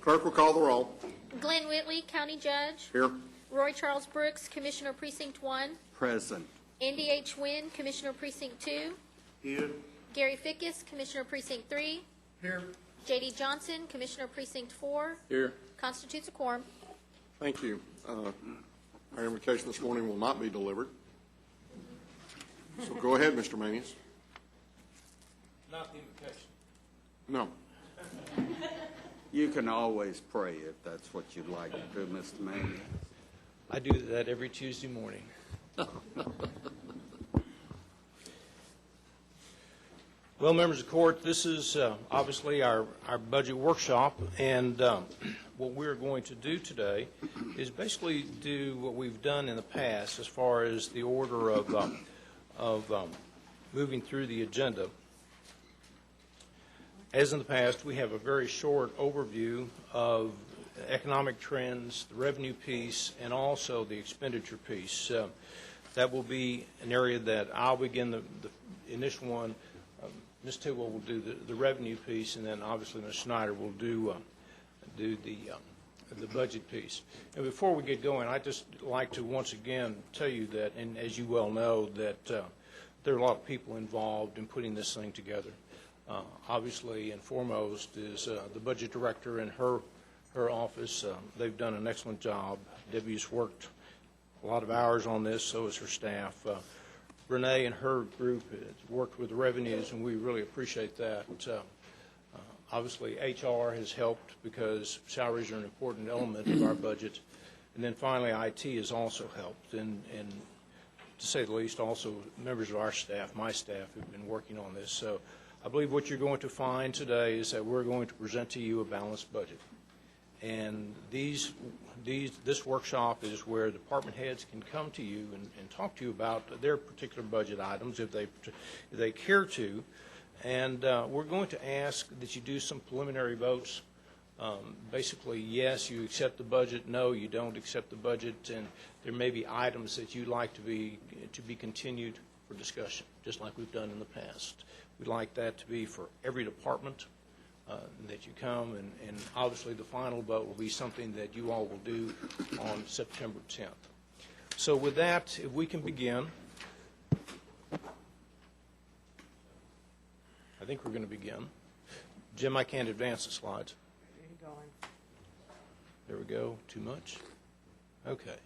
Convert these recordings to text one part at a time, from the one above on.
Clerk will call the roll. Glenn Whitley, County Judge. Here. Roy Charles Brooks, Commissioner Precinct 1. Present. Andy H. Wynn, Commissioner Precinct 2. Here. Gary Fickus, Commissioner Precinct 3. Here. J.D. Johnson, Commissioner Precinct 4. Here. Constitutes a quorum. Thank you. Our invocation this morning will not be delivered. So go ahead, Mr. Manius. Not the invocation. No. You can always pray if that's what you'd like to do, Mr. Manning. I do that every Tuesday morning. Well, members of the court, this is obviously our budget workshop, and what we're going to do today is basically do what we've done in the past as far as the order of moving through the agenda. As in the past, we have a very short overview of economic trends, the revenue piece, and also the expenditure piece. That will be an area that I'll begin the initial one. Ms. Tidwell will do the revenue piece, and then obviously Ms. Schneider will do the budget piece. And before we get going, I'd just like to once again tell you that, and as you well know, that there are a lot of people involved in putting this thing together. Obviously, and foremost is the budget director and her office. They've done an excellent job. Debbie's worked a lot of hours on this, so has her staff. Renee and her group has worked with the revenues, and we really appreciate that. Obviously, HR has helped because salaries are an important element of our budget. And then finally, IT has also helped. And to say the least, also members of our staff, my staff, have been working on this. So I believe what you're going to find today is that we're going to present to you a balanced budget. And this workshop is where department heads can come to you and talk to you about their particular budget items if they care to. And we're going to ask that you do some preliminary votes. Basically, yes, you accept the budget. No, you don't accept the budget. And there may be items that you'd like to be continued for discussion, just like we've done in the past. We'd like that to be for every department that you come, and obviously the final vote will be something that you all will do on September 10th. So with that, if we can begin. I think we're going to begin. Jim, I can't advance the slides. There we go. Too much? Okay.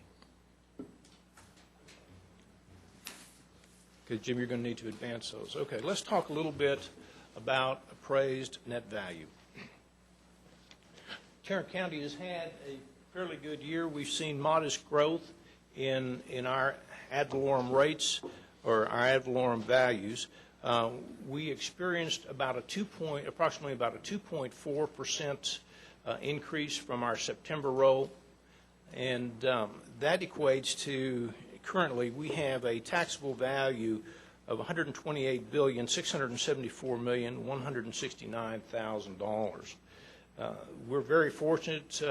Okay, Jim, you're going to need to advance those. Okay, let's talk a little bit about appraised net value. Tarrant County has had a fairly good year. We've seen modest growth in our ad valorem rates, or our ad valorem values. We experienced approximately about a 2.4% increase from our September roll, and that equates to, currently we have a taxable value of $128,674,169,000. We're very fortunate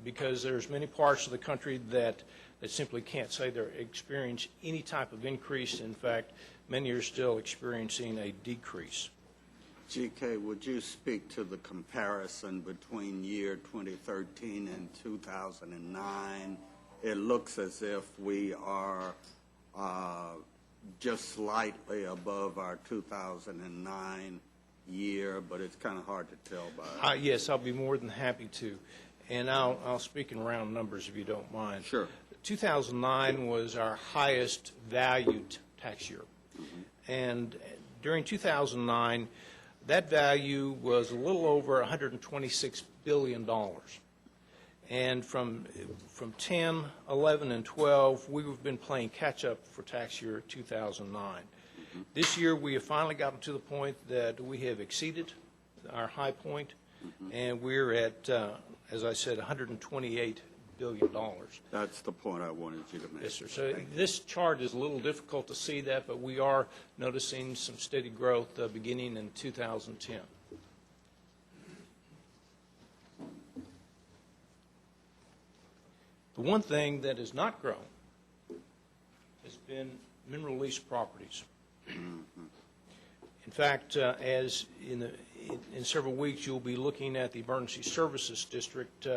because there's many parts of the country that simply can't say they're experiencing any type of increase. In fact, many are still experiencing a decrease. GK, would you speak to the comparison between year 2013 and 2009? It looks as if we are just slightly above our 2009 year, but it's kind of hard to tell by. Yes, I'll be more than happy to. And I'll speak in round numbers if you don't mind. Sure. 2009 was our highest valued tax year. Mm-hmm. And during 2009, that value was a little over $126 billion. And from 10, 11, and 12, we've been playing catch-up for tax year 2009. Mm-hmm. This year, we have finally gotten to the point that we have exceeded our high point, mm-hmm. and we're at, as I said, $128 billion. That's the point I wanted you to make. Yes, sir. So this chart is a little difficult to see that, but we are noticing some steady growth beginning in 2010. The one thing that has not grown has been mineral lease properties. In fact, as in several weeks, you'll be looking at the Emergency Services District.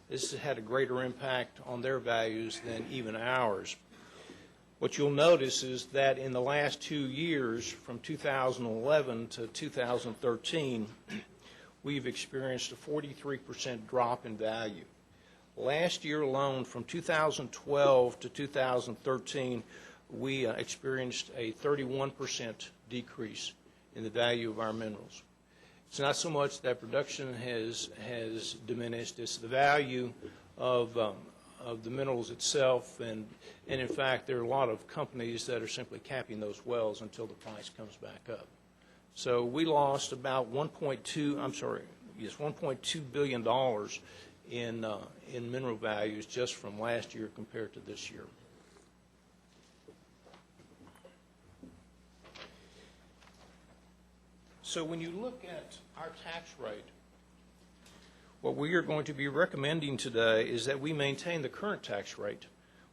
This has had a greater impact on their values than even ours. What you'll notice is that in the last 2 years, from 2011 to 2013, we've experienced a 43% drop in value. Last year alone, from 2012 to 2013, we experienced a 31% decrease in the value of our minerals. It's not so much that production has diminished, it's the value of the minerals itself, and in fact, there are a lot of companies that are simply capping those wells until the price comes back up. So we lost about $1.2 billion in mineral values just from last year compared to this year. So when you look at our tax rate, what we are going to be recommending today is that we maintain the current tax rate,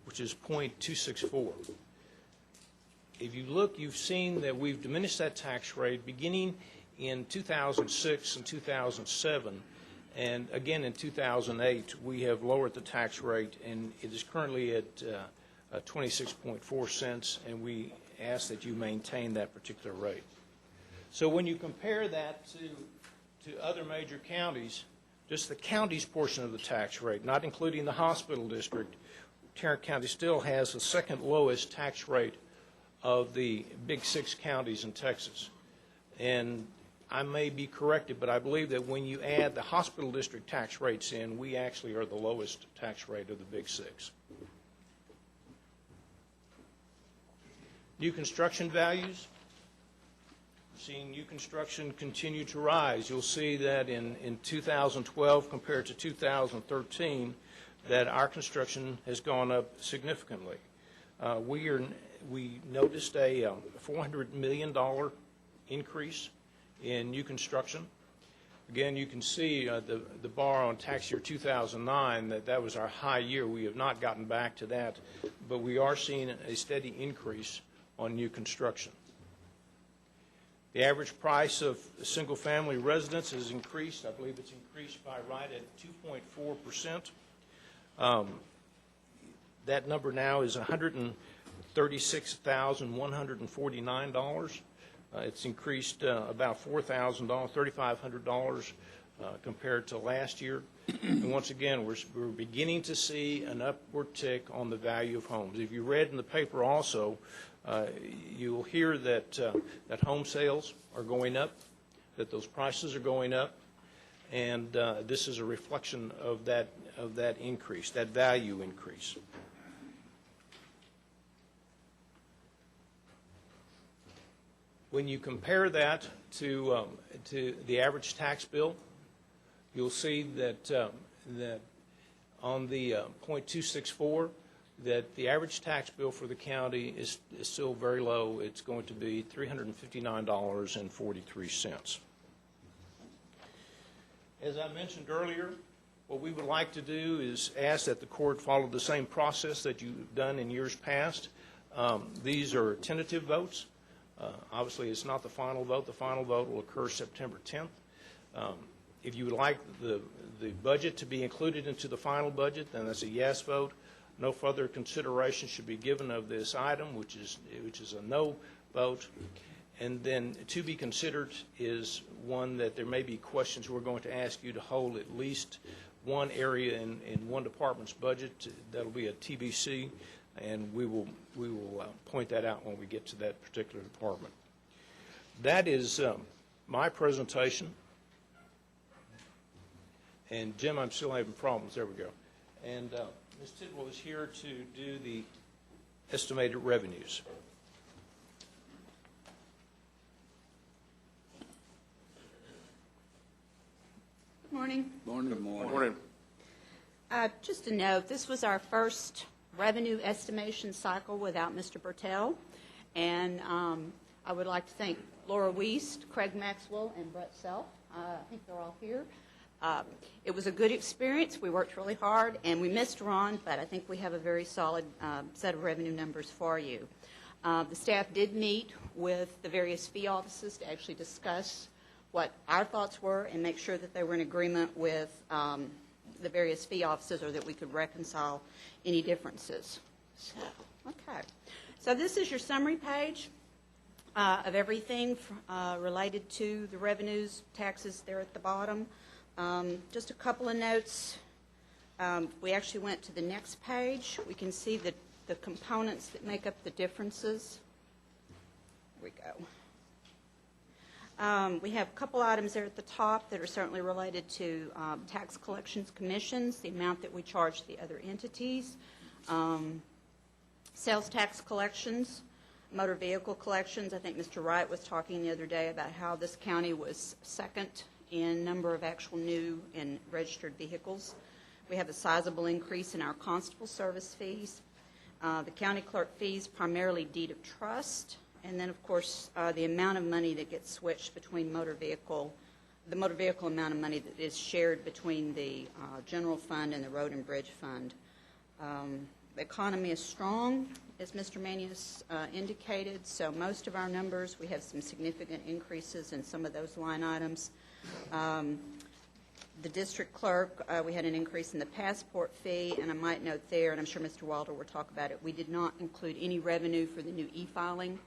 which is .264. If you look, you've seen that we've diminished that tax rate beginning in 2006 and 2007, and again in 2008 we have lowered the tax rate, and it is currently at 26.4 cents, and we ask that you maintain that particular rate. So when you compare that to other major counties, just the county's portion of the tax rate, not including the hospital district, Tarrant County still has the second lowest tax rate of the big 6 counties in Texas. And I may be corrected, but I believe that when you add the hospital district tax rates in, we actually are the lowest tax rate of the big 6. New construction values. Seeing new construction continue to rise. You'll see that in 2012 compared to 2013 that our construction has gone up significantly. We noticed a $400 million increase in new construction. Again, you can see the bar on tax year 2009, that was our high year. We have not gotten back to that, but we are seeing a steady increase on new construction. The average price of a single-family residence has increased. I believe it's increased by right at 2.4%. That number now is $136,149. It's increased about $4,000, $3,500 compared to last year. And once again, we're beginning to see an upward tick on the value of homes. If you read in the paper also, you'll hear that home sales are going up, that those prices are going up, and this is a reflection of that increase, that value increase. When you compare that to the average tax bill, you'll see that on the .264, that the average tax bill for the county is still very low. It's going to be $359.43. As I mentioned earlier, what we would like to do is ask that the court follow the same process that you've done in years past. These are tentative votes. Obviously, it's not the final vote. The final vote will occur September 10th. If you would like the budget to be included into the final budget, then that's a yes vote. No further consideration should be given of this item, which is a no vote. And then to be considered is one that there may be questions. We're going to ask you to hold at least one area in one department's budget. That'll be a TBC, and we will point that out when we get to that particular department. That is my presentation. And Jim, I'm still having problems. There we go. And Ms. Tidwell is here to do the estimated revenues. Good morning. Good morning. Morning. Just a note, this was our first revenue estimation cycle without Mr. Bertel, and I would like to thank Laura Wiest, Craig Maxwell, and Brett Self. I think they're all here. It was a good experience. We worked really hard, and we missed Ron, but I think we have a very solid set of revenue numbers for you. The staff did meet with the various fee offices to actually discuss what our thoughts were and make sure that they were in agreement with the various fee offices, or that we could reconcile any differences. So, okay. So this is your summary page of everything related to the revenues, taxes there at the bottom. Just a couple of notes. We actually went to the next page. We can see the components that make up the differences. Here we go. We have a couple items there at the top that are certainly related to tax collections commissions, the amount that we charge the other entities, sales tax collections, motor vehicle collections. I think Mr. Wright was talking the other day about how this county was second in number of actual new and registered vehicles. We have a sizable increase in our constable service fees. The county clerk fees, primarily deed of trust. And then, of course, the amount of money that gets switched between the motor vehicle amount of money that is shared between the general fund and the road and bridge fund. The economy is strong, as Mr. Manius indicated, so most of our numbers, we have some significant increases in some of those line items. The district clerk, we had an increase in the passport fee, and I might note there, and I'm sure Mr. Walter will talk about it, we did not include any revenue for the new e-filing,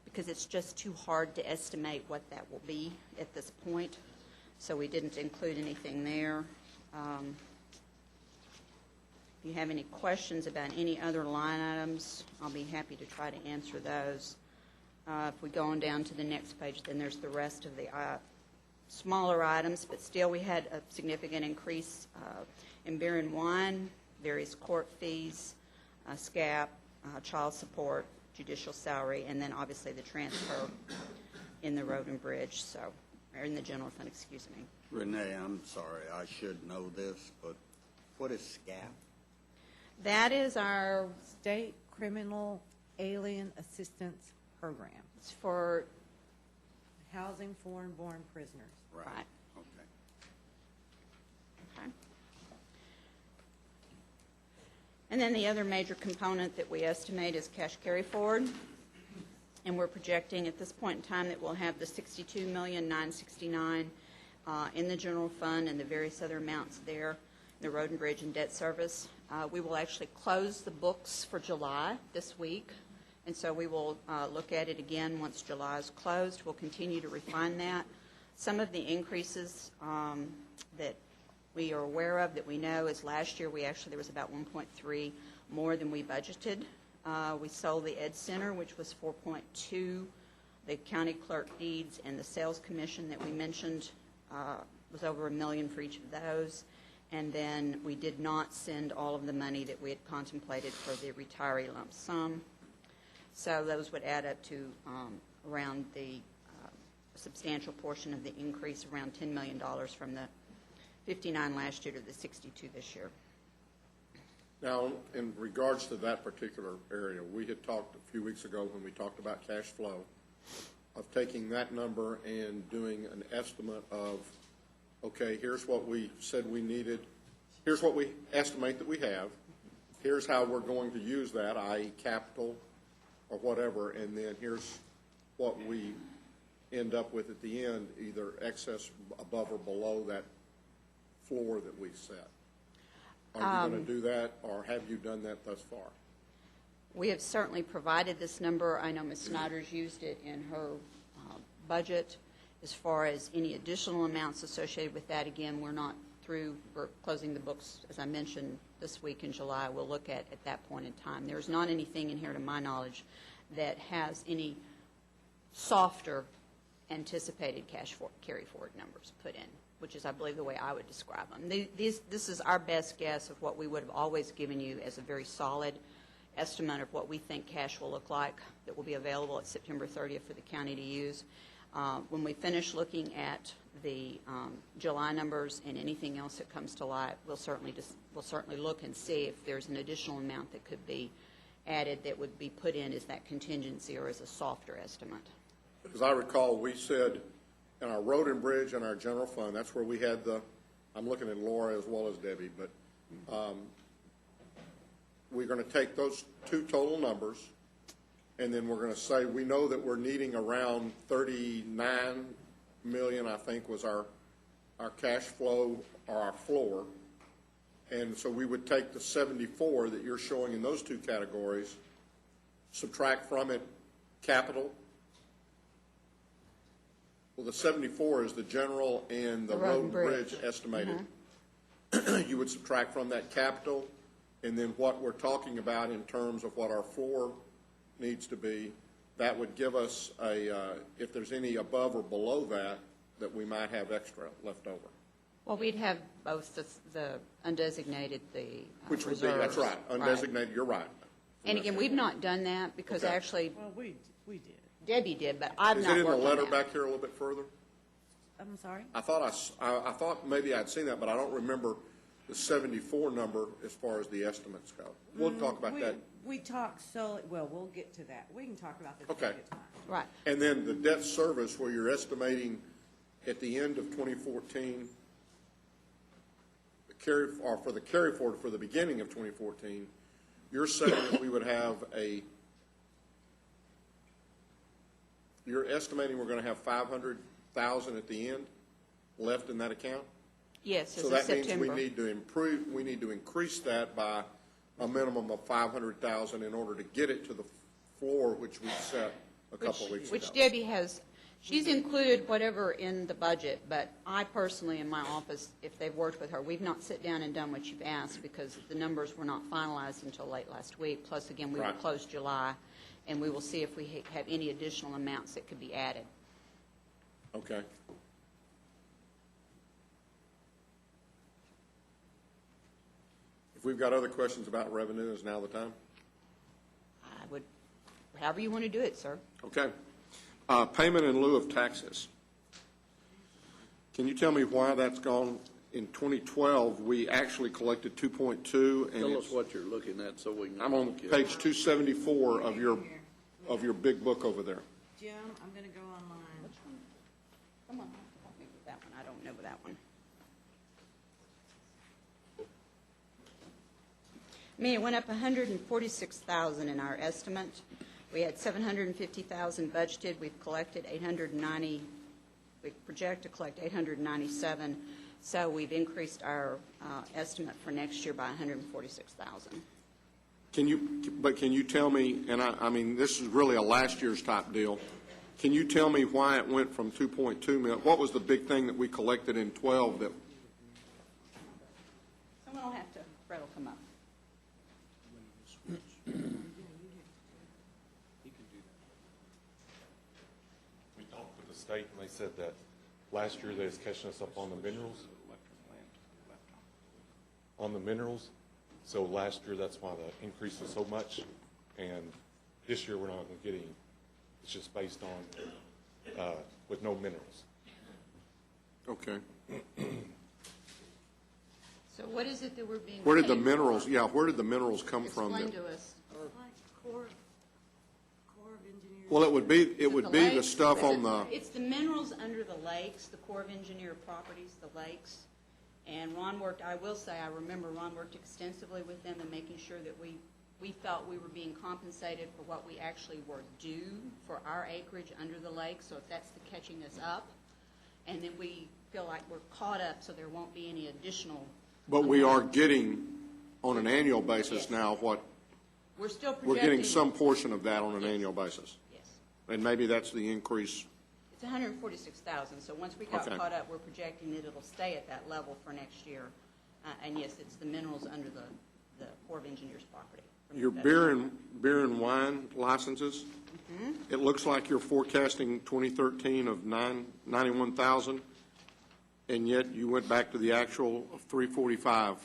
because it's just too hard to estimate what that will be at this point. So we didn't include anything there. If you have any questions about any other line items, I'll be happy to try to answer those. If we go on down to the next page, then there's the rest of the smaller items, but still we had a significant increase in beer and wine, various court fees, SCAP, child support, judicial salary, and then obviously the transfer in the road and bridge, or in the general fund, excuse me. Renee, I'm sorry, I should know this, but what is SCAP? That is our, State Criminal Alien Assistance Program, it's for, housing foreign-born prisoners. right. Okay. Okay. And then the other major component that we estimate is cash carry forward. And we're projecting at this point in time that we'll have the $62,969,000 in the general fund and the various other amounts there, the road and bridge and debt service. We will actually close the books for July this week. And so we will look at it again once July is closed. We'll continue to refine that. Some of the increases that we are aware of that we know is last year there was about 1.3 more than we budgeted. We sold the Ed Center, which was 4.2. The county clerk deeds and the sales commission that we mentioned was over $1 million for each of those. And then we did not send all of the money that we had contemplated for the retiree lump sum. So those would add up to around the substantial portion of the increase, around $10 million from the 59 last year to the 62 this year. Now, in regards to that particular area, we had talked a few weeks ago when we talked about cash flow of taking that number and doing an estimate of, okay, here's what we said we needed, here's what we estimate that we have, here's how we're going to use that, i.e. capital or whatever, and then here's what we end up with at the end, either excess above or below that floor that we set. Are you going to do that, or have you done that thus far? We have certainly provided this number. I know Ms. Snyder's used it in her budget. As far as any additional amounts associated with that, again, we're not through. We're closing the books, as I mentioned, this week in July. We'll look at that point in time. There's not anything in here, to my knowledge, that has any softer anticipated cash carry forward numbers put in, which is, I believe, the way I would describe them. This is our best guess of what we would have always given you as a very solid estimate of what we think cash will look like that will be available at September 30th for the county to use. When we finish looking at the July numbers and anything else that comes to light, we'll certainly look and see if there's an additional amount that could be added that would be put in as that contingency or as a softer estimate. As I recall, we said in our road and bridge and our general fund, that's where we had I'm looking at Laura as well as Debbie, but we're going to take those two total numbers, and then we're going to say we know that we're needing around 39 million, I think, was our cash flow or our floor. And so we would take the 74 that you're showing in those two categories, subtract from it capital. Well, the 74 is the general and the road and bridge estimated. You would subtract from that capital, and then what we're talking about in terms of what our floor needs to be, that would give us if there's any above or below that we might have extra left over. Well, we'd have both the undesignated, the Which would be, that's reserves. right, undesignated, you're right. And again, we've not done that because Okay. actually Well, we did. Debbie did, but I've Is not it in the worked on letter that. back here a little bit further? I'm sorry? I thought maybe I'd seen that, but I don't remember the 74 number as far as the estimates go. We'll talk about that. We talked well, we'll get to that. We can talk about this Okay. at a time. Right. And then the debt service, where you're estimating at the end of 2014, for the carry forward for the beginning of 2014, you're saying that we would have you're estimating we're going to have 500,000 at the end left in that account? Yes, as So of that means September. we need to increase that by a minimum of 500,000 in order to get it to the floor, which we set a couple of weeks ago. Which Debbie has, she's included whatever in the budget, but I personally, in my office, if they've worked with her, we've not sit down and done what you've asked because the numbers were not finalized until late last week. Plus, again, we will Right. close July, and we will see if we have any additional amounts that could be added. Okay. If we've got other questions about revenue, is now the time? I would, however you want to do it, sir. Okay. Payment in lieu of taxes. Can you tell me why that's gone? In 2012, we actually collected 2.2, and Tell us what you're looking at so we can. I'm on look at it. page 274 of your big book over there. Jim, I'm going to go online. Come on, help me with that one. I don't know that one. I mean, it went up 146,000 in our estimate. We had 750,000 budgeted. We've collected 890. We project to collect 897. So we've increased our estimate for next year by 146,000. Can you tell me, and I mean, this is really a last year's type deal. Can you tell me why it went from 2.2 million? What was the big thing that we collected in 12 that, Someone will have to, Fred will come up. We talked with the state, and they said that last year they was catching us up on the minerals. So last year, that's why the increase was so much, and this year, we're not going to get any. It's just based on, with no minerals. okay. So what is it that we're being Where did the paid minerals, for? yeah, where did the minerals come from? Explain that- to us. Like Corps of Engineers. Well, it would be the lakes? stuff Is on it- the, It's the minerals under the lakes, the Corps of Engineer properties, the lakes. And Ron worked, I will say, I remember Ron worked extensively with them in making sure that we felt we were being compensated for what we actually were due for our acreage under the lake. So if that's the catching us up, and then we feel like we're caught up, so there won't be any additional. but we are getting, on an annual basis Yes. now, We're still projecting. we're getting some portion of that on an annual basis. Yes. And maybe that's the increase. It's 146,000, so once we got Okay. caught up, we're projecting that it'll stay at that level for next year. And yes, it's the minerals under the Corps of Engineers property. Your beer and wine licenses, it looks like you're forecasting 2013 of 91,000, and yet you went back to the actual of 345.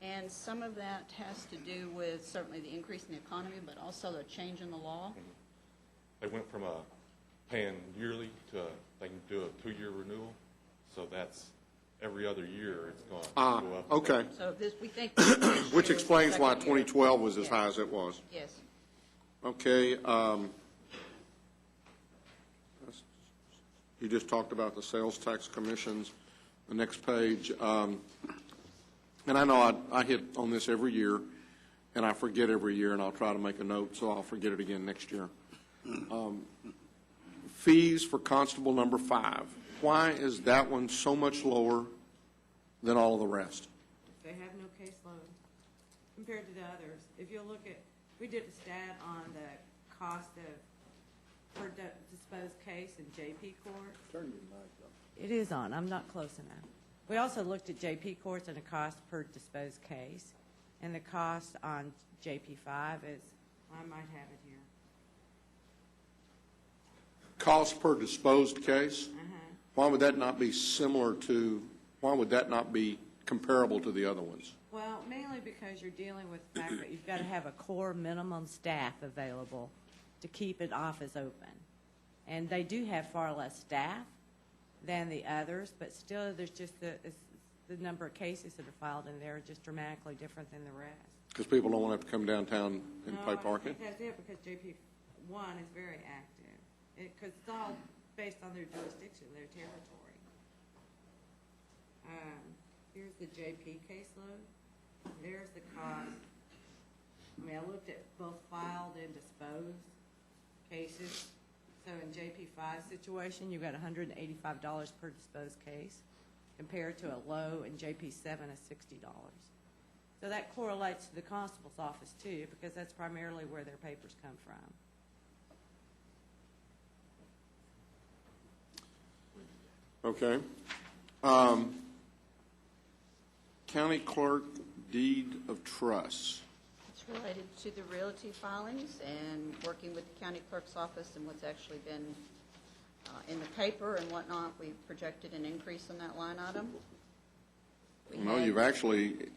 And some of that has to do with certainly the increase in the economy, but also the change in the law. They went from paying yearly to they can do a 2-year renewal. So that's every other year it's going to go up. Okay, So this, we think. which explains why Second year. 2012 was as Yes. high as it was. Yes. Okay, you just talked about the sales tax commissions. The next page, and I know I hit on this every year, and I forget every year, and I'll try to make a note, so I'll forget it again next year. fees for constable number 5. Why is that one so much lower than all of the rest? They have no caseload compared to the others. If you look at, we did a stat on the cost of per disposed case in JP court. Turn your mic up. It is on. I'm not close enough. We also looked at JP courts and the cost per disposed case, and the cost on JP5 is, I might have it here. Cost per disposed case? Why would that not be similar to, why would that not be comparable to the other ones? Well, mainly because you're dealing with the fact that you've got to have a core minimum staff available to keep an office open. And they do have far less staff than the others, but still there's just the number of cases that are filed in there are just dramatically different than the rest. Because people don't want to have to come downtown and pay parking? No, I don't think that's it, because JP1 is very active. Because it's all based on their jurisdiction, their territory. Here's the JP caseload. There's the cost. I mean, I looked at both filed and disposed cases. So in JP5 situation, you've got $185 per disposed case, compared to a low in JP7 of $60. So that correlates to the constable's office too, because that's primarily where their papers come from. Okay. County clerk deed of trust. It's related to the realty filings and working with the county clerk's office and what's actually been in the paper and whatnot. We projected an increase in that line item. No, you've actually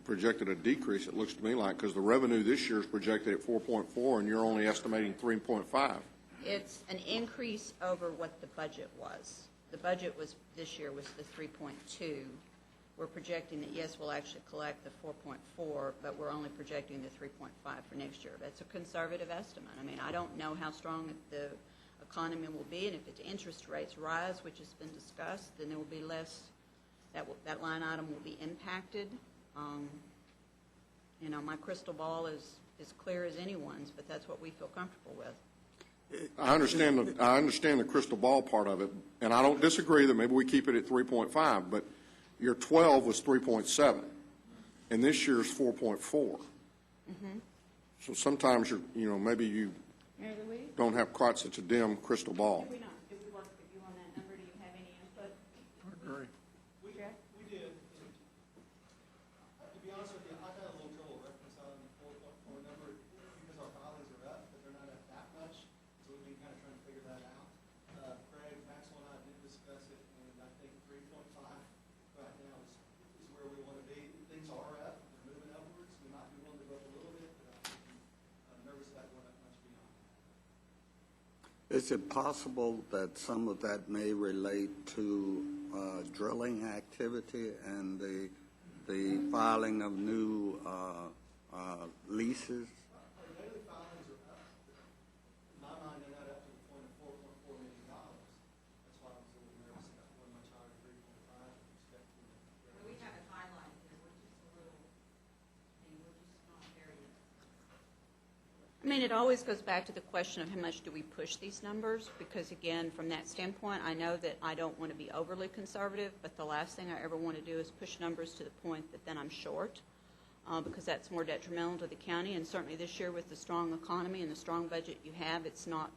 projected a decrease, it looks to me like, because the revenue this year is projected at 4.4, and you're only estimating 3.5. It's an increase over what the budget was. The budget was, this year was the 3.2. We're projecting that, yes, we'll actually collect the 4.4, but we're only projecting the 3.5 for next year. That's a conservative estimate. I mean, I don't know how strong the economy will be, and if its interest rates rise, which has been discussed, then there will be less, that line item will be impacted. You know, my crystal ball is as clear as anyone's, but that's what we feel comfortable with. I understand the crystal ball part of it, and I don't disagree that maybe we keep it at 3.5, but your 12 was 3.7, and this year's 4.4. So sometimes maybe you don't have quite such a dim crystal ball. Did we work with you on that number? Do you have any input? We did. To be honest with you, I've had a little trouble reconciling the 4.4 number because our filings are up, but they're not up that much. So we've been kind of trying to figure that out. Craig, Maxwell, and I did discuss it, and I think 3.5 right now is where we want to be. Things are up, they're moving upwards. We might be willing to go up a little bit, but I'm nervous about going up much beyond that. Is it possible that some of that may relate to drilling activity and the filing of new leases? Our daily filings are up. In my mind, they're not up to the point of $4.4 million. That's why I was a little nervous about going much higher than 3.5 with respect to the We have it highlighted here. We're just a little, we're just not there yet. I mean, it always goes back to the question of how much do we push these numbers? Because again, from that standpoint, I know that I don't want to be overly conservative, but the last thing I ever want to do is push numbers to the point that then I'm short, because that's more detrimental to the county. And certainly this year with the strong economy and the strong budget you have, it's not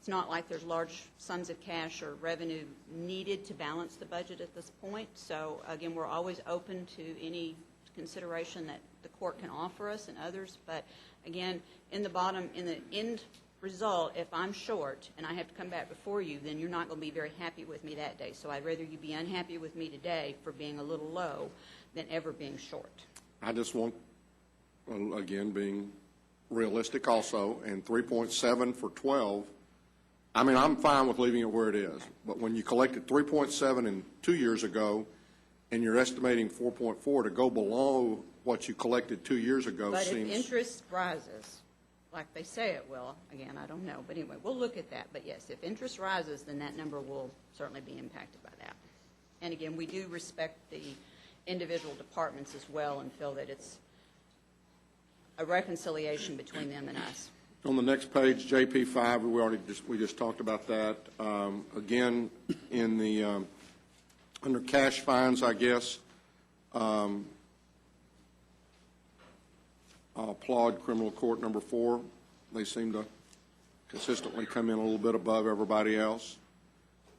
like there's large sums of cash or revenue needed to balance the budget at this point. So again, we're always open to any consideration that the court can offer us and others. But again, in the end result, if I'm short and I have to come back before you, then you're not going to be very happy with me that day. So I'd rather you be unhappy with me today for being a little low than ever being short. I just want, again, being realistic also, and 3.7 for 12. I mean, I'm fine with leaving it where it is, but when you collected 3.7 in 2 years ago, and you're estimating 4.4 to go below what you collected 2 years ago But seems... if interest rises, like they say it will, again, I don't know, but anyway, we'll look at that. But yes, if interest rises, then that number will certainly be impacted by that. And again, we do respect the individual departments as well and feel that it's a reconciliation between them and us. On the next page, JP5, we just talked about that. Again, in the, under cash fines, I guess, I'll applaud criminal court number 4. They seem to consistently come in a little bit above everybody else.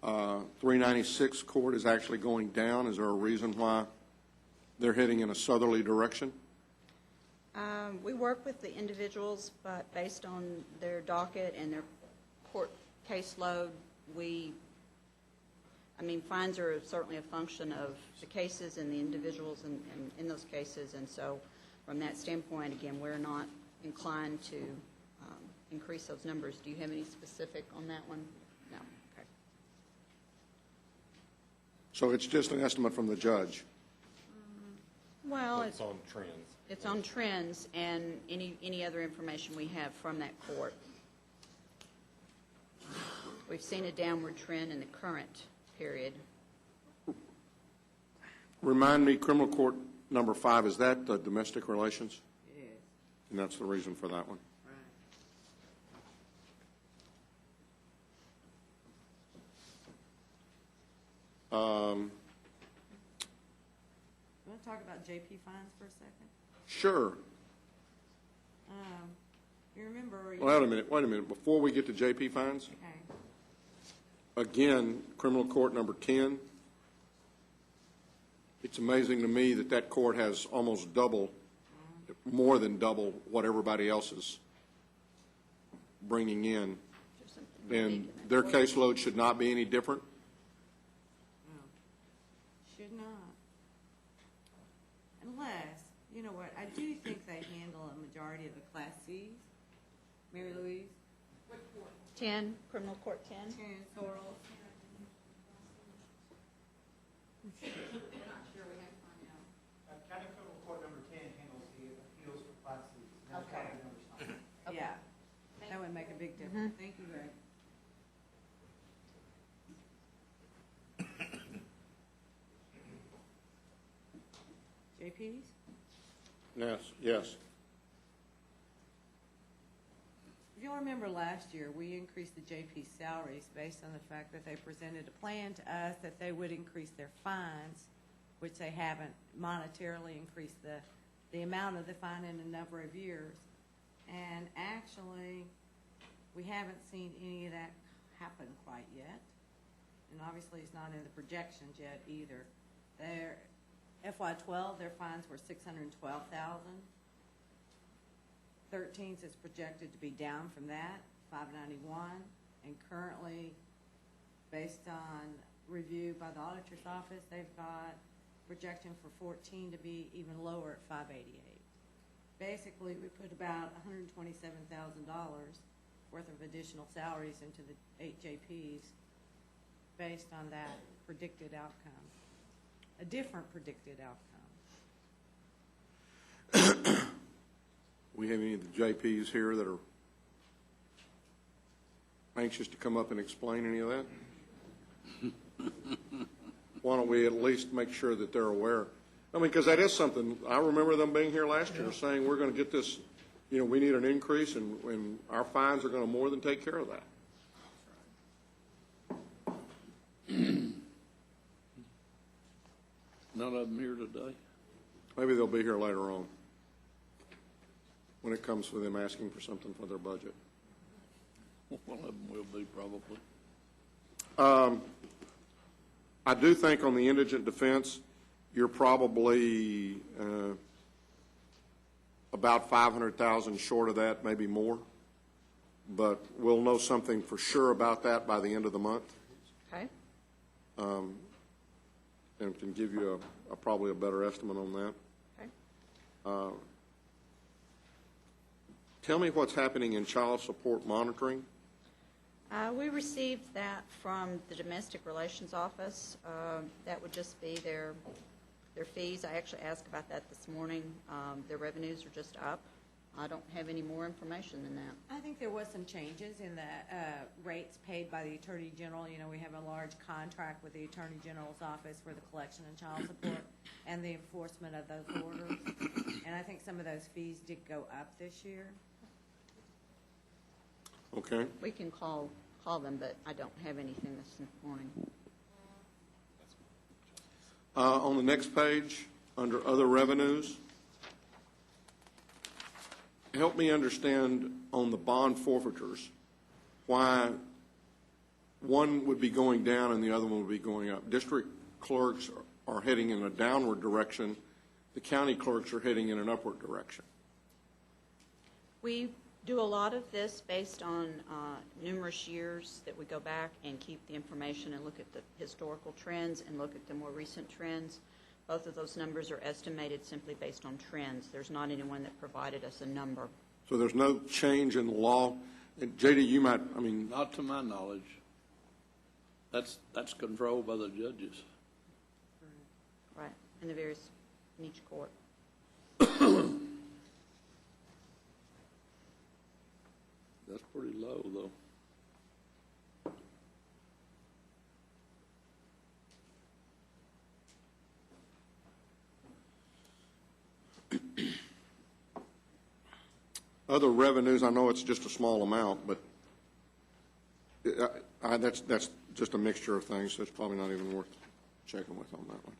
396 court is actually going down. Is there a reason why they're heading in a southerly direction? We work with the individuals, but based on their docket and their court caseload, fines are certainly a function of the cases and the individuals in those cases, and so from that standpoint, again, we're not inclined to increase those numbers. Do you have any specific on that one? No. Okay. So it's just an estimate from the judge. Well, It's on trends. it's on trends and any other information we have from that court. We've seen a downward trend in the current period. Remind me, criminal court number 5, is that the domestic relations? It is, And that's the reason for that one. right. You want to talk about JP fines for a second? Sure. You remember. Wait a minute. Before we get to JP fines, Okay. again, criminal court number 10, it's amazing to me that that court has almost double, more than double what everybody else is bringing in. And their caseload should not be any different. No. Should not. Unless, you know what, I do think they handle a majority of the Class Cs. Mary Louise? 10, criminal court 10. Terrence Sorrell? County Criminal Court number 10 handles the appeals for Class Cs. That's Okay. why the number's not. Yeah. That would make a big difference. Thank you, Greg. JPs? Yes. If you'll remember last year, we increased the JP salaries based on the fact that they presented a plan to us that they would increase their fines, which they haven't monetarily increased the amount of the fine in a number of years. And actually, we haven't seen any of that happen quite yet. And obviously, it's not in the projections yet either. Their FY12, their fines were $612,000. 13's is projected to be down from that, $591, and currently, based on review by the auditor's office, they've got projection for 14 to be even lower at $588. Basically, we put about $127,000 worth of additional salaries into the 8 JPs based on that predicted outcome, a different predicted outcome. We have any of the JPs here that are anxious to come up and explain any of that? Why don't we at least make sure that they're aware? I mean, because that is something, I remember them being here last year saying, we're going to get this, we need an increase, and our fines are going to more than take care of that. None of them here today. Maybe they'll be here later on when it comes for them asking for something for their budget. One of them will be probably. I do think on the indigent defense, you're probably about 500,000 short of that, maybe more. But we'll know something for sure about that by the end of the month, Okay. and can give you probably a better estimate on that. Okay. Tell me what's happening in child support monitoring. We received that from the Domestic Relations Office. That would just be their fees. I actually asked about that this morning. Their revenues are just up. I don't have any more information than that. I think there was some changes in the rates paid by the Attorney General. We have a large contract with the Attorney General's office for the collection of child support and the enforcement of those orders. And I think some of those fees did go up this year. Okay. We can call them, but I don't have anything this morning. On the next page, under other revenues, help me understand on the bond forfeitures, why one would be going down and the other one would be going up. District clerks are heading in a downward direction. The county clerks are heading in an upward direction. We do a lot of this based on numerous years that we go back and keep the information and look at the historical trends and look at the more recent trends. Both of those numbers are estimated simply based on trends. There's not anyone that provided us a number. So there's no change in the law. And J.D., you might, I mean, Not to my knowledge. That's controlled by the judges. Right, in the various, in each court. That's pretty low, though. other revenues, I know it's just a small amount, but that's just a mixture of things, so it's probably not even worth checking with on that one.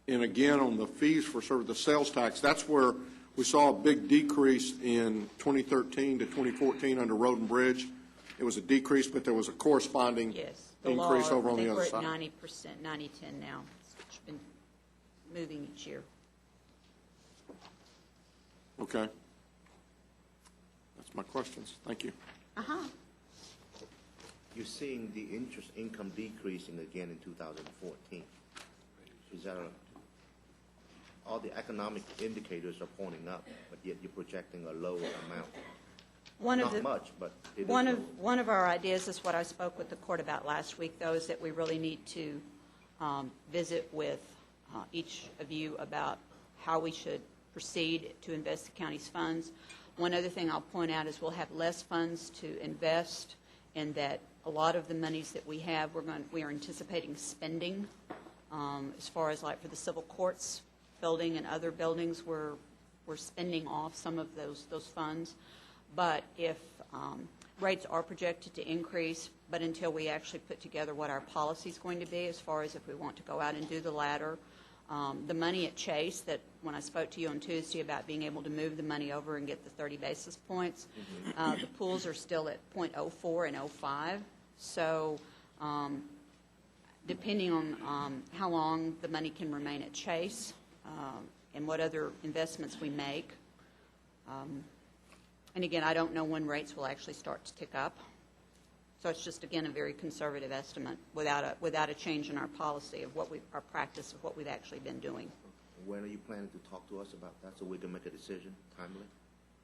And again, on the fees for sort of the sales tax, that's where we saw a big decrease in 2013 to 2014 under Road and Bridge. It was a decrease, but there was a corresponding Yes. increase over on the other I side. think we're at 90%, 90-10 now. It's been moving each year. Okay. That's my questions. Thank you. Uh-huh. You're seeing the interest income decreasing again in 2014. Is that all the economic indicators are pointing up, but yet you're projecting a lower amount? Not much, but it is low. One of our ideas is what I spoke with the court about last week, though, is that we really need to visit with each of you about how we should proceed to invest the county's funds. One other thing I'll point out is we'll have less funds to invest, and that a lot of the monies that we have, we are anticipating spending. As far as like for the civil courts building and other buildings, we're spending off some of those funds. But if rates are projected to increase, but until we actually put together what our policy is going to be as far as if we want to go out and do the latter, the money at Chase that when I spoke to you on Tuesday about being able to move the money over and get the 30 basis points, the pools are still at 0.04 and 0.05. So depending on how long the money can remain at Chase and what other investments we make. And again, I don't know when rates will actually start to tick up. So it's just, again, a very conservative estimate without a change in our policy of our practice of what we've actually been doing. When are you planning to talk to us about that so we can make a decision timely?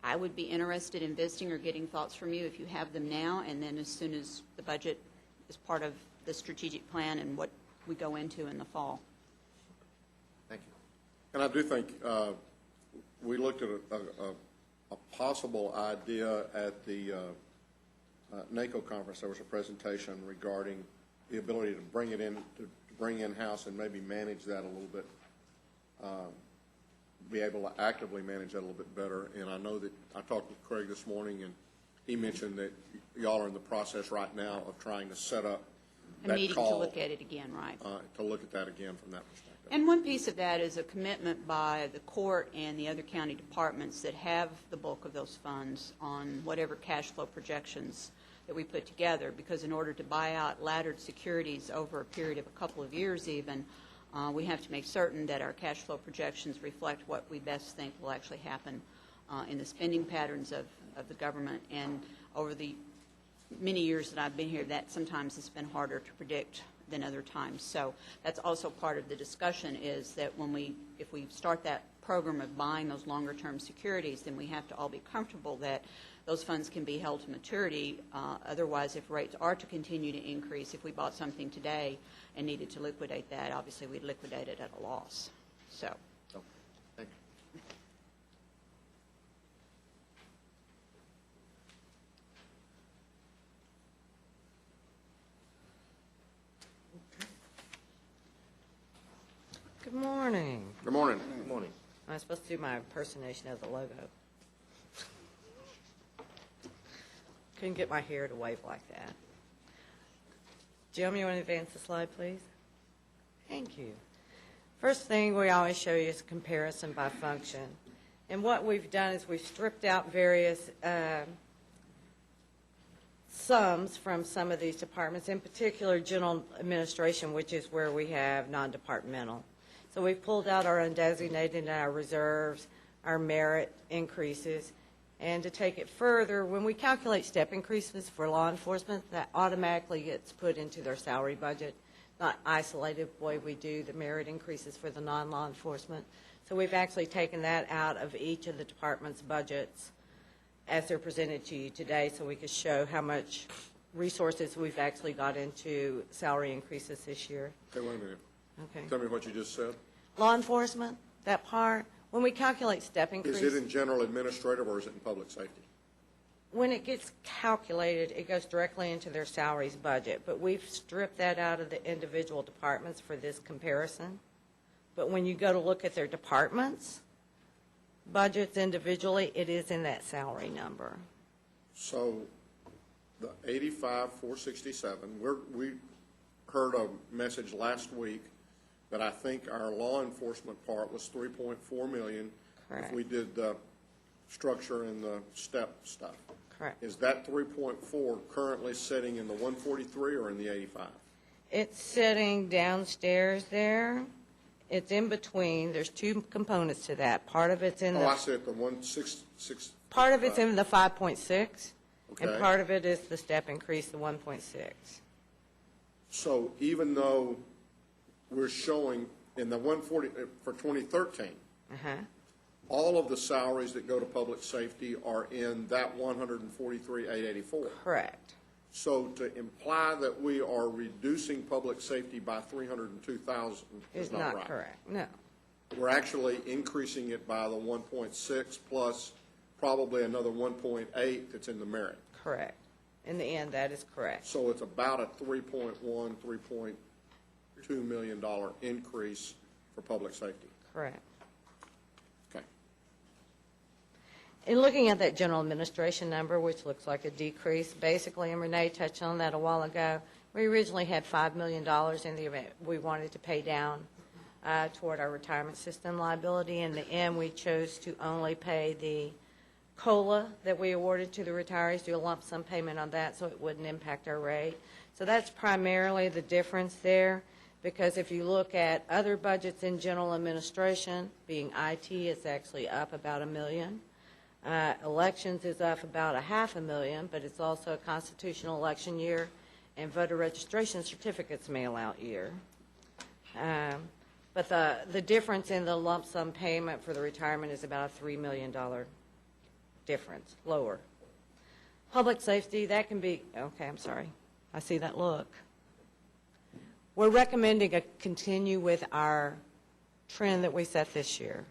I would be interested in visiting or getting thoughts from you if you have them now, and then as soon as the budget is part of the strategic plan and what we go into in the fall. Thank you. And I do think we looked at a possible idea at the NACO conference. There was a presentation regarding the ability to bring it in, to bring in-house and maybe manage that a little bit, be able to actively manage that a little bit better. And I know that I talked with Craig this morning, and he mentioned that y'all are in the process right now of trying to set up A that meeting call. to look at it again, right. To look at that again from that perspective. And one piece of that is a commitment by the court and the other county departments that have the bulk of those funds on whatever cash flow projections that we put together, because in order to buy out laddered securities over a period of a couple of years even, we have to make certain that our cash flow projections reflect what we best think will actually happen in the spending patterns of the government. And over the many years that I've been here, that sometimes has been harder to predict than other times. So that's also part of the discussion, is that if we start that program of buying those longer-term securities, then we have to all be comfortable that those funds can be held to maturity. Otherwise, if rates are to continue to increase, if we bought something today and needed to liquidate that, obviously we'd liquidate it at a loss. So. Okay. Thank you. Good morning. Good morning. Good morning. Am I supposed to do my impersonation of the logo? Couldn't get my hair to wave like that. Jim, you want to advance the slide, please? Thank you. First thing we always show you is comparison by function. And what we've done is we've stripped out various sums from some of these departments, in particular general administration, which is where we have non-departmental. So we've pulled out our undesignated and our reserves, our merit increases. And to take it further, when we calculate step increases for law enforcement, that automatically gets put into their salary budget, not isolated the way we do the merit increases for the non-law enforcement. So we've actually taken that out of each of the department's budgets as they're presented to you today, so we could show how much resources we've actually got into salary increases this year. Hey, wait a minute. Okay. Tell me what you just said. Law enforcement, that part, when we calculate step increase. Is it in general administrative or is it in public safety? When it gets calculated, it goes directly into their salaries budget, but we've stripped that out of the individual departments for this comparison. But when you go to look at their departments' budgets individually, it is in that salary number. So the 85,467, we heard a message last week that I think our law enforcement part was 3.4 million. Correct. If we did the structure and the step stuff. Correct. Is that 3.4 currently sitting in the 143 or in the 85? It's sitting downstairs there. It's in between. There's two components to that. Part of it's in Oh, I the, see it, the 166. part of it's in the 5.6, and Okay. part of it is the step increase, the 1.6. So even though we're showing in the 140, for 2013, Uh-huh. all of the salaries that go to public safety are in that 143,884. Correct. So to imply that we are reducing public safety by 302,000 is It's not not right. correct. No. We're actually increasing it by the 1.6 plus probably another 1.8 that's in the merit. Correct. In the end, that is correct. So it's about a $3.2 million increase for public safety. Correct. Okay. In looking at that general administration number, which looks like a decrease, basically, and Renee touched on that a while ago, we originally had $5 million in the event we wanted to pay down toward our retirement system liability. In the end, we chose to only pay the COLA that we awarded to the retirees, do a lump sum payment on that so it wouldn't impact our rate. So that's primarily the difference there, because if you look at other budgets in general administration, being IT, it's actually up about $1 million. Elections is up about $500,000, but it's also a constitutional election year and voter registration certificates mail out year. But the difference in the lump sum payment for the retirement is about a $3 million difference, lower. Public safety, that can be, okay, I'm sorry. I see that look. We're recommending a continue with our trend that we set this year.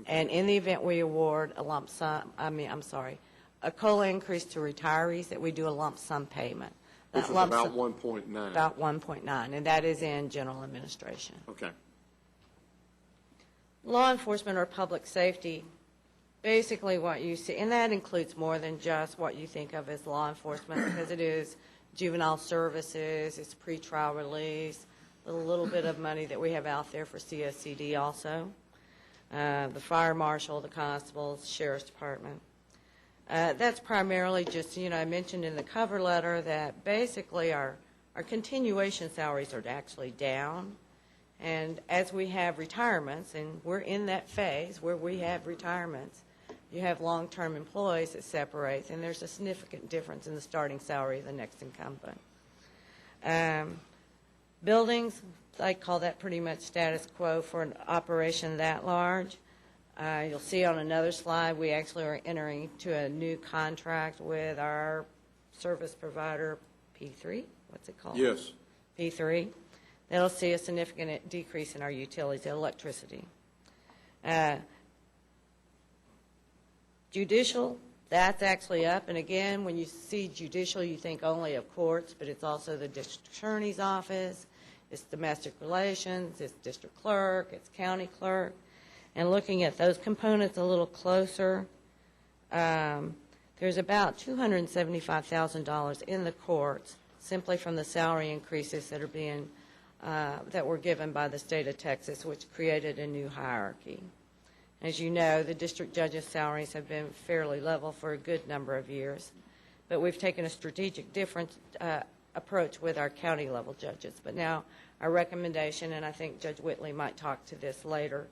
And in the event we award a lump sum, a COLA increase to retirees, that we do a lump sum payment. Which That is lump about sum- 1.9. About 1.9, and that is in general administration. Okay. Law enforcement or public safety, basically what you see, and that includes more than just what you think of as law enforcement, because it is juvenile services, it's pretrial release, the little bit of money that we have out there for CSCD also, the fire marshal, the constables, sheriff's department. That's primarily just, I mentioned in the cover letter that basically our continuation salaries are actually down. And as we have retirements, and we're in that phase where we have retirements, you have long-term employees that separate, and there's a significant difference in the starting salary of the next incumbent. Buildings, I call that pretty much status quo for an operation that large. You'll see on another slide, we actually are entering to a new contract with our service provider, P3, what's it called? Yes. P3. That'll see a significant decrease in our utilities, electricity. Judicial, that's actually up. And again, when you see judicial, you think only of courts, but it's also the district attorney's office, it's domestic relations, it's district clerk, it's county clerk. And looking at those components a little closer, there's about $275,000 in the courts simply from the salary increases that are being, that were given by the state of Texas, which created a new hierarchy. As you know, the district judges' salaries have been fairly level for a good number of years, but we've taken a strategic different approach with our county-level judges. But now our recommendation, and I think Judge Whitley might talk to this later,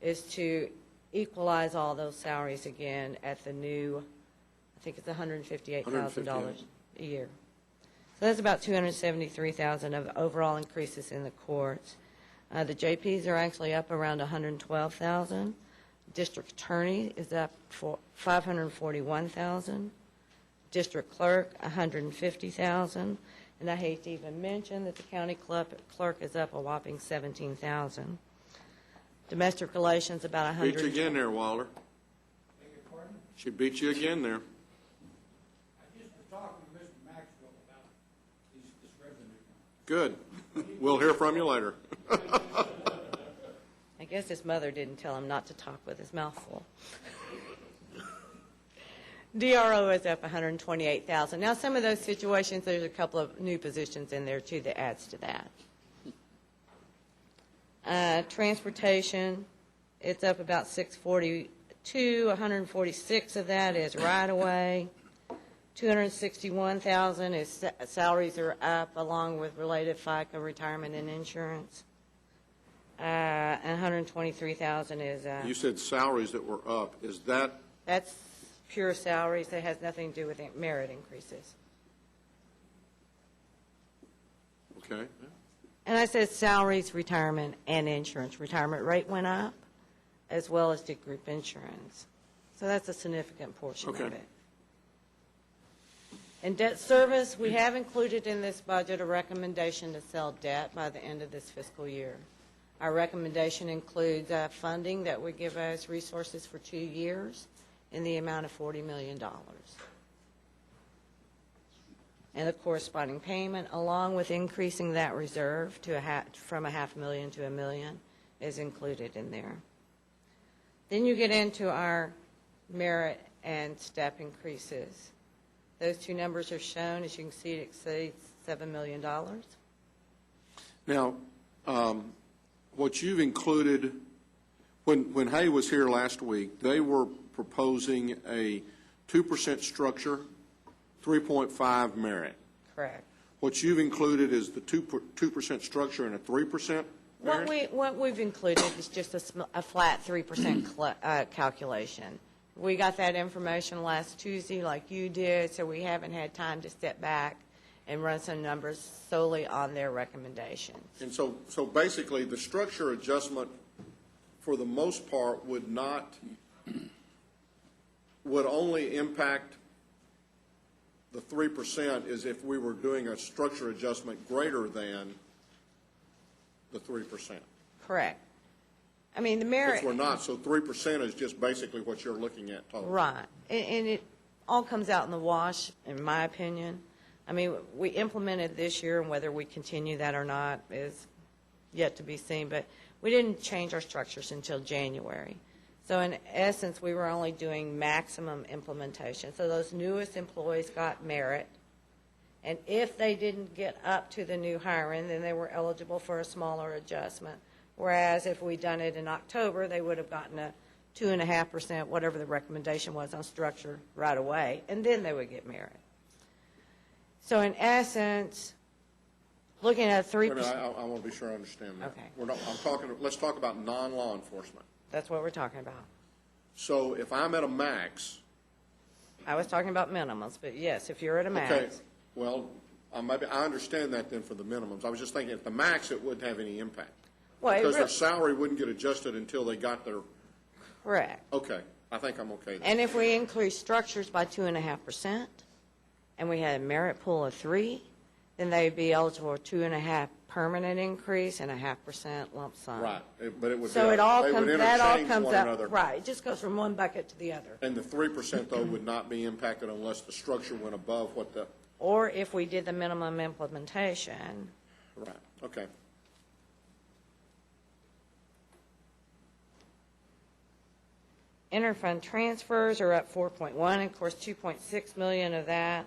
is to equalize all those salaries again at the new, I think it's $158,000 a year. So that's about $273,000 of overall increases in the courts. The JPs are actually up around $112,000. District attorney is up for $541,000. District clerk, $150,000. And I hate to even mention that the county clerk is up a whopping $17,000. Domestic relations about $100,000. Beat you again there, Wilder. She beat you again there. I just was talking to Mr. Maxwell about this revenue. Good. We'll hear from you later. I guess his mother didn't tell him not to talk with his mouth full. DRO is up $128,000. Now, some of those situations, there's a couple of new positions in there, too, that adds to that. Transportation, it's up about $642. $146 of that is right-of-way. $261,000 is salaries are up, along with related FICA, retirement, and insurance. And $123,000 is... You said salaries that were up. Is that... That's pure salaries. That has nothing to do with merit increases. Okay. And I said salaries, retirement, and insurance. Retirement rate went up, as well as did group insurance. So that's a significant portion of it. In debt service, we have included in this budget a recommendation to sell debt by the end of this fiscal year. Our recommendation includes funding that would give us resources for 2 years in the amount of $40 million. And the corresponding payment, along with increasing that reserve to from $500,000 to $1 million, is included in there. Then you get into our merit and step increases. Those two numbers are shown. As you can see, it exceeds $7 million. Now, what you've included, when Hay was here last week, they were proposing a 2% structure, 3.5 merit. Correct. What you've included is the 2% structure and a 3% merit? What we've included is just a flat 3% calculation. We got that information last Tuesday like you did, so we haven't had time to step back and run some numbers solely on their recommendations. And so basically, the structure adjustment, for the most part, would only impact the 3% is if we were doing a structure adjustment greater than the 3%. Correct. I mean, the merit... If we're not, so 3% is just basically what you're looking at total. Right. And it all comes out in the wash, in my opinion. I mean, we implemented this year, and whether we continue that or not is yet to be seen, but we didn't change our structures until January. So in essence, we were only doing maximum implementation. So those newest employees got merit, and if they didn't get up to the new hiring, then they were eligible for a smaller adjustment. Whereas if we'd done it in October, they would have gotten a 2.5%, whatever the recommendation was on structure right away, and then they would get merit. So in essence, looking at 3%. I want to be sure I understand that. Okay. Let's talk about non-law enforcement. That's what we're talking about. So if I'm at a max. I was talking about minimums, but yes, if you're at a max. Okay, well, I understand that then for the minimums. I was just thinking at the max it wouldn't have any impact. Well, because their salary wouldn't get adjusted until they got their. Correct. Okay, I think I'm okay then. And if we increase structures by 2.5%, and we had a merit pool of 3%, then they'd be eligible for 2.5% permanent increase and a 0.5% lump sum. Right, but it would. So that all comes one out. another. Right, it just goes from one bucket to the other. And the 3% though would not be impacted unless the structure went above what the. Or if we did the minimum implementation. Right. Okay. Interfund transfers are up 4.1. Of course, 2.6 million of that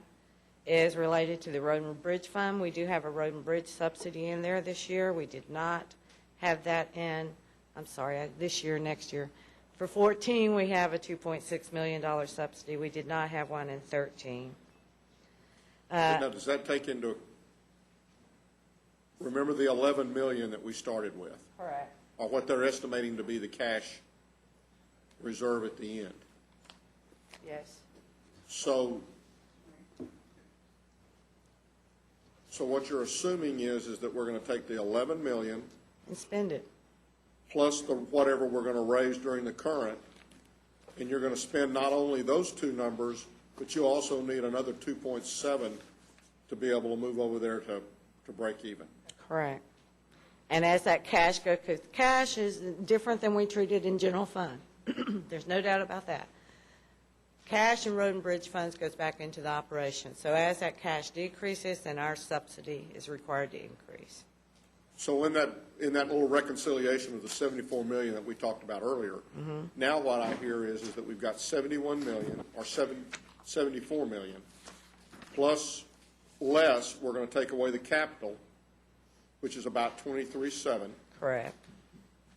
is related to the Road and Bridge Fund. We do have a Road and Bridge subsidy in there this year. We did not have that this year, next year. For 14, we have a $2.6 million subsidy. We did not have one in 13. Now, does that take into, remember the 11 million that we started with? Correct. Or what they're estimating to be the cash reserve at the end? Yes. So what you're assuming is that we're going to take the 11 million And spend it. plus the whatever we're going to raise during the current, and you're going to spend not only those two numbers, but you also need another 2.7 to be able to move over there to break even. Correct. And as that cash goes, because cash is different than we treat it in general fund. There's no doubt about that. Cash and road and bridge funds goes back into the operation. So as that cash decreases, then our subsidy is required to increase. So in that little reconciliation of the 74 million that we talked about earlier, now what I hear is that we've got 71 million or 74 million plus less we're going to take away the capital, which is about 23.7. Correct.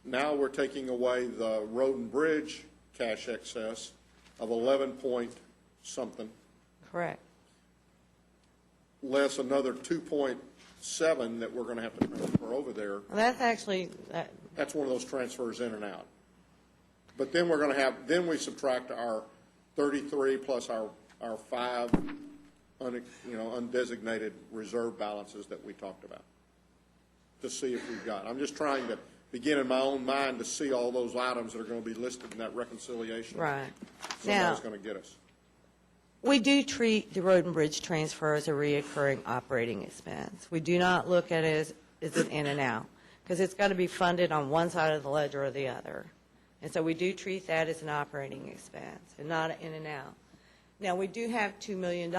Now we're taking away the road and bridge cash excess of 11 point something, Correct. less another 2.7 that we're going to have to transfer over there. Well, that's actually, That's one of those transfers in and out. But then we're going to have, then we subtract our 33 plus our 5 undesignated reserve balances that we talked about to see if we've got. I'm just trying to begin in my own mind to see all those items that are going to be listed in that reconciliation. right. Somebody's Now, going to get us. we do treat the road and bridge transfer as a reoccurring operating expense. We do not look at it as an in and out, because it's got to be funded on one side of the ledger or the other. And so we do treat that as an operating expense and not an in and out. Now, we do have $2 million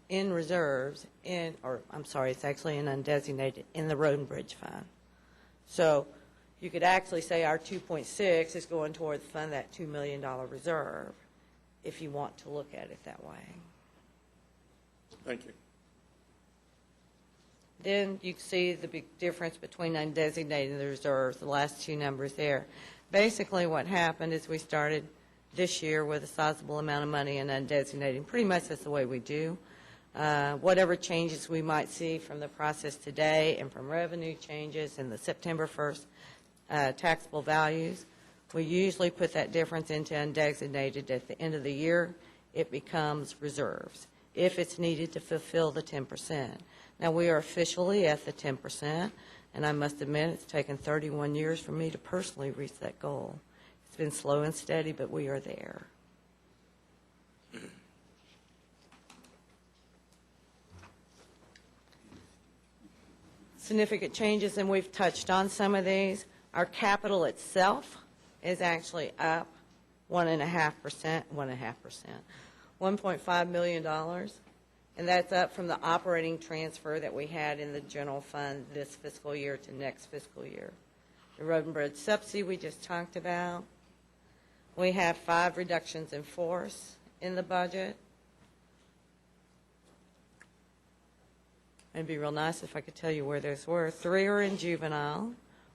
in reserves it's actually in undesignated in the road and bridge fund. So you could actually say our 2.6 is going toward the fund that $2 million reserve, if you want to look at it that way. Thank you. Then you can see the big difference between undesignated and the reserves, the last two numbers there. Basically what happened is we started this year with a sizable amount of money in undesignated. Pretty much that's the way we do. Whatever changes we might see from the process today and from revenue changes in the September 1st taxable values, we usually put that difference into undesignated. At the end of the year, it becomes reserves if it's needed to fulfill the 10%. Now, we are officially at the 10%, and I must admit it's taken 31 years for me to personally reach that goal. It's been slow and steady, but we are there. Significant changes, and we've touched on some of these. Our capital itself is actually up 1.5 million dollars, and that's up from the operating transfer that we had in the general fund this fiscal year to next fiscal year. The road and bridge subsidy we just talked about. We have 5 reductions in force in the budget. It'd be real nice if I could tell you where those were. 3 are in juvenile.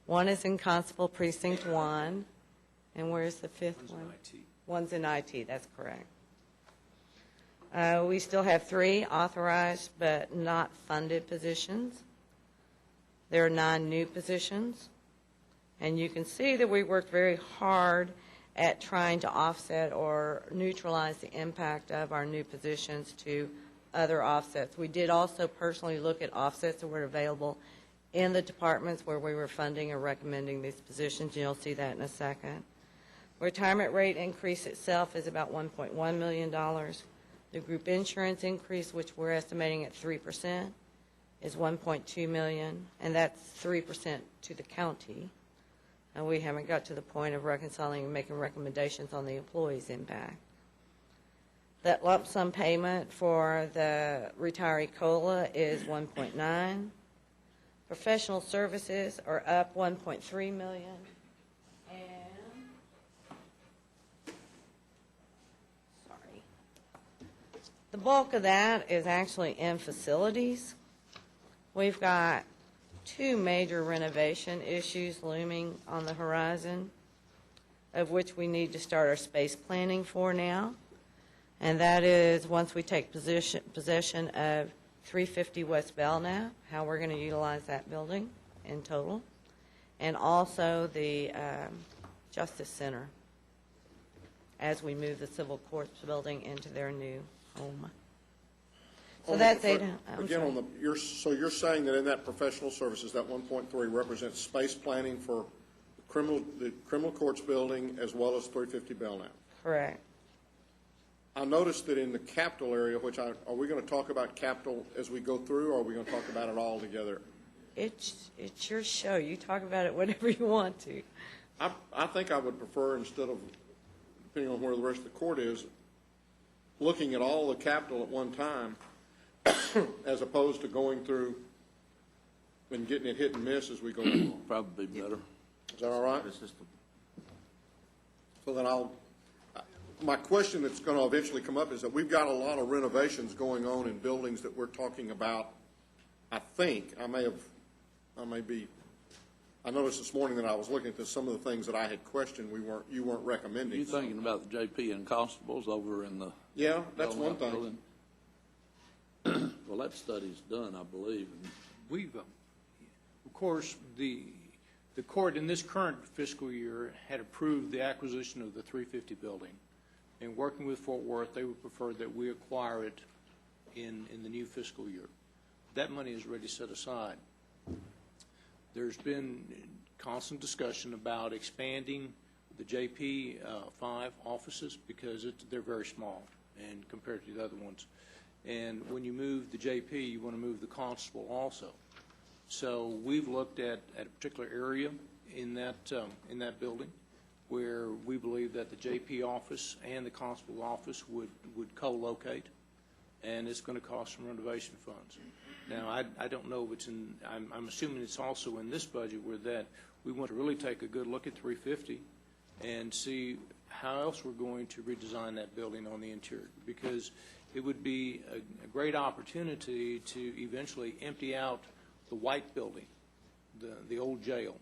1 is in Constable Precinct 1. And where's the 5th one? One's in IT, that's correct. We still have 3 authorized but not funded positions. There are 9 new positions. And you can see that we worked very hard at trying to offset or neutralize the impact of our new positions to other offsets. We did also personally look at offsets that were available in the departments where we were funding or recommending these positions. You'll see that in a second. Retirement rate increase itself is about $1.1 million. The group insurance increase, which we're estimating at 3%, is $1.2 million, and that's 3% to the county. And we haven't got to the point of reconciling and making recommendations on the employees' impact. That lump sum payment for the retiree COLA is $1.9. Professional services are up $1.3 million. And The bulk of that is actually in facilities. We've got 2 major renovation issues looming on the horizon, of which we need to start our space planning for now. And that is, once we take possession of 350 West Belknap, how we're going to utilize that building in total, and also the Justice Center as we move the Civil Courts building into their new home. So that's eight. Again, so you're saying that in that professional services, that 1.3 represents space planning for the criminal courts building as well as 350 Belknap? Correct. I noticed that in the capital area, are we going to talk about capital as we go through, or are we going to talk about it all together? It's your show. You talk about it whenever you want to. I think I would prefer, instead of, depending on where the rest of the court is, looking at all the capital at one time, as opposed to going through and getting it hit and miss as we go along. Probably better. Is that all right? So then my question that's going to eventually come up is that we've got a lot of renovations going on in buildings that we're talking about. I think, I noticed this morning that I was looking at some of the things that I had questioned you weren't recommending. You thinking about the JP and constables over in the? Yeah, that's one thing. Building? Well, that study's done, I believe. We've, of course, the court in this current fiscal year had approved the acquisition of the 350 building. And working with Fort Worth, they would prefer that we acquire it in the new fiscal year. That money is already set aside. There's been constant discussion about expanding the JP 5 offices because they're very small and compared to the other ones. And when you move the JP, you want to move the constable also. So we've looked at a particular area in that building where we believe that the JP office and the constable office would co-locate, and it's going to cost some renovation funds. Now, I don't know if it's in, I'm assuming it's also in this budget where that we want to really take a good look at 350 and see how else we're going to redesign that building on the interior, because it would be a great opportunity to eventually empty out the white building, the old jail,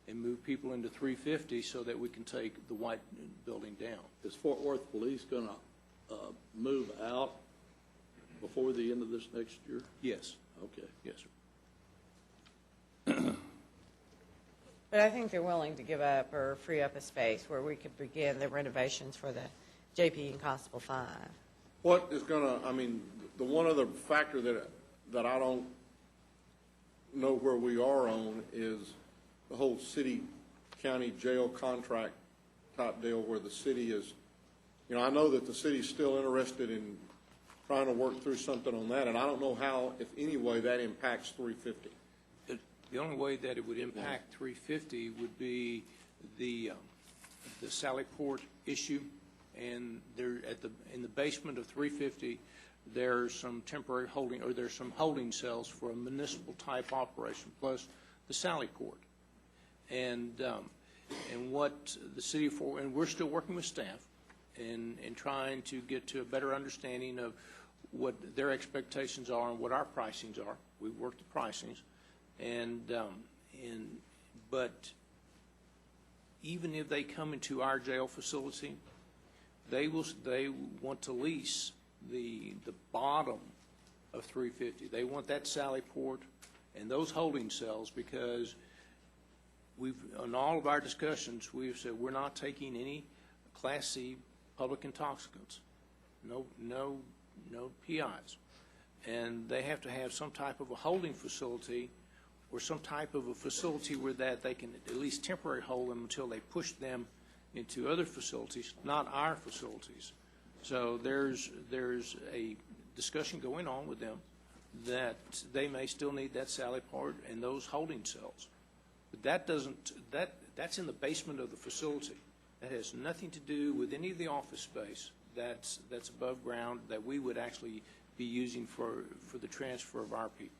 and move people into 350 so that we can take the white building down. Is Fort Worth Police going to move out before the end of this next year? Yes. Okay. Yes, sir. But I think they're willing to give up or free up a space where we could begin the renovations for the JP and Constable 5. What is going to, the one other factor that I don't know where we are on is the whole city-county jail contract type deal where the city is, I know that the city's still interested in trying to work through something on that, and I don't know how, if any way, that impacts 350. The only way that it would impact 350 would be the Sallyport issue, and there in the basement of 350 there's some temporary holding, or there's some holding cells for a municipal type operation, plus the Sallyport, and what the city for, and we're still working with staff and trying to get to a better understanding of what their expectations are and what our pricings are. We've worked the pricings. But even if they come into our jail facility, they want to lease the bottom of 350. They want that Sallyport and those holding cells, because in all of our discussions we've said we're not taking any Class C public intoxicants, no PIs, and they have to have some type of a holding facility or some type of a facility where that they can at least temporarily hold them until they push them into other facilities, not our facilities. So there's a discussion going on with them that they may still need that Sallyport and those holding cells. But that's in the basement of the facility. That has nothing to do with any of the office space that's above ground that we would actually be using for the transfer of our people.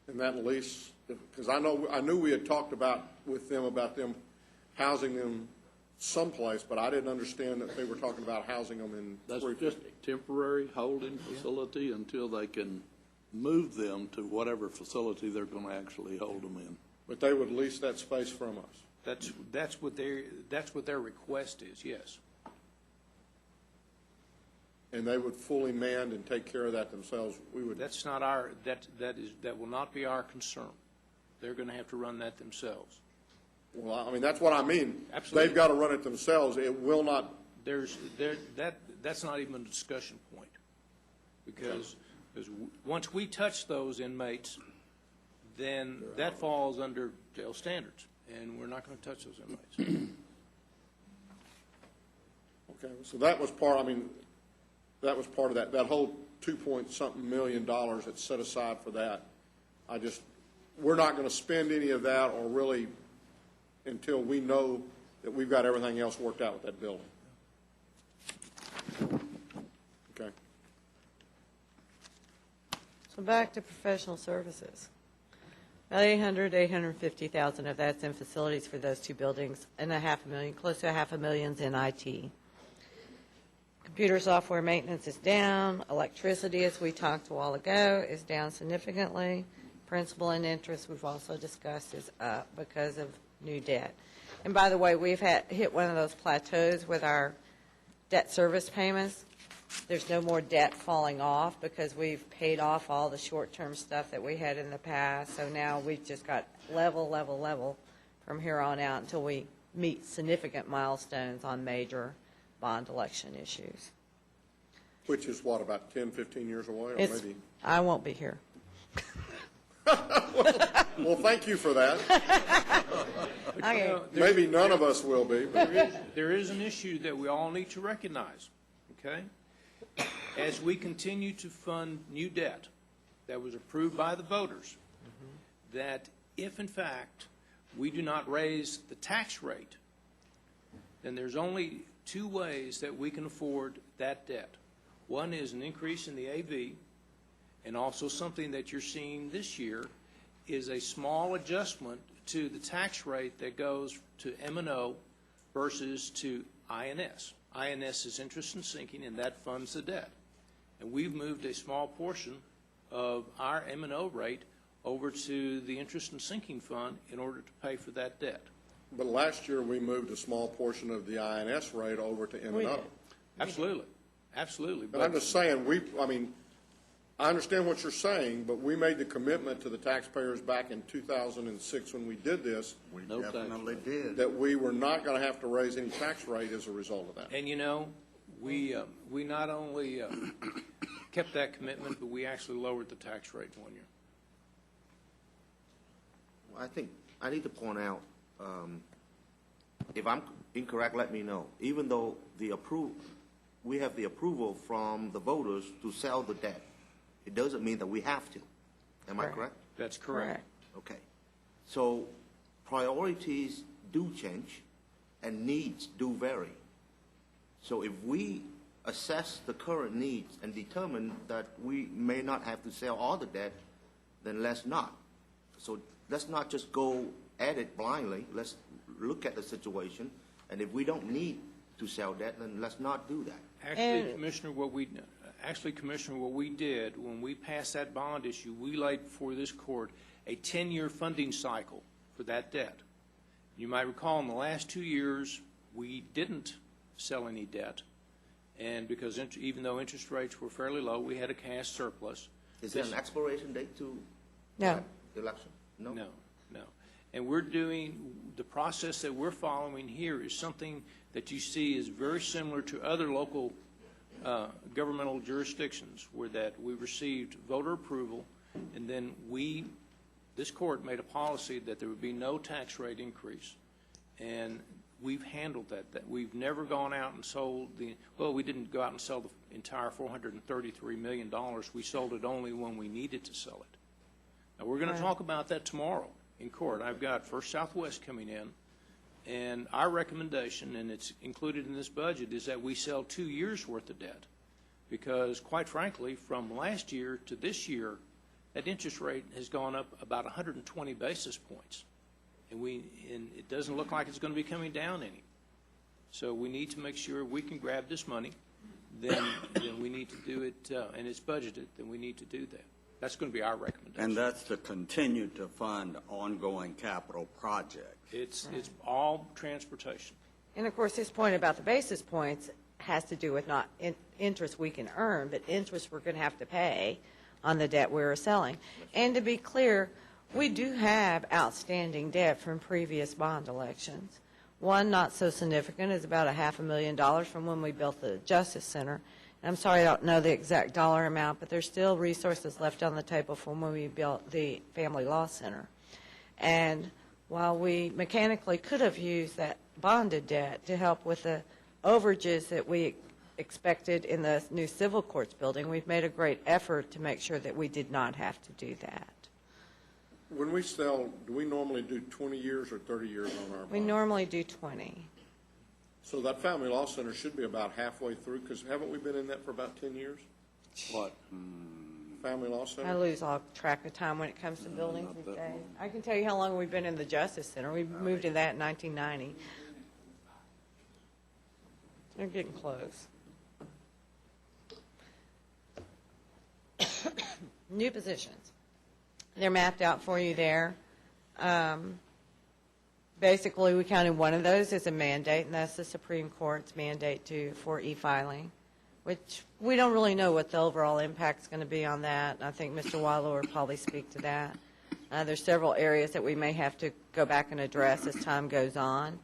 And that lease, because I knew we had talked with them about them housing them someplace, but I didn't understand that they were talking about housing them in That's 350. just a temporary holding facility until they can move them to whatever facility they're going to actually hold them in. But they would lease that space from us. That's what their request is, yes. And they would fully man and take care of that themselves. We would, That's not that will not be our concern. They're going to have to run that themselves. well, I mean, that's what I mean. Absolutely. They've got to run it themselves. It will not, That's not even a discussion point. Because once we touch those inmates, then that falls under jail standards, and we're not going to touch those inmates. okay, so that was part, I mean, that was part of that whole 2-point-something million that's set aside for that. We're not going to spend any of that or really until we know that we've got everything else worked out with that building. Okay. So back to professional services. About $850,000 of that's in facilities for those two buildings, and $500,000, close to $500,000 in IT. Computer software maintenance is down. Electricity, as we talked a while ago, is down significantly. Principal and interest, we've also discussed, is up because of new debt. And by the way, we've hit one of those plateaus with our debt service payments. There's no more debt falling off because we've paid off all the short-term stuff that we had in the past. So now we've just got level from here on out until we meet significant milestones on major bond election issues. Which is what, about 10, 15 years away, or It's, maybe? I won't be here. Well, thank you for that. Okay. Maybe none of us will be, but There is an issue that we all need to recognize, okay? As we continue to fund new debt that was approved by the voters, that if in fact we do not raise the tax rate, then there's only two ways that we can afford that debt. One is an increase in the AV, and also something that you're seeing this year is a small adjustment to the tax rate that goes to M&O versus to INS. INS is interest and sinking, and that funds the debt. And we've moved a small portion of our M&O rate over to the interest and sinking fund in order to pay for that debt. But last year, we moved a small portion of the INS rate over to M&O. Absolutely. Absolutely. But I'm just saying, I understand what you're saying, but we made the commitment to the taxpayers back in 2006 when we did this, We No tax definitely did. that we were not going to have to raise any tax rate as a result of that. And you know, we not only kept that commitment, but we actually lowered the tax rate in 1 year. Well, I think I need to point out, if I'm incorrect, let me know. Even though we have the approval from the voters to sell the debt, it doesn't mean that we have to. Am I correct? That's correct. Okay. So priorities do change and needs do vary. So if we assess the current needs and determine that we may not have to sell all the debt, then let's not. So let's not just go at it blindly. Let's look at the situation, and if we don't need to sell debt, then let's not do that. Actually, Commissioner, what we did when we passed that bond issue, we laid before this court a 10-year funding cycle for that debt. You might recall in the last 2 years, we didn't sell any debt, and because even though interest rates were fairly low, we had a cash surplus. Is there an expiration date to No. the election? No? No. And we're doing, the process that we're following here is something that you see is very similar to other local governmental jurisdictions, where that we received voter approval, and then this court made a policy that there would be no tax rate increase. And we've handled that. We've never gone out and sold we didn't go out and sell the entire $433 million. We sold it only when we needed to sell it. Now, we're going to talk about that tomorrow in court. I've got First Southwest coming in, and our recommendation, and it's included in this budget, is that we sell 2 years' worth of debt. Because, quite frankly, from last year to this year, that interest rate has gone up about 120 basis points. And it doesn't look like it's going to be coming down any. So we need to make sure we can grab this money, then we need to do it, and it's budgeted, then we need to do that. That's going to be our recommendation. And that's to continue to fund ongoing capital projects. It's all transportation. And of course, his point about the basis points has to do with not interest we can earn, but interest we're going to have to pay on the debt we're selling. And to be clear, we do have outstanding debt from previous bond elections. One not so significant is about $500,000 from when we built the Justice Center. I'm sorry I don't know the exact dollar amount, but there's still resources left on the table from when we built the Family Law Center. And while we mechanically could have used that bonded debt to help with the overages that we expected in the new civil courts building, we've made a great effort to make sure that we did not have to do that. When we sell, do we normally do 20 years or 30 years on our We bond? normally do 20. So that Family Law Center should be about halfway through, because haven't we been in that for about 10 years? What? Family Law I Center? lose all track of time when it comes to buildings these days. I can tell you how long we've been in the Justice Center. We moved to that in 1990. They're getting close. New positions. They're mapped out for you there. Basically, we counted one of those as a mandate, and that's the Supreme Court's mandate for e-filing, which we don't really know what the overall impact is going to be on that. I think Mr. Wallow will probably speak to that. There's several areas that we may have to go back and address as time goes on.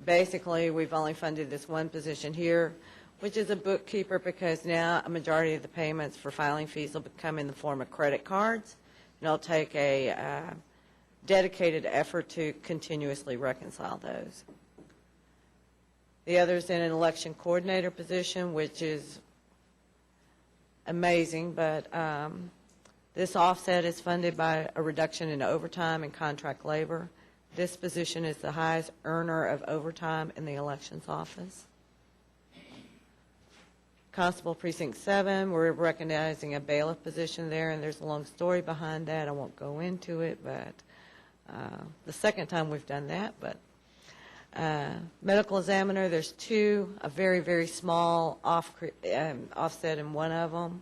Basically, we've only funded this one position here, which is a bookkeeper, because now a majority of the payments for filing fees will come in the form of credit cards. And it'll take a dedicated effort to continuously reconcile those. The other's in an election coordinator position, which is amazing, but this offset is funded by a reduction in overtime and contract labor. This position is the highest earner of overtime in the elections office. Constable Precinct 7, we're recognizing a bailiff position there, and there's a long story behind that. I won't go into it, but the second time we've done that. But medical examiner, there's two, a very, very small offset in one of them.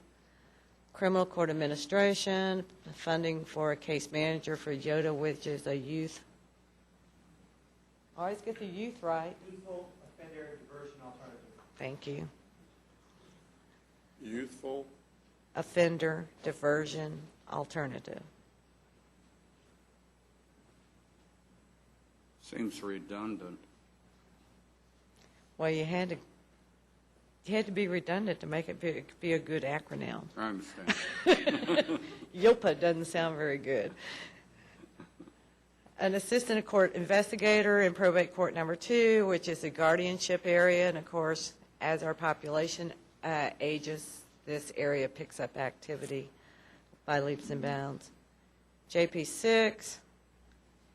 Criminal court administration, funding for a case manager for YOTA, which is a youth. Always get the youth right. Youthful offender diversion alternative. Thank you. Youthful? Offender diversion alternative. Seems redundant. Well, you had to be redundant to make it be a good acronym. I understand. YOPA doesn't sound very good. An assistant court investigator in probate court number 2, which is the guardianship area, and of course, as our population ages, this area picks up activity by leaps and bounds. JP 6,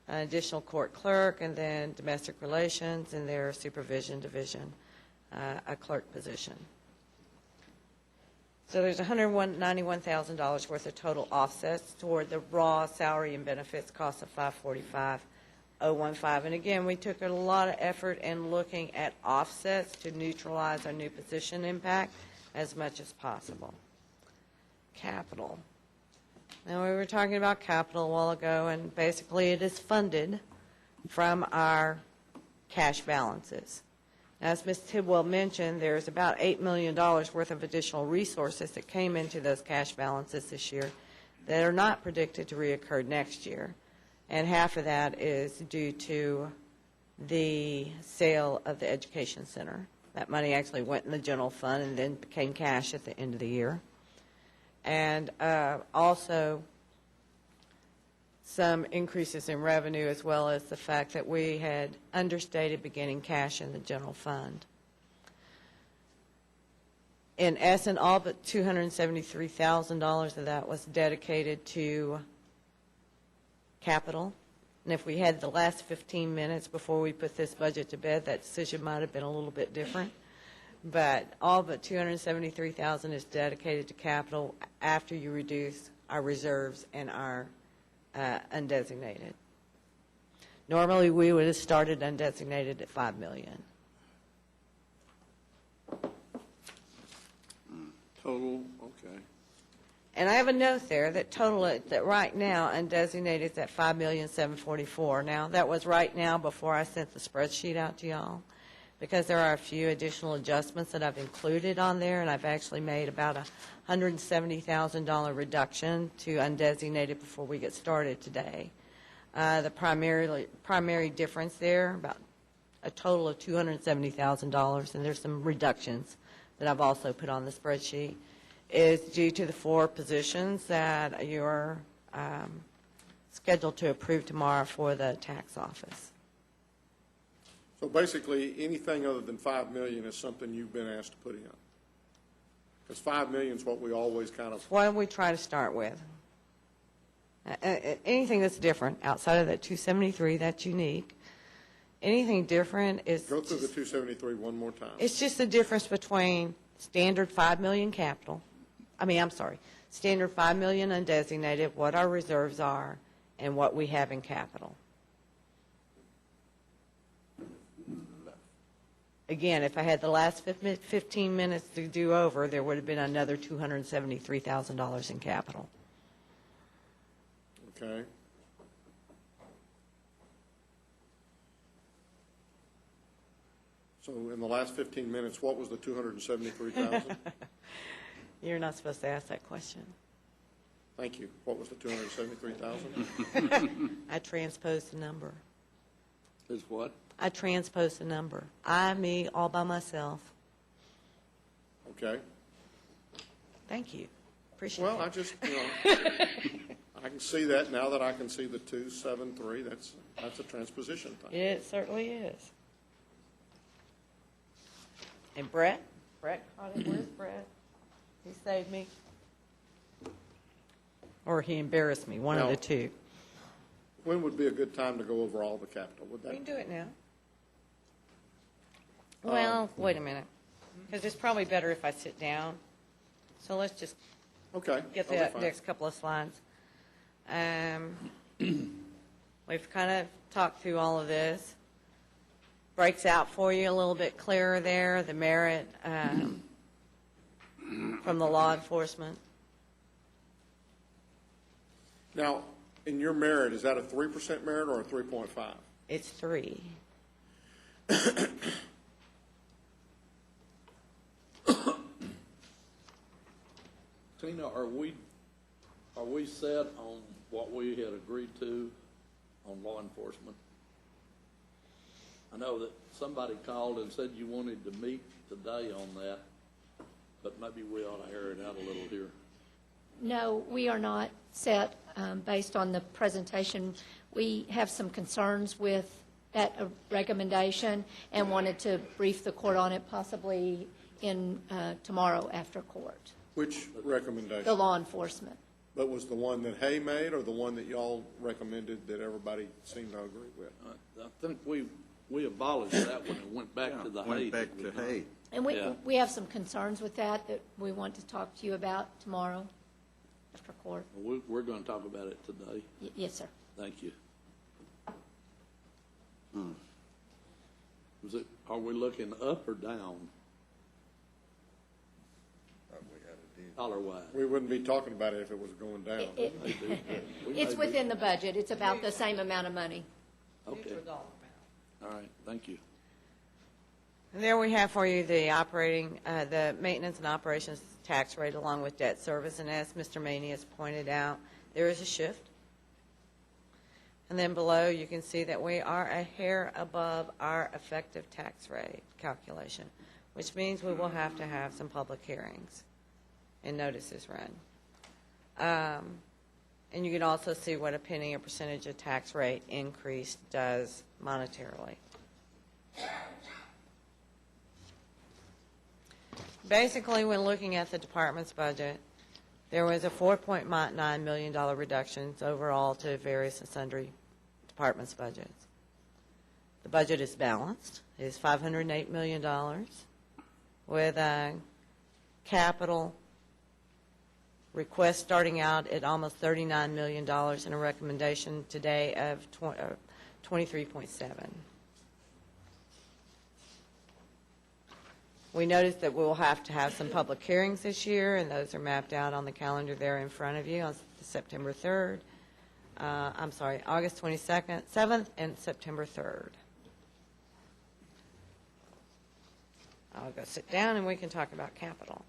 an additional court clerk, and then domestic relations and their supervision division, a clerk position. So there's $191,000 worth of total offsets toward the raw salary and benefits cost of $545,015. And again, we took a lot of effort in looking at offsets to neutralize our new position impact as much as possible. Capital. Now, we were talking about capital a while ago, and basically it is funded from our cash balances. As Ms. Tidwell mentioned, there's about $8 million worth of additional resources that came into those cash balances this year that are not predicted to reoccur next year. And half of that is due to the sale of the education center. That money actually went in the general fund and then became cash at the end of the year. And also some increases in revenue, as well as the fact that we had understated beginning cash in the general fund. In essence, all but $273,000 of that was dedicated to capital. And if we had the last 15 minutes before we put this budget to bed, that decision might have been a little bit different. But all but $273,000 is dedicated to capital after you reduce our reserves and our undesignated. Normally, we would have started undesignated at $5 million. Total, okay. And I have a note there that total it, that right now undesignated is at $5,744,000. Now, that was right now before I sent the spreadsheet out to y'all, because there are a few additional adjustments that I've included on there, and I've actually made about a $170,000 reduction to undesignated before we get started today. The primary difference there, about a total of $270,000, and there's some reductions that I've also put on the spreadsheet, is due to the 4 positions that you're scheduled to approve tomorrow for the tax office. So basically, anything other than 5 million is something you've been asked to put in? Because 5 million is what we always kind of, What do we try to start with? Anything that's different outside of that 273, that's unique. Anything different is go through the 273 one more time. it's just the difference between standard 5 million standard 5 million undesignated, what our reserves are, and what we have in capital. Again, if I had the last 15 minutes to do over, there would have been another $273,000 in capital. Okay. So in the last 15 minutes, what was the 273,000? You're not supposed to ask that question. Thank you. What was the 273,000? I transposed the number. Is what? I transposed the number. Me, all by myself. Okay. Thank you. Appreciate Well, it. I just, I can see that now that I can see the 273. That's a transposition thing. It certainly is. And Brett caught it. Where's Brett? He saved me. Or he embarrassed me, one of No. the two. When would be a good time to go over all the capital? Would We that? can do it now. Well, wait a minute, because it's probably better if I sit down. So let's just Okay. get that'll be the fine. next couple of slides. We've kind of talked through all of this. Breaks out for you a little bit clearer there, the merit from the law enforcement. Now, in your merit, is that a 3% merit or a 3.5? It's 3. Tina, are we set on what we had agreed to on law enforcement? I know that somebody called and said you wanted to meet today on that, but maybe we ought to air it out a little here. No, we are not set based on the presentation. We have some concerns with that recommendation and wanted to brief the court on it possibly in tomorrow after court. Which recommendation? The law enforcement. But was the one that Hay made or the one that y'all recommended that everybody seemed to agree with? I think we abolished that one and went back to the Hay. Went back to Hay. And Yeah. we have some concerns with that we want to talk to you about tomorrow after court. We're going to talk about it today. Yes, sir. Thank you. Are we looking up or down? Dollar-wise? We wouldn't be talking about it if it was going down. It's within the budget. It's about the same amount of money. Okay. All right, thank you. And there we have for you the the maintenance and operations tax rate along with debt service. And as Mr. Maney has pointed out, there is a shift. And then below, you can see that we are a hair above our effective tax rate calculation, which means we will have to have some public hearings and notices run. And you can also see what a penny a percentage of tax rate increase does monetarily. Basically, when looking at the department's budget, there was a $4.9 million reduction overall to various and sundry departments' budgets. The budget is balanced. It is $508 million with a capital request starting out at almost $39 million and a recommendation today of 23.7. We noticed that we'll have to have some public hearings this year, and those are mapped out on the calendar there in front of you on September 3rd. August 22nd, 7th, and September 3rd. I'll go sit down and we can talk about capital.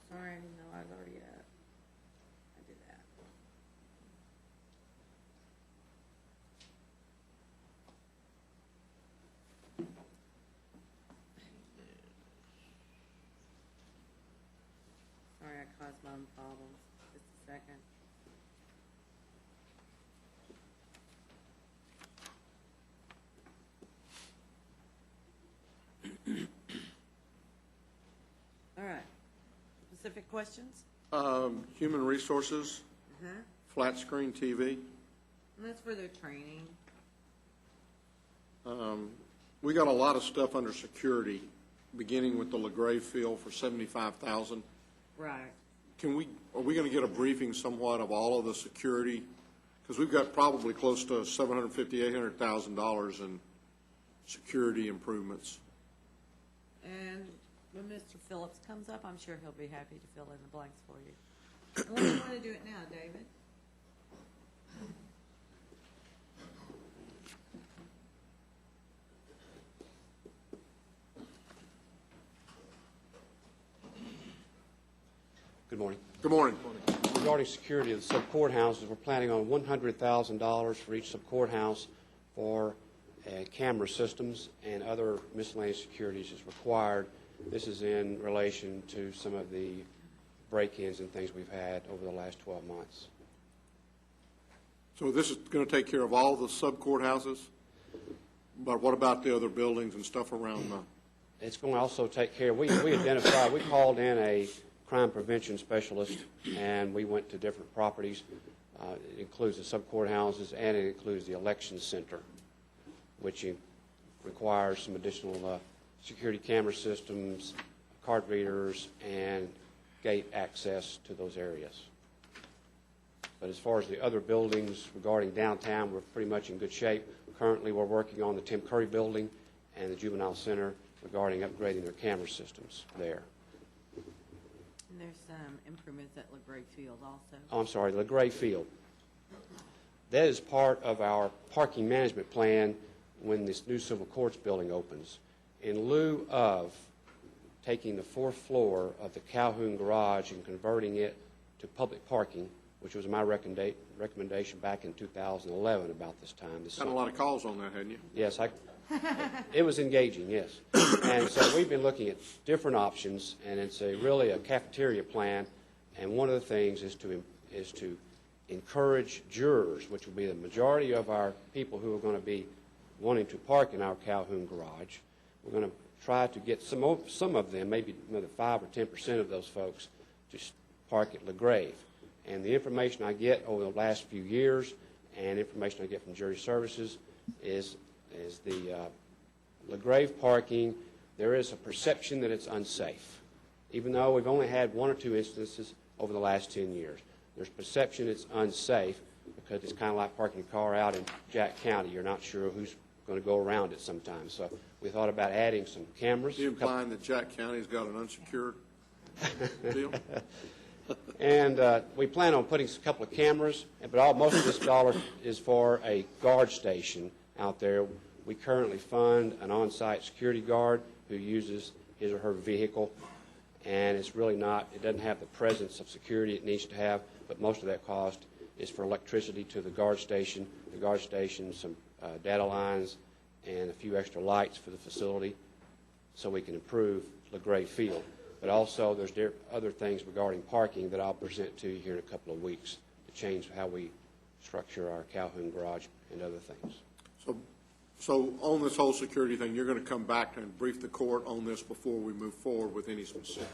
Sorry, I didn't know I was already up. I did that. Sorry, I caused my own problems. Just a second. All right. Specific questions? Human resources, flat screen TV. And that's for their training. We got a lot of stuff under security, beginning with the LaGrave field for $75,000. Right. Are we going to get a briefing somewhat of all of the security? Because we've got probably close to $750,000, $800,000 in security improvements. And when Mr. Phillips comes up, I'm sure he'll be happy to fill in the blanks for you. When do you want to do it now, David? Good morning. Good morning. Regarding security of the sub-courthouses, we're planning on $100,000 for each sub-courthouse for camera systems and other miscellaneous securities as required. This is in relation to some of the break-ins and things we've had over the last 12 months. So this is going to take care of all the sub-courthouses? But what about the other buildings and stuff around them? It's going to also take care, we called in a crime prevention specialist, and we went to different properties. It includes the sub-courthouses, and it includes the election center, which requires some additional security camera systems, card readers, and gate access to those areas. But as far as the other buildings regarding downtown, we're pretty much in good shape. Currently, we're working on the Tim Curry building and the Juvenile Center regarding upgrading their camera systems there. And there's some improvements at LaGrave Field also. Oh, I'm sorry, LaGrave Field. That is part of our parking management plan when this new civil courts building opens. In lieu of taking the fourth floor of the Calhoun Garage and converting it to public parking, which was my recommendation back in 2011 about this time. Had a lot of calls on that, hadn't you? Yes, it was engaging, yes. And so we've been looking at different options, and it's really a cafeteria plan. And one of the things is to encourage jurors, which will be the majority of our people who are going to be wanting to park in our Calhoun Garage. We're going to try to get some of them, maybe another 5 or 10% of those folks, to park at LaGrave. And the information I get over the last few years and information I get from jury services is the LaGrave parking, there is a perception that it's unsafe. Even though we've only had 1 or 2 instances over the last 10 years. There's perception it's unsafe because it's kind of like parking a car out in Jack County. You're not sure who's going to go around it sometimes. So we thought about adding some cameras. Are you implying that Jack County's got an unsecured deal? And we plan on putting a couple of cameras, but most of this dollar is for a guard station out there. We currently fund an on-site security guard who uses his or her vehicle, and it's really not, it doesn't have the presence of security it needs to have, but most of that cost is for electricity to the guard station, some data lines, and a few extra lights for the facility so we can improve LaGrave Field. But also, there's other things regarding parking that I'll present to you here in a couple of weeks to change how we structure our Calhoun garage and other things. So on this whole security thing, you're going to come back and brief the court on this before we move forward with any specific?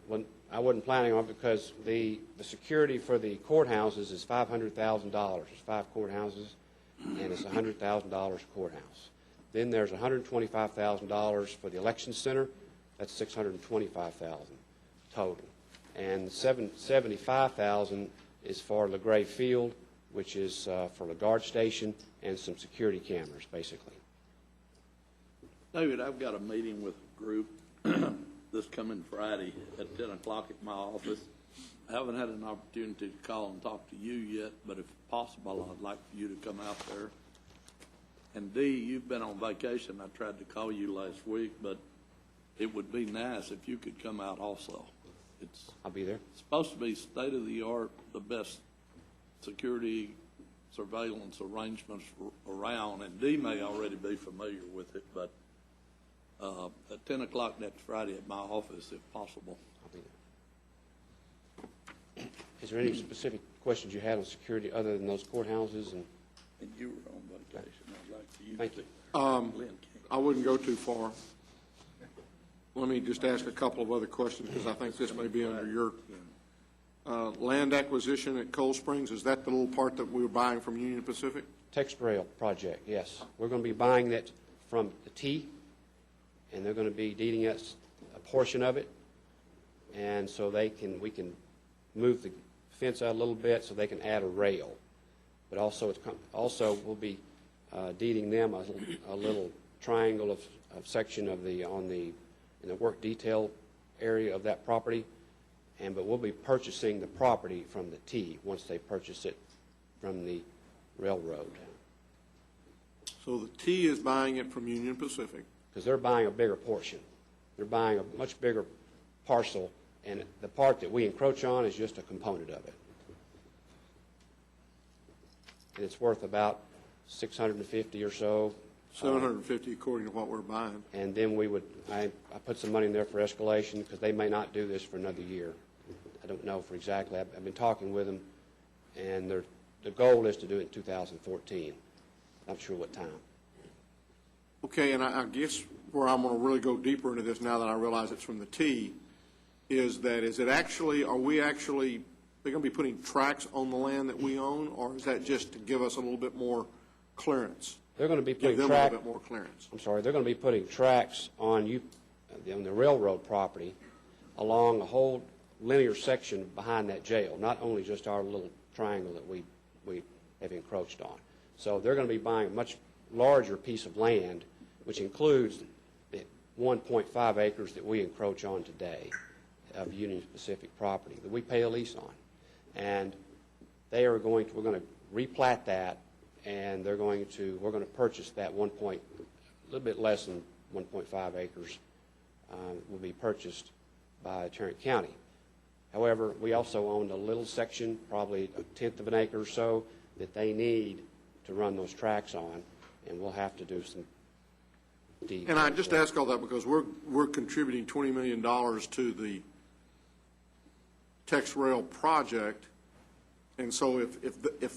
When I wasn't planning on it because the security for the courthouses is $500,000. There's 5 courthouses, and it's $100,000 courthouse. Then there's $125,000 for the election center. That's $625,000 total. And $75,000 is for LaGray Field, which is for the guard station and some security cameras, basically. David, I've got a meeting with a group this coming Friday at 10 o'clock at my office. I haven't had an opportunity to call and talk to you yet, but if possible, I'd like for you to come out there. And Dee, you've been on vacation. I tried to call you last week, but it would be nice if you could come out also. I'll be there. It's supposed to be state-of-the-art, the best security surveillance arrangements around, and Dee may already be familiar with it, but at 10 o'clock next Friday at my office, if possible. I'll be there. Is there any specific questions you had on security other than those courthouses? And you were on vacation. I'd like for you Thank to. you. I wouldn't go too far. Let me just ask a couple of other questions, because I think this may be under your land acquisition at Cold Springs. Is that the little part that we were buying from Union Pacific? Text Rail project, yes. We're going to be buying that from the T, and they're going to be deeding us a portion of it, and so we can move the fence out a little bit so they can add a rail. But also, we'll be deeding them a little triangle of section of in the work detail area of that property, but we'll be purchasing the property from the T once they purchase it from the railroad. So the T is buying it from Union Pacific. Because they're buying a bigger portion. They're buying a much bigger parcel, and the part that we encroach on is just a component of it. And it's worth about $650 or so. $750 according to what we're buying. And then I put some money in there for escalation because they may not do this for another year. I don't know for exactly. I've been talking with them, and the goal is to do it in 2014. I'm not sure what time. Okay, and I guess where I'm going to really go deeper into this now that I realize it's from the T is that are we actually, they're going to be putting tracks on the land that we own, or is that just to give us a little bit more clearance? They're going to be putting Give them a little bit more clearance. I'm sorry, they're going to be putting tracks on the railroad property along a whole linear section behind that jail, not only just our little triangle that we have encroached on. So they're going to be buying a much larger piece of land, which includes the 1.5 acres that we encroach on today of Union Pacific property that we pay a lease on. And we're going to replat that, and we're going to purchase that a little bit less than 1.5 acres will be purchased by Tarrant County. However, we also own a little section, probably a tenth of an acre or so, that they need to run those tracks on, and we'll have to do some deeds. And I just ask all that because we're contributing $20 million to the Tex Rail project, and so if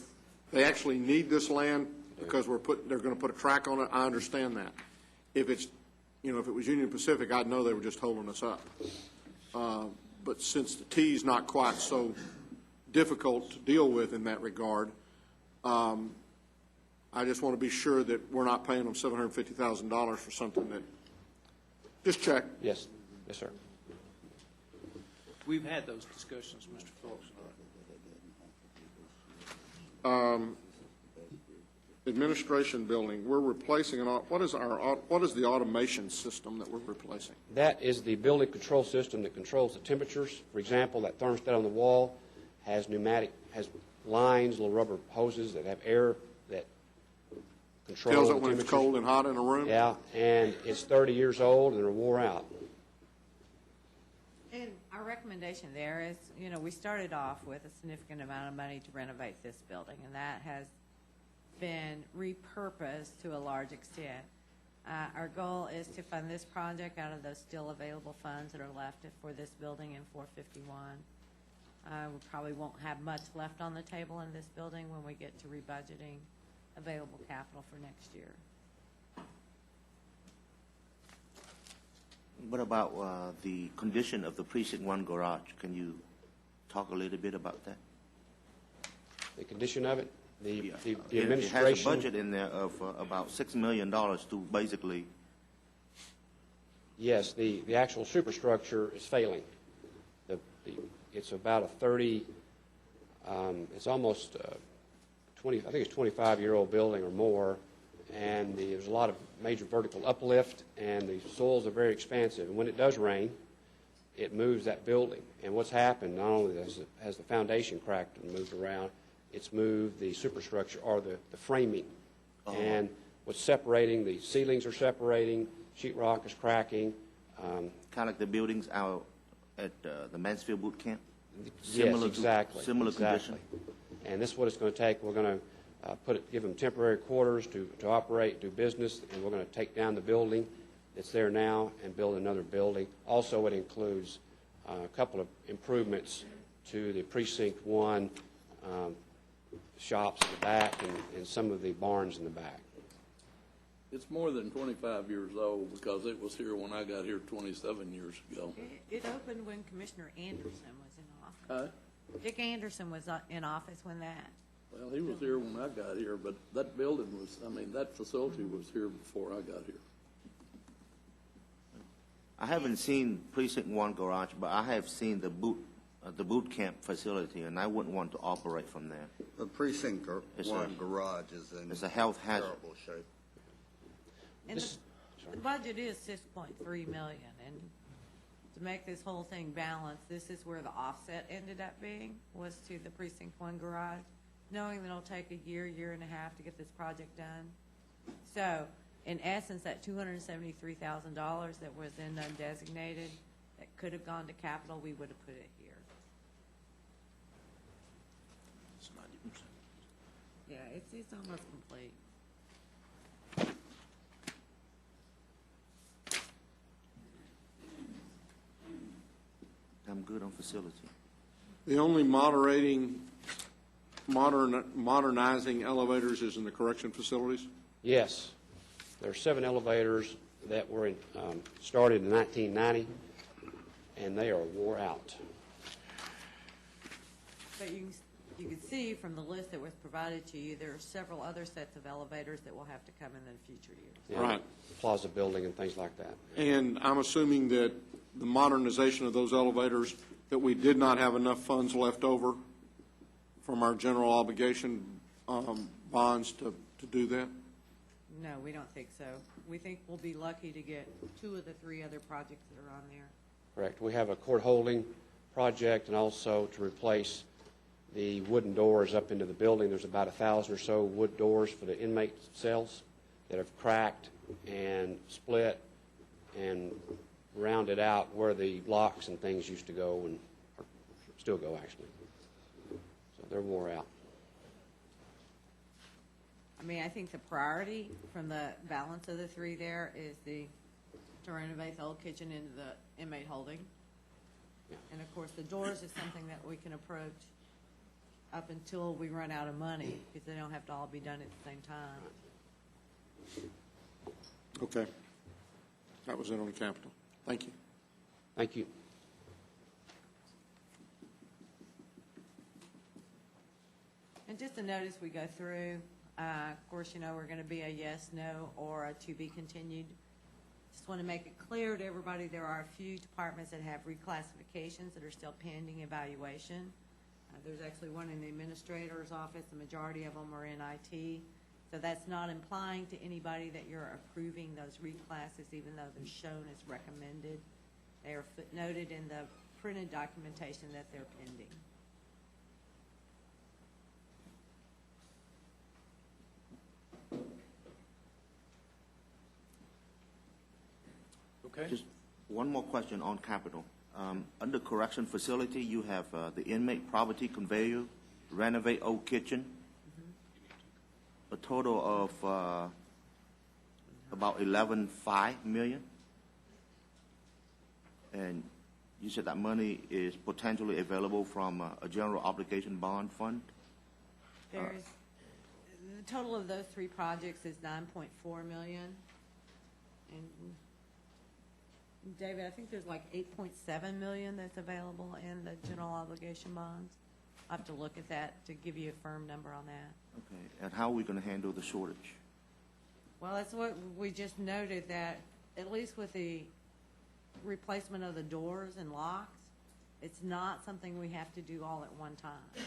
they actually need this land because they're going to put a track on it, I understand that. If it was Union Pacific, I'd know they were just holding us up. But since the T is not quite so difficult to deal with in that regard, I just want to be sure that we're not paying them $750,000 for something that, just check. Yes, yes, sir. We've had those discussions, Mr. Phillips. Administration building, we're replacing what is the automation system that we're replacing? That is the building control system that controls the temperatures. For example, that thermostat on the wall has lines, little rubber hoses that have air that control Tells the it when it's temperatures. cold and hot in a room? Yeah, and it's 30 years old and they're wore out. And our recommendation there is, we started off with a significant amount of money to renovate this building, and that has been repurposed to a large extent. Our goal is to fund this project out of those still available funds that are left for this building in 451. We probably won't have much left on the table in this building when we get to rebudgeting available capital for next year. What about the condition of the Precinct 1 garage? Can you talk a little bit about that? The condition of it, the It administration. has a budget in there of about $6 million to basically, Yes, the actual superstructure is failing. It's about a 30, it's almost 20, I think it's 25-year-old building or more, and there's a lot of major vertical uplift, and the soils are very expansive. And when it does rain, it moves that building. And what's happened, not only has the foundation cracked and moved around, it's moved the superstructure or the framing. And what's separating, the ceilings are separating, sheetrock is cracking. kind of like the buildings out at the Mansfield Boot Camp? Yes, exactly. Similar exactly. condition? And this is what it's going to take. We're going to give them temporary quarters to operate, do business, and we're going to take down the building that's there now and build another building. Also, it includes a couple of improvements to the Precinct 1 shops in the back and some of the barns in the back. It's more than 25 years old because it was here when I got here 27 years ago. It opened when Commissioner Anderson was in office. Dick Anderson was in office when that. Well, he was here when I got here, but that building was, I mean, that facility was here before I got here. I haven't seen Precinct 1 garage, but I have seen the boot camp facility, and I wouldn't want to operate from there. The Precinct It's 1 a- garage is in It's a health hazard. terrible shape. And the budget is $6.3 million, and to make this whole thing balance, this is where the offset ended up being, was to the Precinct 1 garage, knowing that it'll take a year, year and a half to get this project done. So, in essence, that $273,000 that was then undesignated, that could have gone to capital, we would have put it here. Yeah, it's almost complete. I'm good on facility. The only modernizing elevators is in the correction facilities? Yes, there are 7 elevators that were started in 1990, and they are wore out. But you can see from the list that was provided to you, there are several other sets of elevators that will have to come in the future years. Yeah, Right. Plaza building and things like that. And I'm assuming that the modernization of those elevators, that we did not have enough funds left over from our general obligation bonds to do that? No, we don't think so. We think we'll be lucky to get 2 of the 3 other projects that are on there. Correct. We have a court holding project and also to replace the wooden doors up into the building. There's about 1,000 or so wood doors for the inmate cells that have cracked and split and rounded out where the locks and things used to go and or still go, actually. So they're wore out. I mean, I think the priority from the balance of the 3 there is to renovate the old kitchen into the inmate holding. Yeah. And of course, the doors is something that we can approach up until we run out of money, because they don't have to all be done at the same time. Okay. That was it on capital. Thank you. Thank you. And just a notice we go through, of course, you know, we're going to be a yes, no, or a to be continued. Just want to make it clear to everybody, there are a few departments that have reclassifications that are still pending evaluation. There's actually one in the administrator's office. The majority of them are in IT. So that's not implying to anybody that you're approving those reclasses, even though they're shown as recommended. They are footnoted in the printed documentation that they're pending. Okay? Just one more question on capital. Under correction facility, you have the inmate property conveyor, renovate old kitchen. A total of about 11.5 million. And you said that money is potentially available from a general obligation bond fund? There's, the total of those three projects is 9.4 million. And David, I think there's like 8.7 million that's available in the general obligation bonds. I'll have to look at that to give you a firm number on that. Okay, and how are we going to handle the shortage? Well, that's what we just noted, that at least with the replacement of the doors and locks, it's not something we have to do all at one time.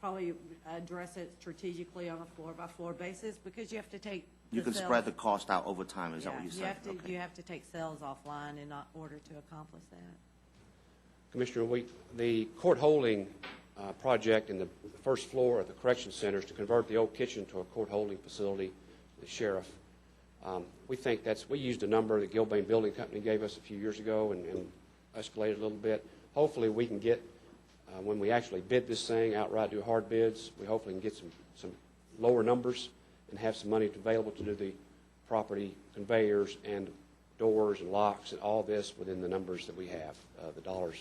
Probably address it strategically on a floor-by-floor basis, because you have to take You can sales- spread the cost out over time, is that Yeah, what you're you saying? have to, Okay. you have to take sales offline in order to accomplish that. Commissioner, the court holding project in the first floor of the correction centers to convert the old kitchen to a court holding facility, the sheriff, we think we used a number that Gilbane Building Company gave us a few years ago and escalated a little bit. Hopefully we can get, when we actually bid this thing outright, do hard bids, we hopefully can get some lower numbers and have some money available to do the property conveyors and doors and locks and all this within the numbers that we have, the dollars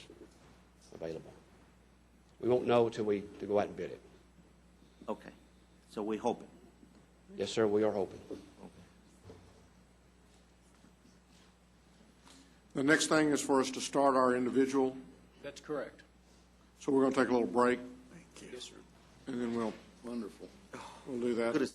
available. We won't know until we go out and bid it. Okay, so we're hoping. Yes, sir, we are hoping. The next thing is for us to start our individual, That's correct. so we're going to take a little break, Yes, sir. and then we'll do that. Good as-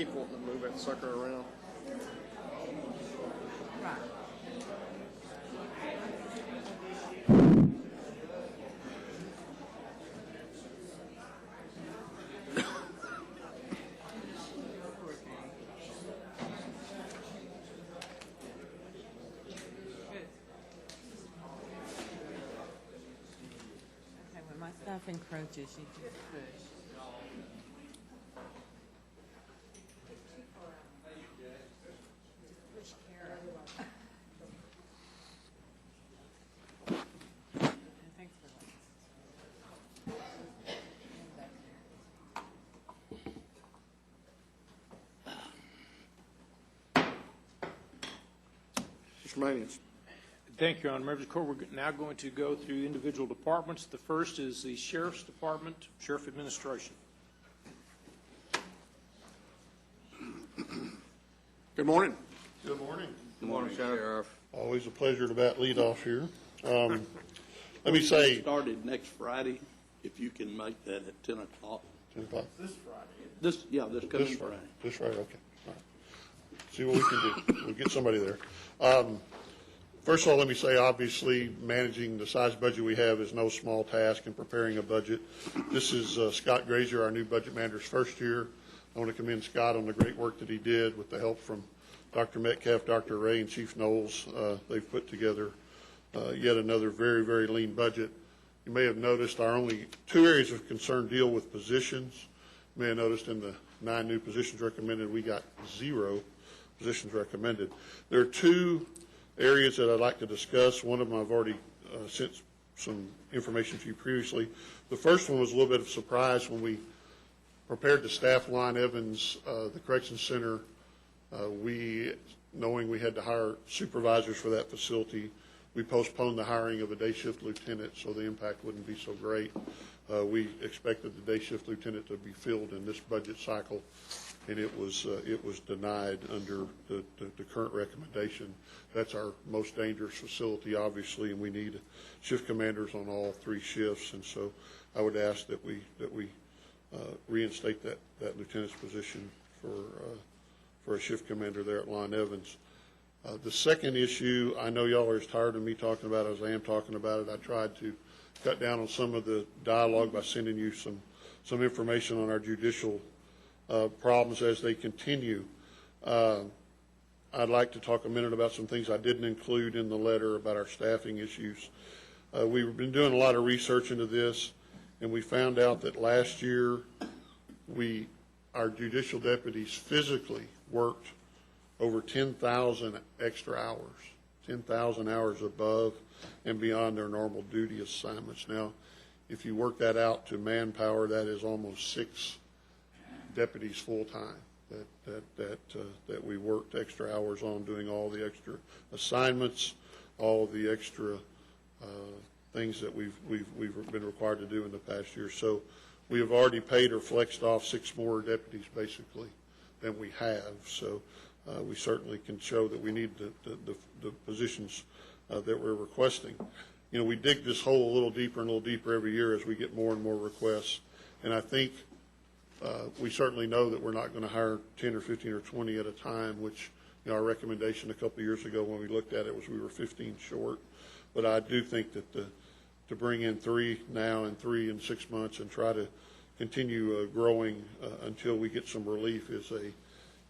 keep wanting to move that sucker around. Right. Okay, when my stuff encroaches, you just push. Thanks for that. Mr. Manion. Thank you, Your Honor. Members of the court, we're now going to go through individual departments. The first is the Sheriff's Department, Sheriff Administration. Good morning. Good morning. Good morning, Sheriff. Always a pleasure to bat lead off here. Let me say, Started next Friday, if you can make that at 10 o'clock. 10 o'clock. This coming This Friday. This Friday, okay. All right. See what we can do. We'll get somebody there. First of all, let me say, obviously, managing the size budget we have is no small task in preparing a budget. This is Scott Grazier, our new budget manager's first year. I want to commend Scott on the great work that he did with the help from Dr. Metcalf, Dr. Ray, and Chief Knowles. They've put together yet another very, very lean budget. You may have noticed our only two areas of concern deal with positions. You may have noticed in the 9 new positions recommended, we got 0 positions recommended. There are 2 areas that I'd like to discuss. One of them I've already sent some information to you previously. The first one was a little bit of a surprise when we prepared the staff line Evans, the Correction Center. Knowing we had to hire supervisors for that facility, we postponed the hiring of a day shift lieutenant so the impact wouldn't be so great. We expected the day shift lieutenant to be filled in this budget cycle, and it was denied under the current recommendation. That's our most dangerous facility, obviously, and we need shift commanders on all 3 shifts. And so I would ask that we reinstate that lieutenant's position for a shift commander there at Line Evans. The second issue, I know y'all are as tired of me talking about it as I am talking about it. I tried to cut down on some of the dialogue by sending you some information on our judicial problems as they continue. I'd like to talk a minute about some things I didn't include in the letter about our staffing issues. We've been doing a lot of research into this, and we found out that last year our judicial deputies physically worked over 10,000 extra hours, 10,000 hours above and beyond their normal duty assignments. Now, if you work that out to manpower, that is almost 6 deputies full-time that we worked extra hours on, doing all the extra assignments, all of the extra things that we've been required to do in the past year. So we have already paid or flexed off 6 more deputies, basically, than we have. So we certainly can show that we need the positions that we're requesting. You know, we dig this hole a little deeper and a little deeper every year as we get more and more requests. And I think we certainly know that we're not going to hire 10 or 15 or 20 at a time, which, you know, our recommendation a couple of years ago when we looked at it was we were 15 short. But I do think that to bring in 3 now and 3 in 6 months and try to continue growing until we get some relief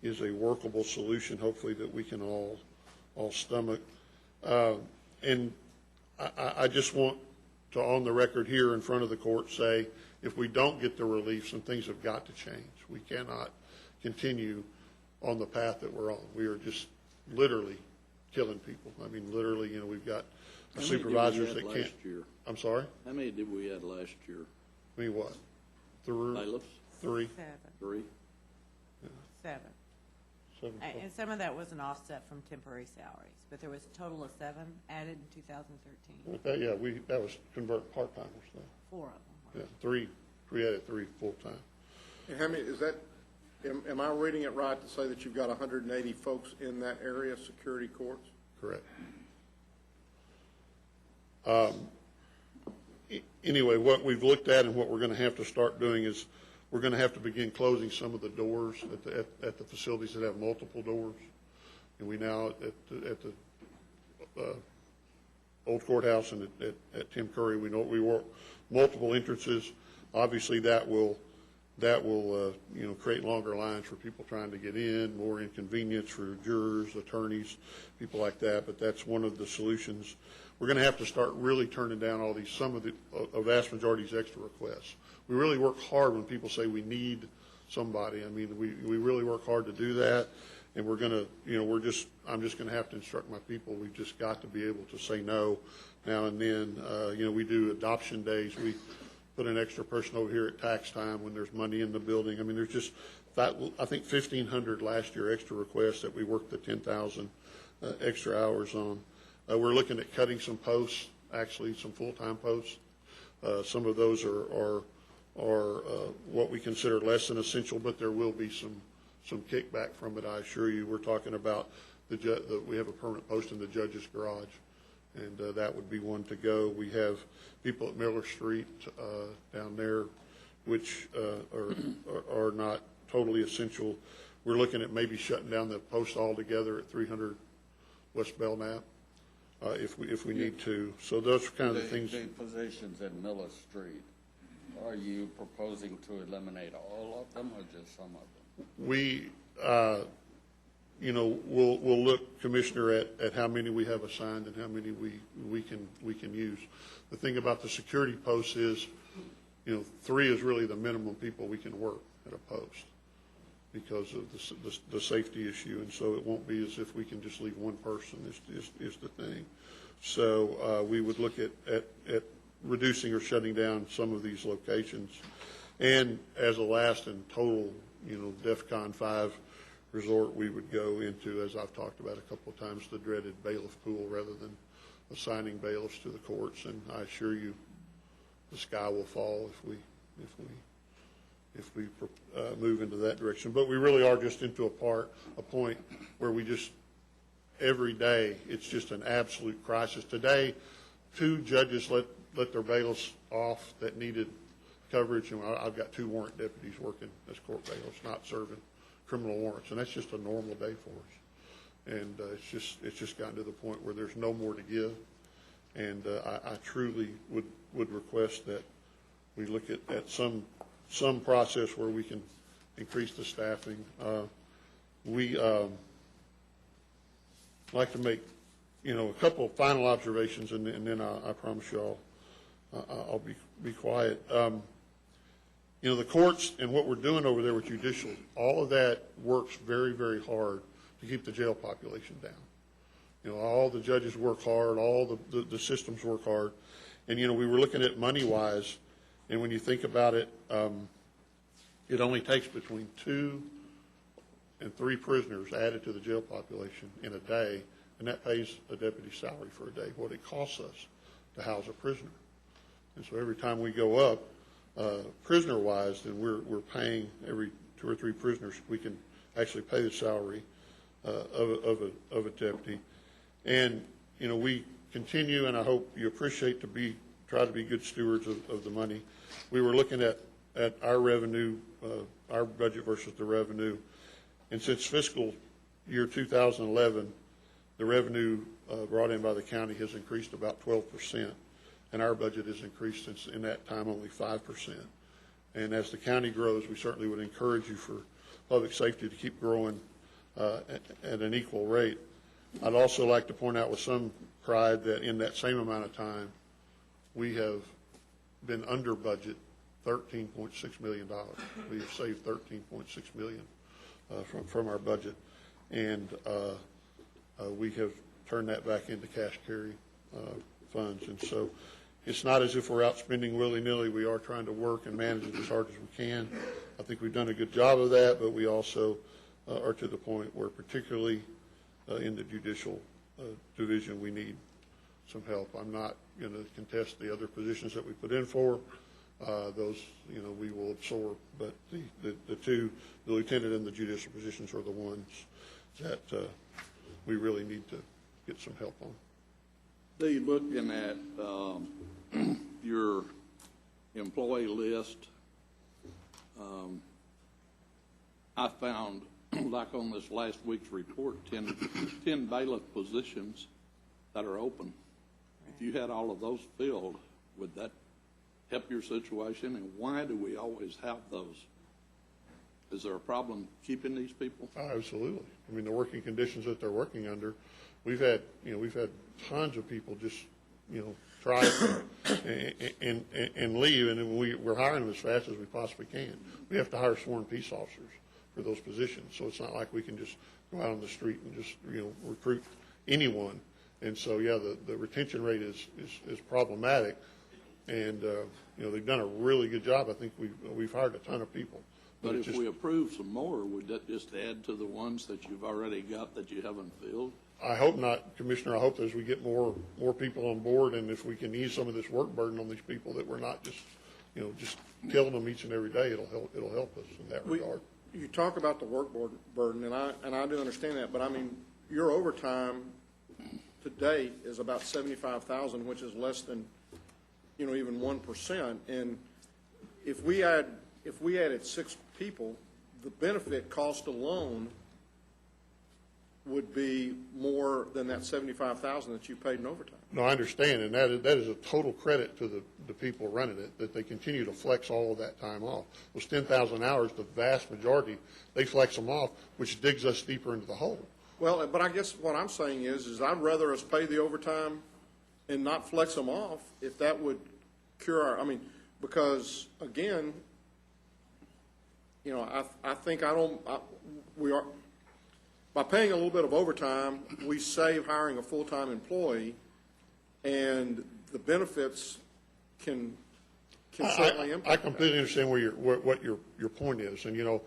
is a workable solution, hopefully, that we can all stomach. And I just want to, on the record here in front of the court, say if we don't get the relief, some things have got to change. We cannot continue on the path that we're on. We are just literally killing people. I mean, literally, you know, we've got supervisors that can't. Year? I'm sorry? How many did we add last year? I mean, what? 3? Bailiffs? 3. 3? 7. 7. And some of that was an offset from temporary salaries, but there was a total of 7 added in 2013. Yeah, that was convert part-timers, though. 4 of them. Yeah, 3 added 3 full-time. And how many, is that, am I reading it right to say that you've got 180 folks in that area, security courts? Correct. Anyway, what we've looked at and what we're going to have to start doing is we're going to have to begin closing some of the doors at the facilities that have multiple doors. And we now, at the old courthouse and at Tim Curry, we work multiple entrances. Obviously, that will create longer lines for people trying to get in, more inconvenience for jurors, attorneys, people like that. But that's one of the solutions. We're going to have to start really turning down all these, a vast majority of these extra requests. We really work hard when people say we need somebody. I mean, we really work hard to do that. And we're going to, I'm just going to have to instruct my people. We've just got to be able to say no now and then. We do adoption days. We put an extra person over here at tax time when there's money in the building. I mean, there's just, I think 1,500 last year extra requests that we worked the 10,000 extra hours on. We're looking at cutting some posts, actually some full-time posts. Some of those are what we consider less than essential, but there will be some kickback from it, I assure you. We're talking about we have a permanent post in the judge's garage, and that would be one to go. We have people at Miller Street down there, which are not totally essential. We're looking at maybe shutting down the post altogether at 300 West Belknap if we need to. So those are kind of the things. The positions at Miller Street, are you proposing to eliminate all of them or just some of them? We, we'll look, Commissioner, at how many we have assigned and how many we can use. The thing about the security posts is, 3 is really the minimum people we can work at a post because of the safety issue, and so it won't be as if we can just leave one person is the thing. So we would look at reducing or shutting down some of these locations. And as a last and total, DEFCON 5 resort, we would go into, as I've talked about a couple of times, the dreaded bailiff pool rather than assigning bailiffs to the courts. And I assure you, the sky will fall if we move into that direction. But we really are just into a point where we just every day it's just an absolute crisis. Today, 2 judges let their bailiffs off that needed coverage, and I've got 2 warrant deputies working as court bailiffs, not serving criminal warrants, and that's just a normal day for us. And it's just gotten to the point where there's no more to give, and I truly would request that we look at some process where we can increase the staffing. We like to make a couple of final observations, and then I promise you I'll be quiet. The courts and what we're doing over there with judicial, all of that works very, very hard to keep the jail population down. All the judges work hard, all the systems work hard. And, we were looking at money-wise, and when you think about it, it only takes between 2 and 3 prisoners added to the jail population in a day, and that pays a deputy's salary for a day, what it costs us to house a prisoner. And so every time we go up, prisoner-wise, then we're paying every 2 or 3 prisoners. We can actually pay the salary of a deputy. And, we continue, and I hope you appreciate try to be good stewards of the money. We were looking at our revenue, our budget versus the revenue. And since fiscal year 2011, the revenue brought in by the county has increased about 12%. And our budget has increased since in that time only 5%. And as the county grows, we certainly would encourage you for public safety to keep growing at an equal rate. I'd also like to point out with some pride that in that same amount of time, we have been under budget $13.6 million. We have saved $13.6 million from our budget. And we have turned that back into cash carry funds. And so it's not as if we're out spending willy-nilly. We are trying to work and manage it as hard as we can. I think we've done a good job of that, but we also are to the point where particularly in the judicial division, we need some help. I'm not going to contest the other positions that we put in for. Those, we will absorb. But the 2, the lieutenant and the judicial positions are the ones that we really need to get some help on. Steve, looking at your employee list, I found, like on this last week's report, 10 bailiff positions that are open. If you had all of those filled, would that help your situation? And why do we always have those? Is there a problem keeping these people? Absolutely. I mean, the working conditions that they're working under, we've had tons of people just, try and leave, and we're hiring them as fast as we possibly can. We have to hire sworn peace officers for those positions, so it's not like we can just go out on the street and just, recruit anyone. And so, yeah, the retention rate is problematic, and, they've done a really good job. I think we've hired a ton of people. But if we approve some more, would that just add to the ones that you've already got that you haven't filled? I hope not, Commissioner. I hope as we get more people on board, and if we can ease some of this work burden on these people, that we're not just killing them each and every day. It'll help us in that regard. You talk about the work burden, and I do understand that, but I mean, your overtime to date is about $75,000, which is less than, even 1%. And if we added 6 people, the benefit cost alone would be more than that $75,000 that you paid in overtime. No, I understand, and that is a total credit to the people running it, that they continue to flex all of that time off. Those 10,000 hours, the vast majority, they flex them off, which digs us deeper into the hole. Well, but I guess what I'm saying is I'd rather us pay the overtime and not flex them off if that would cure because again, I think we are, by paying a little bit of overtime, we save hiring a full-time employee, and the benefits can certainly impact. I completely understand what your point is, and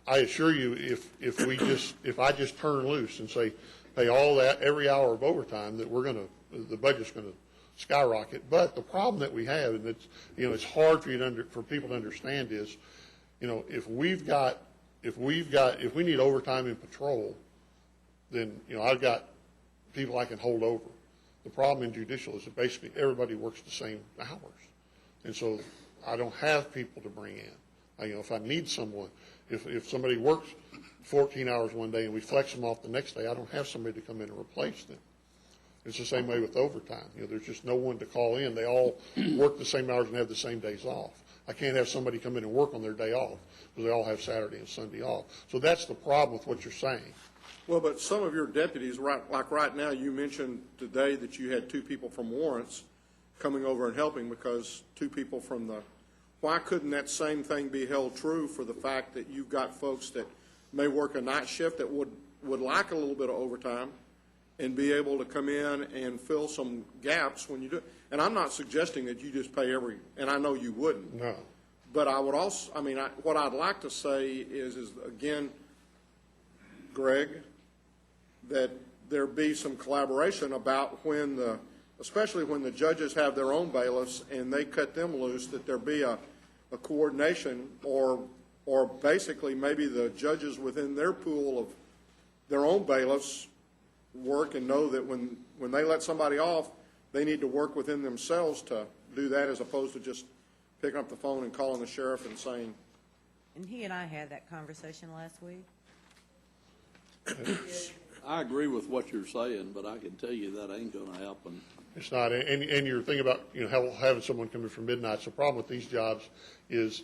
I assure you, if I just turn loose and say pay all that every hour of overtime, that the budget's gonna skyrocket. But the problem that we have, and it's hard for people to understand, is if we need overtime in patrol, then I've got people I can hold over. The problem in judicial is that basically everybody works the same hours, and so I don't have people to bring in. If I need someone, if somebody works 14 hours one day and we flex them off the next day, I don't have somebody to come in and replace them. It's the same way with overtime. There's just no one to call in. They all work the same hours and have the same days off. I can't have somebody come in and work on their day off because they all have Saturday and Sunday off. So that's the problem with what you're saying. Well, but some of your deputies, like right now, you mentioned today that you had 2 people from warrants coming over and helping because 2 people from the, why couldn't that same thing be held true for the fact that you've got folks that may work a night shift that would like a little bit of overtime and be able to come in and fill some gaps when you do it? And I'm not suggesting that you just pay and I know you wouldn't. No. But I would also, what I'd like to say is again, Greg, that there be some collaboration about especially when the judges have their own bailiffs and they cut them loose, that there be a coordination or basically maybe the judges within their pool of their own bailiffs work and know that when they let somebody off, they need to work within themselves to do that as opposed to just picking up the phone and calling the sheriff and saying. And he and I had that conversation last week. I agree with what you're saying, but I can tell you that ain't going to happen. It's not, and you're thinking about having someone come in from midnight. So the problem with these jobs is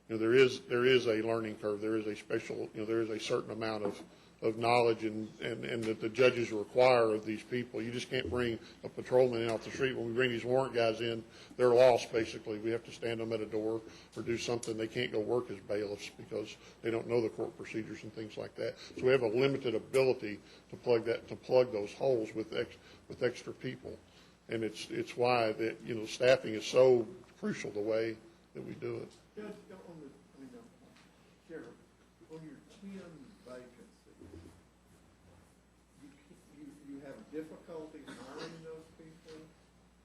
there is a learning curve. There is a special there is a certain amount of knowledge and that the judges require of these people. You just can't bring a patrolman in off the street. When we bring these warrant guys in, they're lost basically. We have to stand them at a door or do something. They can't go work as bailiffs because they don't know the court procedures and things like that. So we have a limited ability to plug those holes with extra people. And it's why that staffing is so crucial the way that we do it. Judge, Sheriff, on your 10 vacancies, you have difficulty hiring those people?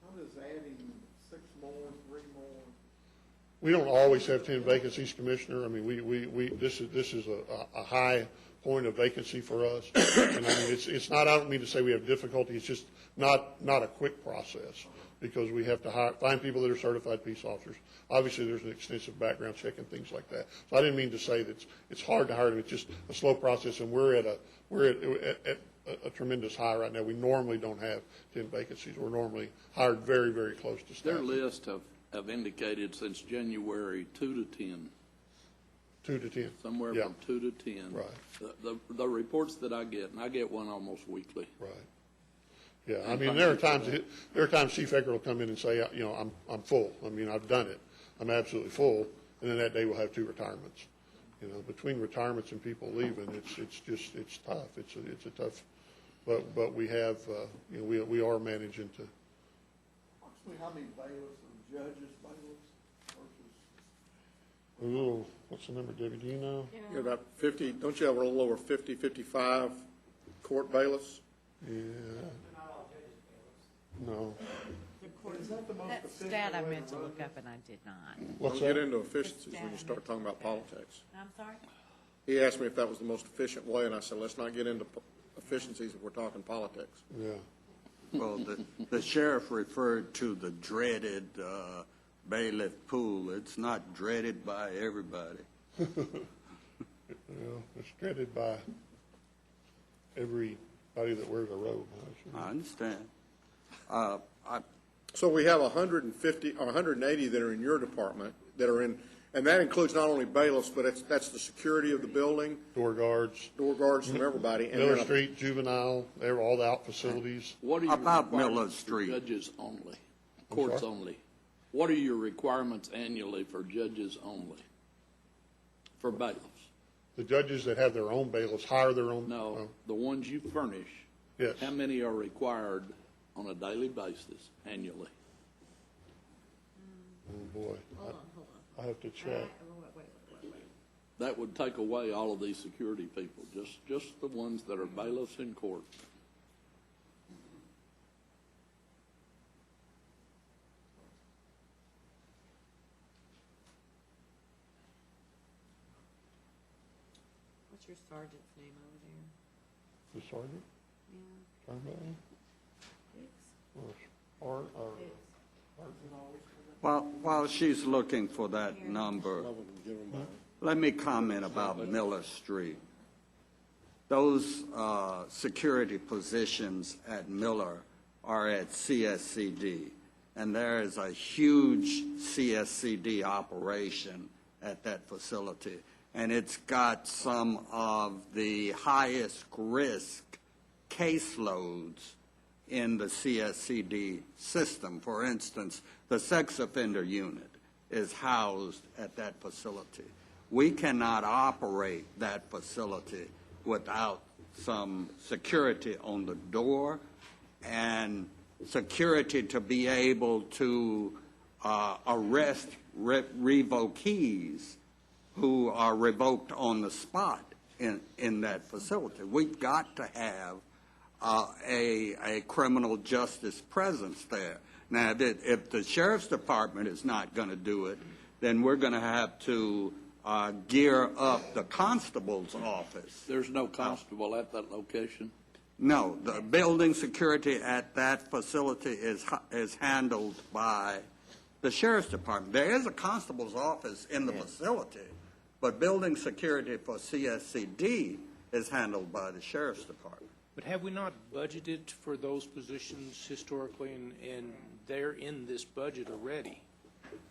How does adding 6 more, 3 more? We don't always have 10 vacancies, Commissioner. I mean, this is a high point of vacancy for us. And I mean, it's not, I don't mean to say we have difficulty, it's just not a quick process, because we have to find people that are certified peace officers. Obviously, there's an extensive background check and things like that. So I didn't mean to say that it's hard to hire them, it's just a slow process, and we're at a tremendous high right now. We normally don't have 10 vacancies. We're normally hired very, very close to staff. Their list have indicated since January 2 to 10. 2 to 10. Somewhere Yeah. from 2 to 10. Right. The reports that I get, and I get one almost weekly. Right. Yeah, I mean, there are times Chief Eckert will come in and say, you know, I'm full. I mean, I've done it. I'm absolutely full. And then that day we'll have 2 retirements. You know, between retirements and people leaving, it's tough. It's a tough, but we have, you know, we are managing to. Approximately how many bailiffs or judges bailiffs versus? Ooh, what's the number, Debbie? Do you know? You're about 50, don't you have a little over 50, 55 court bailiffs? Yeah. No. Is that the most That efficient stat I way meant to to run look it? up and I did not. What's Don't get that? into efficiencies when you start talking about politics. I'm sorry? He asked me if that was the most efficient way, and I said, let's not get into efficiencies if we're talking politics. Yeah. Well, the sheriff referred to the dreaded bailiff pool. It's not dreaded by everybody. Well, it's dreaded by everybody that wears a robe. I understand. So we have 150 or 180 that are in your department that are in, and that includes not only bailiffs, but that's the security of the building, Door guards. from everybody. And Miller then Street, juvenile, they're all the out facilities. What are your About Miller requirements for Street? Judges only, courts sorry? only. What are your requirements annually for judges only? For bailiffs? The judges that have their own bailiffs hire their own. No, the ones you furnish. Yes. How many are required on a daily basis annually? Oh, boy. I have to check. Wait. That would take away all of these security people, just the ones that are bailiffs in court. What's your sergeant's name over there? The sergeant? Yeah. Turnbull? Hicks? Or Hicks. While she's looking for that number, let me comment about Miller Street. Those security positions at Miller are at CSCD, and there is a huge CSCD operation at that facility, and it's got some of the highest risk caseloads in the CSCD system. For instance, the sex offender unit is housed at that facility. We cannot operate that facility without some security on the door and security to be able to arrest revokees who are revoked on the spot in that facility. We've got to have a criminal justice presence there. Now, if the sheriff's department is not going to do it, then we're going to have to gear up the constable's office. There's no constable at that location? No, the building security at that facility is handled by the sheriff's department. There is a constable's office in the facility, but building security for CSCD is handled by the sheriff's department. But have we not budgeted for those positions historically, and they're in this budget already?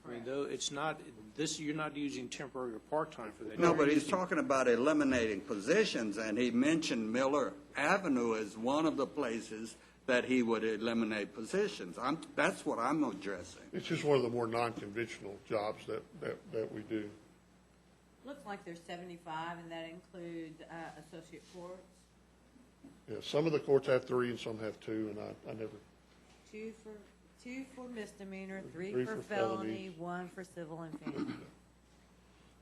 I mean, though it's not, you're not using temporary or part-time for that. No, You're but he's using- talking about eliminating positions, and he mentioned Miller Avenue as one of the places that he would eliminate positions. That's what I'm addressing. It's just one of the more non-conventional jobs that we do. Looks like there's 75, and that includes associate courts. Yeah, some of the courts have 3 and some have 2, and I never. Two for misdemeanor, three Three for for felony, felonies. 1 for civil and family.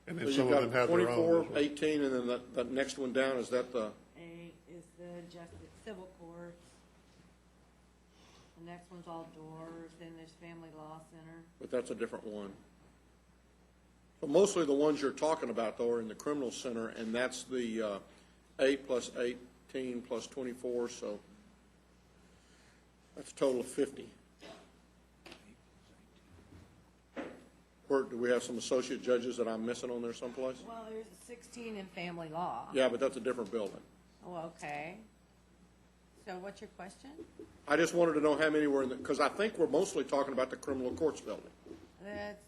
And So then you've some of got them have their 24, own. as well. 18, and then that next one down, is that the, 8 is the civil courts. The next one's all doors, then there's family law center. but that's a different one. But mostly the ones you're talking about, though, are in the criminal center, and that's the 8 plus 18 plus 24, so that's a total of 50. Where, do we have some associate judges that I'm missing on there someplace? Well, there's a 16 in family law. Yeah, but that's a different building. Oh, okay. So what's your question? I just wanted to know how many were in the, because I think we're mostly talking about the criminal courts building. That's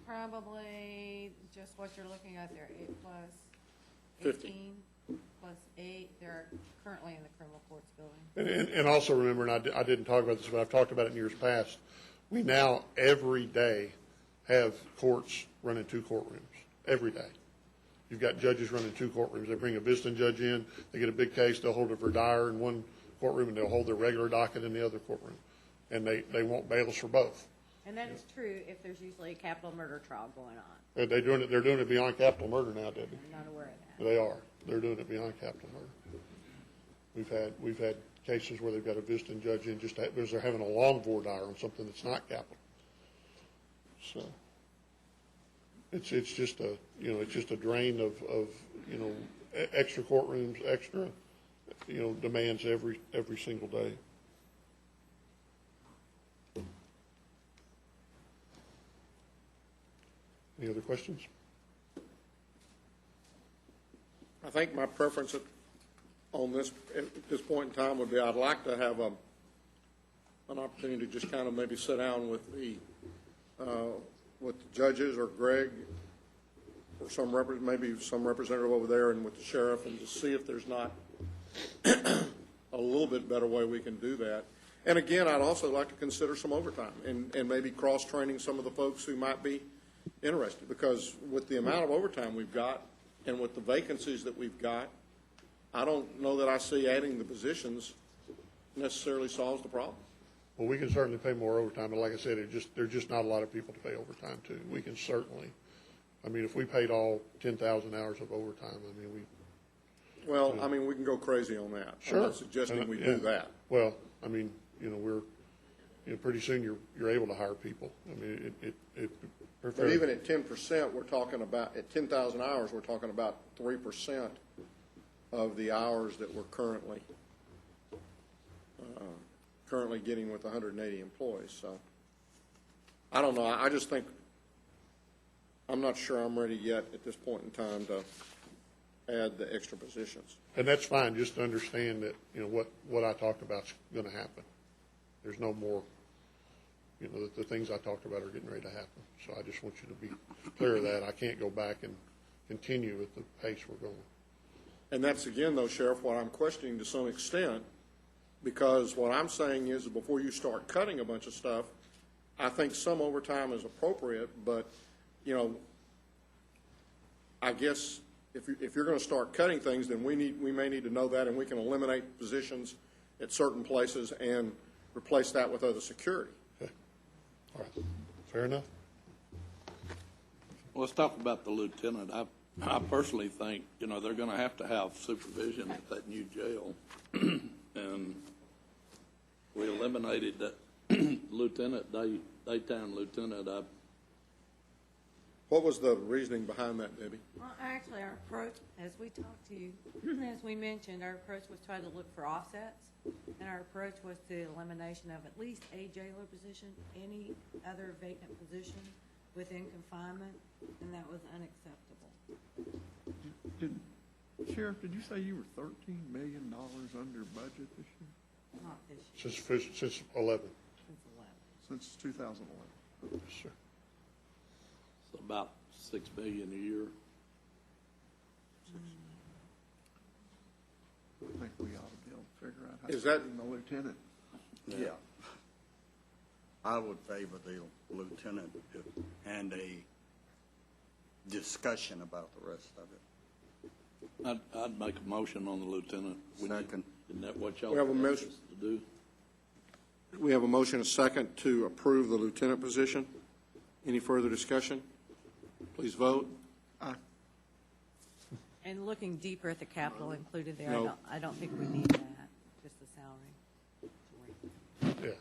probably just what you're looking at there, 8 plus 50. 18 plus 8. They're currently in the criminal courts building. And also remember, and I didn't talk about this, but I've talked about it in years past, we now every day have courts running 2 courtrooms, every day. You've got judges running 2 courtrooms. They bring a visiting judge in, they get a big case, they'll hold a voir dire in one courtroom, and they'll hold their regular docket in the other courtroom. And they want bailiffs for both. And that is true if there's usually a capital murder trial going on. They're doing it beyond capital murder now, Debbie. I'm not aware of that. They are. They're doing it beyond capital murder. We've had cases where they've got a visiting judge in just because they're having a long voir dire on something that's not capital. So it's just a drain of extra courtrooms, extra demands every single day. Any other questions? I think my preference on this, at this point in time, would be I'd like to have an opportunity to just kind of maybe sit down with the judges or Greg or maybe some representative over there and with the sheriff, and just see if there's not a little bit better way we can do that. And again, I'd also like to consider some overtime and maybe cross-training some of the folks who might be interested, because with the amount of overtime we've got and with the vacancies that we've got, I don't know that I see adding the positions necessarily solves the problem. Well, we can certainly pay more overtime, but like I said, there's just not a lot of people to pay overtime to. We can certainly, if we paid all 10,000 hours of overtime, we can go crazy on that. Sure. I'm not suggesting we do that. Well, pretty soon you're able to hire people. But even at 10%, we're talking about, at 10,000 hours, we're talking about 3% of the hours that we're currently getting with 180 employees. So I don't know. I just think, I'm not sure I'm ready yet at this point in time to add the extra positions. And that's fine, just to understand that, what I talked about is going to happen. There's no more, the things I talked about are getting ready to happen. So I just want you to be clear of that. I can't go back and continue at the pace we're going. And that's, again, though, Sheriff, what I'm questioning to some extent, because what I'm saying is that before you start cutting a bunch of stuff, I think some overtime is appropriate, but, I guess if you're going to start cutting things, then we may need to know that, and we can eliminate positions at certain places and replace that with other security. Okay. All right. Fair enough. Well, let's talk about the lieutenant. I personally think, they're going to have supervision at that new jail. And we eliminated that daytime lieutenant. What was the reasoning behind that, Debbie? Well, actually, our approach, as we talked to you, as we mentioned, our approach was try to look for offsets. And our approach was the elimination of at least a jailer position, any other vacant position within confinement, and that was unacceptable. Sheriff, did you say you were $13 million under budget this year? Not this year, Since 11. since 11. Since 2011? Yes, sir. It's about $6 million a year. I think we ought to be able to figure out how Is to that- bring the lieutenant. Yeah. I would favor the lieutenant and a discussion about the rest of it. I'd make a motion on the lieutenant. Second. Isn't that what y'all We have a asked motion. us to do? We have a motion, a second, to approve the lieutenant position. Any further discussion? Please vote. And looking deeper at the capital included there, No. I don't think we need that, just the salary.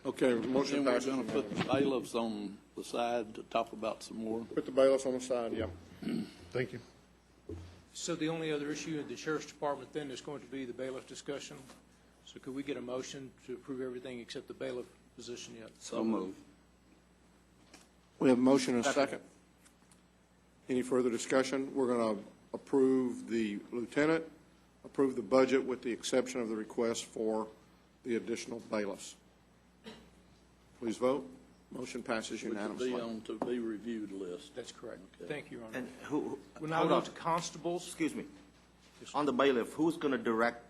Okay, motion Then we're passes. going to put the bailiffs on the side to talk about some more. Put the bailiffs on the side, yeah. Thank you. So the only other issue in the sheriff's department then is going to be the bailiff discussion. So could we get a motion to approve everything except the bailiff position yet? So moved. We have a motion and a second. Any further discussion? We're going to approve the lieutenant, approve the budget with the exception of the request for the additional bailiffs. Please vote. Motion passes Which unanimously. will be on to be reviewed list. That's correct. Okay. Thank you, Your Honor. And who, We'll now hold go on. to constables. Excuse me. On the bailiff, who's going to direct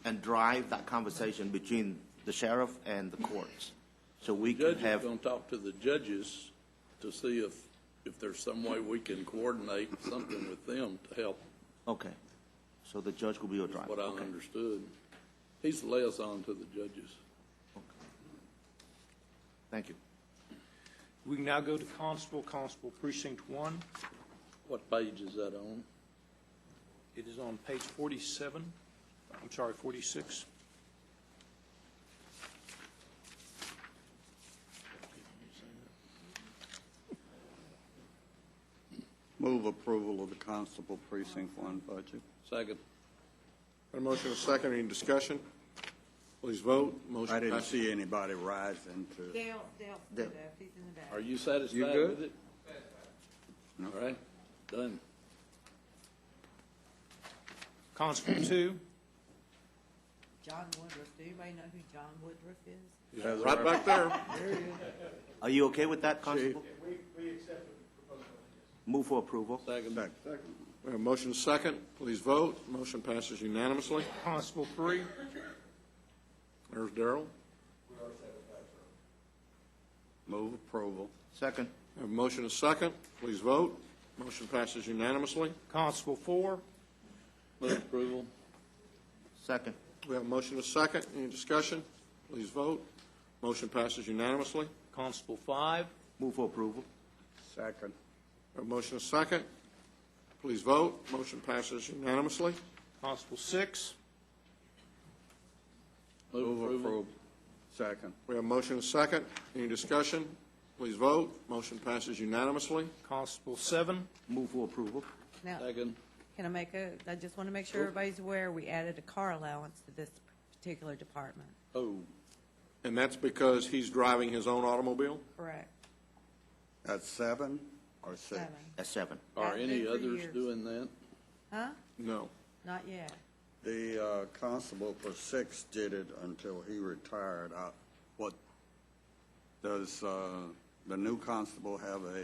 and drive that conversation between the sheriff and the courts? So we can Judge is have, going to talk to the judges to see if there's some way we can coordinate something with them to help, okay. So the judge will be your is driver. what I Okay. understood. He's the liaison to the judges. Thank you. We can now go to constable precinct 1. What page is that on? It is on page 47. I'm sorry, 46. Move approval of the Constable Precinct 1 budget. Second. Got a motion and a second. Any discussion? Please vote. Motion I didn't passes. see anybody rising to. Dale stood up, he's in the back. Are you satisfied You good? with it? All right, done. Constable 2. John Woodruff, do anybody know who John Woodruff is? Yeah, right back there. Are you okay with that, Constable? We accept the proposal. Move for approval. Second. We have a motion and a second. Please vote. Motion passes unanimously. Constable 3. There's Darrell. Move approval. Second. We have a motion and a second. Please vote. Motion passes unanimously. Constable 4. Move approval. Second. We have a motion and a second. Any discussion? Please vote. Motion passes unanimously. Constable 5. Move for approval. Second. We have a motion and a second. Please vote. Motion passes unanimously. Constable 6. Move approval. Second. We have a motion and a second. Any discussion? Please vote. Motion passes unanimously. Constable 7. Move for approval. Now, Second. can I I just want to make sure everybody's aware, we added a car allowance to this particular department. Oh, And that's because he's driving his own automobile? Correct. That's 7 or 6? 7. That's 7. are Has any been for others years. doing that? Huh? No. Not yet. The constable for 6 did it until he retired. What does the new constable have a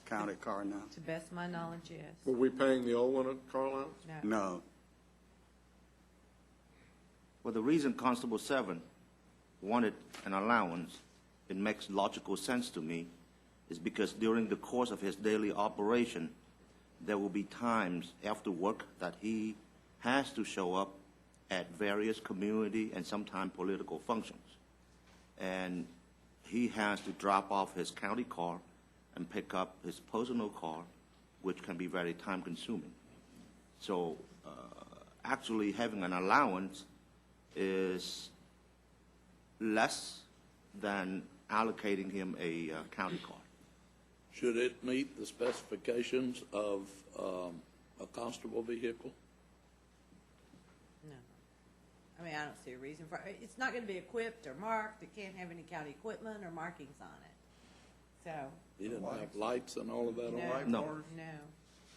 county car now? To the best of my knowledge, yes. Were we paying the old one a car allowance? No. No. Well, the reason Constable 7 wanted an allowance, it makes logical sense to me, is because during the course of his daily operation, there will be times after work that he has to show up at various community and sometimes political functions. And he has to drop off his county car and pick up his personal car, which can be very time-consuming. So actually having an allowance is less than allocating him a county car. Should it meet the specifications of a constable vehicle? No. I mean, I don't see a reason for it. It's not going to be equipped or marked. It can't have any county equipment or markings on it. So, He doesn't have lights and all of that on it? No. no.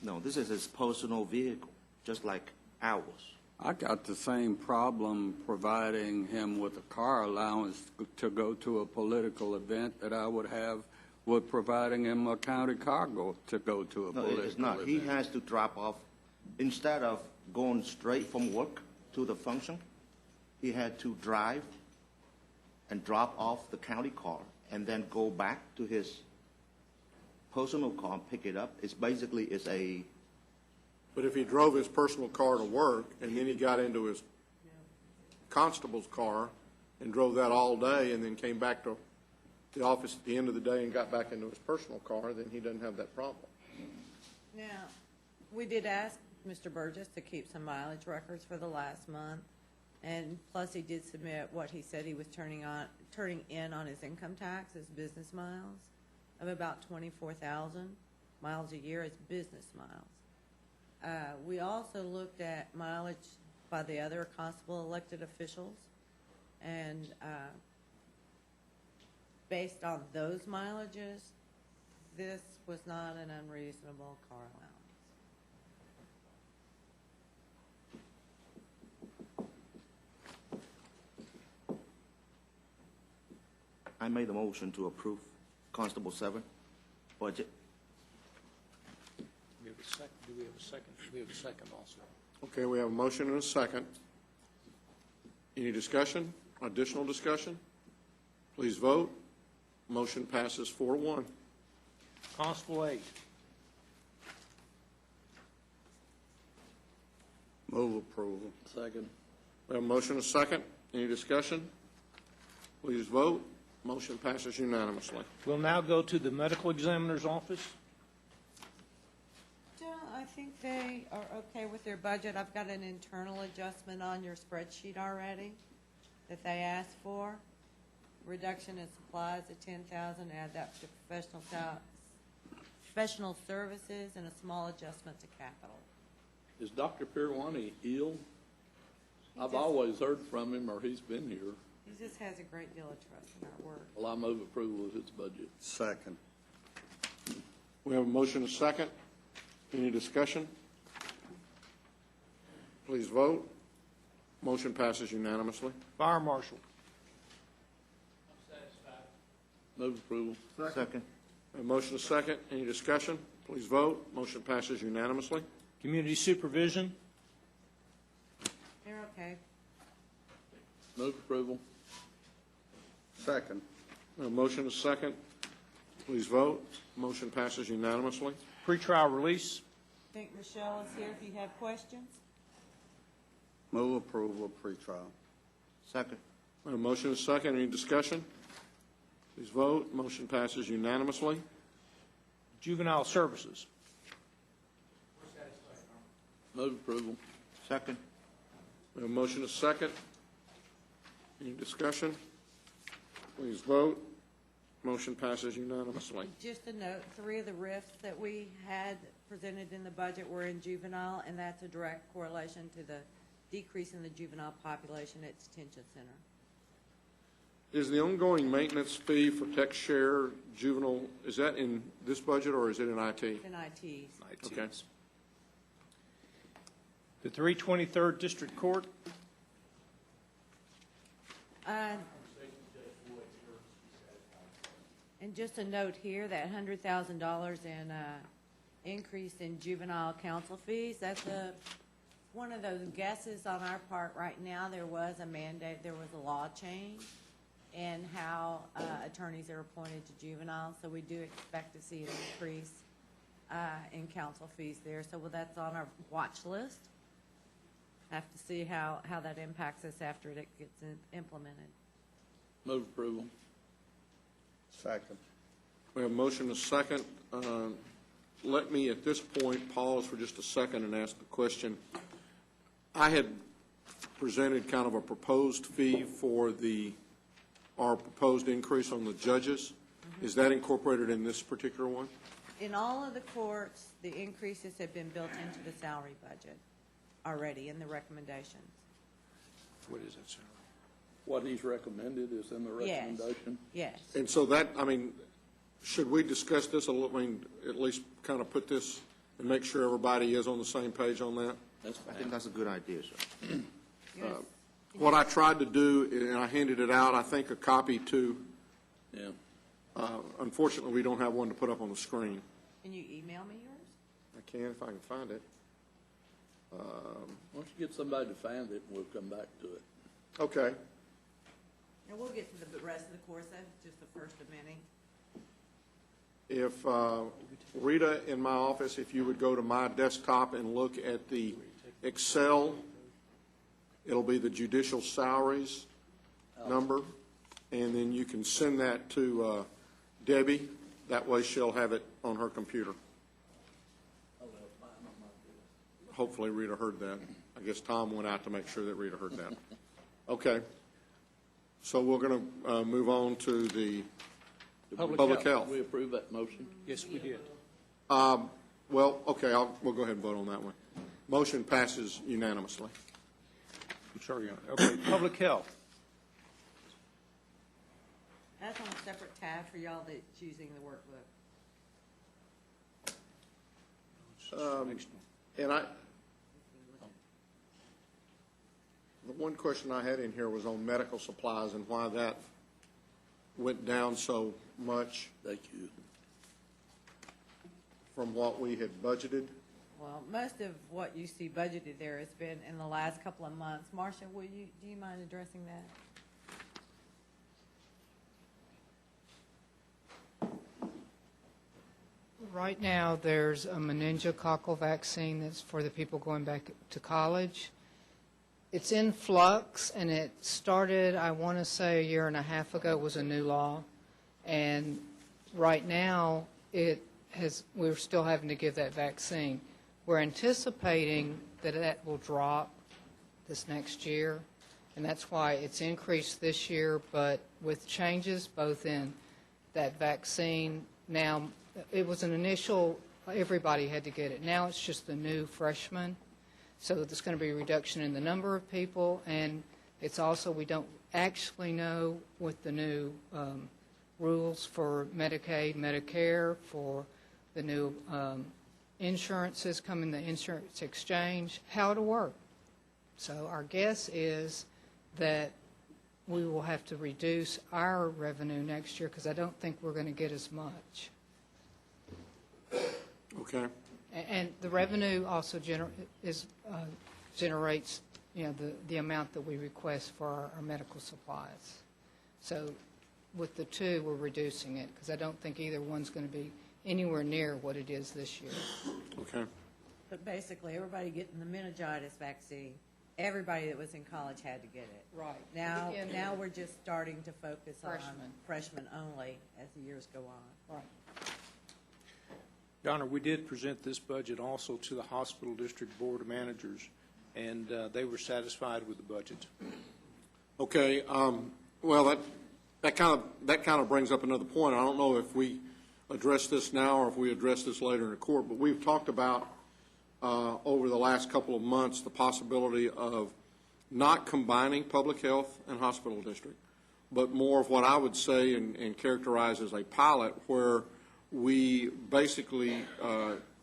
No, this is his personal vehicle, just like ours. I got the same problem providing him with a car allowance to go to a political event that I would have with providing him a county car to go to a No, political it's not. event. He has to drop off, instead of going straight from work to the function, he had to drive and drop off the county car and then go back to his personal car and pick it up. It's basically a But if he drove his personal car to work and then he got into his constable's car and drove that all day and then came back to the office at the end of the day and got back into his personal car, then he doesn't have that problem. Now, we did ask Mr. Burgess to keep some mileage records for the last month, and plus he did submit what he said he was turning in on his income tax, his business miles, of about 24,000 miles a year as business miles. We also looked at mileage by the other constable elected officials, and based on those mileages, this was not an unreasonable car allowance. I made a motion to approve Constable 7 budget. We have a second, do we have a second? We have a second also. Okay, we have a motion and a second. Any discussion, additional discussion? Please vote. Motion passes 4-1. Constable 8. Move approval. Second. We have a motion and a second. Any discussion? Please vote. Motion passes unanimously. We'll now go to the medical examiner's office. I think they are okay with their budget. I've got an internal adjustment on your spreadsheet already that they asked for. Reduction in supplies of 10,000, add that to professional services, and a small adjustment to capital. Is Dr. Pirwani ill? I've always heard from him, or he's been here. He just has a great deal of trust in our work. Well, I move approval of his budget. Second. We have a motion and a second. Any discussion? Please vote. Motion passes unanimously. Fire marshal. Move approval. Second. A motion and a second. Any discussion? Please vote. Motion passes unanimously. Community supervision. They're okay. Move approval. Second. A motion and a second. Please vote. Motion passes unanimously. Pretrial release. I think Michelle is here if you have questions. Move approval of pretrial. Second. A motion and a second. Any discussion? Please vote. Motion passes unanimously. Juvenile services. Move approval. Second. We have a motion and a second. Any discussion? Please vote. Motion passes unanimously. Just a note, 3 of the RIFs that we had presented in the budget were in juvenile, and that's a direct correlation to the decrease in the juvenile population at detention center. Is the ongoing maintenance fee for tech share juvenile, is that in this budget or is it in IT? It's in ITs. Okay. The 323rd District Court. And just a note here, that $100,000 in increase in juvenile counsel fees, that's one of those guesses on our part right now. There was a mandate, there was a law change in how attorneys are appointed to juveniles, so we do expect to see an increase in counsel fees there. So that's on our watch list. Have to see how that impacts us after it gets implemented. Move approval. Second. We have a motion and a second. Let me, at this point, pause for just a second and ask the question. I had presented kind of a proposed fee for our proposed increase on the judges. Is that incorporated in this particular one? In all of the courts, the increases have been built into the salary budget already in the recommendations. What is that, sir? What he's recommended is in the recommendation? Yes. And so that, I mean, should we discuss this a little, I mean, at least kind of put this and make sure everybody is on the same page on that? That's I think that's a good idea, sir. What I tried to do, and I handed it out, I think a copy to, Yeah. unfortunately, we don't have one to put up on the screen. Can you email me yours? I can if I can find it. Why don't you get somebody to find it, and we'll come back to it. Okay. And we'll get to the rest of the course. That's just the first of many. If Rita in my office, if you would go to my desktop and look at the Excel, it'll be the judicial salaries number, and then you can send that to Debbie. That way she'll have it on her computer. Hopefully Rita heard that. I guess Tom went out to make sure that Rita heard that. Okay. So we're going to move on to the public health. We approve that motion? Yes, we did. Well, okay, we'll go ahead and vote on that one. Motion passes unanimously. I'm sorry, Your Honor. Okay, public health. That's on a separate tab for y'all that's using the workbook. And the one question I had in here was on medical supplies and why that went down so much. Thank you. From what we had budgeted. Well, most of what you see budgeted there has been in the last couple of months. Marcia, do you mind addressing that? Right now, there's a meningococcal vaccine that's for the people going back to college. It's in flux, and it started, I want to say, a year and a half ago. It was a new law. And right now, we're still having to give that vaccine. We're anticipating that that will drop this next year, and that's why it's increased this year. But with changes both in that vaccine, now it was an initial, everybody had to get it. Now it's just the new freshmen. So there's going to be a reduction in the number of people, and it's also, we don't actually know what the new rules for Medicaid, Medicare, for the new insurances coming, the insurance exchange, how it'll work. So our guess is that we will have to reduce our revenue next year because I don't think we're going to get as much. Okay. And the revenue also generates, the amount that we request for our medical supplies. So with the two, we're reducing it because I don't think either one's going to be anywhere near what it is this year. Okay. But basically, everybody getting the meningitis vaccine, everybody that was in college had to get it. Right. Now we're just starting to focus on Freshmen. freshmen only as the years go on. Right. Your Honor, we did present this budget also to the Hospital District Board of Managers, and they were satisfied with the budget. Okay. Well, that kind of brings up another point. I don't know if we address this now or if we address this later in the court, but we've talked about over the last couple of months the possibility of not combining public health and hospital district, but more of what I would say and characterize as a pilot where we basically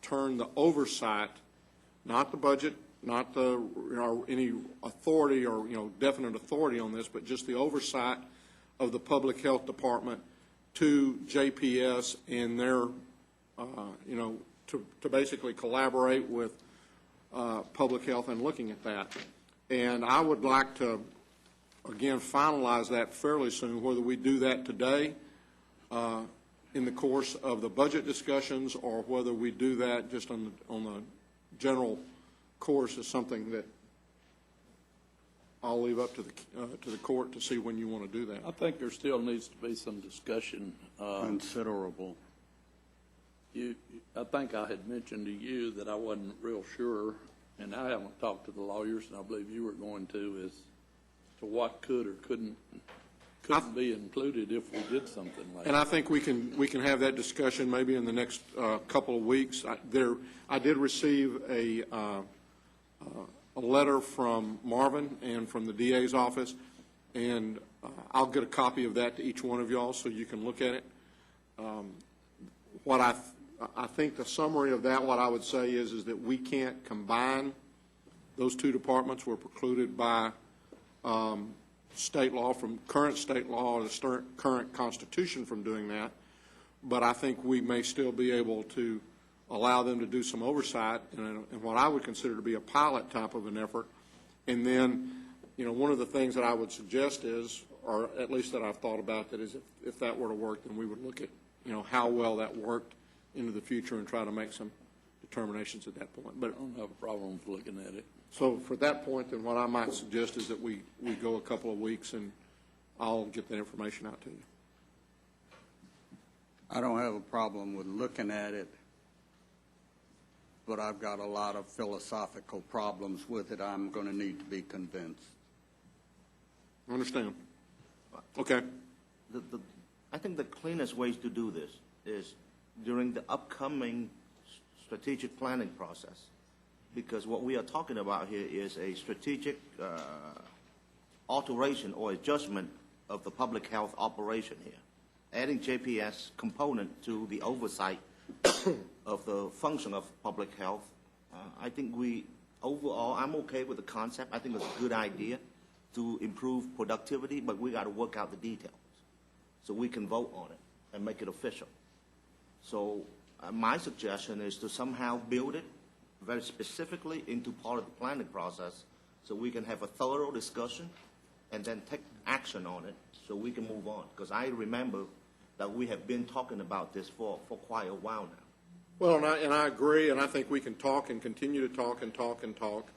turn the oversight, not the budget, not the any authority or definite authority on this, but just the oversight of the public health department to JPS and their to basically collaborate with public health and looking at that. And I would like to again finalize that fairly soon. Whether we do that today in the course of the budget discussions or whether we do that just on the general course is something that I'll leave up to the court to see when you want to do that. I think there still needs to be some discussion. Considerable. I think I had mentioned to you that I wasn't real sure, and I haven't talked to the lawyers, and I believe you were going to, as to what could or couldn't be included if we did something like that. And I think we can have that discussion maybe in the next couple of weeks. I did receive a letter from Marvin and from the DA's office, and I'll get a copy of that to each one of y'all so you can look at it. What I think the summary of that, what I would say is that we can't combine those two departments. We're precluded by state law, from current state law or the current Constitution from doing that. But I think we may still be able to allow them to do some oversight in what I would consider to be a pilot type of an effort. And then, one of the things that I would suggest is, or at least that I've thought about, that is if that were to work, then we would look at, how well that worked into the future and try to make some determinations at that point. But I don't have a problem with looking at it. So for that point, then what I might suggest is that we go a couple of weeks and I'll get that information out to you. I don't have a problem with looking at it, but I've got a lot of philosophical problems with it. I'm going to need to be convinced. I understand. Okay. I think the cleanest ways to do this is during the upcoming strategic planning process, because what we are talking about here is a strategic alteration or adjustment of the public health operation here, adding JPS component to the oversight of the function of public health. I think overall, I'm okay with the concept. I think it's a good idea to improve productivity, but we got to work out the details so we can vote on it and make it official. So my suggestion is to somehow build it very specifically into part of the planning process so we can have a thorough discussion and then take action on it so we can move on. Because I remember that we have been talking about this for quite a while now. Well, and I agree, and I think we can talk and continue to talk and talk and talk.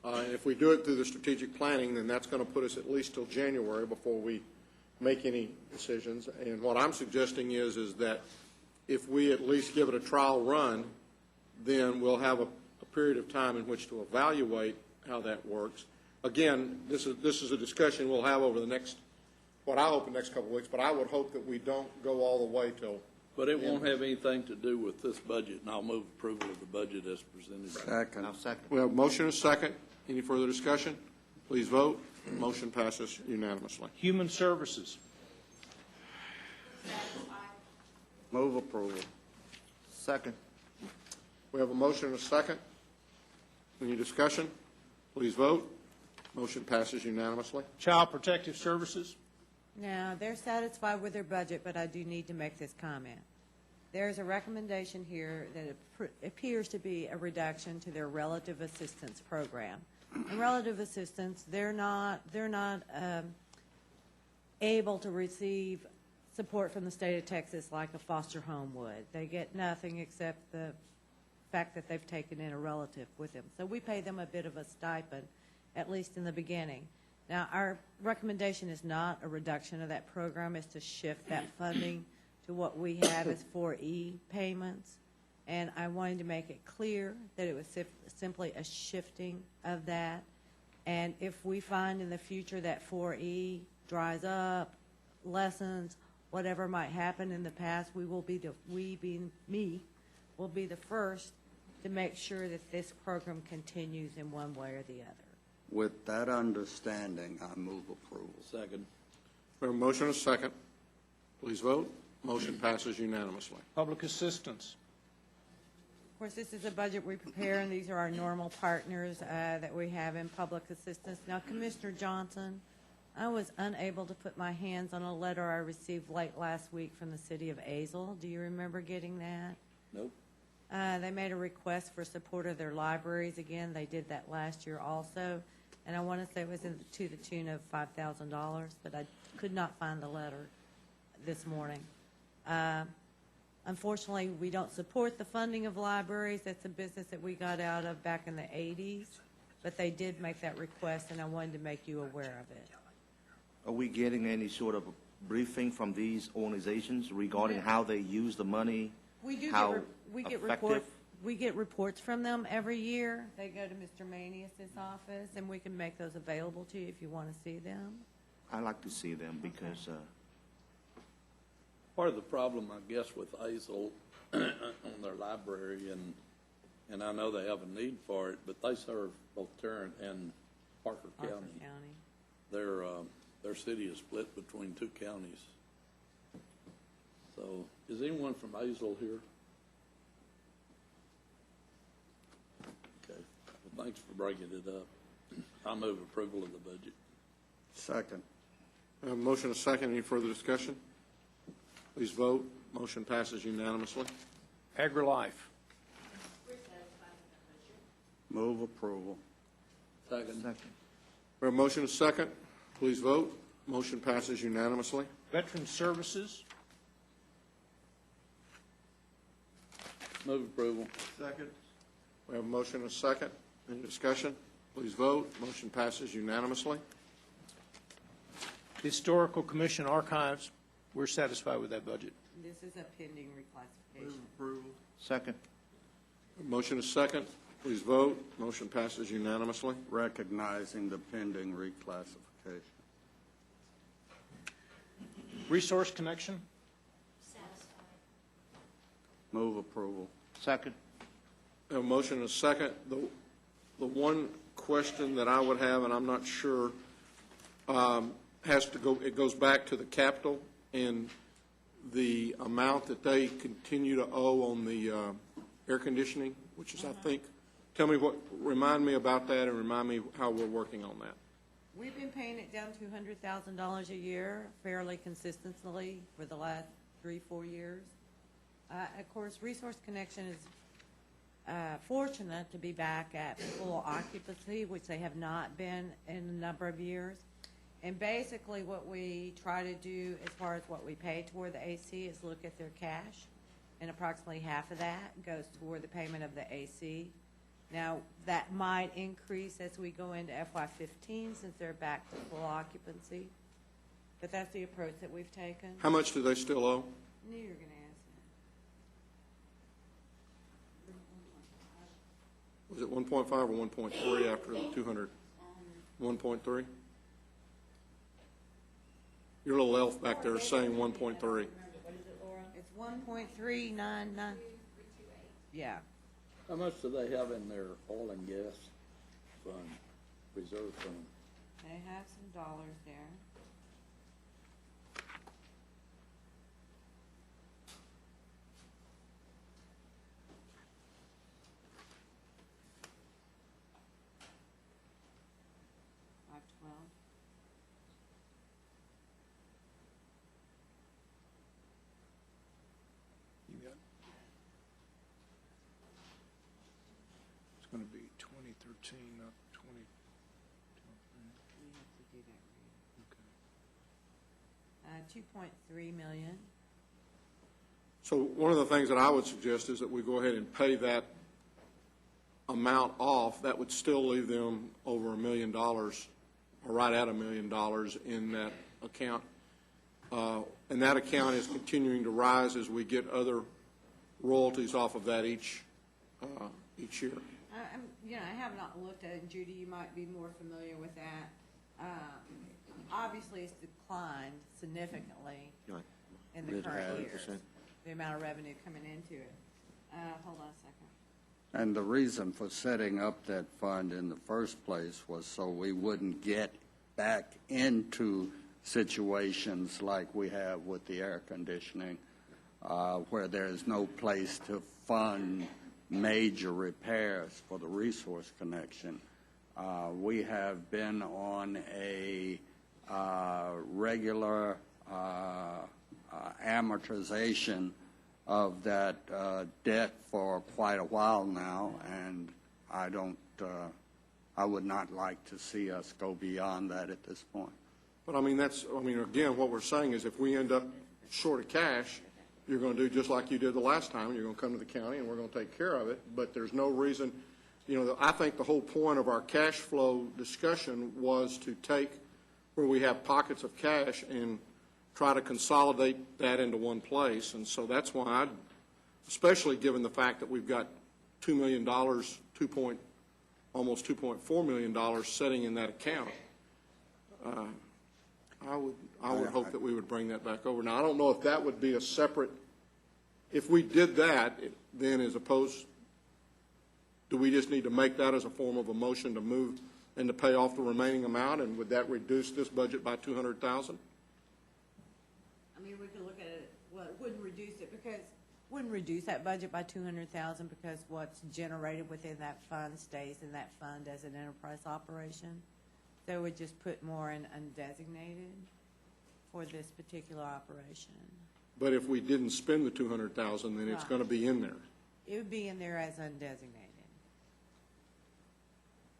And if we do it through the strategic planning, then that's going to put us at least till January before we make any decisions. And what I'm suggesting is that if we at least give it a trial run, then we'll have a period of time in which to evaluate how that works. Again, this is a discussion we'll have over the next, what I hope the next couple of weeks, but I would hope that we don't go all the way till. But it won't have anything to do with this budget, and I'll move approval of the budget as presented. Second. I'll second. We have a motion and a second. Any further discussion? Please vote. Motion passes unanimously. Human Services. Move approval. Second. We have a motion and a second. Any discussion? Please vote. Motion passes unanimously. Child Protective Services. Now, they're satisfied with their budget, but I do need to make this comment. There's a recommendation here that appears to be a reduction to their relative assistance program. And relative assistance, they're not able to receive support from the state of Texas like a foster home would. They get nothing except the fact that they've taken in a relative with them. So we pay them a bit of a stipend, at least in the beginning. Now, our recommendation is not a reduction of that program, it's to shift that funding to what we have as 4E payments. And I wanted to make it clear that it was simply a shifting of that. And if we find in the future that 4E dries up, lessens, whatever might happen in the past, will be the first to make sure that this program continues in one way or the other. With that understanding, I move approval. Second. We have a motion and a second. Please vote. Motion passes unanimously. Public Assistance. Of course, this is a budget we prepare, and these are our normal partners that we have in public assistance. Now, Commissioner Johnson, I was unable to put my hands on a letter I received late last week from the city of Azle. Do you remember getting that? Nope. They made a request for support of their libraries again. They did that last year also. And I want to say it was to the tune of $5,000, but I could not find the letter this morning. Unfortunately, we don't support the funding of libraries. That's a business that we got out of back in the 80s. But they did make that request, and I wanted to make you aware of it. Are we getting any sort of briefing from these organizations regarding how they use the money? We do how get we get reports from them every year. They go to Mr. Manius's office, and we can make those available to you if you want to see them. I like to see them because Part of the problem, I guess, with Azle on their library, and I know they have a need for it, but they serve both Tarrant and Parker County. Their city is split between two counties. So, is anyone from Azle here? Okay. Well, thanks for bringing it up. I move approval of the budget. Second. We have a motion and a second. Any further discussion? Please vote. Motion passes unanimously. AgriLife. Move approval. Second. We have a motion and a second. Please vote. Motion passes unanimously. Veteran Services. Move approval. Second. We have a motion and a second. Any discussion? Please vote. Motion passes unanimously. Historical Commission Archives. We're satisfied with that budget. This is a pending reclassification. Move approval. second. Motion is second. Please vote. Motion passes unanimously. Recognizing the pending reclassification. Resource Connection. Move approval. Second. A motion is second. The one question that I would have, and I'm not sure, has to go, it goes back to the capital and the amount that they continue to owe on the air conditioning, which is, I think, remind me about that and remind me how we're working on that. We've been paying it down $200,000 a year fairly consistently for the last 3-4 years. Of course, Resource Connection is fortunate to be back at full occupancy, which they have not been in a number of years. And basically what we try to do as far as what we pay toward the AC is look at their cash, and approximately half of that goes toward the payment of the AC. Now, that might increase as we go into FY15 since they're back to full occupancy, but that's the approach that we've taken. How much do they still owe? I knew you were going to ask Was it 1.5 or 1.3 after the 200? 1.3? Your little elf back there is saying 1.3. that. It's 1.399. Yeah. How much do they have in their oil and gas fund, reserve fund? They have some dollars there. You got, it's going to be 2013, not 20. We have to do that. 2.3 million. So one of the things that I would suggest is that we go ahead and pay that amount off. That would still leave them over $1 million, or right at $1 million in that account. And that account is continuing to rise as we get other royalties off of that each year. I have not looked at it, and Judy, you might be more familiar with that. Obviously, it's declined significantly in the current year, the amount of revenue coming into it. Hold on a second. And the reason for setting up that fund in the first place was so we wouldn't get back into situations like we have with the air conditioning, where there is no place to fund major repairs for the Resource Connection. We have been on a regular amortization of that debt for quite a while now, and I would not like to see us go beyond that at this point. But again, what we're saying is if we end up short of cash, you're going to do just like you did the last time. You're going to come to the county and we're going to take care of it. But there's no reason, I think the whole point of our cash flow discussion was to take where we have pockets of cash and try to consolidate that into one place. And so that's why especially given the fact that we've got $2 million, almost $2.4 million sitting in that account. I would hope that we would bring that back over. Now, I don't know if that would be a separate, if we did that, then as opposed, do we just need to make that as a form of a motion to move and to pay off the remaining amount, and would that reduce this budget by $200,000? We could look at it, well, it wouldn't reduce that budget by $200,000 because what's generated within that fund stays in that fund as an enterprise operation. So it would just put more in undesignated for this particular operation. But if we didn't spend the $200,000, then it's going to be in there. It would be in there as undesignated.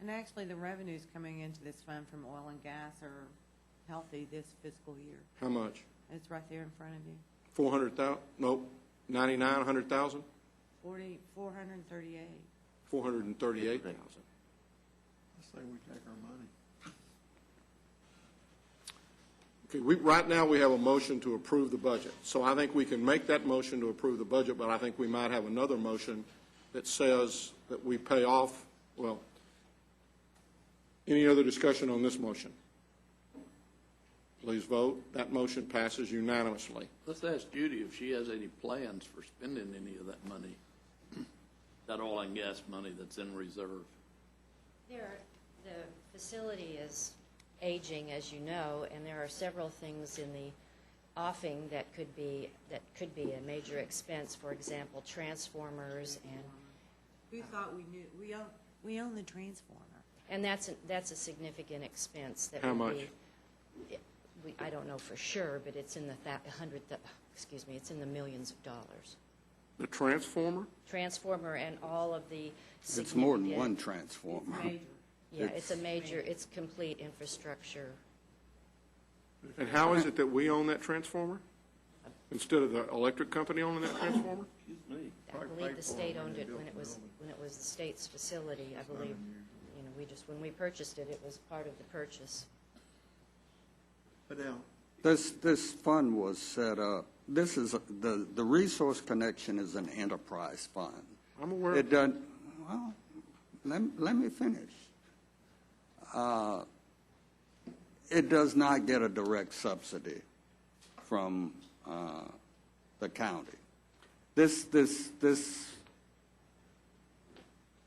And actually, the revenues coming into this fund from oil and gas are healthy this fiscal year. How much? It's right there in front of you. 400,000? Nope. 99, 100,000? 438. 438,000. I say we take our money. Okay, right now we have a motion to approve the budget. So I think we can make that motion to approve the budget, but I think we might have another motion that says that we pay off, well, any other discussion on this motion? Please vote. That motion passes unanimously. Let's ask Judy if she has any plans for spending any of that money, that oil and gas money that's in reserve. The facility is aging, as you know, and there are several things in the offing that could be a major expense. For example, transformers and. Who thought we knew, we own the transformer. And that's a significant expense that How would much? be. I don't know for sure, but it's in the it's in the millions of dollars. The transformer? Transformer and all of the It's more than significant- one transformer. Yeah, it's a major, it's complete infrastructure. And how is it that we own that transformer? Instead of the electric company owning that transformer? I believe the state owned it when it was the state's facility, I believe. You know, when we purchased it, it was part of the purchase. But now, This fund was set up, the Resource Connection is an enterprise fund. I'm aware. It doesn't, well, let me finish. It does not get a direct subsidy from the county. This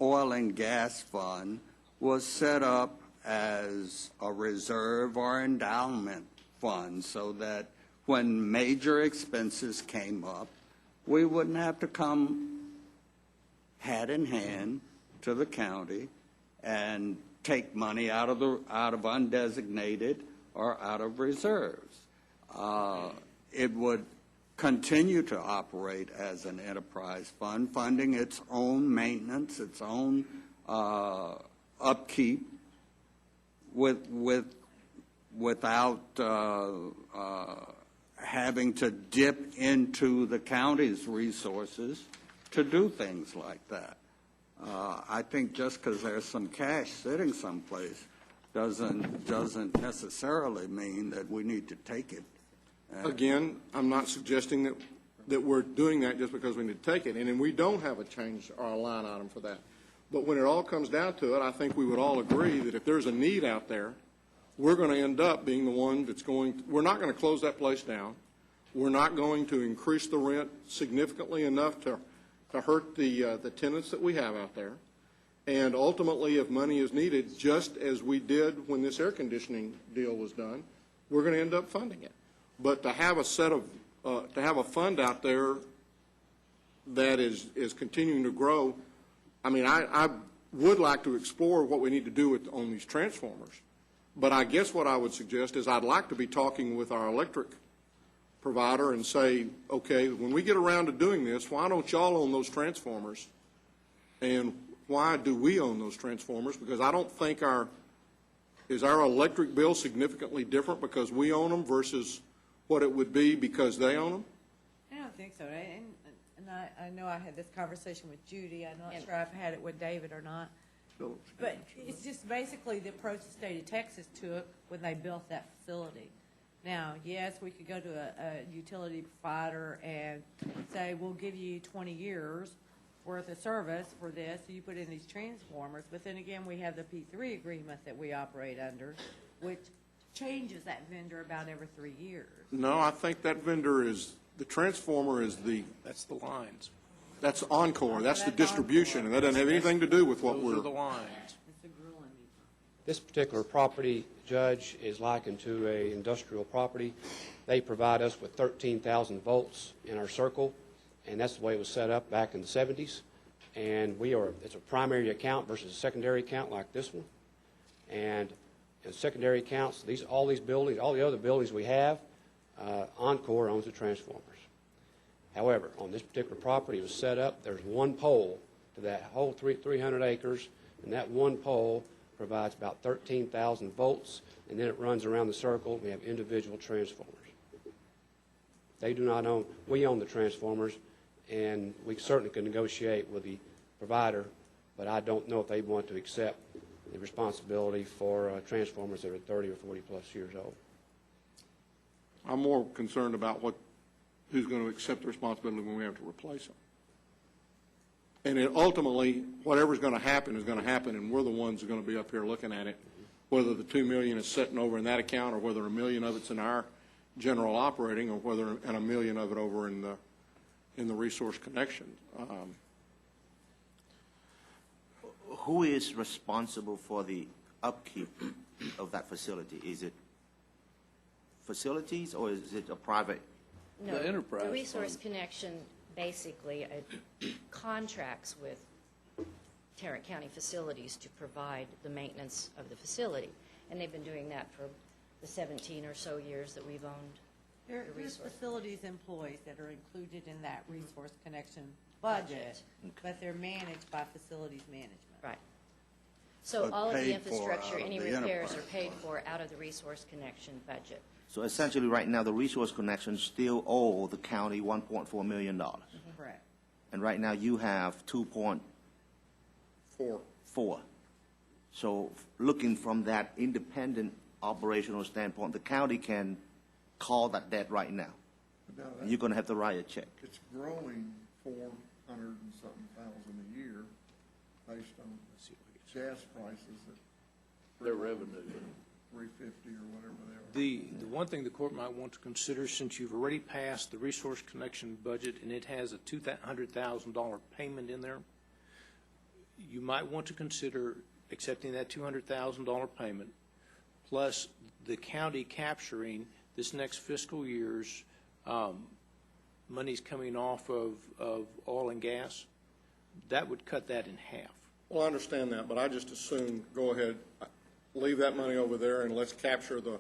oil and gas fund was set up as a reserve or endowment fund so that when major expenses came up, we wouldn't have to come hat in hand to the county and take money out of undesignated or out of reserves. It would continue to operate as an enterprise fund, funding its own maintenance, its own upkeep, without having to dip into the county's resources to do things like that. I think just because there's some cash sitting someplace doesn't necessarily mean that we need to take it. Again, I'm not suggesting that we're doing that just because we need to take it, and we don't have a change or a line item for that. But when it all comes down to it, I think we would all agree that if there's a need out there, we're going to end up being the one that's we're not going to close that place down. We're not going to increase the rent significantly enough to hurt the tenants that we have out there. And ultimately, if money is needed, just as we did when this air conditioning deal was done, we're going to end up funding it. But to have a fund out there that is continuing to grow, I mean, I would like to explore what we need to do on these transformers. But I guess what I would suggest is I'd like to be talking with our electric provider and say, okay, when we get around to doing this, why don't y'all own those transformers? And why do we own those transformers? Because I don't think is our electric bill significantly different because we own them versus what it would be because they own them? I don't think so. And I know I had this conversation with Judy. I'm not sure I've had it with David or not. But it's just basically the approach the state of Texas took when they built that facility. Now, yes, we could go to a utility provider and say, we'll give you 20 years worth of service for this, so you put in these transformers. But then again, we have the P3 agreement that we operate under, which changes that vendor about every 3 years. No, I think that vendor the transformer is That's the lines. that's Encore, that's the distribution, and that doesn't have anything to do with what Those we're. are the lines. It's the grueling. This particular property, Judge, is likened to a industrial property. They provide us with 13,000 volts in our circle, and that's the way it was set up back in the 70s. And it's a primary account versus a secondary account like this one. And in secondary accounts, all these buildings, all the other buildings we have, Encore owns the transformers. However, on this particular property, it was set up, there's one pole to that whole 300 acres, and that one pole provides about 13,000 volts, and then it runs around the circle. We have individual transformers. They do not own, we own the transformers, and we certainly can negotiate with the provider, but I don't know if they want to accept the responsibility for transformers that are 30 or 40 plus years old. I'm more concerned about who's going to accept the responsibility when we have to replace them. And ultimately, whatever's going to happen is going to happen, and we're the ones who are going to be up here looking at it, whether the $2 million is sitting over in that account or whether $1 million of it's in our general operating or whether $1 million of it over in the resource connection. who is responsible for the upkeep of that facility? Is it facilities or is it a private? No, The enterprise the Resource fund. Connection basically contracts with Tarrant County facilities to provide the maintenance of the facility. And they've been doing that for the 17 or so years that we've owned There's the resource. facilities employees that are included in that resource connection budget, but they're managed by facilities management. Right. So But all of the paid for infrastructure, out of any the repairs enterprise are paid for out of the Resource Connection budget. So essentially, right now, the Resource Connection still owe the county $1.4 million. Correct. And right now, you have 2.4. So looking from that independent operational standpoint, the county can call that debt right now. Now, And you're going to have to write a check. it's growing 400 and something thousand a year based on gas prices at Their revenue. 350 or whatever they are. The one thing the court might want to consider, since you've already passed the Resource Connection budget and it has a $200,000 payment in there, you might want to consider accepting that $200,000 payment, plus the county capturing this next fiscal year's monies coming off of oil and gas. That would cut that in half. Well, I understand that, but I just assume, go ahead, leave that money over there and let's capture the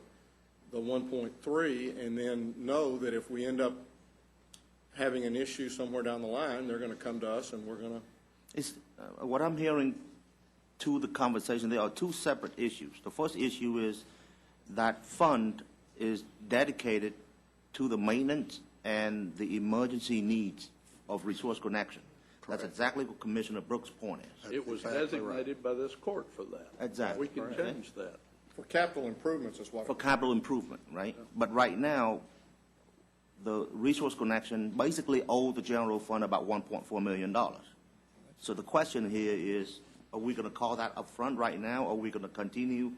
1.3 and then know that if we end up having an issue somewhere down the line, they're going to come to us and we're going to. It's, what I'm hearing to the conversation, there are two separate issues. The first issue is that fund is dedicated to the maintenance and the emergency needs of Resource Connection. That's exactly what Commissioner Brooks' point is. It was designated by this court for that. Exactly. We can change that. For capital improvements is what. For capital improvement, right? But right now, the Resource Connection basically owed the general fund about $1.4 million. So the question here is, are we going to call that up front right now, or are we going to continue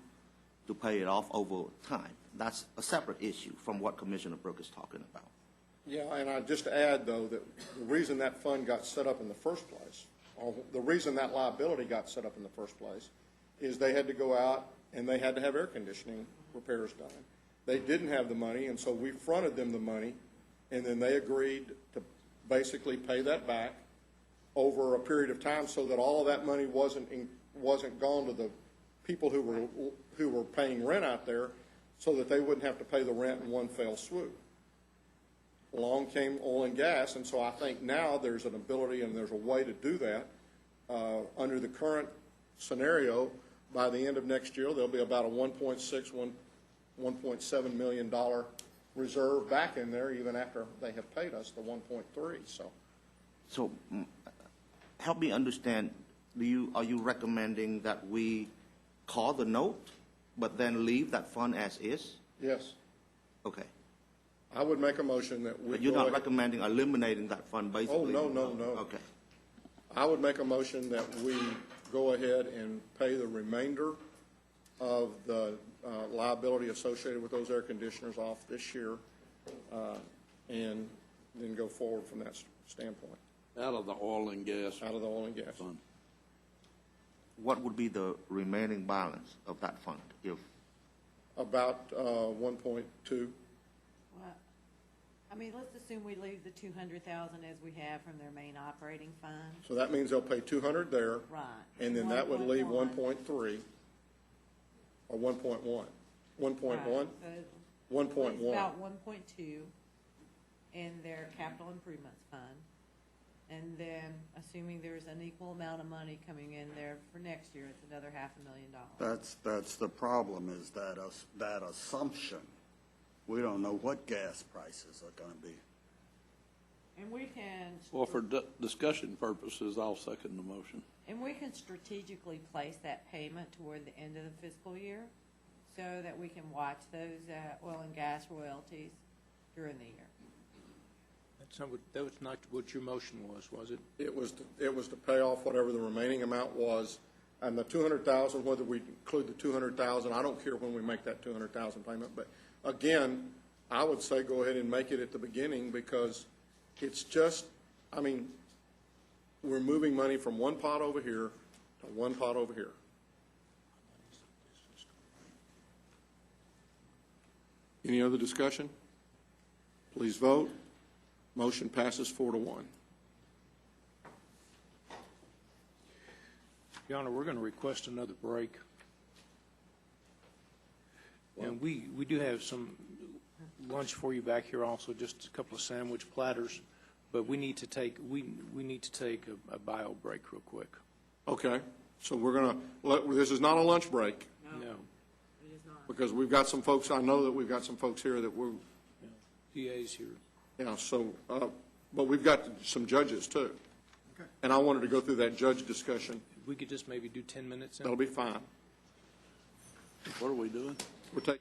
to pay it off over time? That's a separate issue from what Commissioner Brooks is talking about. Yeah, and I just add, though, that the reason that fund got set up in the first place, or the reason that liability got set up in the first place, is they had to go out and they had to have air conditioning repairs done. They didn't have the money, and so we fronted them the money, and then they agreed to basically pay that back over a period of time so that all of that money wasn't gone to the people who were paying rent out there, so that they wouldn't have to pay the rent in one fell swoop. Along came oil and gas, and so I think now there's an ability and there's a way to do that. Under the current scenario, by the end of next year, there'll be about a $1.7 million reserve back in there, even after they have paid us the 1.3. So help me understand, are you recommending that we call the note, but then leave that fund as is? Yes. Okay. I would make a motion that we. But you're not recommending eliminating that fund, basically? Oh, no. Okay. I would make a motion that we go ahead and pay the remainder of the liability associated with those air conditioners off this year, and then go forward from that standpoint. Out of the oil and gas. Out of the oil and gas fund. What would be the remaining balance of that fund? If about 1.2. Well, I mean, let's assume we leave the 200,000 as we have from their main operating fund. So that means they'll pay 200 there. Right. And then that would leave 1.1. 1.3 or 1.1. 1.1? Right. 1.1. It's about 1.2 in their capital improvements fund. And then, assuming there's an equal amount of money coming in there for next year, it's another $500,000. That's the problem, is that assumption. We don't know what gas prices are going to be. And we can. Well, for discussion purposes, I'll second the motion. And we can strategically place that payment toward the end of the fiscal year so that we can watch those oil and gas royalties during the year. That was not what your motion was it? It was to pay off whatever the remaining amount was, and the 200,000, whether we include the 200,000, I don't care when we make that 200,000 payment. But again, I would say go ahead and make it at the beginning, because it's just, I mean, we're moving money from one pot over here One pot over here. Any other discussion? Please vote. Motion passes 4-1. Your Honor, we're going to request another break. And we do have some lunch for you back here also, just a couple of sandwich platters, but we need to take, we need to take a bio break real quick. Okay, so we're going to, this is not a lunch break, No. It is not. because we've got some folks, I know that we've got some folks here that we're, DA's here. yeah, so, but we've got some judges too. Okay. And I wanted to go through that judge discussion. We could just maybe do 10 minutes in? That'll be fine. What are we doing? We're taking.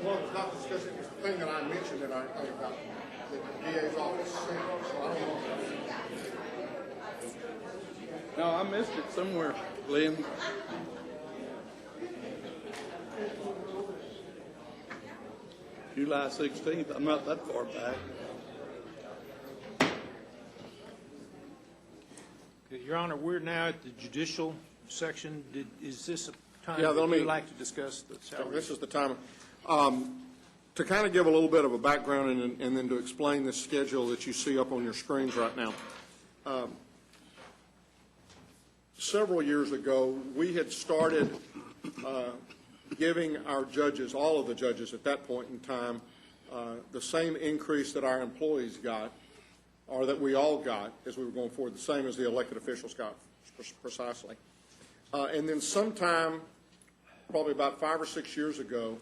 Well, it's not discussing, it's the thing that I mentioned that I think about, that the DA's office sent, so I don't know. No, I missed it somewhere, Lynn. July 16th, I'm not that far back. Okay, Your Honor, we're now at the judicial section. Is this a time Yeah, that let me- you'd like to discuss the salary? This is the time. To kind of give a little bit of a background and then to explain this schedule that you see up on your screens right now. Several years ago, we had started giving our judges, all of the judges at that point in time, the same increase that our employees got, or that we all got as we were going forward, the same as the elected officials got, precisely. And then sometime, probably about 5 or 6 years ago,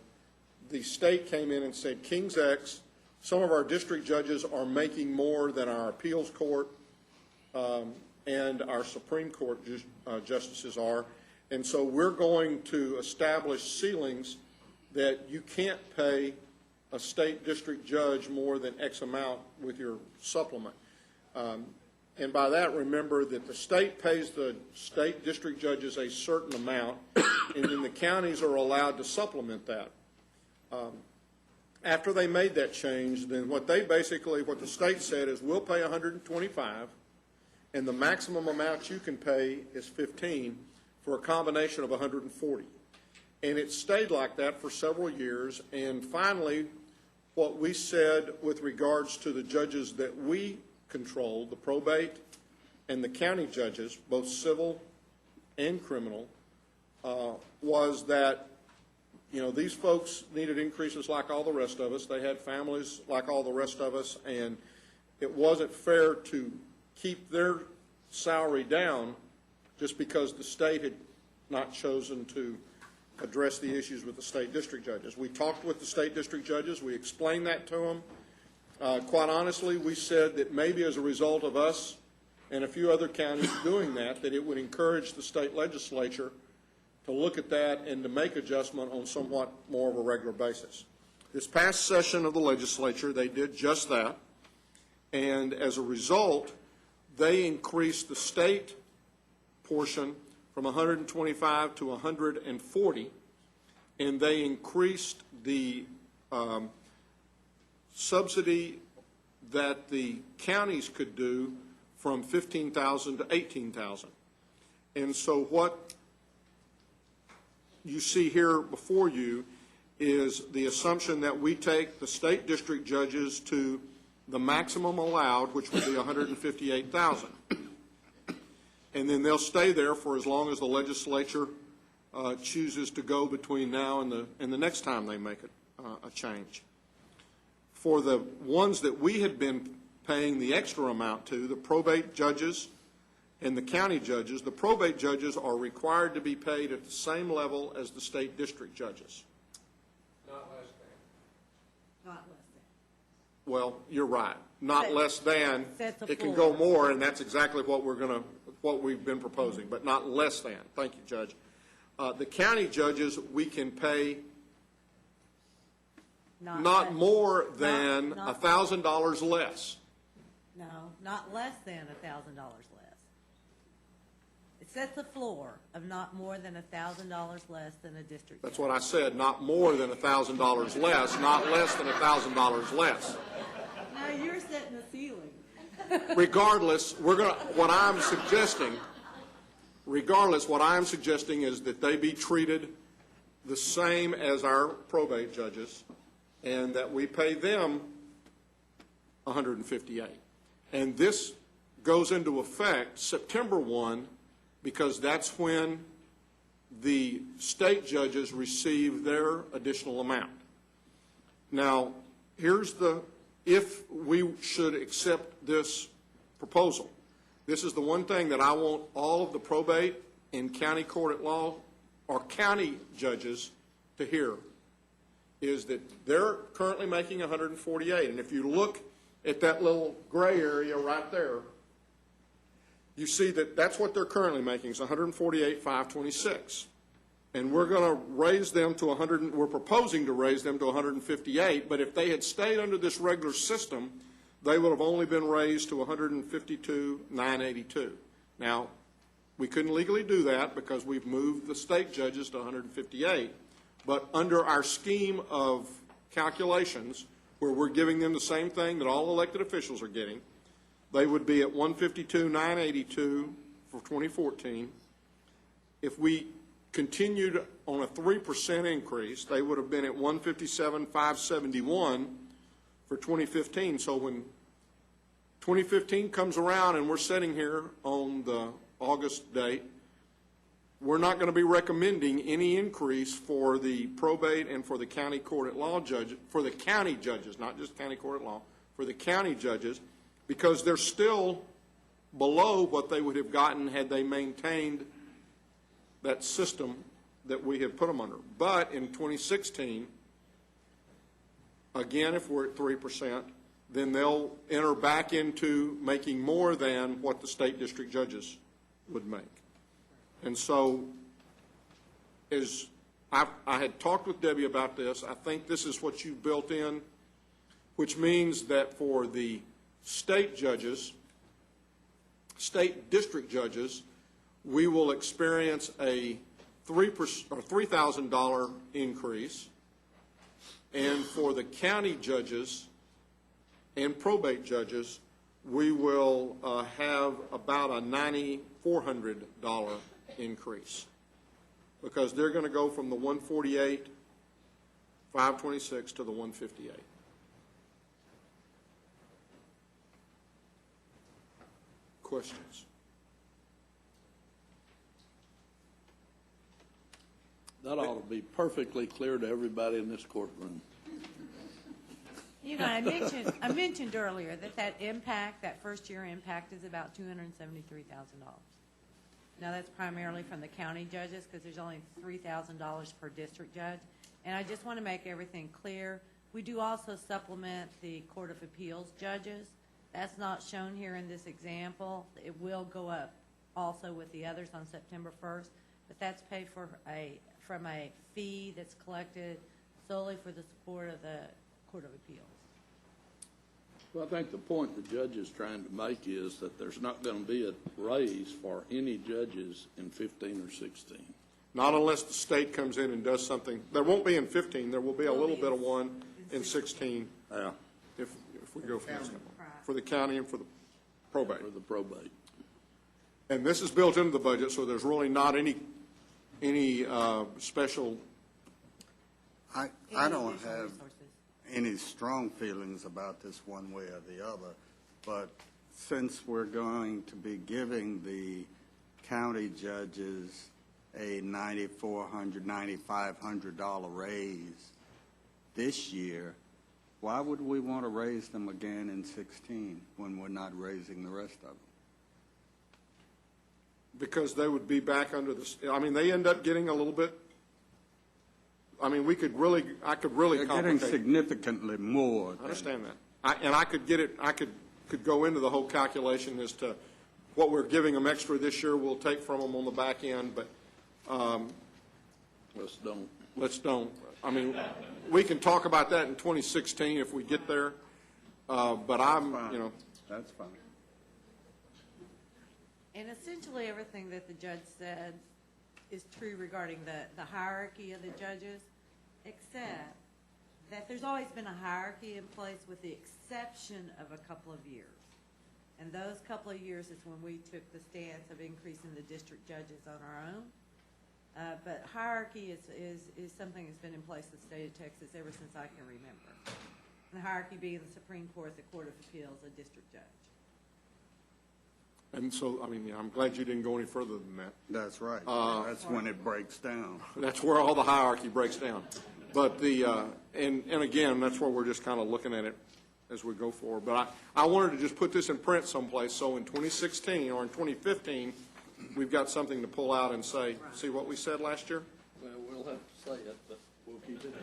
the state came in and said, King's X, some of our district judges are making more than our appeals court and our Supreme Court justices are, and so we're going to establish ceilings that you can't pay a state district judge more than X amount with your supplement. And by that, remember that the state pays the state district judges a certain amount, and then the counties are allowed to supplement that. After they made that change, then what the state said is, we'll pay $125, and the maximum amount you can pay is $15 for a combination of $140. And it stayed like that for several years, and finally, what we said with regards to the judges that we controlled, the probate and the county judges, both civil and criminal, was that these folks needed increases like all the rest of us. They had families like all the rest of us, and it wasn't fair to keep their salary down just because the state had not chosen to address the issues with the state district judges. We talked with the state district judges. We explained that to them. Quite honestly, we said that maybe as a result of us and a few other counties doing that it would encourage the state legislature to look at that and to make adjustment on somewhat more of a regular basis. This past session of the legislature, they did just that, and as a result, they increased the state portion from 125 to 140, and they increased the subsidy that the counties could do from $15,000 to $18,000. And so what you see here before you is the assumption that we take the state district judges to the maximum allowed, which would be $158,000. And then they'll stay there for as long as the legislature chooses to go between now and the next time they make a change. For the ones that we had been paying the extra amount to, the probate judges and the county judges, the probate judges are required to be paid at the same level as the state district judges. Not less than. Not less than. Well, you're right. Not less than. Set the It can floor. go more, and that's exactly what we've been proposing, but not less than. Thank you, Judge. The county judges, we can pay not more than not- $1,000 less. No, not less than $1,000 less. It sets the floor of not more than $1,000 less than a district. That's what I said, not more than $1,000 less, not less than $1,000 less. Now you're setting the ceiling. Regardless, what I'm suggesting is that they be treated the same as our probate judges, and that we pay them $158. And this goes into effect September 1, because that's when the state judges receive their additional amount. Now, if we should accept this proposal, this is the one thing that I want all of the probate and county court at law or county judges to hear, is that they're currently making $148. And if you look at that little gray area right there, you see that that's what they're currently making, is $148,526. And we're going to raise them to we're proposing to raise them to 158, but if they had stayed under this regular system, they would have only been raised to 152,982. Now, we couldn't legally do that because we've moved the state judges to 158, but under our scheme of calculations, where we're giving them the same thing that all elected officials are getting, they would be at 152,982 for 2014. If we continued on a 3% increase, they would have been at 157,571 for 2015. So when 2015 comes around and we're sitting here on the August date, we're not going to be recommending any increase for the probate and for the county court at law judges, for the county judges, not just county court at law, for the county judges, because they're still below what they would have gotten had they maintained that system that we have put them under. But in 2016, again, if we're at 3%, then they'll enter back into making more than what the state district judges would make. And so, as I had talked with Debbie about this, I think this is what you built in, which means that for the state judges, state district judges, we will experience a $3,000 increase, and for the county judges and probate judges, we will have about a $9,400 increase, because they're going to go from the 148,526 to the 158. Questions? That ought to be perfectly clear to everybody in this courtroom. You know, I mentioned earlier that impact, that first year impact, is about $273,000. Now, that's primarily from the county judges, because there's only $3,000 per district judge. And I just want to make everything clear. We do also supplement the Court of Appeals judges. That's not shown here in this example. It will go up also with the others on September 1st, but that's paid for from a fee that's collected solely for the support of the Court of Appeals. Well, I think the point the judge is trying to make is that there's not going to be a raise for any judges in 15 or 16. Not unless the state comes in and does something. There won't be in 15. There will be a little bit of one in 16. Yeah. If we go from this for the county and for the probate. For the probate. And this is built into the budget, so there's really not any special. I don't have any strong feelings about this one way or the other, but since we're going to be giving the county judges a $9,400, $9,500 raise this year, why would we want to raise them again in 16 when we're not raising the rest of them? Because they would be back under the, I mean, they end up getting a little bit, I mean, I could really They're getting complicate. significantly more. I understand that. I could go into the whole calculation as to what we're giving them extra this year we'll take from them on the back end, but let's don't. I mean, we can talk about that in 2016 if we get there, but That's fine. And essentially, everything that the judge said is true regarding the hierarchy of the judges, except that there's always been a hierarchy in place with the exception of a couple of years. And those couple of years is when we took the stance of increasing the district judges on our own. But hierarchy is something that's been in place in the state of Texas ever since I can remember. And the hierarchy being the Supreme Court, the Court of Appeals, a district judge. And so, I mean, I'm glad you didn't go any further than that. That's right. That's when it breaks down. That's where all the hierarchy breaks down. But and again, that's where we're just kind of looking at it as we go forward. But I wanted to just put this in print someplace, so in 2016 or in 2015, we've got something to pull out and say, see what we said last year? Well, we'll have to say it, but we'll keep it.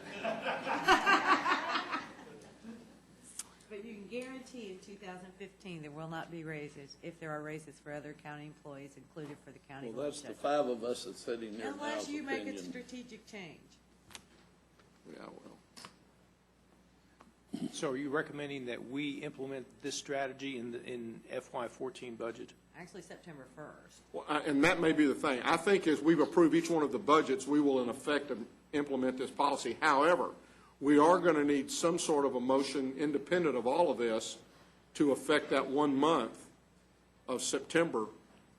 But you can guarantee in 2015 there will not be raises if there are raises for other county employees included for the county. Well, that's the budget. 5 of us that's sitting here now. Unless you make a strategic change. Yeah, well, So are you recommending that we implement this strategy in FY14 budget? Actually, September 1st. well, and that may be the thing. I think as we've approved each one of the budgets, we will in effect implement this policy. However, we are going to need some sort of a motion independent of all of this to affect that 1 month of September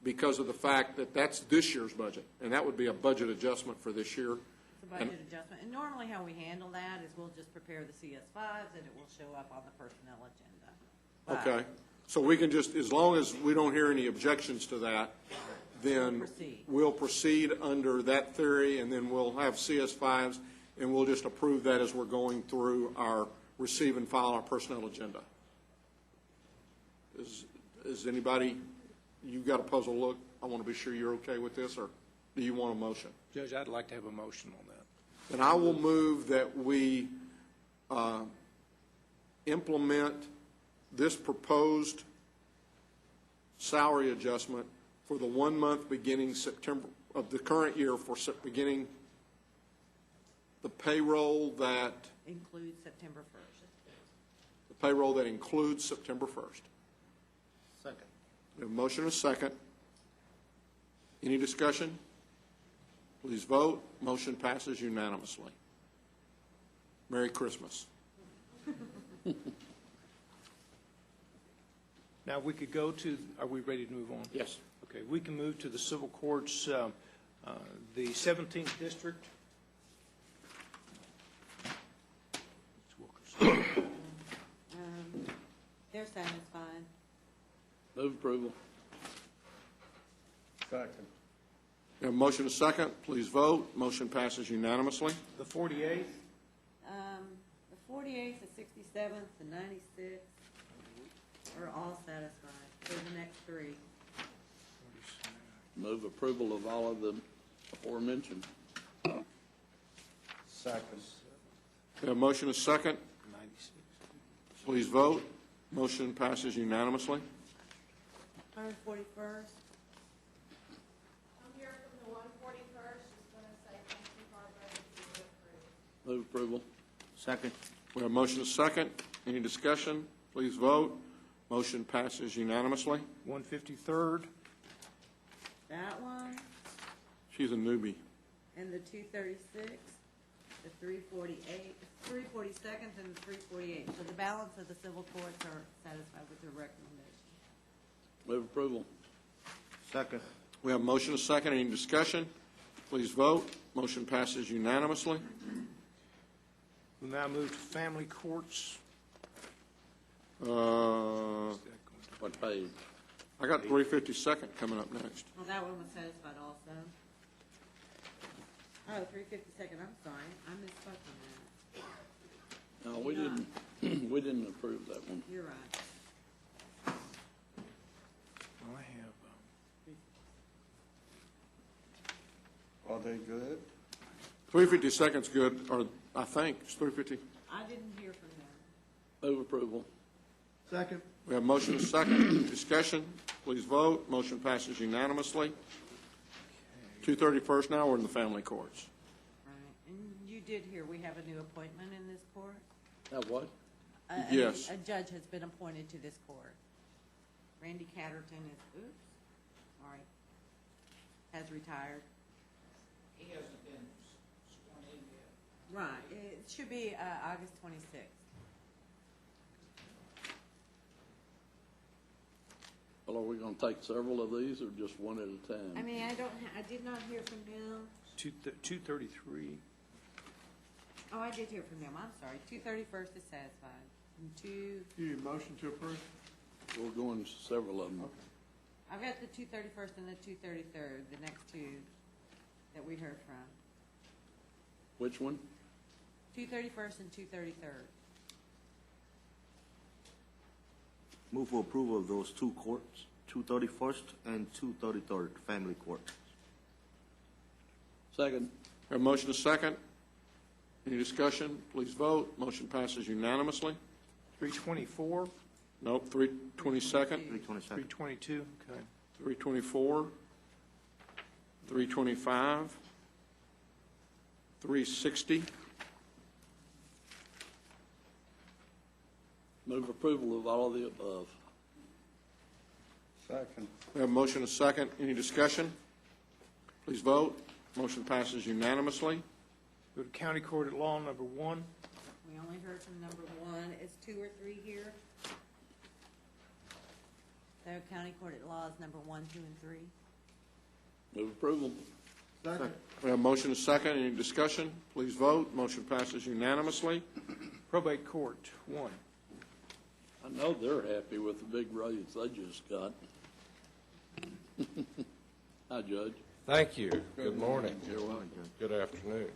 because of the fact that that's this year's budget, and that would be a budget adjustment for this year. It's a budget adjustment. And normally how we handle that is we'll just prepare the CS5s and it will show up on the personnel agenda. But Okay, so we can just, as long as we don't hear any objections to that, then we'll proceed under that theory, and then we'll have CS5s, and we'll just approve that as we're going through our receive and file our personnel agenda. Is anybody, you got a puzzled look? I want to be sure you're okay with this, or do you want a motion? Judge, I'd like to have a motion on that. Then I will move that we implement this proposed salary adjustment for the 1 month beginning September of the current year for beginning the payroll that includes September 1st. the payroll that includes September 1st. Second. We have a motion and a second. Any discussion? Please vote. Motion passes unanimously. Merry Christmas. Now, we could go to, are we ready to move on? Yes. Okay, we can move to the civil courts, the 17th district. They're satisfied. Move approval. Second. We have a motion and a second. Please vote. Motion passes unanimously. The 48th? The 48th, the 67th, the 96th are all satisfied. They're the next 3. Move approval of all of them aforementioned. Second. We have a motion and a second. Please vote. Motion passes unanimously. 141st. I'm here from the 141st, just want to say thank you, Barbara, Move approval. Second. We have a motion and a second. Any discussion? Please vote. Motion passes unanimously. 153rd? That one, She's a newbie. and the 236th, the 348, 342nd, and the 348. So the balance of the civil courts are satisfied with their recommendation. Move approval. Second. We have a motion and a second. Any discussion? Please vote. Motion passes unanimously. We'll now move to family courts. What page? I got 352nd coming up next. Well, that one was satisfied also. Oh, 352nd, I'm sorry, I misspoke on that. No, we didn't, we didn't approve that one. You're right. I have, Are they good? 352nd's good, or I think it's 350. I didn't hear from them. Move approval. Second. We have a motion and a second. Discussion. Please vote. Motion passes unanimously. 231st now, we're in the family courts. Right, and you did hear, we have a new appointment in this court? Have what? Yes. A judge has been appointed to this court. Randy Catterton is, sorry, has retired. He hasn't been sworn in yet. Right, it should be August 26th. Well, are we going to take several of these or just one at a time? I mean, I did not hear from them. 233. Oh, I did hear from them, I'm sorry. 231st is satisfied. And You need a motion to approve? We're going to several of them. I've got the 231st and the 233rd, the next two that we heard from. Which one? 231st and 233rd. Move for approval of those 2 courts, 231st and 233rd, family court. Second. We have a motion and a second. Any discussion? Please vote. Motion passes unanimously. 324, Nope, 322nd, 322, okay. 324, 325, 360. Move approval of all of the above. Second. We have a motion and a second. Any discussion? Please vote. Motion passes unanimously. Go to County Court at Law number 1. We only heard from number 1. Is 2 or 3 here? So county court at law is number 1, 2, and 3. Move approval. Second. We have a motion and a second. Any discussion? Please vote. Motion passes unanimously. Probate Court 1. I know they're happy with the big raise they just got. Hi, Judge. Thank you. Good morning. Good afternoon.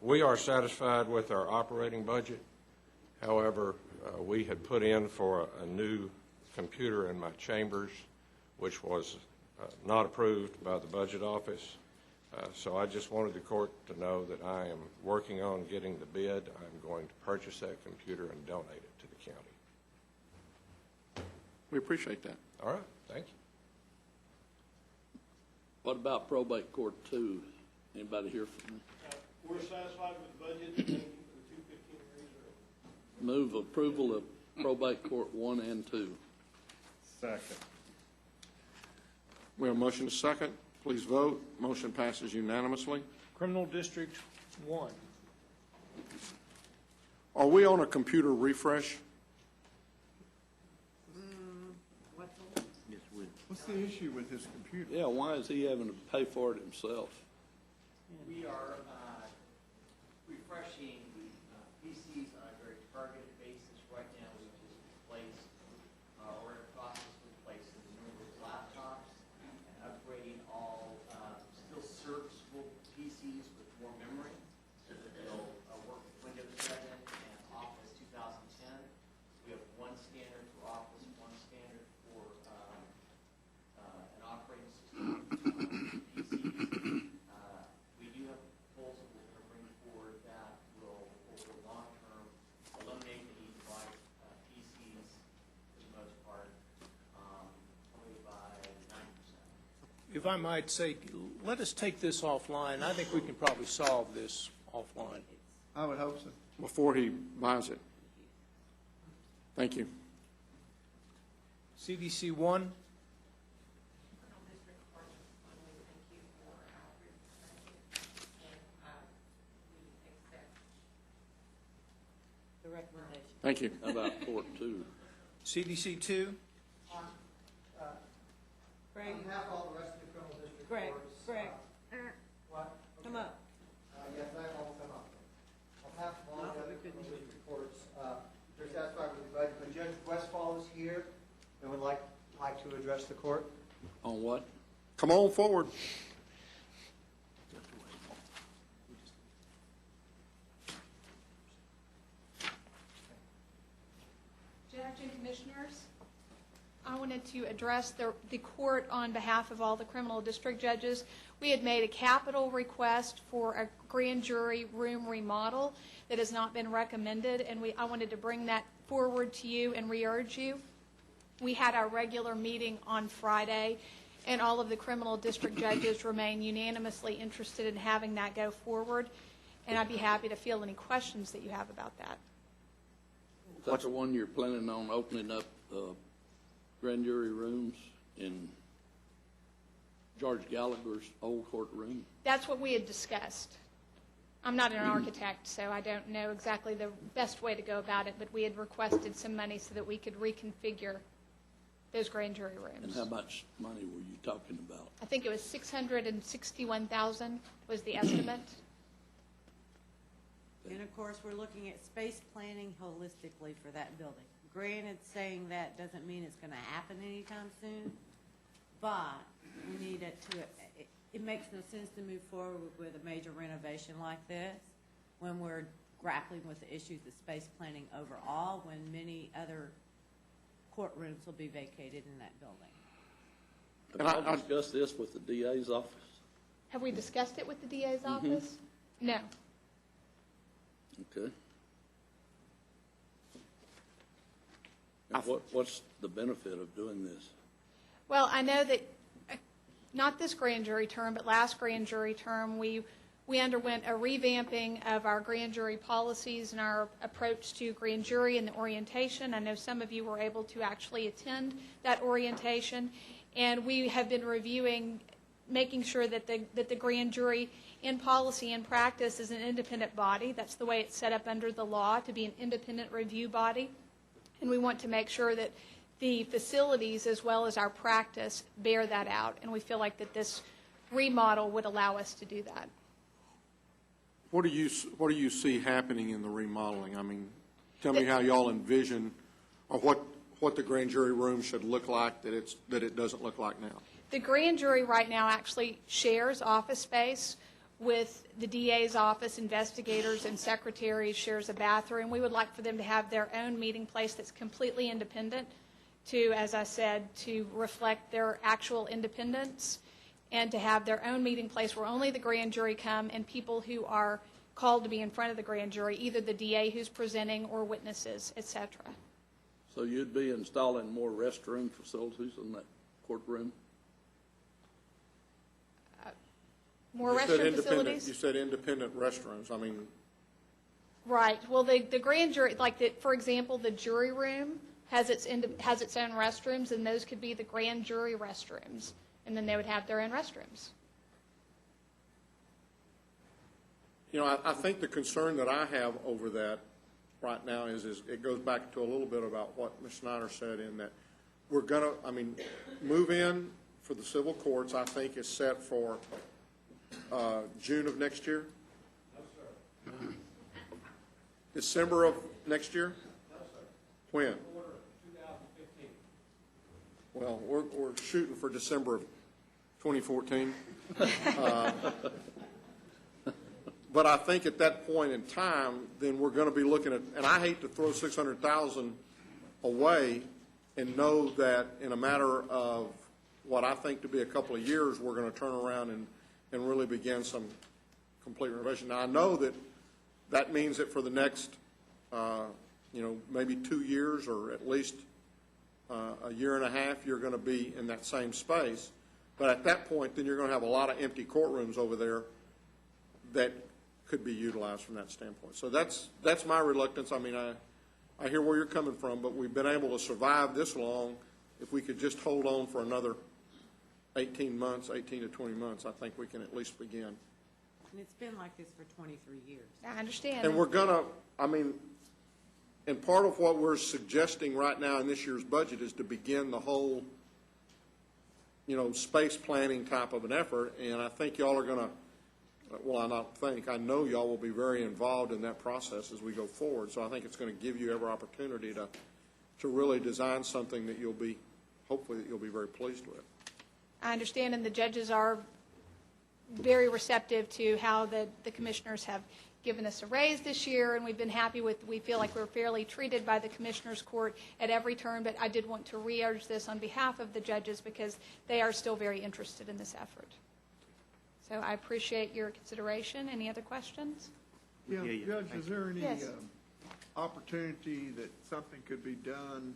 We are satisfied with our operating budget. However, we had put in for a new computer in my chambers, which was not approved by the budget office. So I just wanted the court to know that I am working on getting the bid. I'm going to purchase that computer and donate it to the county. We appreciate that. All right. Thank you. What about probate court 2? Anybody hear from me? We're satisfied with the budget. Thank you for the 215 reserve. Move approval of probate court 1 and 2. Second. We have a motion and a second. Please vote. Motion passes unanimously. Criminal District 1. Are we on a computer refresh? What's the issue with his computer? Yeah, why is he having to pay for it himself? We are refreshing PCs on a very targeted basis right now. We just replaced, or in the process of replacing a number of laptops and upgrading all still serviceable PCs with more memory so that they'll work with Windows 7 and Office 2010. We have one standard for Office, one standard for an operating system PCs. We do have a proposal we're going to bring forward that will, over the long term, eliminate the need to buy PCs for the most part, probably by 90%. If I might say, let us take this offline. I think we can probably solve this offline. I would hope so. Before he buys it. Thank you. CDC 1. The recommendation. Thank you. How about court 2? CDC 2. Greg? On behalf of all the rest of the criminal district Greg, courts. Greg. What? Come up. Yes, I will come up. On behalf of all No, the we other couldn't criminal hear you. district courts, they're satisfied with the budget, but Judge Westfall is here and would like to address the court. On what? Come on forward. Judge and Commissioners, I wanted to address the court on behalf of all the criminal district judges. We had made a capital request for a grand jury room remodel that has not been recommended, and I wanted to bring that forward to you and re-urge you. We had our regular meeting on Friday, and all of the criminal district judges remain unanimously interested in having that go forward, and I'd be happy to field any questions that you have about that. Is that the one you're planning on opening up grand jury rooms in George Gallagher's old courtroom? That's what we had discussed. I'm not an architect, so I don't know exactly the best way to go about it, but we had requested some money so that we could reconfigure those grand jury And rooms. how much money were you talking about? I think it was $661,000 was the estimate. And of course, we're looking at space planning holistically for that building. Granted, saying that doesn't mean it's going to happen anytime soon, but we need it to, it makes no sense to move forward with a major renovation like this when we're grappling with the issues of space planning overall, when many other courtrooms will be vacated in that building. Have I discussed this with the DA's office? Have we discussed it with the DA's office? No. Okay. And what's the benefit of doing this? Well, I know that, not this grand jury term, but last grand jury term, we underwent a revamping of our grand jury policies and our approach to grand jury and the orientation. I know some of you were able to actually attend that orientation, and we have been reviewing, making sure that the grand jury in policy and practice is an independent body. That's the way it's set up under the law, to be an independent review body. And we want to make sure that the facilities as well as our practice bear that out. And we feel like that this remodel would allow us to do that. What do you see happening in the remodeling? I mean, tell me how y'all envision, or what the grand jury room should look like that it doesn't look like now. The grand jury right now actually shares office space with the DA's office, investigators and secretaries, shares a bathroom. We would like for them to have their own meeting place that's completely independent to, as I said, to reflect their actual independence, and to have their own meeting place where only the grand jury come and people who are called to be in front of the grand jury, either the DA who's presenting or witnesses, et cetera. So you'd be installing more restroom facilities in that courtroom? More You said restroom independent- facilities? You said independent restrooms. I mean, Right. Well, the grand jury, for example, the jury room has its own restrooms, and those could be the grand jury restrooms, and then they would have their own restrooms. you know, I think the concern that I have over that right now is it goes back to a little bit about what Ms. Snyder said, in that we're going to, move in for the civil courts, I think, is set for June of next year? No, sir. December of next year? No, sir. When? Quarter of 2015. Well, we're shooting for December of 2014. But I think at that point in time, then we're going to be looking at, and I hate to throw $600,000 away and know that in a matter of what I think to be a couple of years, we're going to turn around and really begin some complete renovation. Now, I know that means that for the next, maybe 2 years, or at least a year and a half, you're going to be in that same space. But at that point, then you're going to have a lot of empty courtrooms over there that could be utilized from that standpoint. So that's my reluctance. I hear where you're coming from, but we've been able to survive this long. If we could just hold on for another 18 to 20 months, I think we can at least begin. And it's been like this for 23 years. I understand. And we're going to, and part of what we're suggesting right now in this year's budget is to begin the whole, space planning type of an effort. And I think y'all are going to, I know y'all will be very involved in that process as we go forward. So I think it's going to give you every opportunity to really design something that hopefully you'll be very pleased with. I understand, and the judges are very receptive to how the commissioners have given us a raise this year, and we've been happy we feel like we're fairly treated by the Commissioners Court at every turn, but I did want to re-urge this on behalf of the judges because they are still very interested in this effort. So I appreciate your consideration. Any other questions? Yeah, Judge, is there any Yes. opportunity that something could be done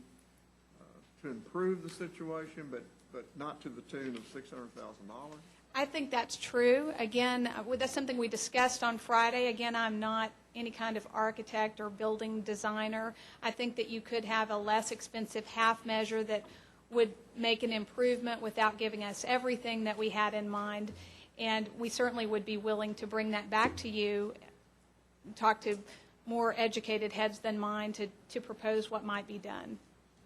to improve the situation, but not to the tune of $600,000? I think that's true. Again, that's something we discussed on Friday. Again, I'm not any kind of architect or building designer. I think that you could have a less expensive half measure that would make an improvement without giving us everything that we had in mind. And we certainly would be willing to bring that back to you, talk to more educated heads than mine to propose what might be done.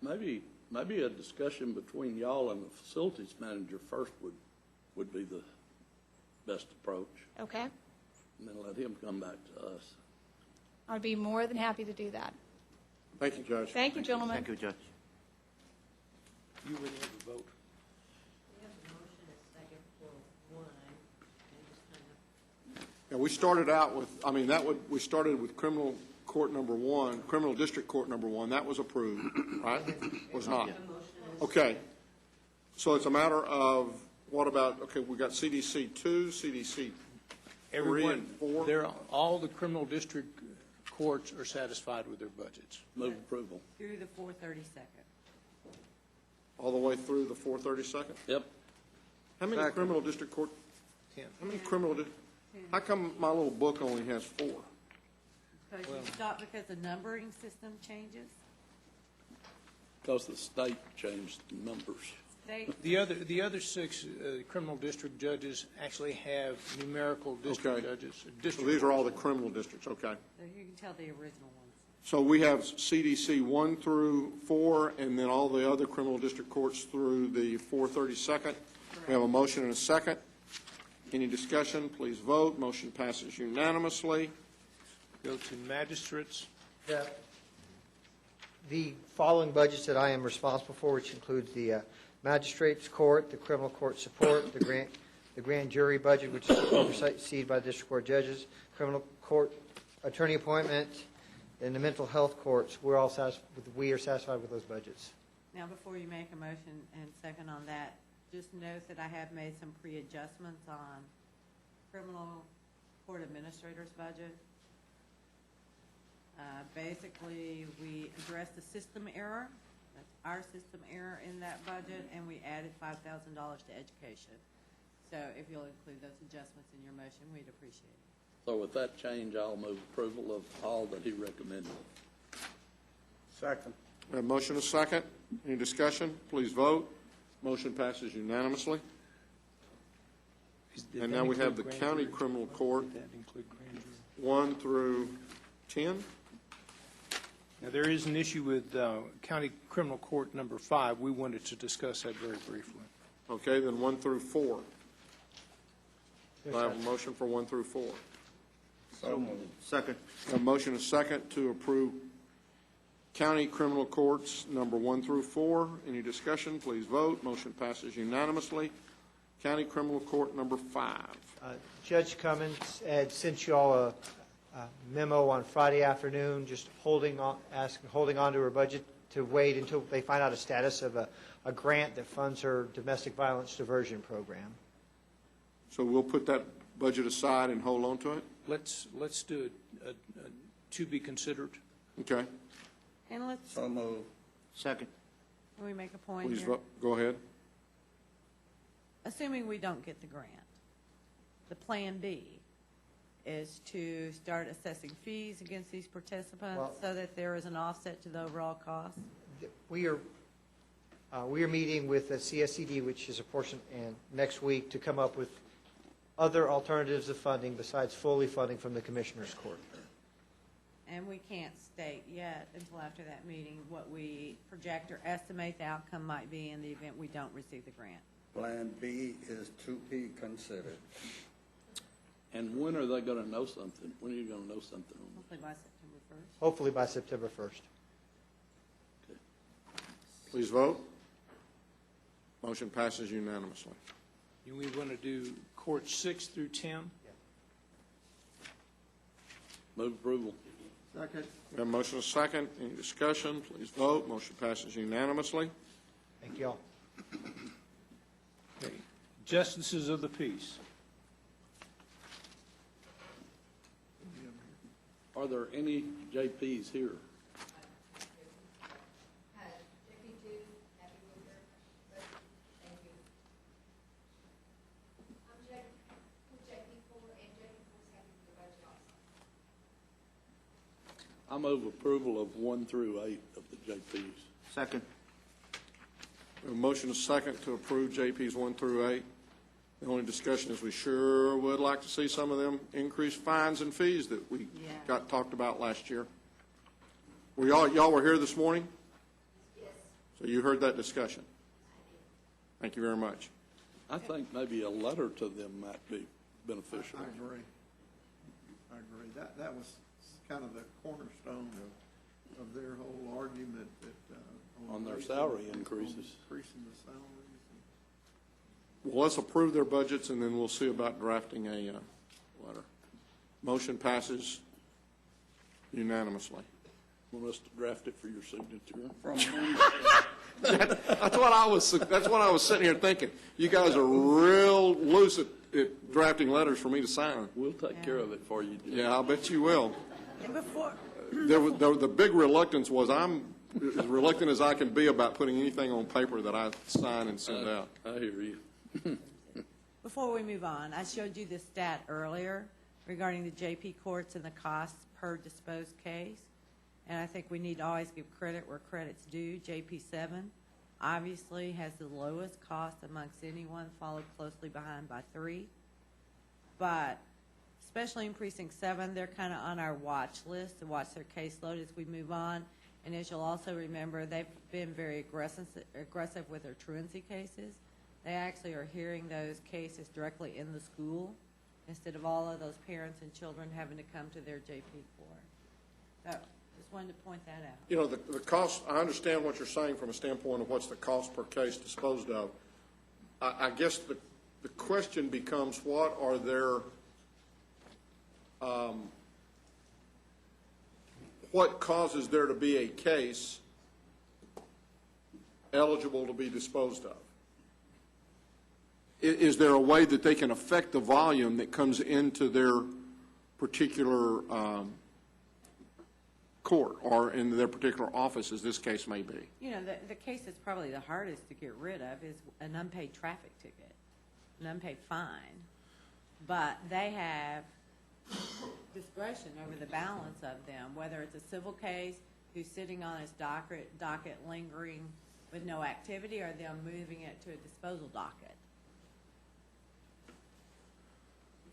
Maybe a discussion between y'all and the facilities manager first would be the best approach. Okay? And then let him come back to us. I'd be more than happy to do that. Thank you, Judge. Thank you, gentlemen. Thank you, Judge. You would have a vote. Yeah, we started out with, we started with criminal court number 1, criminal district court number 1. That was approved, right? Was not. Okay. So it's a matter of, what about, we got CDC 2, CDC 3 and 4? All the criminal district courts are satisfied with their budgets. Move approval. Through the 4/32. all the way through the 432nd? Yep. How many Second. criminal district court, how many criminal, how come my little book only has 4? Because you stopped because the numbering system changes? Because the state changed the numbers. State, The other 6 criminal district judges actually have numerical district Okay. judges. So district these are all the criminal districts, okay. so you can tell the original ones. So we have CDC 1 through 4, and then all the other criminal district courts through the 432nd. We have a motion and a second. Any discussion? Please vote. Motion passes unanimously. Go to magistrates. The following budgets that I am responsible for, which includes the magistrates court, the criminal court support, the grand jury budget, which is overseen by the district court judges, criminal court attorney appointment, and the mental health courts. We are satisfied with those budgets. Now, before you make a motion and second on that, just note that I have made some pre-adjustments on criminal court administrator's budget. Basically, we addressed the system error, that's our system error in that budget, and we added $5,000 to education. So if you'll include those adjustments in your motion, we'd appreciate it. So with that change, I'll move approval of all that he recommended. Second. We have a motion and a second. Any discussion? Please vote. Motion passes unanimously. Did And that now we have the include grand county jury? criminal court, Did that include grand jury? 1 through 10. Now, there is an issue with county criminal court number 5. We wanted to discuss that very briefly. Okay, then 1 through 4. Do I have a motion for 1 through 4? So moved. Second. A motion and a second to approve county criminal courts number 1 through 4. Any discussion? Please vote. Motion passes unanimously. County criminal court number 5. Judge Cummins had sent you all a memo on Friday afternoon, just holding on to her budget to wait until they find out a status of a grant that funds her domestic violence diversion program. So we'll put that budget aside and hold on to it? Let's do it to be considered. Okay. And let's, So moved. Second. can we make a point Please here? vote. Go ahead. Assuming we don't get the grant, the plan B is to start assessing fees against these participants Well- so that there is an offset to the overall cost? We are meeting with the CSCD, which is a portion, and next week to come up with other alternatives of funding besides fully funding from the Commissioner's Court. And we can't state yet until after that meeting what we project or estimate the outcome might be in the event we don't receive the grant. Plan B is to be considered. And when are they going to know something? When are you going to know something on Hopefully by September 1st. Hopefully by September 1st. Please vote. Motion passes unanimously. We want to do court 6 through 10. Move approval. Second. We have a motion and a second. Any discussion? Please vote. Motion passes unanimously. Thank you all. Okay. Justices of the peace. Are there any JPs here? I move approval of 1 through 8 of the JPs. Second. We have a motion and a second to approve JPs 1 through 8. The only discussion is we sure would like to see some of them increased fines and fees that we got talked about last year. Y'all were here this morning? Yes. So you heard that discussion? Thank you very much. I think maybe a letter to them might be beneficial. I agree. That was kind of the cornerstone of their whole argument that. On their salary increases. Increasing the salaries. Well, let's approve their budgets, and then we'll see about drafting a letter. Motion passes unanimously. Want us to draft it for your signature? That's what I was sitting here thinking. You guys are real loose at drafting letters for me to sign. We'll take care of it for you, Jim. Yeah, I'll bet you will. And before, The big reluctance was I'm as reluctant as I can be about putting anything on paper that I sign and send out. I hear you. Before we move on, I showed you this stat earlier regarding the JP courts and the costs per disposed case. And I think we need to always give credit where credit's due. JP7 obviously has the lowest cost amongst anyone, followed closely behind by 3. But especially in Precinct 7, they're kind of on our watch list to watch their caseload as we move on. And as you'll also remember, they've been very aggressive with their truancy cases. They actually are hearing those cases directly in the school instead of all of those parents and children having to come to their JP court. So just wanted to point that out. You know, the cost, I understand what you're saying from a standpoint of what's the cost per case disposed of. I guess the question becomes, what are their, what causes there to be a case eligible to be disposed of? Is there a way that they can affect the volume that comes into their particular court or in their particular office, as this case may be? You know, the case that's probably the hardest to get rid of is an unpaid traffic ticket, an unpaid fine. But they have discretion over the balance of them, whether it's a civil case, who's sitting on his docket lingering with no activity, or them moving it to a disposal docket.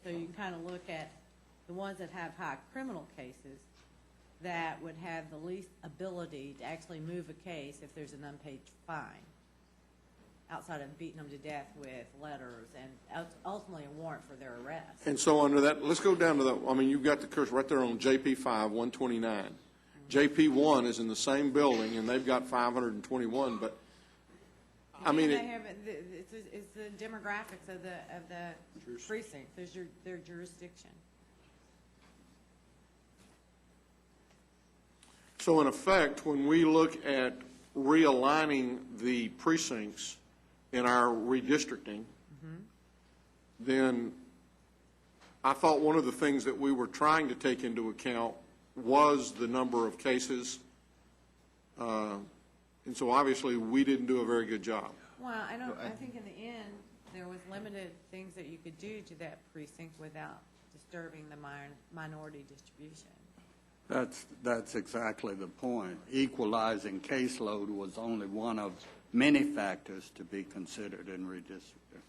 So you can kind of look at the ones that have high criminal cases that would have the least ability to actually move a case if there's an unpaid fine, outside of beating them to death with letters and ultimately a warrant for their arrest. And so under that, let's go down to the, I mean, you've got the cursor right there on JP 5, 129. JP 1 is in the same building, and they've got 521, but, I mean, They have, it's the demographics of the precinct. There's their jurisdiction. so in effect, when we look at realigning the precincts in our redistricting, then I thought one of the things that we were trying to take into account was the number of cases, and so obviously we didn't do a very good job. Well, I think in the end, there was limited things that you could do to that precinct without disturbing the minority distribution. That's exactly the point. Equalizing caseload was only one of many factors to be considered in redistricting.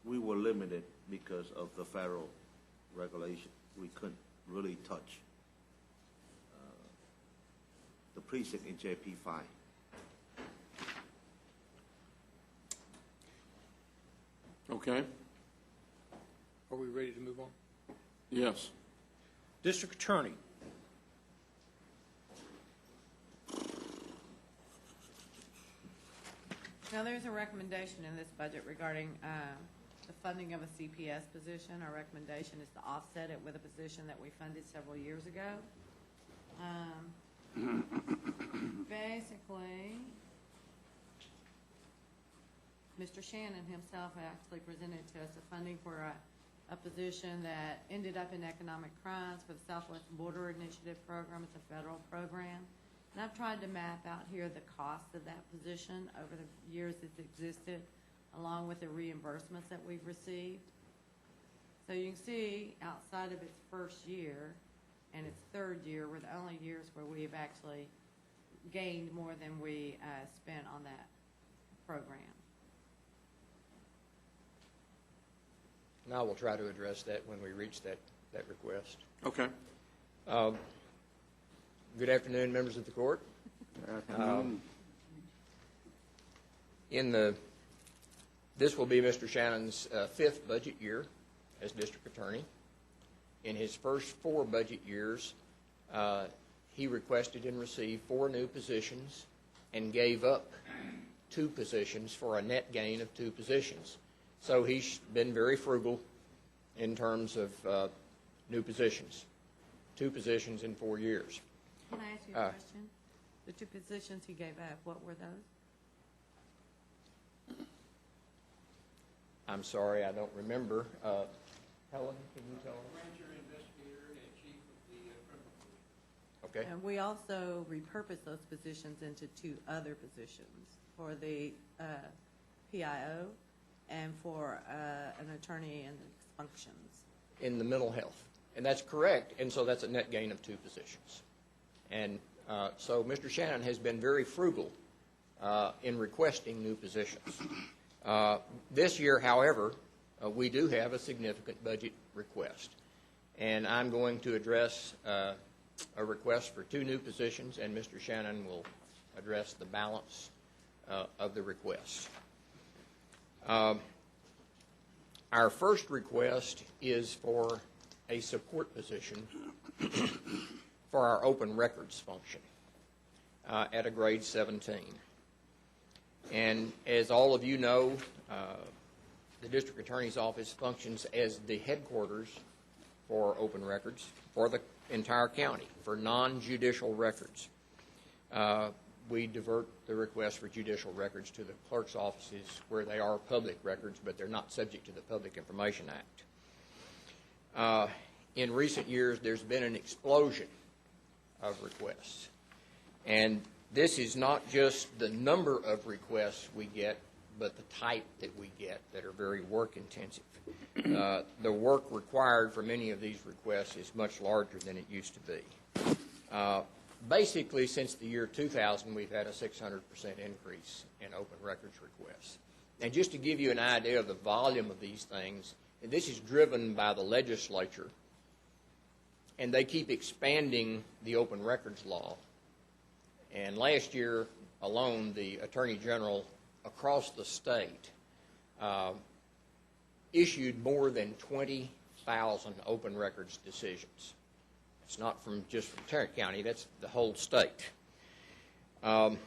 We were limited because of the federal regulation. We couldn't really touch the precinct in JP 5. Okay? Are we ready to move on? Yes. District Attorney. Now, there's a recommendation in this budget regarding the funding of a CPS position. Our recommendation is to offset it with a position that we funded several years ago. Basically, Mr. Shannon himself actually presented to us a funding for a position that ended up in economic crimes for the Southwest Border Initiative Program. It's a federal program. And I've tried to map out here the cost of that position over the years it's existed, along with the reimbursements that we've received. So you can see outside of its first year and its third year were the only years where we've actually gained more than we spent on that program. And I will try to address that when we reach that request. Okay. Good afternoon, members of the court. This will be Mr. Shannon's fifth budget year as district attorney. In his first 4 budget years, he requested and received 4 new positions and gave up 2 positions for a net gain of 2 positions. So he's been very frugal in terms of new positions. 2 positions in 4 years. Can I ask you a question? The 2 positions he gave up, what were those? I'm sorry, I don't remember. Helen, can you tell us? Grand jury investigator and chief of the criminal Okay. And we also repurposed those positions into 2 other positions for the PIO and for an attorney in functions. In the mental health. And that's correct, and so that's a net gain of 2 positions. And so Mr. Shannon has been very frugal in requesting new positions. This year, however, we do have a significant budget request. And I'm going to address a request for 2 new positions, and Mr. Shannon will address the balance of the request. Our first request is for a support position for our open records function at a grade 17. And as all of you know, the District Attorney's Office functions as the headquarters for open records for the entire county, for non-judicial records. We divert the request for judicial records to the clerk's offices where they are public records, but they're not subject to the Public Information Act. In recent years, there's been an explosion of requests. And this is not just the number of requests we get, but the type that we get that are very work-intensive. The work required for many of these requests is much larger than it used to be. Basically, since the year 2000, we've had a 600% increase in open records requests. And just to give you an idea of the volume of these things, and this is driven by the legislature, and they keep expanding the open records law. And last year alone, the Attorney General across the state issued more than 20,000 open records decisions. It's not just from Tarrant County, that's the whole state. And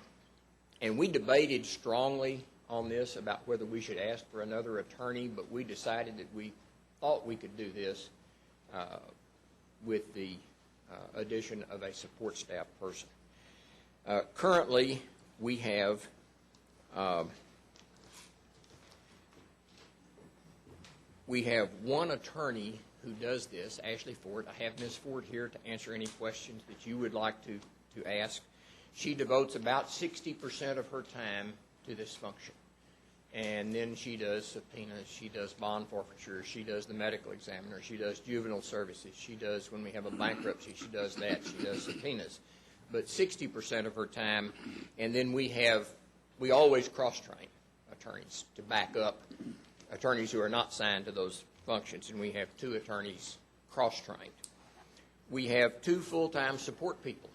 we debated strongly on this about whether we should ask for another attorney, but we decided that we thought we could do this with the addition of a support staff person. Currently, we have one attorney who does this, Ashley Ford. I have Ms. Ford here to answer any questions that you would like to ask. She devotes about 60% of her time to this function. And then she does subpoenas, she does bond forfeiture, she does the medical examiner, she does juvenile services, she does, when we have a bankruptcy, she does that, she does subpoenas. But 60% of her time, and then we always cross-train attorneys to back up attorneys who are not signed to those functions, and we have 2 attorneys cross-trained. We have 2 full-time support people.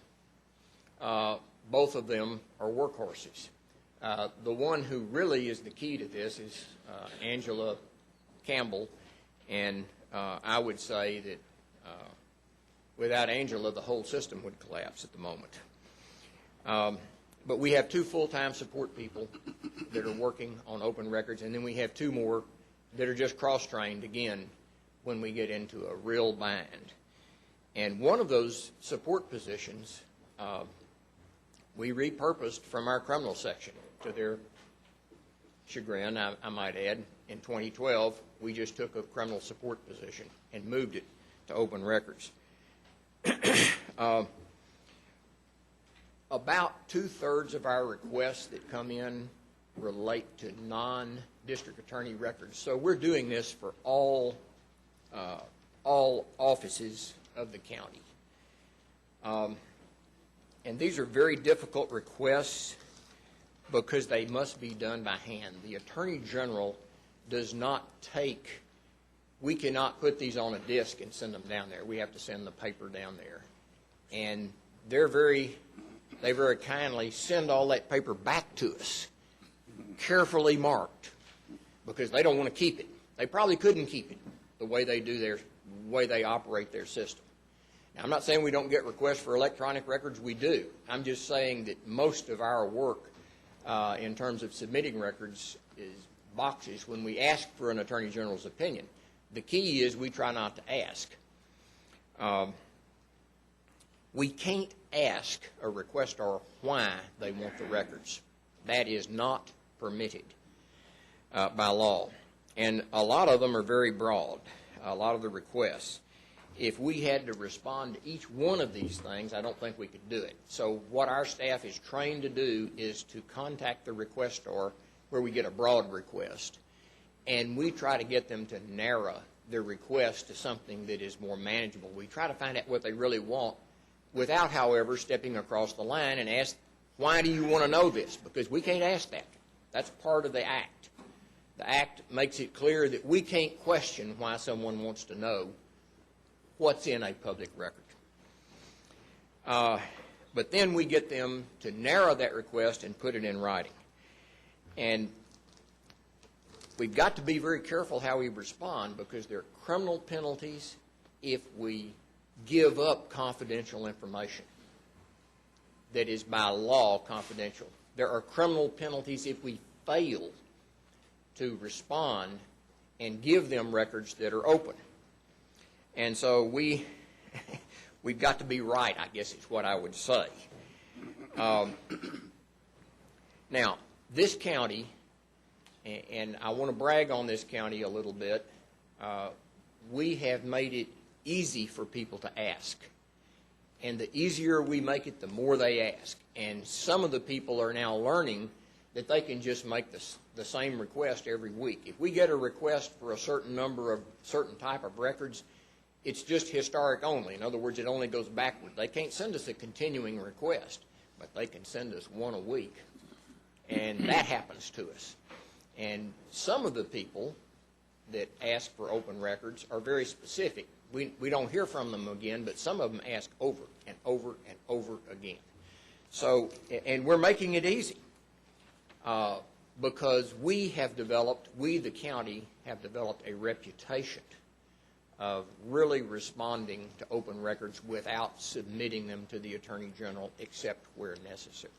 Both of them are workhorses. The one who really is the key to this is Angela Campbell, and I would say that without Angela, the whole system would collapse at the moment. But we have 2 full-time support people that are working on open records, and then we have 2 more that are just cross-trained, again, when we get into a real bind. And one of those support positions we repurposed from our criminal section, to their chagrin, I might add. In 2012, we just took a criminal support position and moved it to open records. About 2/3 of our requests that come in relate to non-district attorney records. So we're doing this for all offices of the county. And these are very difficult requests because they must be done by hand. The Attorney General does not take, we cannot put these on a disc and send them down there. We have to send the paper down there. And they very kindly send all that paper back to us, carefully marked, because they don't want to keep it. They probably couldn't keep it the way they operate their system. Now, I'm not saying we don't get requests for electronic records. We do. I'm just saying that most of our work in terms of submitting records is boxes when we ask for an Attorney General's opinion. The key is we try not to ask. We can't ask a requestor why they want the records. That is not permitted by law. And a lot of them are very broad, a lot of the requests. If we had to respond to each one of these things, I don't think we could do it. So what our staff is trained to do is to contact the requestor where we get a broad request, and we try to get them to narrow their request to something that is more manageable. We try to find out what they really want without, however, stepping across the line and ask, why do you want to know this? Because we can't ask that. That's part of the Act. The Act makes it clear that we can't question why someone wants to know what's in a public record. But then we get them to narrow that request and put it in writing. And we've got to be very careful how we respond, because there are criminal penalties if we give up confidential information that is by law confidential. There are criminal penalties if we fail to respond and give them records that are open. And so we've got to be right, I guess is what I would say. Now, this county, and I want to brag on this county a little bit, we have made it easy for people to ask. And the easier we make it, the more they ask. And some of the people are now learning that they can just make the same request every week. If we get a request for a certain number of certain type of records, it's just historic only. In other words, it only goes backward. They can't send us a continuing request, but they can send us one a week. And that happens to us. And some of the people that ask for open records are very specific. We don't hear from them again, but some of them ask over and over and over again. So, and we're making it easy because we, the county, have developed a reputation of really responding to open records without submitting them to the Attorney General except where necessary.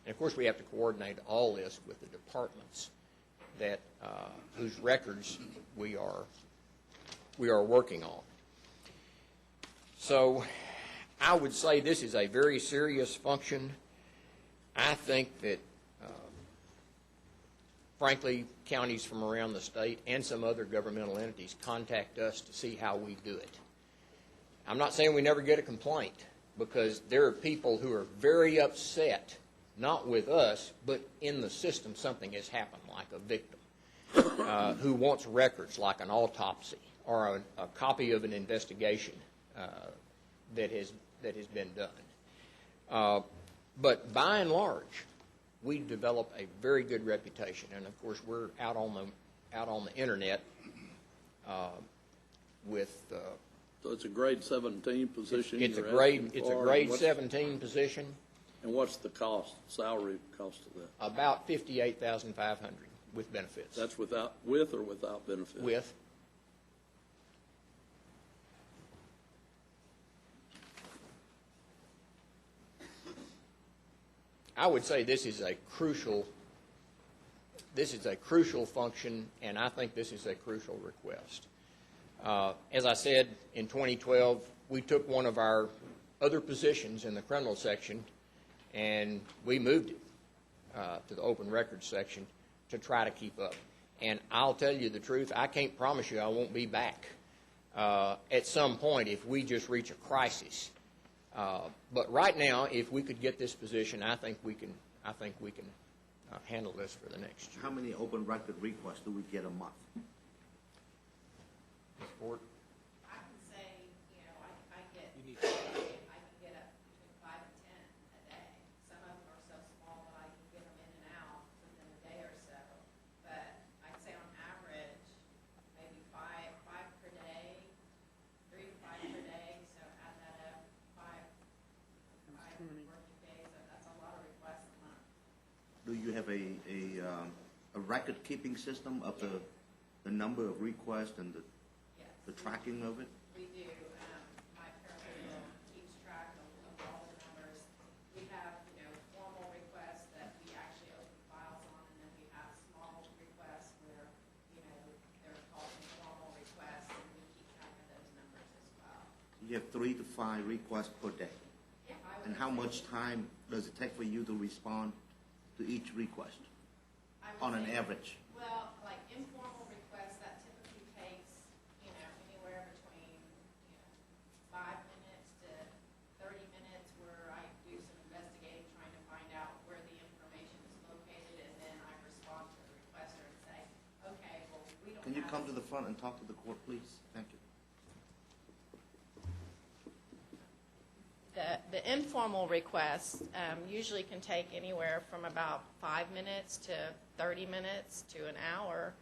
And of course, we have to coordinate all this with the departments that whose records we are working on. So I would say this is a very serious function. I think that, frankly, counties from around the state and some other governmental entities contact us to see how we do it. I'm not saying we never get a complaint, because there are people who are very upset, not with us, but in the system something has happened, like a victim who wants records like an autopsy or a copy of an investigation that has been done. But by and large, we develop a very good reputation, and of course we're out on the internet with. So it's a grade 17 position. It's a grade 17 position. And what's the cost, salary cost of that? About $58,500 with benefits. That's with or without benefits? With. I would say this is a crucial function, and I think this is a crucial request. As I said, in 2012, we took one of our other positions in the criminal section, and we moved it to the open records section to try to keep up. And I'll tell you the truth, I can't promise you I won't be back at some point if we just reach a crisis. But right now, if we could get this position, I think we can handle this for the next year. How many open record requests do we get a month? Support? I can say, I get up between 5 and 10 a day. Some of them are so small that I can get them in and out within a day or so. But I'd say on average, maybe five per day, 3 to 5 per day. So add that up, five working days. That's a lot of requests a month. Do you have a record keeping system of the number of requests and the tracking of it? We do. My paralegal keeps track of all the numbers. We have, formal requests that we actually open files on, and then we have small requests where, they're called informal requests, and we keep track of those numbers as well. You have 3 to 5 requests per day. Yeah, And how much time does it take for you to respond to each request on an average? Well, like informal requests, that typically takes, anywhere between, Can you come to the front and talk to the court, please? Thank you. The informal requests usually can take anywhere from about 5 minutes to 30 minutes to an hour,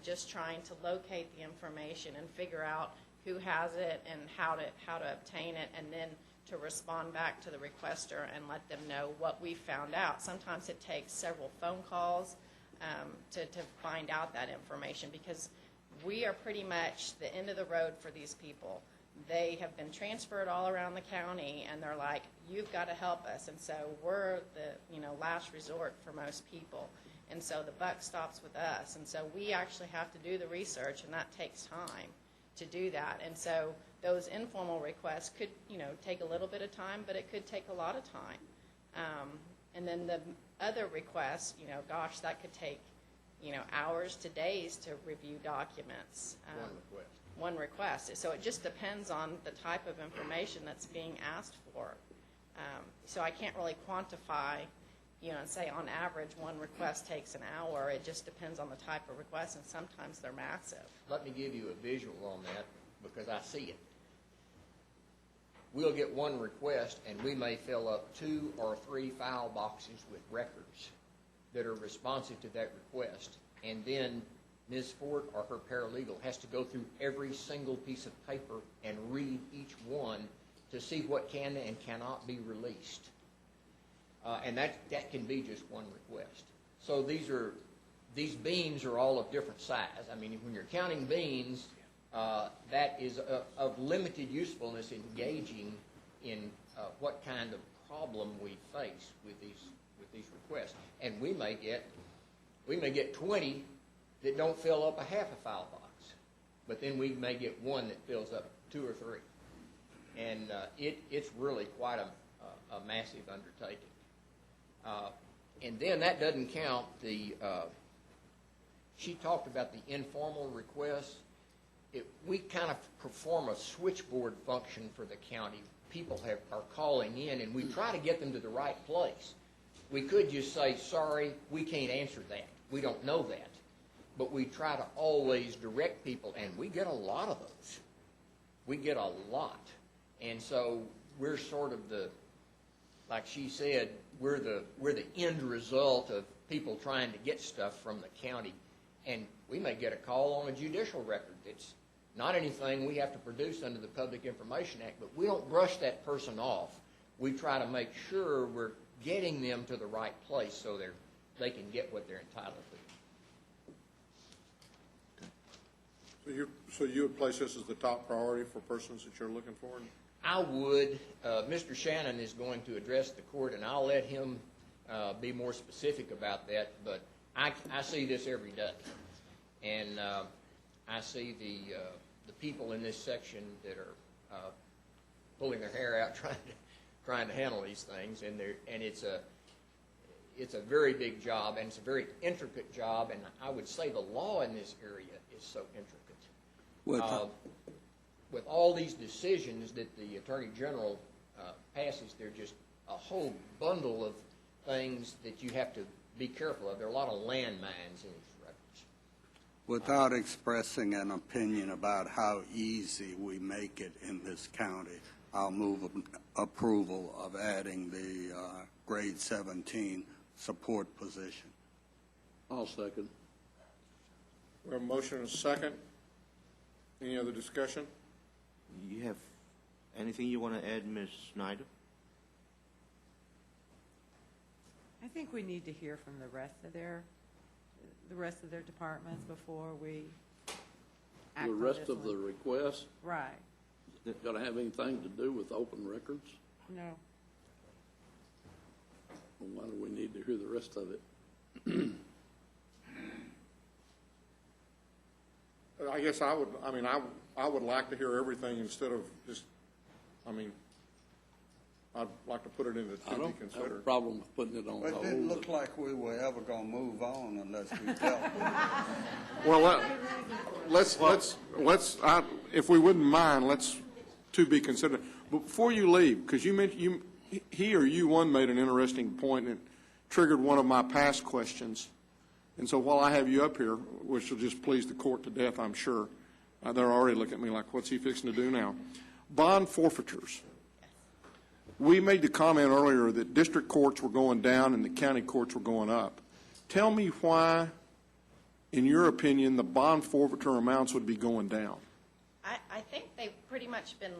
just trying to locate the information and figure out who has it and how to obtain it, and then to respond back to the requester and let them know what we found out. Sometimes it takes several phone calls to find out that information, because we are pretty much the end of the road for these people. They have been transferred all around the county, and they're like, you've got to help us. And so we're the last resort for most people. And so the buck stops with us. And so we actually have to do the research, and that takes time to do that. And so those informal requests could take a little bit of time, but it could take a lot of time. And then the other requests, gosh, that could take hours to days to review documents. One request. So it just depends on the type of information that's being asked for. So I can't really quantify, and say on average one request takes an hour. It just depends on the type of request, and sometimes they're massive. Let me give you a visual on that, because I see it. We'll get one request, and we may fill up 2 or 3 file boxes with records that are responsive to that request, and then Ms. Ford or her paralegal has to go through every single piece of paper and read each one to see what can and cannot be released. And that can be just one request. So these beans are all of different size. I mean, when you're counting beans, that is of limited usefulness in gauging in what kind of problem we face with these requests. And we may get 20 that don't fill up a half a file box, but then we may get one that fills up 2 or 3, and it's really quite a massive undertaking. And then that doesn't count the. She talked about the informal requests. We kind of perform a switchboard function for the county. People are calling in, and we try to get them to the right place. We could just say, sorry, we can't answer that. We don't know that. But we try to always direct people, and we get a lot of those. We get a lot. And so we're sort of like she said, we're the end result of people trying to get stuff from the county. And we may get a call on a judicial record that's not anything we have to produce under the Public Information Act, but we don't brush that person off. We try to make sure we're getting them to the right place so they can get what they're entitled to. So you would place this as the top priority for persons that you're looking for? I would. Mr. Shannon is going to address the court, and I'll let him be more specific about that. But I see this every day, and I see the people in this section that are pulling their hair out trying to handle these things, and it's a very big job, and it's a very intricate job, and I would say the law in this area is so intricate. With all these decisions that the Attorney General passes, they're just a whole bundle of things that you have to be careful of. There are a lot of landmines in these records. Without expressing an opinion about how easy we make it in this county, I'll move approval of adding the grade 17 support position. I'll second. We have a motion and a second. Any other discussion? You have anything you want to add, Ms. Snyder? I think we need to hear from the rest of their departments before we act The on rest this of one. the requests, Right. got to have anything to do with open records? No. Well, why do we need to hear the rest of it? I guess I would like to hear everything instead of just, I'd like to put it in the I to be don't have a considered. problem with putting it on It hold. didn't look like we were ever going to move on unless we dealt with it. Well, if we wouldn't mind, let's to be considered. But before you leave, because you mentioned he or you one made an interesting point and it triggered one of my past questions. And so while I have you up here, which will just please the court to death, I'm sure, they're already looking at me like, what's he fixing to do now? Bond forfeitures. We made the comment earlier that district courts were going down and the county courts were going up. Tell me why, in your opinion, the bond forfeiture amounts would be going down. I think they've pretty much been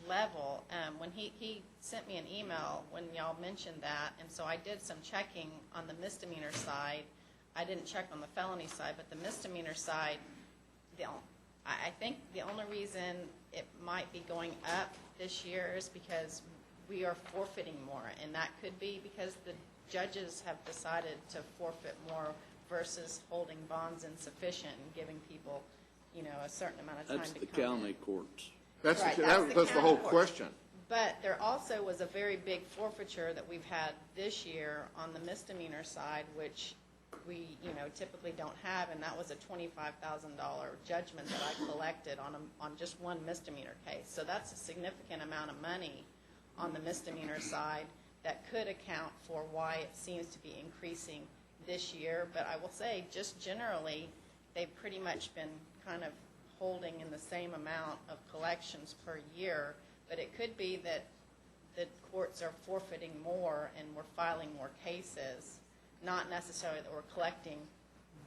level. When he sent me an email when y'all mentioned that, and so I did some checking on the misdemeanor side. I didn't check on the felony side, but the misdemeanor side, I think the only reason it might be going up this year is because we are forfeiting more, and that could be because the judges have decided to forfeit more versus holding bonds insufficient and giving people, a certain amount of time That's to the come in. county courts. That's Right, the, that's that's the whole county court. question. But there also was a very big forfeiture that we've had this year on the misdemeanor side, which we, typically don't have, and that was a $25,000 judgment that I collected on just one misdemeanor case. So that's a significant amount of money on the misdemeanor side that could account for why it seems to be increasing this year. But I will say, just generally, they've pretty much been kind of holding in the same amount of collections per year. But it could be that the courts are forfeiting more and we're filing more cases, not necessarily that we're collecting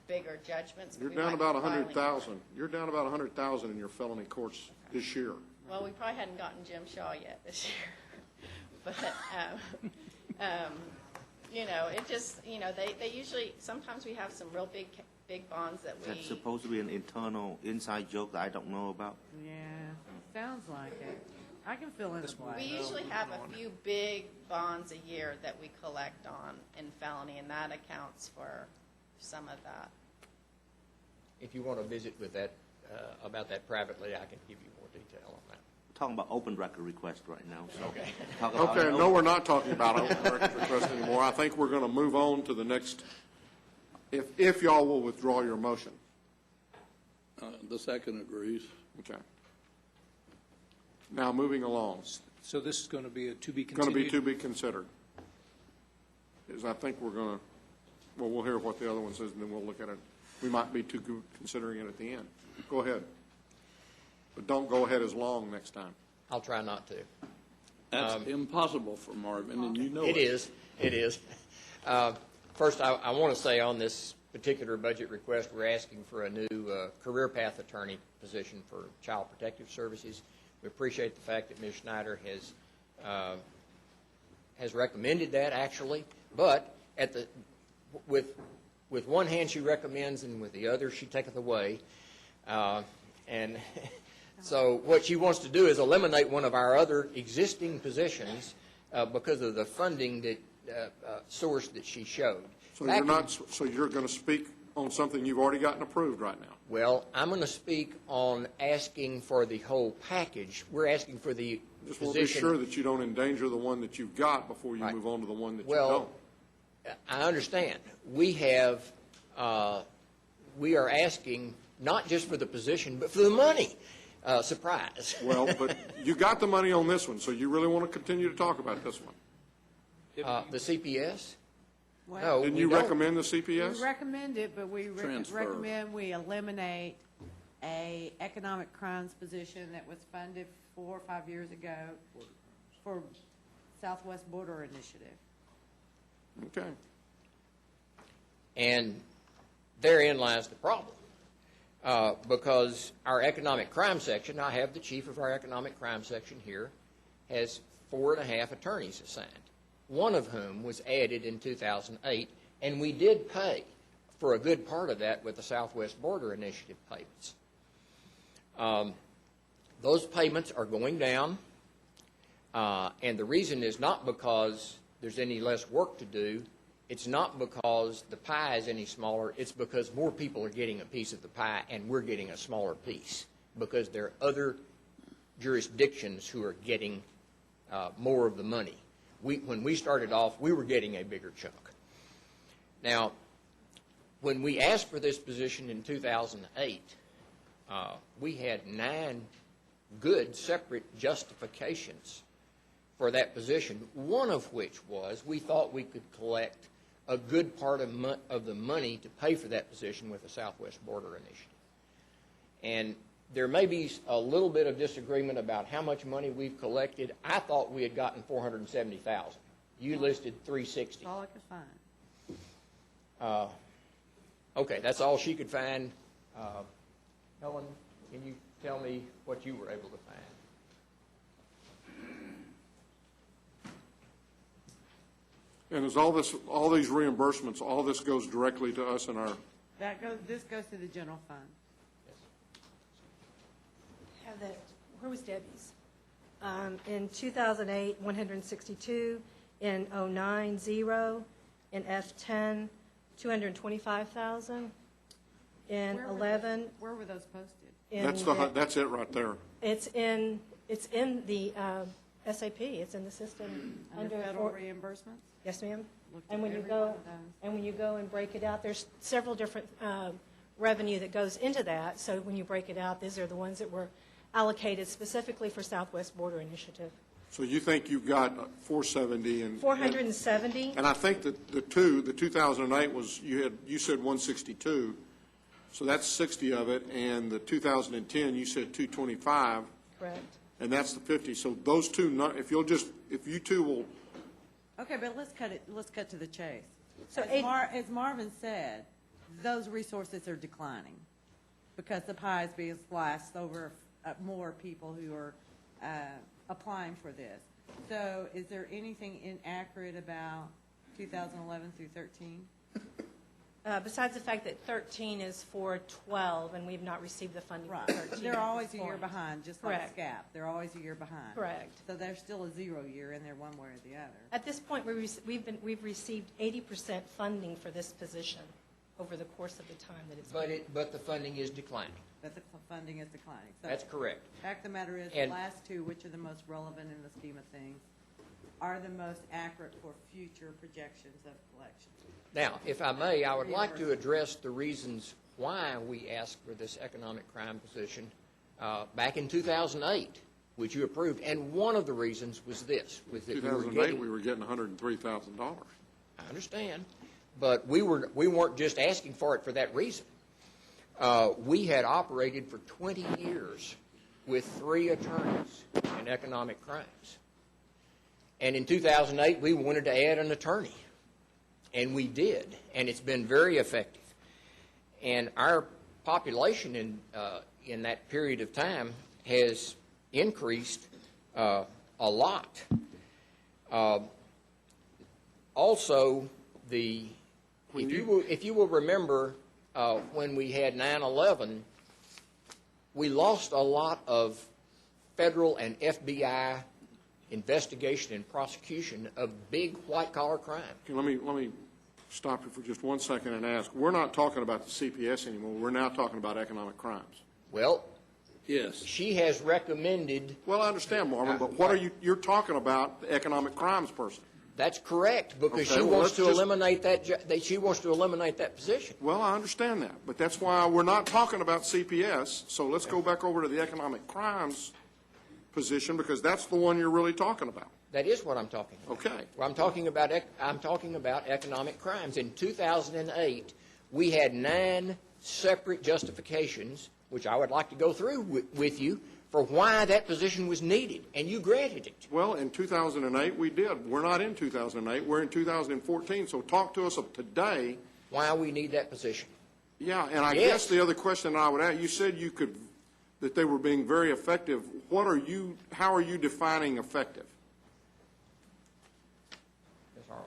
bigger judgments. but You're we down might be about filing 100,000. more. You're down about 100,000 in your felony courts this year. Well, we probably hadn't gotten Jim Shaw yet this year. But, it just, they usually, sometimes we have some real big bonds that we. That's supposed to be an internal inside joke that I don't know about. Yeah, sounds like it. I can fill in the We blank. usually have a few big bonds a year that we collect on in felony, and that accounts for some of that. If you want to visit with that, about that privately, I can give you more detail on that. We're talking about open record request right now. So Okay. talk about Okay, an no, open- we're not talking about open records request anymore. I think we're going to move on to the next, if y'all will withdraw your motion. The second agrees. Okay. Now, moving along. So this is going to be a to be Going to continued? be to be considered. Is I think we're going to, well, we'll hear what the other one says, and then we'll look at it. We might be considering it at the end. Go ahead. But don't go ahead as long next time. I'll try not to. That's impossible for Marvin, and you know it. It is. First, I want to say on this particular budget request, we're asking for a new career path attorney position for Child Protective Services. We appreciate the fact that Ms. Schneider has recommended that, actually, but with one hand she recommends and with the other she taketh away. And so what she wants to do is eliminate one of our other existing positions because of the funding that source that she showed. So you're not, so you're going to speak on something you've already gotten approved right now? Well, I'm going to speak on asking for the whole package. We're asking for the Just position. want to be sure that you don't endanger the one that you've got before you move on to the one that you don't. I understand. We have, we are asking not just for the position, but for the money. Surprise. Well, but you got the money on this one, so you really want to continue to talk about this one? The CPS? Well, Didn't we you don't. recommend the CPS? We recommend it, but we Transfer. recommend we eliminate a economic crimes position that was funded 4 or 5 years ago for Southwest Border Initiative. Okay. And therein lies the problem. Because our economic crime section, I have the chief of our economic crime section here, has 4.5 attorneys assigned, one of whom was added in 2008, and we did pay for a good part of that with the Southwest Border Initiative payments. Those payments are going down, and the reason is not because there's any less work to do. It's not because the pie is any smaller. It's because more people are getting a piece of the pie, and we're getting a smaller piece because there are other jurisdictions who are getting more of the money. When we started off, we were getting a bigger chunk. Now, when we asked for this position in 2008, we had 9 good separate justifications for that position, one of which was we thought we could collect a good part of the money to pay for that position with the Southwest Border Initiative. And there may be a little bit of disagreement about how much money we've collected. I thought we had gotten $470,000. You listed $360,000. That's all I could find. Okay, that's all she could find. Helen, can you tell me what you were able to find? And is all these reimbursements, all this goes directly to us in our, This goes to the general fund. Have that, where was Debbie's? In 2008, 162, in 09, 0, in F10, 225,000, in 11. Where were those posted? that's it right there. It's in the SAP, it's in the system. Under federal reimbursements? Yes, ma'am. Looked And at when you every go, one of those. and when you go and break it out, there's several different revenue that goes into that. So when you break it out, these are the ones that were allocated specifically for Southwest Border Initiative. So you think you've got 470 and. 470. And I think that the 2008 was, you said 162, so that's 60 of it, and the 2010, you said 225. Correct. And that's the 50. So those two, if you two will. Okay, but let's cut to the chase. So As Marvin said, those resources are declining because the pie is being sliced over more people who are applying for this. So is there anything inaccurate about 2011 through 13? Besides the fact that 13 is for 12, and we've not received the funding for 13. They're at always this a year point. behind, just Correct. like SCAP. They're always a year behind. Correct. So there's still a 0 year in there one way or the other. At this point, we've received 80% funding for this position over the course of the time that it's been. But the funding is declining. But the funding is declining. So That's correct. fact of the matter is, And- the last two, which are the most relevant in the scheme of things, are the most accurate for future projections of collection. Now, if I may, I would like to address the reasons why we asked for this economic crime position back in 2008, which you approved. And one of the reasons was this. Was that 2008, we were getting $103,000. I understand. But we weren't just asking for it for that reason. We had operated for 20 years with 3 attorneys in economic crimes. And in 2008, we wanted to add an attorney. And we did. And it's been very effective. And our population in that period of time has increased a lot. Also, if you will remember, when we had 9/11, we lost a lot of federal and FBI investigation and prosecution of big white-collar crime. Okay, let me stop you for just 1 second and ask. We're not talking about the CPS anymore. We're now talking about economic crimes. Well, yes, she has recommended. Well, I understand, Marvin, but what are you're talking about the economic crimes person? That's correct, because Okay, she well, wants to let's just- eliminate that. She wants to eliminate that position. Well, I understand that, but that's why we're not talking about CPS. So let's go back over to the economic crimes position, because that's the one you're really talking about. That is what I'm talking about. Okay. Well, I'm talking about economic crimes. In 2008, we had 9 separate justifications, which I would like to go through with you, for why that position was needed, and you granted it. Well, in 2008, we did. We're not in 2008. We're in 2014. So talk to us of today. Why we need that position. Yeah, and I Yes. guess the other question I would ask, you said that they were being very effective. How are you defining effective? Ms. Harlan.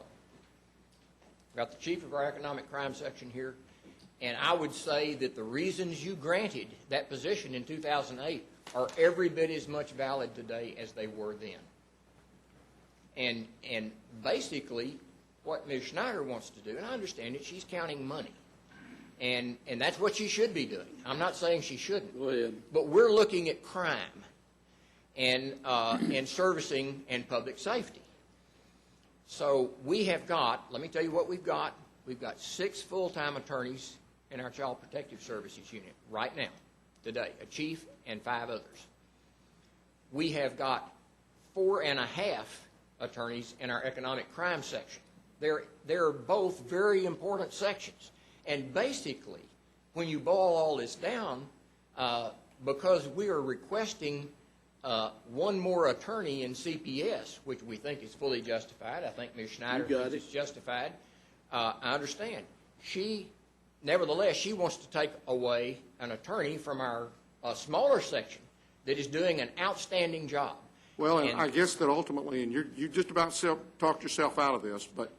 Got the chief of our economic crime section here, and I would say that the reasons you granted that position in 2008 are every bit as much valid today as they were then. And basically, what Ms. Schneider wants to do, and I understand it, she's counting money. And that's what she should be doing. I'm not saying she shouldn't. Go ahead. But we're looking at crime and servicing and public safety. So we have got, let me tell you what we've got. We've got 6 full-time attorneys in our Child Protective Services unit right now, today, a chief and 5 others. We have got 4.5 attorneys in our economic crime section. They're both very important sections. And basically, when you boil all this down, because we are requesting one more attorney in CPS, which we think is fully justified. I think Ms. Schneider thinks it's justified. I understand. Nevertheless, she wants to take away an attorney from our smaller section that is doing an outstanding job. Well, and I guess that ultimately, and you just about talked yourself out of this, but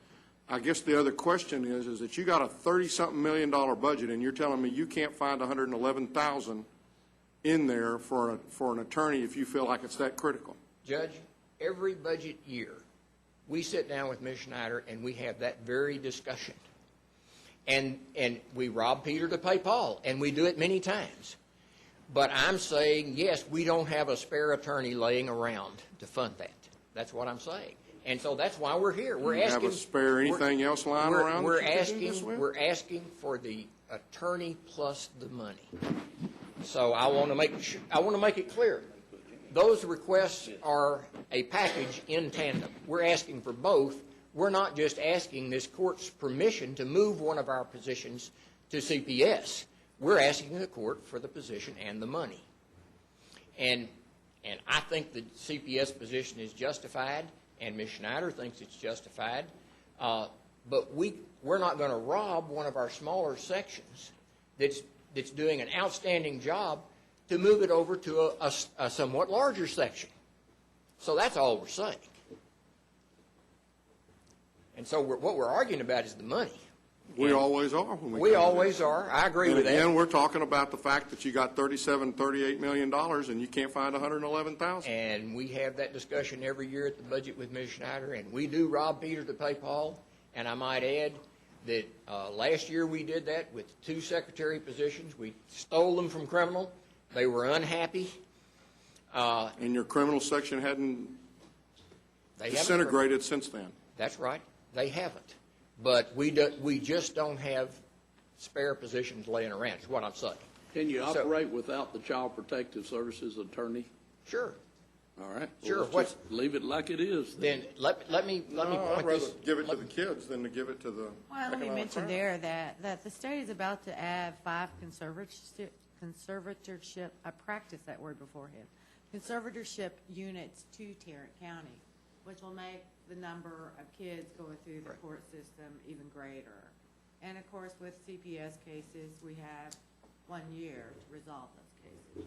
I guess the other question is that you got a $30-something million budget, and you're telling me you can't find $111,000 in there for an attorney if you feel like it's that critical. Judge, every budget year, we sit down with Ms. Schneider and we have that very discussion. And we rob Peter to pay Paul, and we do it many times. But I'm saying, yes, we don't have a spare attorney laying around to fund that. That's what I'm saying. And so that's why we're here. We're asking. Have a spare anything else lying around? We're asking for the attorney plus the money. So I want to make it clear. Those requests are a package in tandem. We're asking for both. We're not just asking this court's permission to move one of our positions to CPS. We're asking the court for the position and the money. And I think the CPS position is justified, and Ms. Schneider thinks it's justified. But we're not going to rob one of our smaller sections that's doing an outstanding job to move it over to a somewhat larger section. So that's all we're saying. And so what we're arguing about is the money. We always are. We always are. I agree with that. And again, we're talking about the fact that you got $38 million and you can't find $111,000. And we have that discussion every year at the budget with Ms. Schneider, and we do rob Peter to pay Paul. And I might add that last year we did that with 2 secretary positions. We stole them from criminal. They were unhappy. And your criminal section hadn't disintegrated since then. That's right. They haven't. But we just don't have spare positions laying around, is what I'm saying. Can you operate without the Child Protective Services attorney? Sure. All right. Sure. Well, just leave it like it is. Then let me I'd point rather this. give it to the kids than to give it to the Well, let me economic mention crime. there that the state is about to add 5 conservatorship, I practiced that word beforehand, conservatorship units to Tarrant County, which will make the number of kids going through the court system even greater. And of course, with CPS cases, we have 1 year to resolve those cases.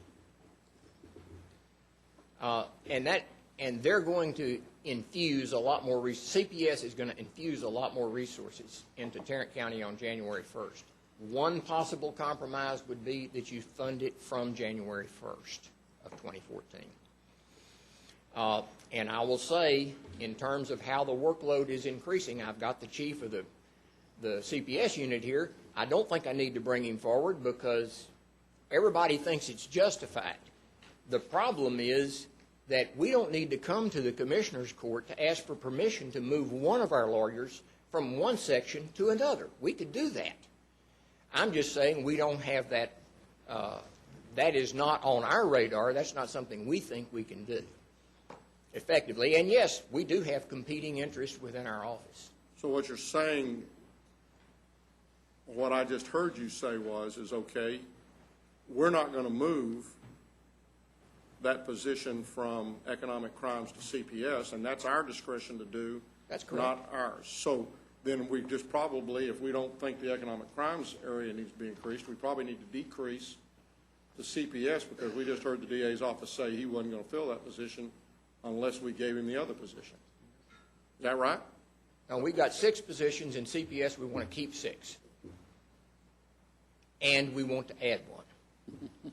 And they're going to infuse a lot more, CPS is going to infuse a lot more resources into Tarrant County on January 1st. One possible compromise would be that you fund it from January 1st of 2014. And I will say, in terms of how the workload is increasing, I've got the chief of the CPS unit here. I don't think I need to bring him forward because everybody thinks it's justified. The problem is that we don't need to come to the Commissioner's Court to ask for permission to move one of our lawyers from one section to another. We could do that. I'm just saying we don't have that. That is not on our radar. That's not something we think we can do effectively. And yes, we do have competing interests within our office. So what you're saying, what I just heard you say is okay, we're not going to move that position from economic crimes to CPS, and that's our discretion to do. That's correct. Not ours. So then we just probably, if we don't think the economic crimes area needs to be increased, we probably need to decrease the CPS because we just heard the DA's office say he wasn't going to fill that position unless we gave him the other position. Is that right? Now, we've got 6 positions in CPS. We want to keep 6. And we want to add 1.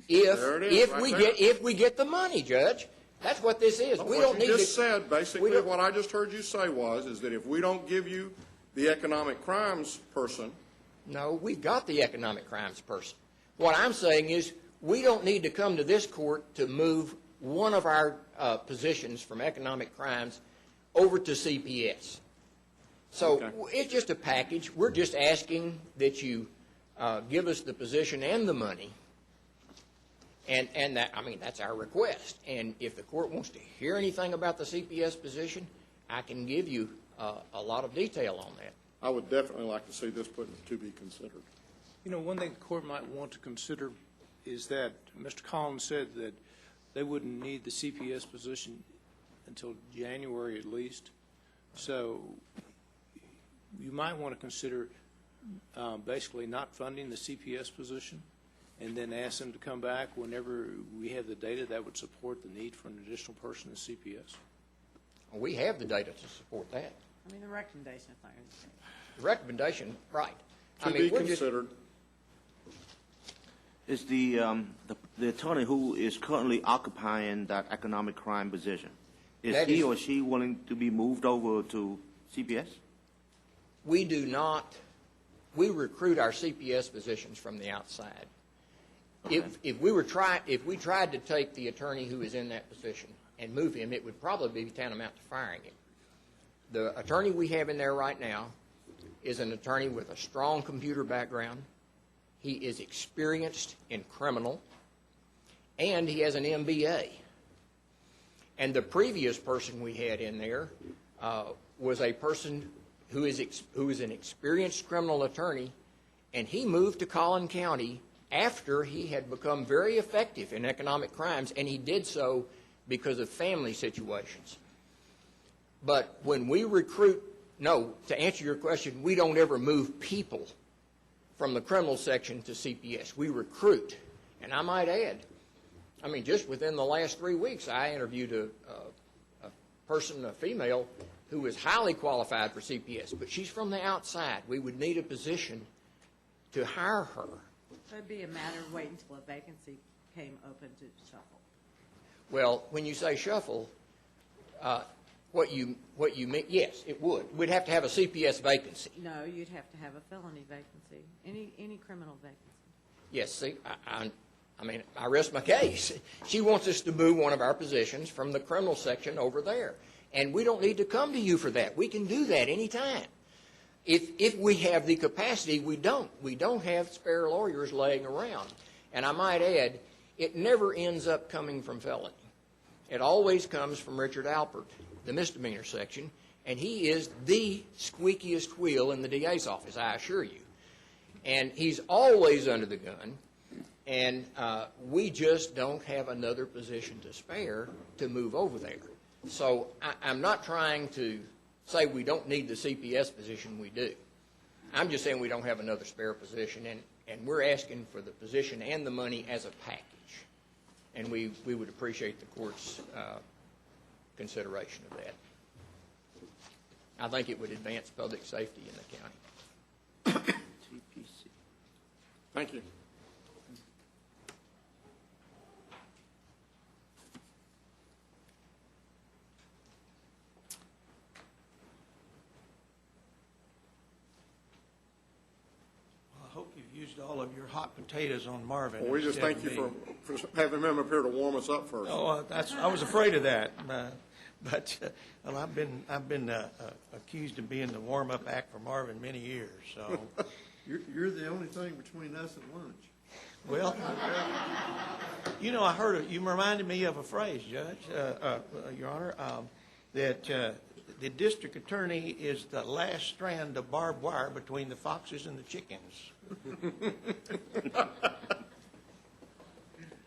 If we get the money, Judge. That's what this is. We don't need What you just said, basically what I just heard you say is that if we don't give you the economic crimes person. No, we've got the economic crimes person. What I'm saying is we don't need to come to this court to move one of our positions from economic crimes over to CPS. So It's just a package. We're just asking that you give us the position and the money. And that, I mean, that's our request. And if the court wants to hear anything about the CPS position, I can give you a lot of detail on that. I would definitely like to see this put in to be considered. You know, one thing the court might want to consider is that Mr. Collins said that they wouldn't need the CPS position until January at least. So you might want to consider basically not funding the CPS position and then ask them to come back whenever we have the data that would support the need for an additional person in CPS. We have the data to support that. I mean, the recommendation, if I understand. The recommendation, right. To be considered. Is the attorney who is currently occupying that economic crime position, That he is- or she willing to be moved over to CPS? We do not, we recruit our CPS positions from the outside. If we tried to take the attorney who is in that position and move him, it would probably be tantamount to firing him. The attorney we have in there right now is an attorney with a strong computer background. He is experienced in criminal, and he has an MBA. And the previous person we had in there was a person who is an experienced criminal attorney, and he moved to Collin County after he had become very effective in economic crimes, and he did so because of family situations. But when we recruit, no, to answer your question, we don't ever move people from the criminal section to CPS. We recruit. And I might add, I mean, just within the last 3 weeks, I interviewed a person, a female, who is highly qualified for CPS, but she's from the outside. We would need a position to hire her. So it'd be a matter of waiting until a vacancy came open to shuffle. Well, when you say shuffle, what you mean, yes, it would. We'd have to have a CPS vacancy. No, you'd have to have a felony vacancy, any criminal vacancy. Yes, see, I mean, I rest my case. She wants us to move one of our positions from the criminal section over there. And we don't need to come to you for that. We can do that anytime. If we have the capacity, we don't. We don't have spare lawyers laying around. And I might add, it never ends up coming from felony. It always comes from Richard Alpert, the misdemeanor section, and he is the squeakiest wheel in the DA's office, I assure you. And he's always under the gun, and we just don't have another position to spare to move over there. So I'm not trying to say we don't need the CPS position, we do. I'm just saying we don't have another spare position, and we're asking for the position and the money as a package. And we would appreciate the court's consideration of that. I think it would advance public safety in the county. TPC. Thank you. I hope you've used all of your hot potatoes on Marvin. Well, we just instead thank you of me. for having him up here to warm us up first. Oh, I was afraid of that, but well, I've been accused of being the warm-up act for Marvin many years. So, You're the only thing between us and lunch. well, you know, I heard you reminded me of a phrase, Judge, Your Honor, that the district attorney is the last strand of barbed wire between the foxes and the chickens.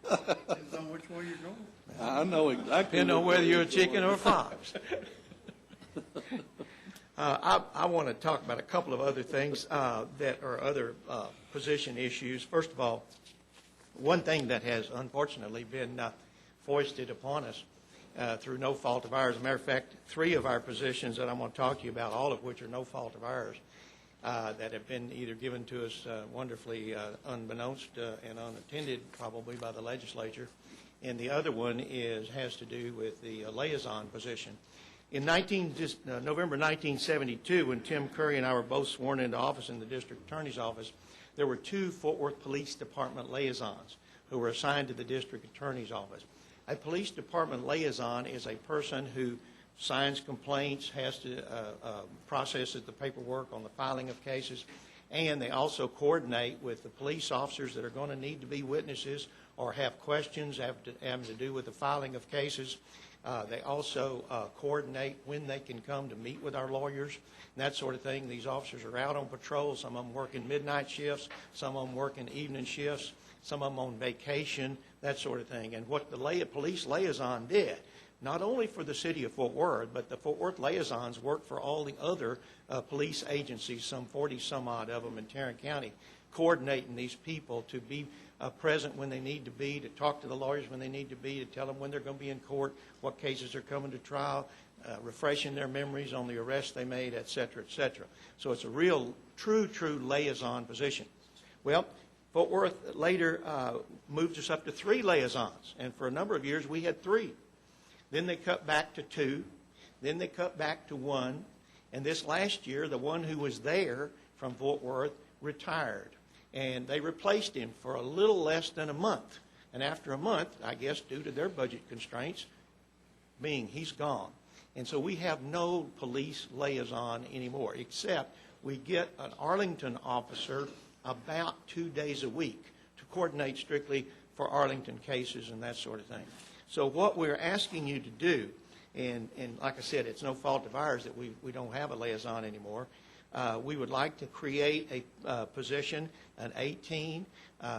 Depends on which way you're going. I know exactly. Depending on whether you're a chicken or a fox. I want to talk about a couple of other things that are other position issues. First of all, one thing that has unfortunately been foisted upon us through no fault of ours. As a matter of fact, 3 of our positions that I'm going to talk to you about, all of which are no fault of ours, that have been either given to us wonderfully unbeknownst and unattended probably by the legislature, and the other one has to do with the liaison position. In November 1972, when Tim Curry and I were both sworn into office in the district attorney's office, there were 2 Fort Worth Police Department liaisons who were assigned to the district attorney's office. A police department liaison is a person who signs complaints, has to processes the paperwork on the filing of cases, and they also coordinate with the police officers that are going to need to be witnesses or have questions having to do with the filing of cases. They also coordinate when they can come to meet with our lawyers and that sort of thing. These officers are out on patrol. Some of them working midnight shifts, some of them working evening shifts, some of them on vacation, that sort of thing. And what the police liaison did, not only for the city of Fort Worth, but the Fort Worth liaisons work for all the other police agencies, some 40-some-odd of them in Tarrant County, coordinating these people to be present when they need to be, to talk to the lawyers when they need to be, to tell them when they're going to be in court, what cases are coming to trial, refreshing their memories on the arrests they made, et cetera, et cetera. So it's a real, true liaison position. Well, Fort Worth later moved us up to 3 liaisons, and for a number of years we had 3. Then they cut back to 2. Then they cut back to 1. And this last year, the one who was there from Fort Worth retired. And they replaced him for a little less than a month. And after a month, I guess due to their budget constraints, he's gone. And so we have no police liaison anymore, except we get an Arlington officer about 2 days a week to coordinate strictly for Arlington cases and that sort of thing. So what we're asking you to do, and like I said, it's no fault of ours that we don't have a liaison anymore. We would like to create a position, an 18,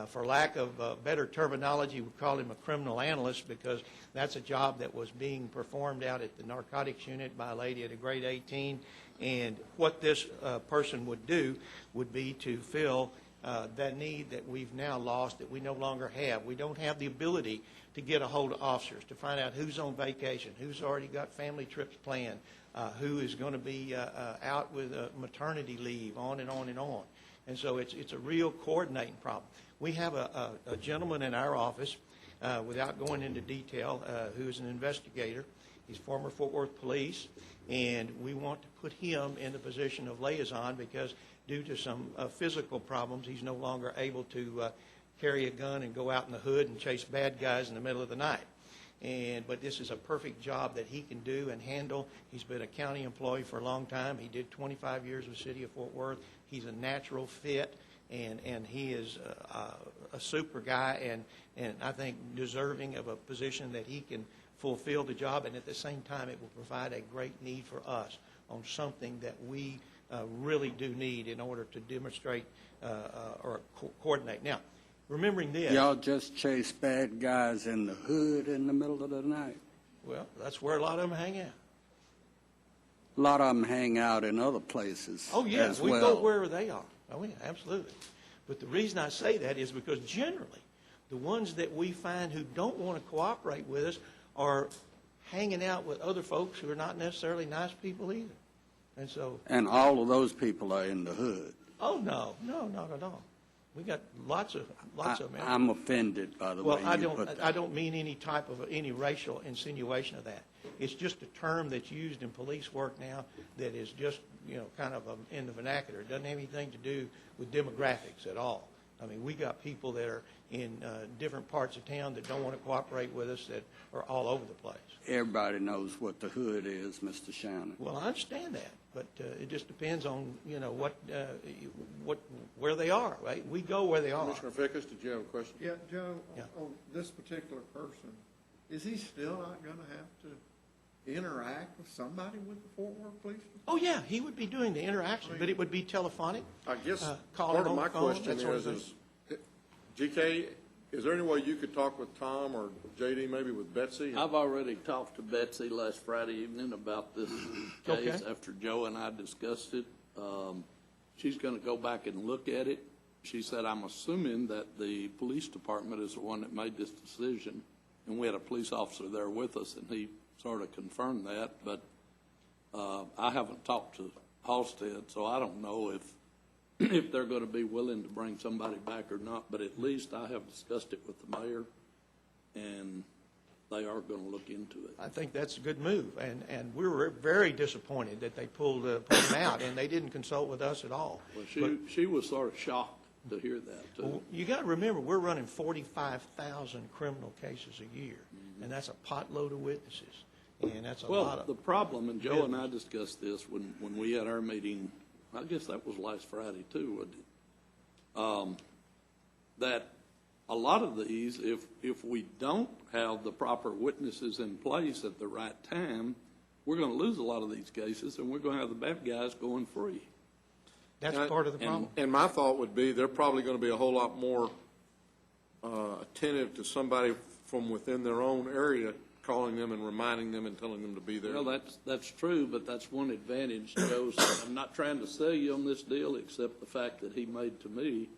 for lack of better terminology, we call him a criminal analyst because that's a job that was being performed out at the narcotics unit by a lady at a grade 18. And what this person would do would be to fill that need that we've now lost, that we no longer have. We don't have the ability to get a hold of officers, to find out who's on vacation, who's already got family trips planned, who is going to be out with maternity leave, on and on and on. And so it's a real coordinating problem. We have a gentleman in our office, without going into detail, who is an investigator. He's former Fort Worth police, and we want to put him in the position of liaison because due to some physical problems, he's no longer able to carry a gun and go out in the hood and chase bad guys in the middle of the night. But this is a perfect job that he can do and handle. He's been a county employee for a long time. He did 25 years with the city of Fort Worth. He's a natural fit, and he is a super guy and I think deserving of a position that he can fulfill the job, and at the same time it will provide a great need for us on something that we really do need in order to demonstrate or coordinate. Now, remembering this. Y'all just chase bad guys in the hood in the middle of the night? Well, that's where a lot of them hang out. A lot of them hang out in other places. Oh, yeah, as we well. go wherever they are. Oh, yeah, absolutely. But the reason I say that is because generally the ones that we find who don't want to cooperate with us are hanging out with other folks who are not necessarily nice people either. And so. And all of those people are in the hood. Oh, no, not at all. We got lots of them. I'm offended by the way you put that. I don't mean any type of any racial insinuation of that. It's just a term that's used in police work now that is just kind of in the vernacular. It doesn't have anything to do with demographics at all. I mean, we got people that are in different parts of town that don't want to cooperate with us that are all over the place. Everybody knows what the hood is, Mr. Shannon. Well, I understand that, but it just depends on where they are. Right? We go where they are. Commissioner Fickus, did you have a question? Yeah, Joe, Yeah. on this particular person, is he still not going to have to interact with somebody with the Fort Worth Police Department? Oh, yeah, he would be doing the interaction, but it would be telephonic. I guess calling part of on my the phone, question that sort of is, GK, is there any way you could talk with Tom or JD, maybe with Betsy? I've already talked to Betsy last Friday evening about this case Okay. after Joe and I discussed it. She's going to go back and look at it. She said, I'm assuming that the police department is the one that made this decision. And we had a police officer there with us, and he sort of confirmed that. But I haven't talked to Halstead, so I don't know if they're going to be willing to bring somebody back or not. But at least I have discussed it with the mayor, and they are going to look into it. I think that's a good move, and we were very disappointed that they pulled him out, and they didn't consult with us at all. Well, she was sort of shocked to hear that, too. Well, you got to remember, we're running 45,000 criminal cases a year, and that's a potload of witnesses, and that's a lot of. Well, the problem, and Joe and I discussed this when we had our meeting, I guess that was last Friday, too, wasn't it? That a lot of these, if we don't have the proper witnesses in place at the right time, we're going to lose a lot of these cases, and we're going to have the bad guys going free. That's part of the problem. And my thought would be, they're probably going to be a whole lot more attentive to somebody from within their own area, calling them and reminding them and telling them to be there. Well, that's true, but that's one advantage, Joe. I'm not trying to sell you on this deal, except the fact that he made to me.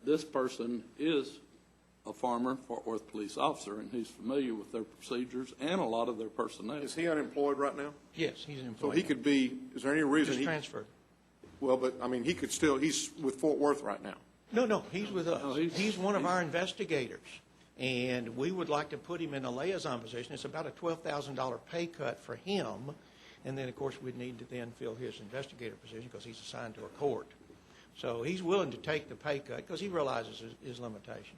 This person is a former Fort Worth police officer, and he's familiar with their procedures and a lot of their personnel. Is he unemployed right now? Yes, he's an So employee. he could be, is there any reason Just he? transferred. Well, but, I mean, he could still, he's with Fort Worth right now. No, he's with us. No, He's one of our investigators, and we would like to put him in a liaison position. It's about a $12,000 pay cut for him, and then, of course, we'd need to then fill his investigator position because he's assigned to a court. So he's willing to take the pay cut because he realizes his limitation.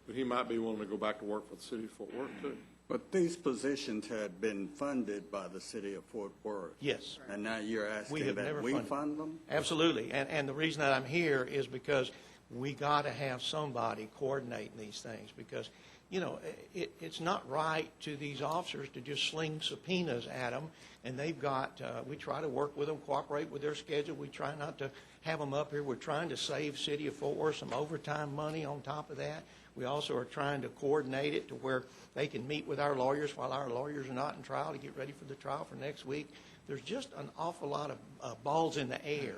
But he might be willing to go back to work for the city of Fort Worth, too. But these positions had been funded by the city of Fort Worth. Yes. And now you're We asking have that never we funded. fund them? Absolutely. And the reason that I'm here is because we got to have somebody coordinating these things because, you know, it's not right to these officers to just sling subpoenas at them. And they've got, we try to work with them, cooperate with their schedule. We try not to have them up here. We're trying to save City of Fort Worth some overtime money on top of that. We also are trying to coordinate it to where they can meet with our lawyers while our lawyers are not in trial to get ready for the trial for next week. There's just an awful lot of balls in the air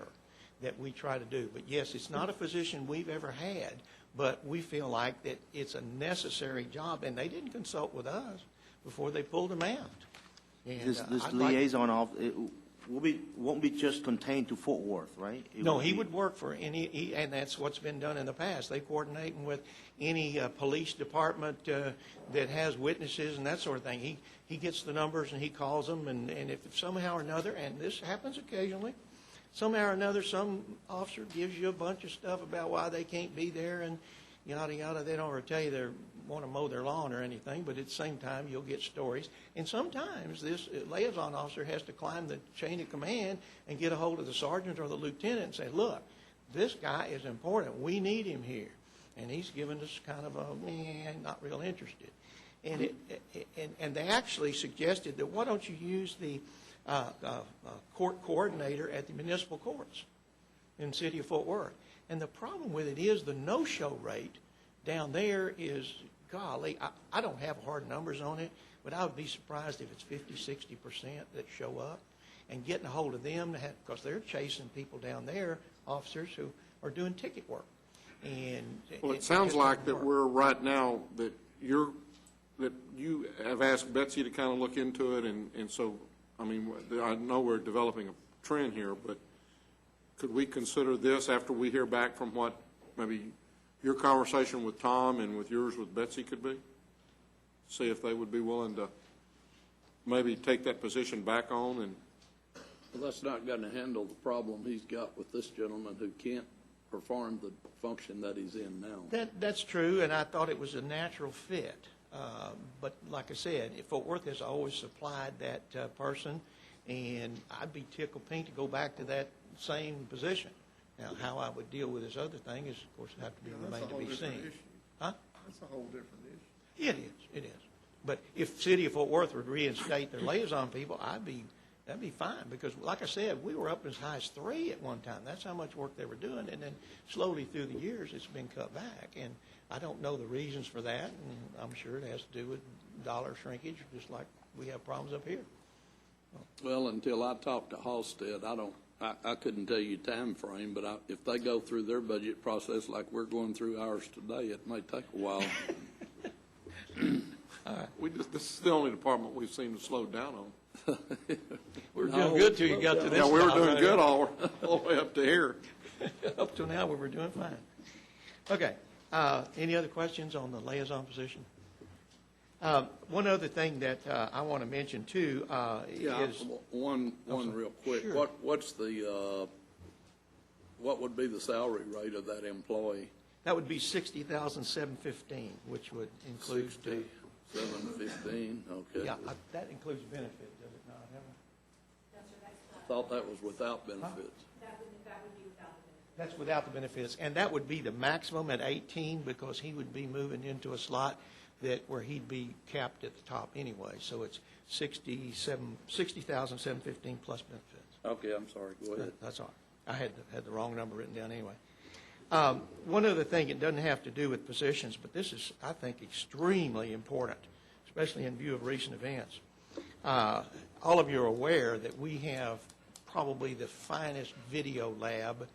that we try to do. But yes, it's not a position we've ever had, but we feel like that it's a necessary job, and they didn't consult with us before they pulled them out. And, This I'd like- liaison won't be just contained to Fort Worth, right? No, he would work for any, and that's what's been done in the past. They coordinate with any police department that has witnesses and that sort of thing. He gets the numbers and he calls them, and if somehow or another, and this happens occasionally, somehow or another, some officer gives you a bunch of stuff about why they can't be there and yada, yada. They don't ever tell you they want to mow their lawn or anything, but at the same time, you'll get stories. And sometimes this liaison officer has to climb the chain of command and get a hold of the sergeant or the lieutenant and say, look, this guy is important. We need him here. And he's given us kind of a, not real interested. And they actually suggested that why don't you use the court coordinator at the municipal courts in the city of Fort Worth. And the problem with it is the no-show rate down there is, golly, I don't have hard numbers on it, but I would be surprised if it's 50, 60% that show up. And getting a hold of them, because they're chasing people down there, officers who are doing ticket work. And Well, it sounds like that we're right now, that you have asked Betsy to kind of look into it, and so, I mean, I know we're developing a trend here, but could we consider this after we hear back from what maybe your conversation with Tom and with yours with Betsy could be? See if they would be willing to maybe take that position back on and. Well, that's not going to handle the problem he's got with this gentleman who can't perform the function that he's in now. That's true, and I thought it was a natural fit. But like I said, Fort Worth has always supplied that person, and I'd be tickled pink to go back to that same position. Now, how I would deal with this other thing is, of course, have to be remain to be seen. Huh? That's a whole different issue. It is. But if City of Fort Worth would reinstate their liaison people, that'd be fine, because like I said, we were up as high as 3 at one time. That's how much work they were doing, and then slowly through the years, it's been cut back. And I don't know the reasons for that, and I'm sure it has to do with dollar shrinkage, just like we have problems up here. Well, until I talked to Halstead, I couldn't tell you time frame, but if they go through their budget process like we're going through ours today, it may take a while. This is the only department we've seemed to slow down on. We're doing good till you got to this. Yeah, we were doing right? good all the way up to here. Up till now, we were doing fine. Okay. Any other questions on the liaison position? One other thing that I want to mention too is one real quick. Sure. What would be the salary rate of that employee? That would be $60,715, which would include. $715. Okay. Yeah, that includes benefits, does it not? I thought that was without benefits. That would be without the benefits. That's without the benefits, and that would be the maximum at 18 because he would be moving into a slot where he'd be capped at the top anyway. So it's 60,715 plus benefits. Okay, I'm sorry, go ahead. That's all right. I had the wrong number written down anyway. One other thing, it doesn't have to do with positions, but this is, I think, extremely important, especially in view of recent events. All of you are aware that we have probably the finest video lab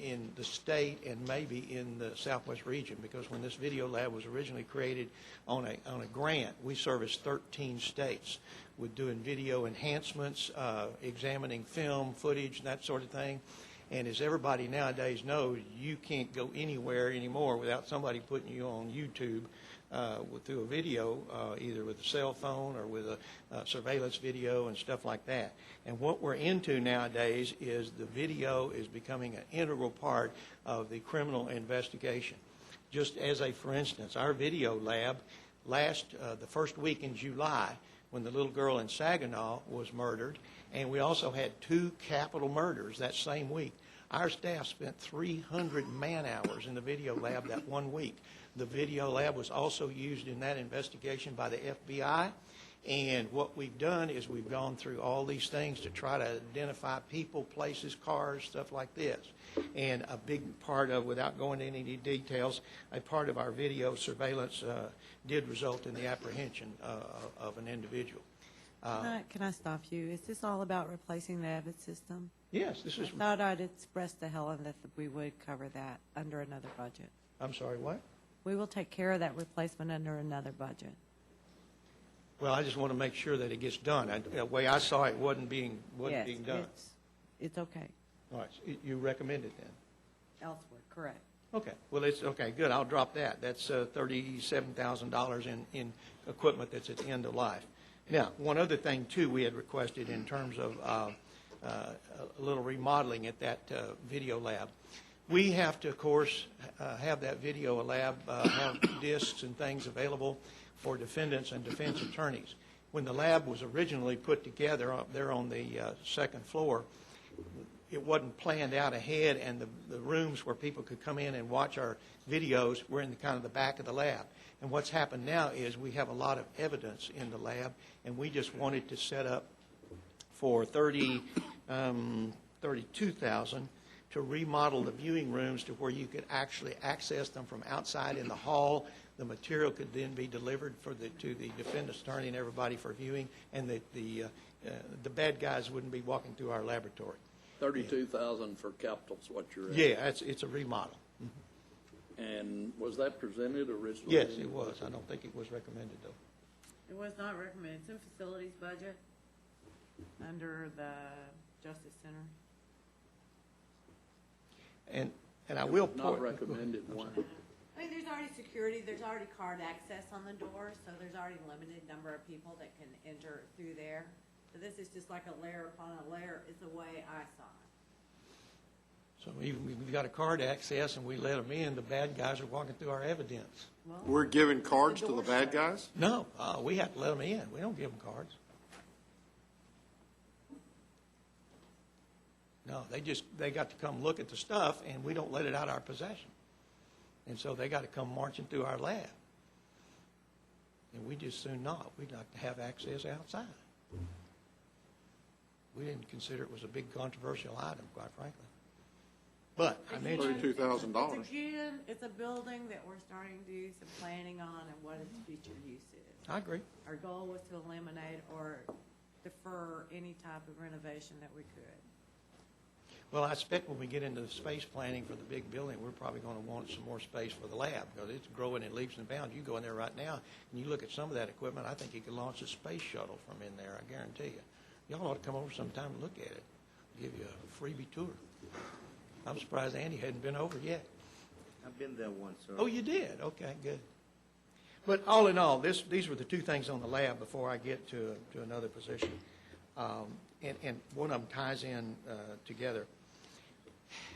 in the state and maybe in the Southwest region, because when this video lab was originally created on a grant, we serviced 13 states with doing video enhancements, examining film footage, and that sort of thing. And as everybody nowadays knows, you can't go anywhere anymore without somebody putting you on YouTube through a video, either with a cell phone or with a surveillance video and stuff like that. And what we're into nowadays is the video is becoming an integral part of the criminal investigation. Just as for instance, our video lab the first week in July, when the little girl in Saginaw was murdered, and we also had 2 capital murders that same week. Our staff spent 300 man-hours in the video lab that 1 week. The video lab was also used in that investigation by the FBI, and what we've done is we've gone through all these things to try to identify people, places, cars, stuff like this. And a big part of, without going into any details, a part of our video surveillance did result in the apprehension of an individual. Can I stop you? Is this all about replacing the Avid system? Yes, this is. I thought I'd expressed to Helen that we would cover that under another budget. I'm sorry, what? We will take care of that replacement under another budget. Well, I just want to make sure that it gets done. The way I saw it wasn't being Yes, done. it's okay. All right, so you recommend it then? Elsewhere, correct. Okay, well, it's, okay, good, I'll drop that. That's $37,000 in equipment that's at the end of life. Now, one other thing, too, we had requested in terms of a little remodeling at that video lab. We have to, of course, have that video lab have discs and things available for defendants and defense attorneys. When the lab was originally put together there on the second floor, it wasn't planned out ahead, and the rooms where people could come in and watch our videos were in kind of the back of the lab. And what's happened now is we have a lot of evidence in the lab, and we just wanted to set up for $32,000 to remodel the viewing rooms to where you could actually access them from outside in the hall. The material could then be delivered to the defendant's attorney and everybody for viewing, and the bad guys wouldn't be walking through our laboratory. 32,000 for capital's what you're at? Yeah, it's a remodel. And was that presented originally? Yes, it was. I don't think it was recommended, though. It was not recommended. It's in facilities budget under the Justice Center. And I will Not point. recommended one. I mean, there's already security, there's already card access on the door, so there's already a limited number of people that can enter through there. So this is just like a layer upon a layer, is the way I saw it. So even if we've got a card access and we let them in, the bad guys are walking through our evidence. Well, We're giving cards to the bad guys? No, we have to let them in. We don't give them cards. No, they got to come look at the stuff, and we don't let it out of our possession. And so they got to come marching through our lab. And we just soon not. We'd like to have access outside. We didn't consider it was a big controversial item, quite frankly. But I mentioned $32,000. Again, it's a building that we're starting to do some planning on and what its future use is. I agree. Our goal was to eliminate or defer any type of renovation that we could. Well, I expect when we get into the space planning for the big building, we're probably going to want some more space for the lab, because it's growing in leaps and bounds. You go in there right now, and you look at some of that equipment, I think you could launch a space shuttle from in there, I guarantee you. Y'all ought to come over sometime and look at it. Give you a freebie tour. I'm surprised Andy hadn't been over yet. I've been there once, sir. Oh, you did? Okay, good. But all in all, these were the two things on the lab before I get to another position. And one of them ties in together.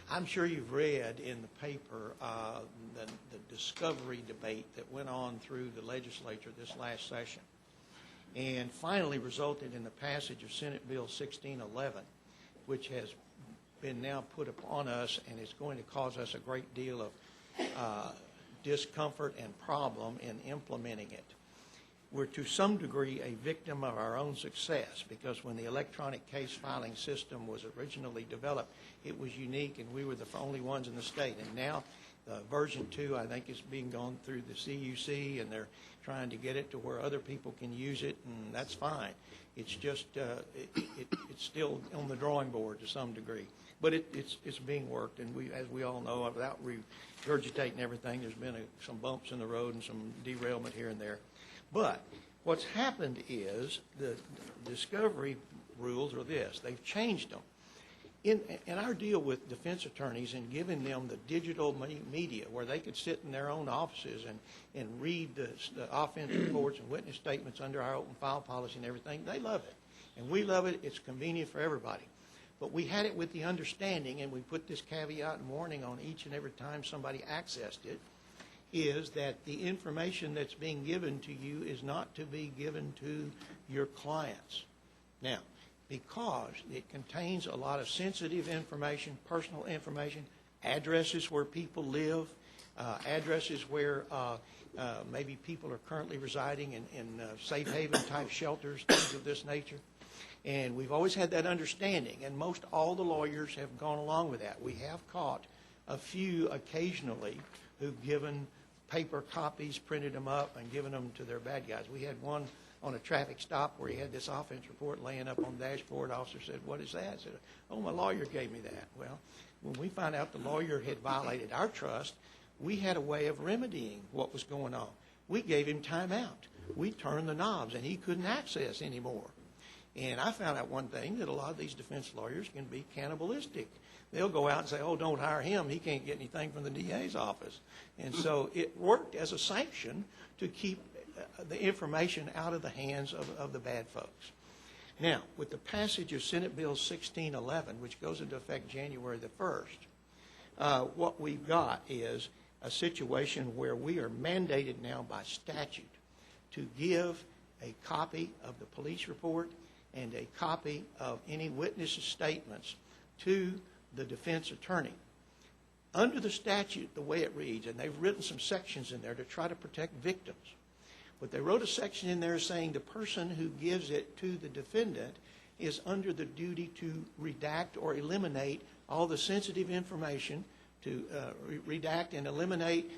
I'm sure you've read in the paper the discovery debate that went on through the legislature this last session, and finally resulted in the passage of Senate Bill 1611, which has been now put upon us, and it's going to cause us a great deal of discomfort and problem in implementing it. We're to some degree a victim of our own success, because when the electronic case filing system was originally developed, it was unique and we were the only ones in the state. And now version 2, I think, is being gone through the CUC, and they're trying to get it to where other people can use it, and that's fine. It's just it's still on the drawing board to some degree, but it's being worked. And as we all know, without regurgitating everything, there's been some bumps in the road and some derailment here and there. But what's happened is the discovery rules are this. They've changed them. In our deal with defense attorneys and giving them the digital media where they could sit in their own offices and read the offense reports and witness statements under our open file policy and everything, they love it. And we love it. It's convenient for everybody. But we had it with the understanding, and we put this caveat and warning on each and every time somebody accessed it, is that the information that's being given to you is not to be given to your clients. Now, because it contains a lot of sensitive information, personal information, addresses where people live, addresses where maybe people are currently residing in safe haven type shelters, things of this nature. And we've always had that understanding, and most all the lawyers have gone along with that. We have caught a few occasionally who've given paper copies, printed them up, and given them to their bad guys. We had one on a traffic stop where he had this offense report laying up on the dashboard. The officer said, "What is that?" I said, "Oh, my lawyer gave me that." Well, when we found out the lawyer had violated our trust, we had a way of remedying what was going on. We gave him time out. We turned the knobs, and he couldn't access anymore. And I found out one thing, that a lot of these defense lawyers can be cannibalistic. They'll go out and say, "Oh, don't hire him. He can't get anything from the DA's office." And so it worked as a sanction to keep the information out of the hands of the bad folks. Now, with the passage of Senate Bill 1611, which goes into effect January the 1st, what we've got is a situation where we are mandated now by statute to give a copy of the police report and a copy of any witness statements to the defense attorney. Under the statute, the way it reads, and they've written some sections in there to try to protect victims, but they wrote a section in there saying the person who gives it to the defendant is under the duty to redact or eliminate all the sensitive information, to redact and eliminate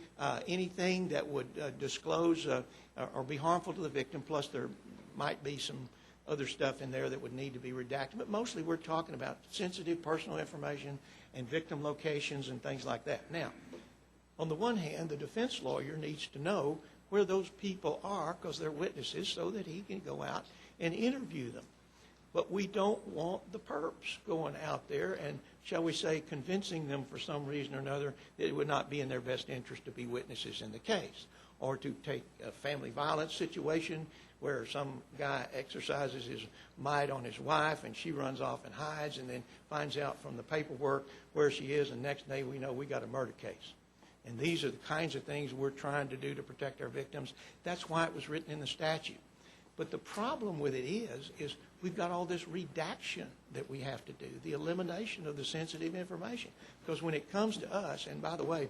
anything that would disclose or be harmful to the victim, plus there might be some other stuff in there that would need to be redacted. But mostly we're talking about sensitive personal information and victim locations and things like that. Now, on the one hand, the defense lawyer needs to know where those people are because they're witnesses so that he can go out and interview them. But we don't want the perps going out there and, shall we say, convincing them for some reason or another that it would not be in their best interest to be witnesses in the case, or to take a family violence situation where some guy exercises his might on his wife and she runs off and hides and then finds out from the paperwork where she is, and next day we know we got a murder case. And these are the kinds of things we're trying to do to protect our victims. That's why it was written in the statute. But the problem with it is we've got all this redaction that we have to do, the elimination of the sensitive information. Because when it comes to us, and by the way,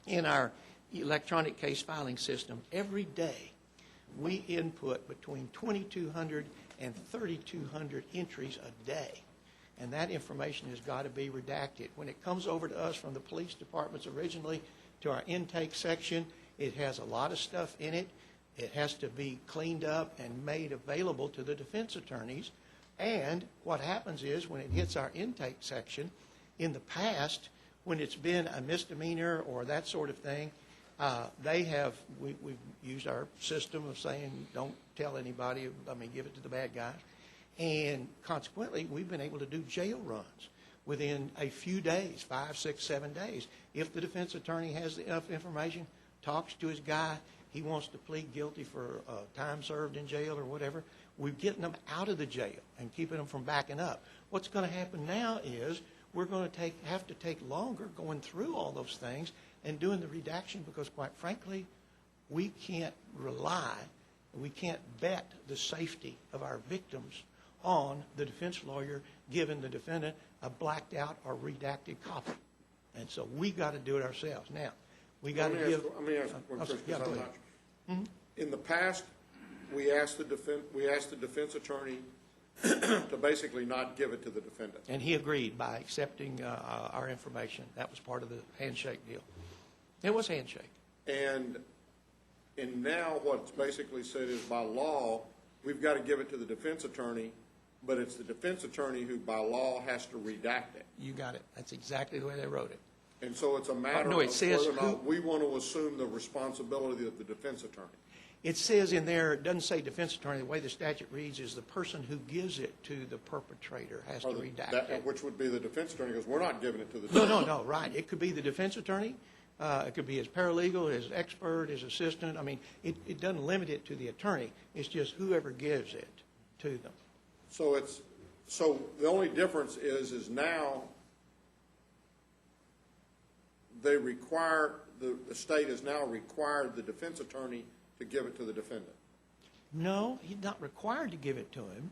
in our electronic case filing system, every day we input between 2,200 and 3,200 entries a day. And that information has got to be redacted. When it comes over to us from the police departments originally to our intake section, it has a lot of stuff in it. It has to be cleaned up and made available to the defense attorneys. And what happens is when it hits our intake section, in the past, when it's been a misdemeanor or that sort of thing, we've used our system of saying don't tell anybody, give it to the bad guys. And consequently, we've been able to do jail runs within a few days, 5, 6, 7 days. If the defense attorney has enough information, talks to his guy, he wants to plead guilty for time served in jail or whatever, we're getting them out of the jail and keeping them from backing up. What's going to happen now is we're going to have to take longer going through all those things and doing the redaction because, quite frankly, we can't rely, we can't bet the safety of our victims on the defense lawyer given the defendant a blacked out or redacted copy. And so we got to do it ourselves. Now, we got to give. Let me ask one question, yeah, because go I'm ahead. not. In the past, we asked the defense attorney to basically not give it to the defendant. And he agreed by accepting our information. That was part of the handshake deal. It was handshake. And now what's basically said is by law, we've got to give it to the defense attorney, but it's the defense attorney who by law has to redact it. You got it. That's exactly the way they wrote it. And so it's a matter No, it of says whether or not we want to assume the responsibility of the defense attorney. It says in there, it doesn't say defense attorney. The way the statute reads is the person who gives it to the perpetrator has to redact it. Which would be the defense attorney, because we're not giving it to the No, defense. no, no, right. It could be the defense attorney. It could be his paralegal, his expert, his assistant. I mean, it doesn't limit it to the attorney. It's just whoever gives it to them. So the only difference is now they require, the state has now required the defense attorney to give it to the defendant. No, he's not required to give it to him.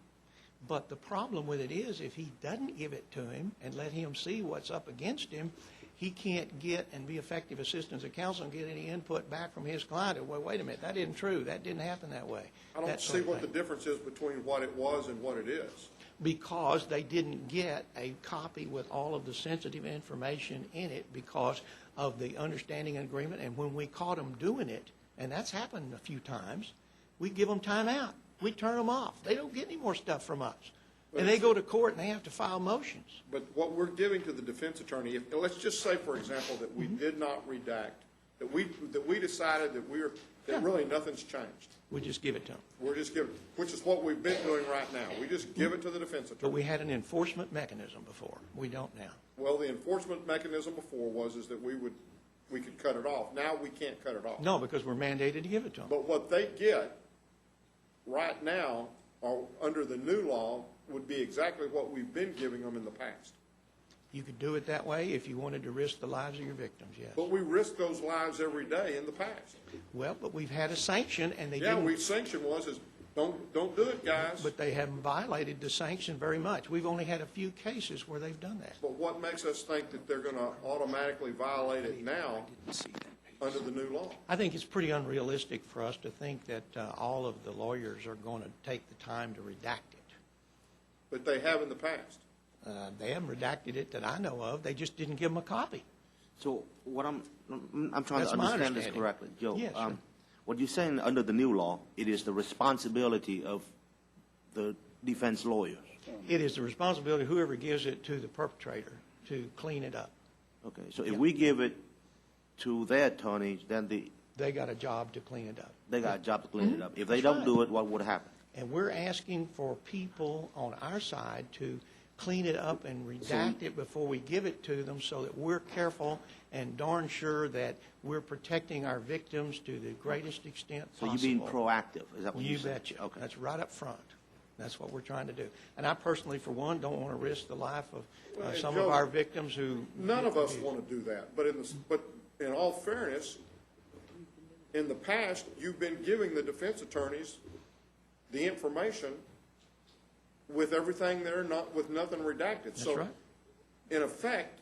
But the problem with it is if he doesn't give it to him and let him see what's up against him, he can't get and be effective assistance of counsel and get any input back from his client. Well, wait a minute, that isn't true. That didn't happen that way. I don't see what the difference is between what it was and what it is. Because they didn't get a copy with all of the sensitive information in it because of the understanding and agreement. And when we caught them doing it, and that's happened a few times, we give them time out. We turn them off. They don't get any more stuff from us. And they go to court and they have to file motions. But what we're giving to the defense attorney, let's just say, for example, that we did not redact, that we decided that really nothing's changed. We just give it to them. We're just giving, which is what we've been doing right now. We just give it to the defense attorney. But we had an enforcement mechanism before. We don't now. Well, the enforcement mechanism before was that we could cut it off. Now we can't cut it off. No, because we're mandated to give it to them. But what they get right now, or under the new law, would be exactly what we've been giving them in the past. You could do it that way if you wanted to risk the lives of your victims, yes. But we risk those lives every day in the past. Well, but we've had a sanction, and they Yeah, didn't. sanction is don't do it, guys. But they haven't violated the sanction very much. We've only had a few cases where they've done that. But what makes us think that they're going to automatically violate it now under the new law? I think it's pretty unrealistic for us to think that all of the lawyers are going to take the time to redact it. But they have in the past. They haven't redacted it that I know of. They just didn't give them a copy. So what I'm trying That's to my understand this understanding. correctly, Joe. Yes, sir. What you're saying under the new law, it is the responsibility of the defense lawyers. It is the responsibility of whoever gives it to the perpetrator to clean it up. Okay, so if we give it to their attorneys, then They got a job to clean it up. they got a job to clean it up. If they That's don't right. do it, what would happen? And we're asking for people on our side to clean it up and redact it before we give it to them so that we're careful and darn sure that we're protecting our victims to the greatest extent So possible. you're being proactive, is that what You you're saying? betcha. Okay. That's right up front. That's what we're trying to do. And I personally, for one, don't want to risk the life of Well, some Joe, of our victims who... None of us want to do that. But in all fairness, in the past, you've been giving the defense attorneys the information with everything there, with nothing redacted. That's So, right. in effect,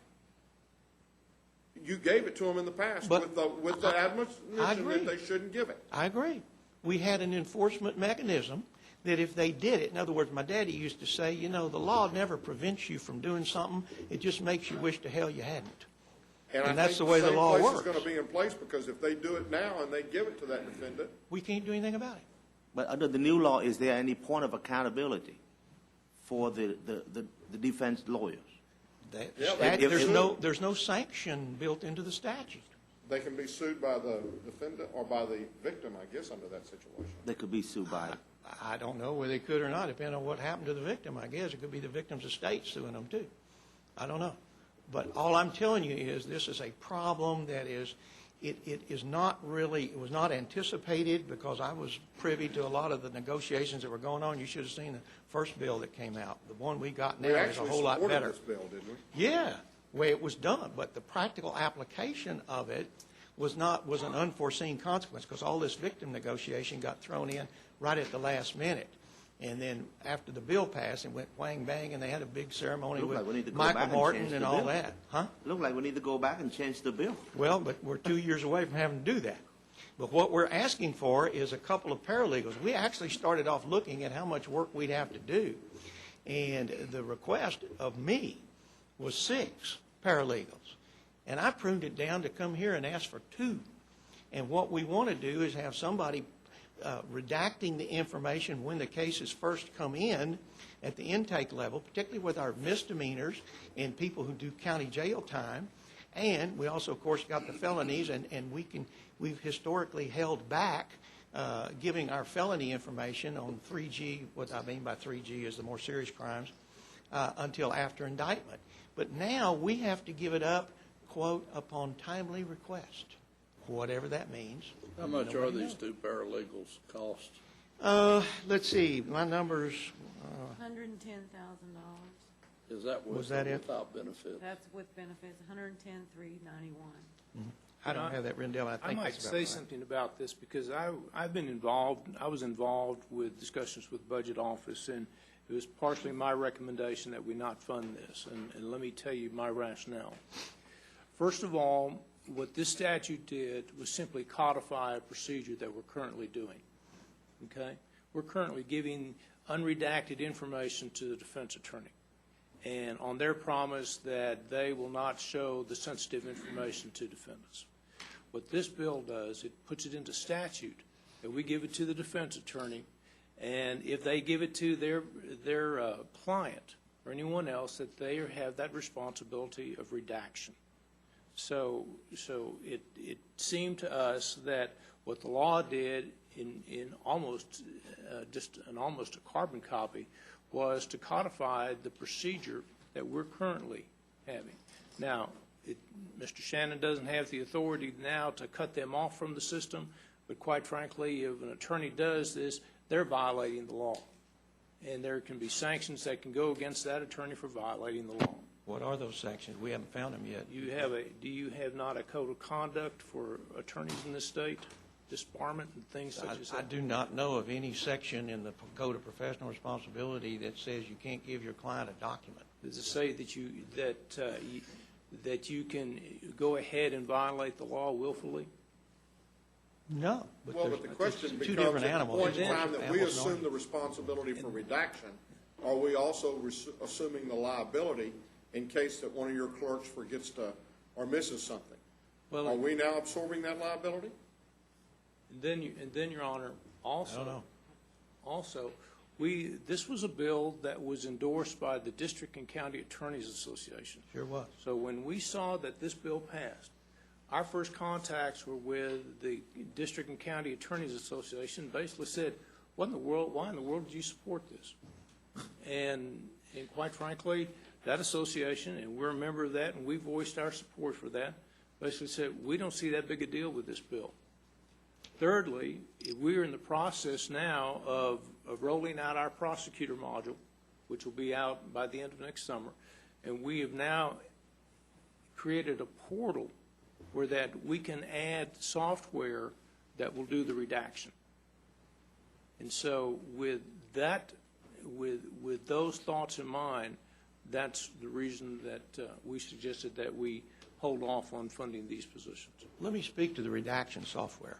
you gave it to them in the past But with the I admonition agree. that they shouldn't give it. I agree. We had an enforcement mechanism that if they did it, in other words, my daddy used to say, you know, the law never prevents you from doing something. It just makes you wish to hell you hadn't. And that's the way the law I think the works. same place is going to be in place because if they do it now and they give it to that defendant, We can't do anything about it. But under the new law, is there any point of accountability for the defense lawyers? There's no sanction built into the statute. they can be sued by the defendant or by the victim, I guess, under that situation. They could be sued by it. I don't know whether they could or not, depending on what happened to the victim, I guess. It could be the victim's estate suing them, too. I don't know. But all I'm telling you is this is a problem that is, it is not really, it was not anticipated because I was privy to a lot of the negotiations that were going on. You should have seen the first bill that came out. The one we got now is a whole lot better. We actually supported this bill, didn't we? Yeah, the way it was done, but the practical application of it was an unforeseen consequence because all this victim negotiation got thrown in right at the last minute. And then after the bill passed, it went whang bang, and they had a big ceremony Look with like we need to go Michael back and Martin change and the all bill. that. Huh? Look like we need to go back and change the bill. Well, but we're 2 years away from having to do that. But what we're asking for is a couple of paralegals. We actually started off looking at how much work we'd have to do. And the request of me was 6 paralegals. And I pruned it down to come here and ask for 2. And what we want to do is have somebody redacting the information when the cases first come in at the intake level, particularly with our misdemeanors and people who do county jail time. And we also, of course, got the felonies, and we've historically held back giving our felony information on 3G, what I mean by 3G is the more serious crimes, until after indictment. But now we have to give it up, quote, upon timely request, whatever that means. How much are these 2 paralegals cost? Let's see, my numbers, $110,000. Is that with Was that or it? without benefits? That's with benefits, $110,391. I don't have that written down. I I think might that's about say right. something about this because I was involved with discussions with Budget Office, and it was partially my recommendation that we not fund this. And let me tell you my rationale. First of all, what this statute did was simply codify a procedure that we're currently doing. Okay? We're currently giving unredacted information to the defense attorney, and on their promise that they will not show the sensitive information to defendants. What this bill does, it puts it into statute that we give it to the defense attorney, and if they give it to their client or anyone else, that they have that responsibility of redaction. So it seemed to us that what the law did in almost just almost a carbon copy was to codify the procedure that we're currently having. Now, Mr. Shannon doesn't have the authority now to cut them off from the system, but quite frankly, if an attorney does this, they're violating the law. And there can be sanctions that can go against that attorney for violating the law. What are those sanctions? We haven't found them yet. Do you have not a code of conduct for attorneys in this state? Disbarment and things such as that? I do not know of any section in the Code of Professional Responsibility that says you can't give your client a document. Does it say that you can go ahead and violate the law willfully? No. Well, but the question two becomes, different at the animals. point in time that we Apples and assume oranges. the responsibility for redaction, are we also assuming the liability in case that one of your clerks forgets to, or misses something? Well, Are we now absorbing that liability? And then, Your Honor, also. I don't know. Also, this was a bill that was endorsed by the District and County Attorneys Association. Sure was. So when we saw that this bill passed, our first contacts were with the District and County Attorneys Association, basically said, why in the world did you support this? And quite frankly, that association, and we're a member of that, and we voiced our support for that, basically said, we don't see that big a deal with this bill. Thirdly, we're in the process now of rolling out our prosecutor module, which will be out by the end of next summer, and we have now created a portal where that we can add software that will do the redaction. And so with that, with those thoughts in mind, that's the reason that we suggested that we hold off on funding these positions. Let me speak to the redaction software.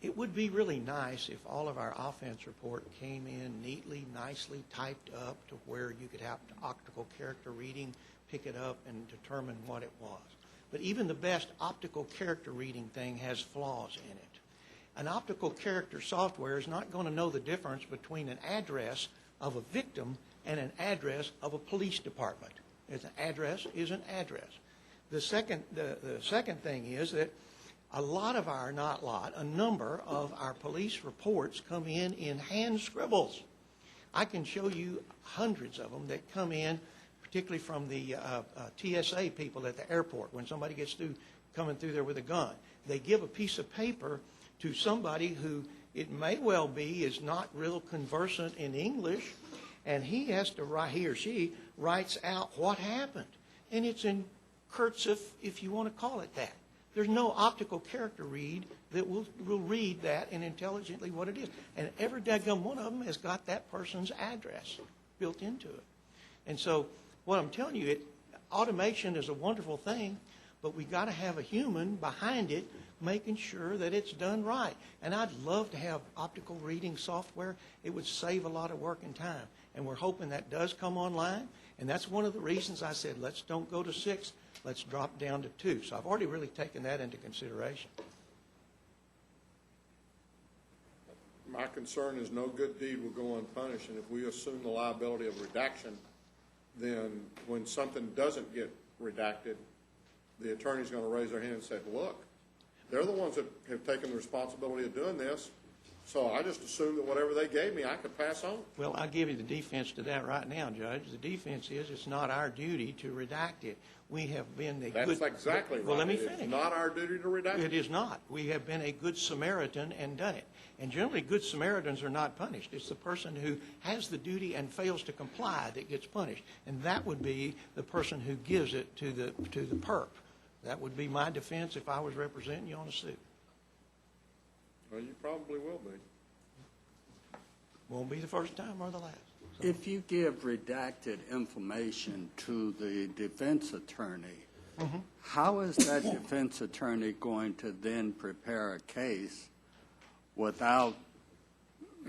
It would be really nice if all of our offense report came in neatly, nicely typed up to where you could have optical character reading, pick it up, and determine what it was. But even the best optical character reading thing has flaws in it. An optical character software is not going to know the difference between an address of a victim and an address of a police department. An address is an address. The second thing is that a number of our police reports come in hand scribbles. I can show you hundreds of them that come in, particularly from the TSA people at the airport. When somebody gets through coming through there with a gun, they give a piece of paper to somebody who it may well be is not real conversant in English, and he or she writes out what happened. And it's in cursive, if you want to call it that. There's no optical character read that will read that and intelligently what it is. And every daggum one of them has got that person's address built into it. And so what I'm telling you, automation is a wonderful thing, but we got to have a human behind it making sure that it's done right. And I'd love to have optical reading software. It would save a lot of work and time. And we're hoping that does come online. And that's one of the reasons I said, let's don't go to 6, let's drop down to 2. So I've already really taken that into consideration. My concern is no good deed will go unpunished, and if we assume the liability of redaction, then when something doesn't get redacted, the attorney's going to raise their hand and say, look, they're the ones that have taken the responsibility of doing this, so I just assumed that whatever they gave me, I could pass on. Well, I'll give you the defense to that right now, Judge. The defense is it's not our duty to redact it. We have been a good... That's exactly right. Well, let me finish. It's not our duty to redact it. It is not. We have been a good Samaritan and done it. And generally, good Samaritans are not punished. It's the person who has the duty and fails to comply that gets punished. And that would be the person who gives it to the perp. That would be my defense if I was representing you on a suit. Well, you probably will be. Won't be the first time or the last. If you give redacted information to the defense attorney, how is that defense attorney going to then prepare a case without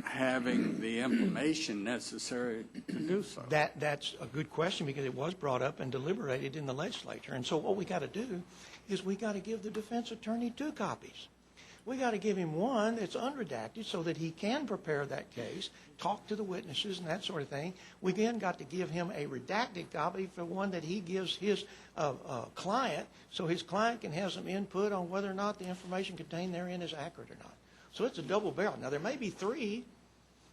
having the information necessary to do so? That's a good question because it was brought up and deliberated in the legislature. And so what we got to do is we got to give the defense attorney 2 copies. We got to give him one that's unredacted so that he can prepare that case, talk to the witnesses and that sort of thing. We again got to give him a redacted copy for one that he gives his client so his client can have some input on whether or not the information contained therein is accurate or not. So it's a double barrel. Now, there may be 3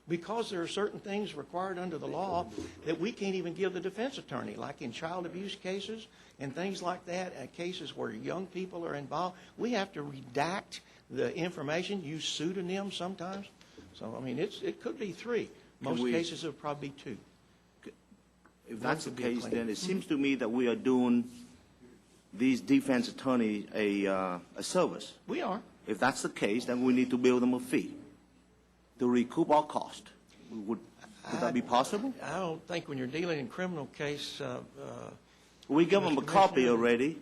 because there are certain things required under the law that we can't even give the defense attorney, like in child abuse cases and things like that, cases where young people are involved. We have to redact the information, use pseudonyms sometimes. So, I mean, it could be 3. Most cases it would probably be 2. If that's the case, then it seems to me that we are doing these defense attorneys a service. We are. If that's the case, then we need to bill them a fee to recoup our cost. Would that be possible? I don't think when you're dealing in criminal case... we give them a copy already.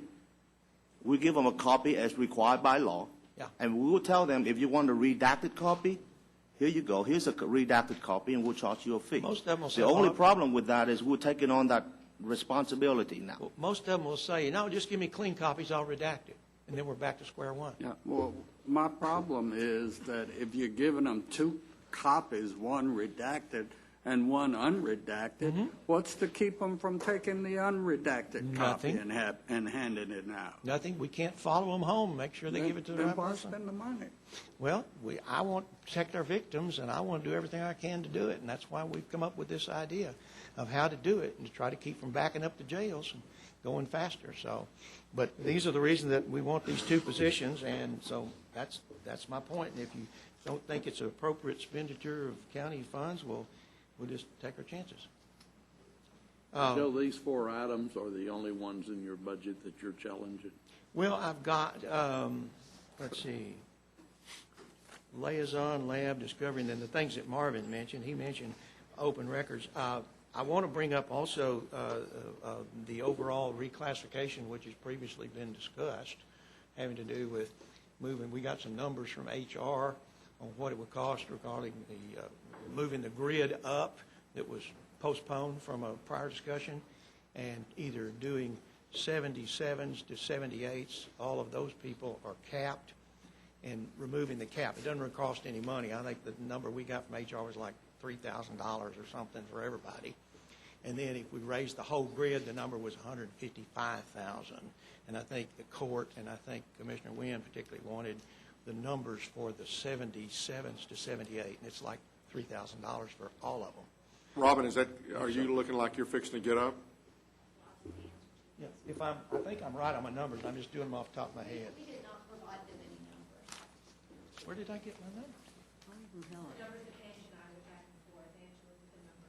We give them a copy as required by law. Yeah. And we will tell them, if you want a redacted copy, here you go. Here's a redacted copy, and we'll charge you a fee. Most of them will say, the only problem with that is we're taking on that responsibility now. Well, most of them will say, no, just give me clean copies, I'll redact it. And then we're back to square one. Yeah, well, my problem is that if you're giving them 2 copies, one redacted and one unredacted, what's to keep them from taking the unredacted copy Nothing. and handing it out? Nothing. We can't follow them home, make sure they give it to the Then right why person. spend the money? Well, I want to protect our victims, and I want to do everything I can to do it, and that's why we've come up with this idea of how to do it and to try to keep from backing up the jails and going faster. So, but these are the reasons that we want these 2 positions, and so that's my point. And if you don't think it's an appropriate expenditure of county funds, we'll just take our chances. Joe, these 4 items are the only ones in your budget that you're challenging? Well, I've got, let's see, liaison, lab, discovery, and then the things that Marvin mentioned. He mentioned open records. I want to bring up also the overall reclassification, which has previously been discussed, having to do with moving. We got some numbers from HR on what it would cost regarding the moving the grid up that was postponed from a prior discussion, and either doing 77s to 78s. All of those people are capped, and removing the cap. It doesn't cost any money. I think the number we got from HR was like $3,000 or something for everybody. And then if we raised the whole grid, the number was $155,000. And I think the court, and I think Commissioner Wynn particularly wanted the numbers for the 77s to 78, and it's like $3,000 for all of them. Robin, are you looking like you're fixing to get up? Yeah, I think I'm right on my numbers. I'm just doing them off the top of my head. We did not provide them any numbers. Where did I get my numbers?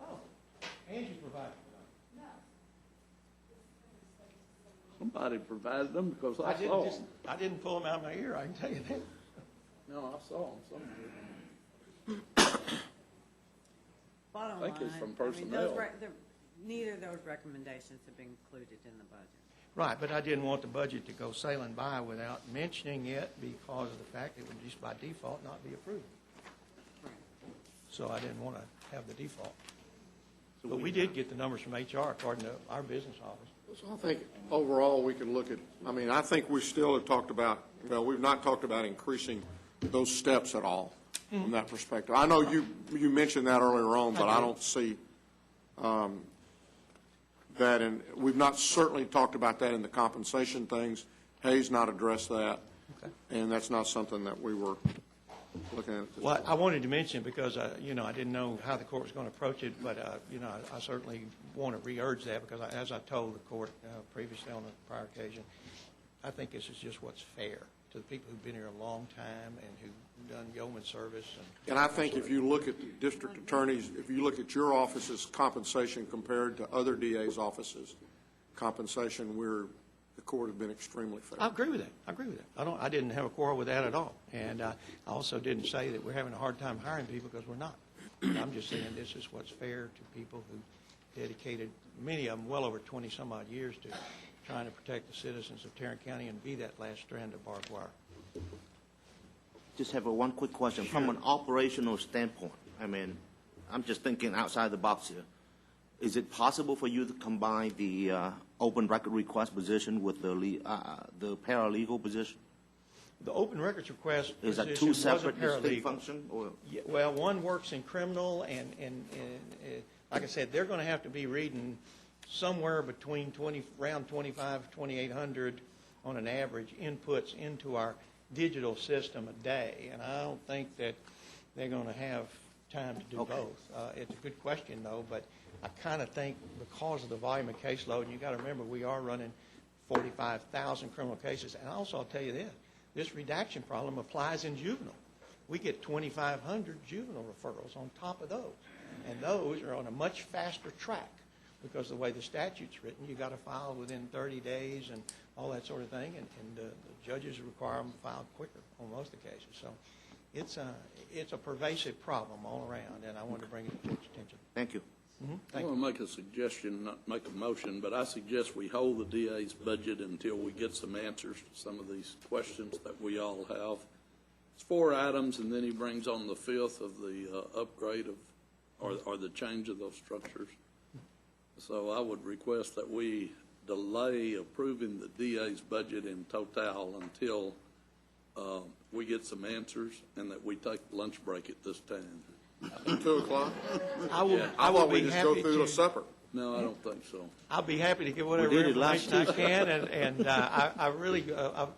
Oh, Angie provided. No. Somebody provided them because I didn't saw just, them. I didn't pull them out of my ear, I can tell you that. No, I saw them somewhere. Bottom I think it's line, from I mean, personnel. neither of those recommendations have been included in the budget. Right, but I didn't want the budget to go sailing by without mentioning it because of the fact it would just by default not be approved. So I didn't want to have the default. But we did get the numbers from HR according to our business office. So I think overall, we can look at, I mean, I think we still have talked about, well, we've not talked about increasing those steps at all from that perspective. I know you mentioned that earlier on, but I don't see that, and we've not certainly talked about that in the compensation things. Hayes not addressed that, and that's not something that we were looking at. Well, I wanted to mention it because, I didn't know how the court was going to approach it, but, I certainly want to re-urge that because as I told the court previously on a prior occasion, I think this is just what's fair to the people who've been here a long time and who've done yeoman service. And I think if you look at the district attorneys, if you look at your office's compensation compared to other DA's offices' compensation, the court has been extremely fair. I agree with that. I didn't have a quarrel with that at all. And I also didn't say that we're having a hard time hiring people because we're not. I'm just saying this is what's fair to people who dedicated, many of them well over 20-some-odd years to trying to protect the citizens of Tarrant County and be that last strand of barbed wire. Just have one quick question. From an operational standpoint, I mean, I'm just thinking outside the box here. Is it possible for you to combine the open record request position with the paralegal position? The open records request Is that position two was a separate distinct paralegal. functions? Or? Yeah, well, one works in criminal, and like I said, they're going to have to be reading somewhere between around 2,200 on an average inputs into our digital system a day, and I don't think that they're going to have time to do both. It's a good question, though, but I kind of think because of the volume of caseload, and you got to remember we are running 45,000 criminal cases, and also I'll tell you this redaction problem applies in juvenile. We get 2,500 juvenile referrals on top of those, and those are on a much faster track because the way the statute's written, you got to file within 30 days and all that sort of thing, and the judges require them filed quicker on most of the cases. So it's a pervasive problem all around, and I wanted to bring it to your attention. Thank you. I want to make a suggestion, not make a motion, but I suggest we hold the DA's budget until we get some answers to some of these questions that we all have. It's 4 items, and then he brings on the 5th of the upgrade or the change of those structures. So I would request that we delay approving the DA's budget in total until we get some answers and that we take lunch break at this time. 2 o'clock? I thought we be just go happy through to- a supper. No, I don't think so. I'll be happy to get whatever did it last information I Tuesday. can, and I really I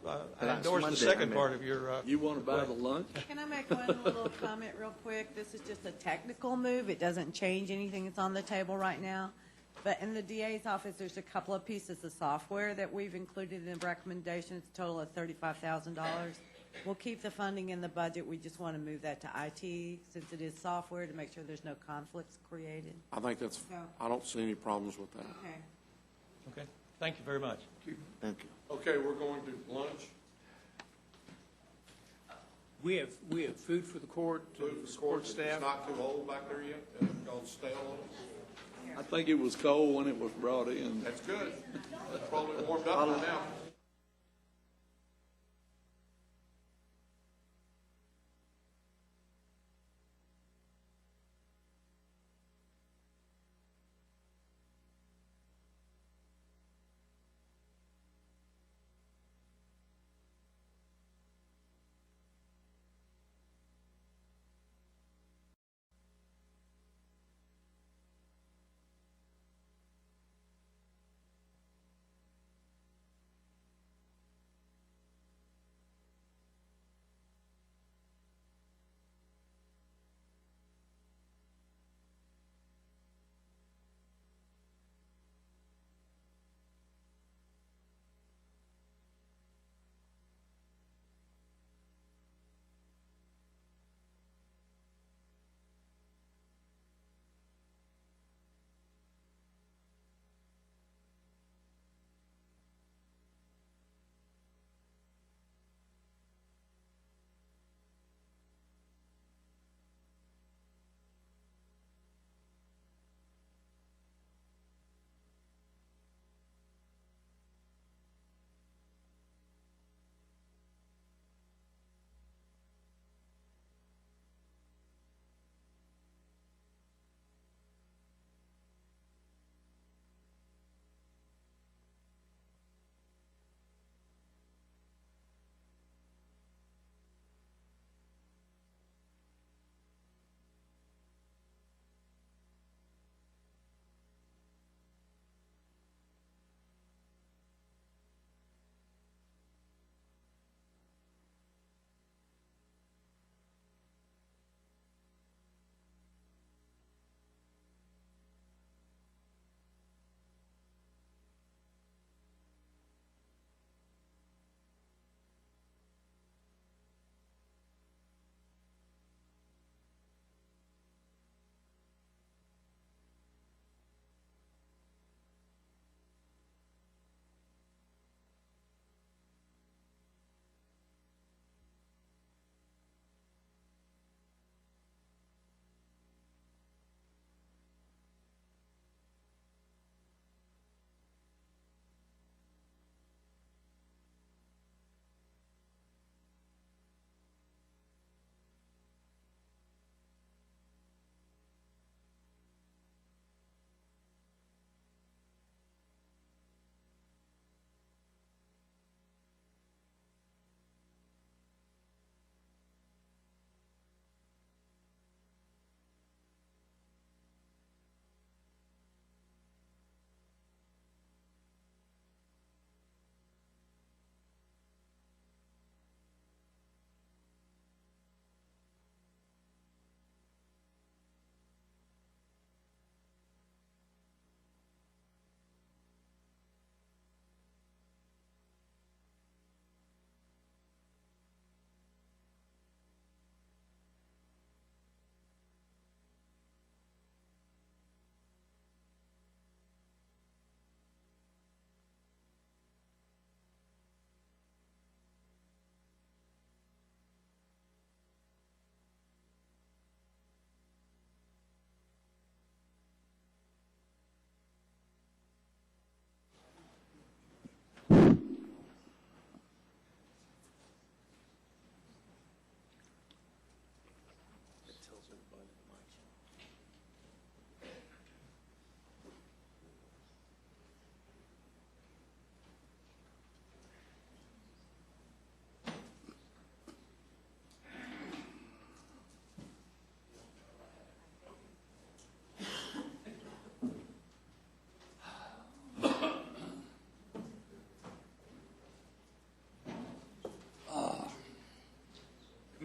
endorse the Monday, second I part of your. You want to buy the lunch? Can I make one little comment real quick? This is just a technical move. It doesn't change anything that's on the table right now. But in the DA's office, there's a couple of pieces of software that we've included in the recommendations, a total of $35,000. We'll keep the funding in the budget. We just want to move that to IT since it is software to make sure there's no conflicts created. I think I don't see any problems with that. Okay. Okay, thank you very much. Thank you. Okay, we're going to lunch. We have food for the court, support staff. It's not too old back there yet? It's gone stale? I think it was cold when it was brought in. That's good. It's probably warmed up by now.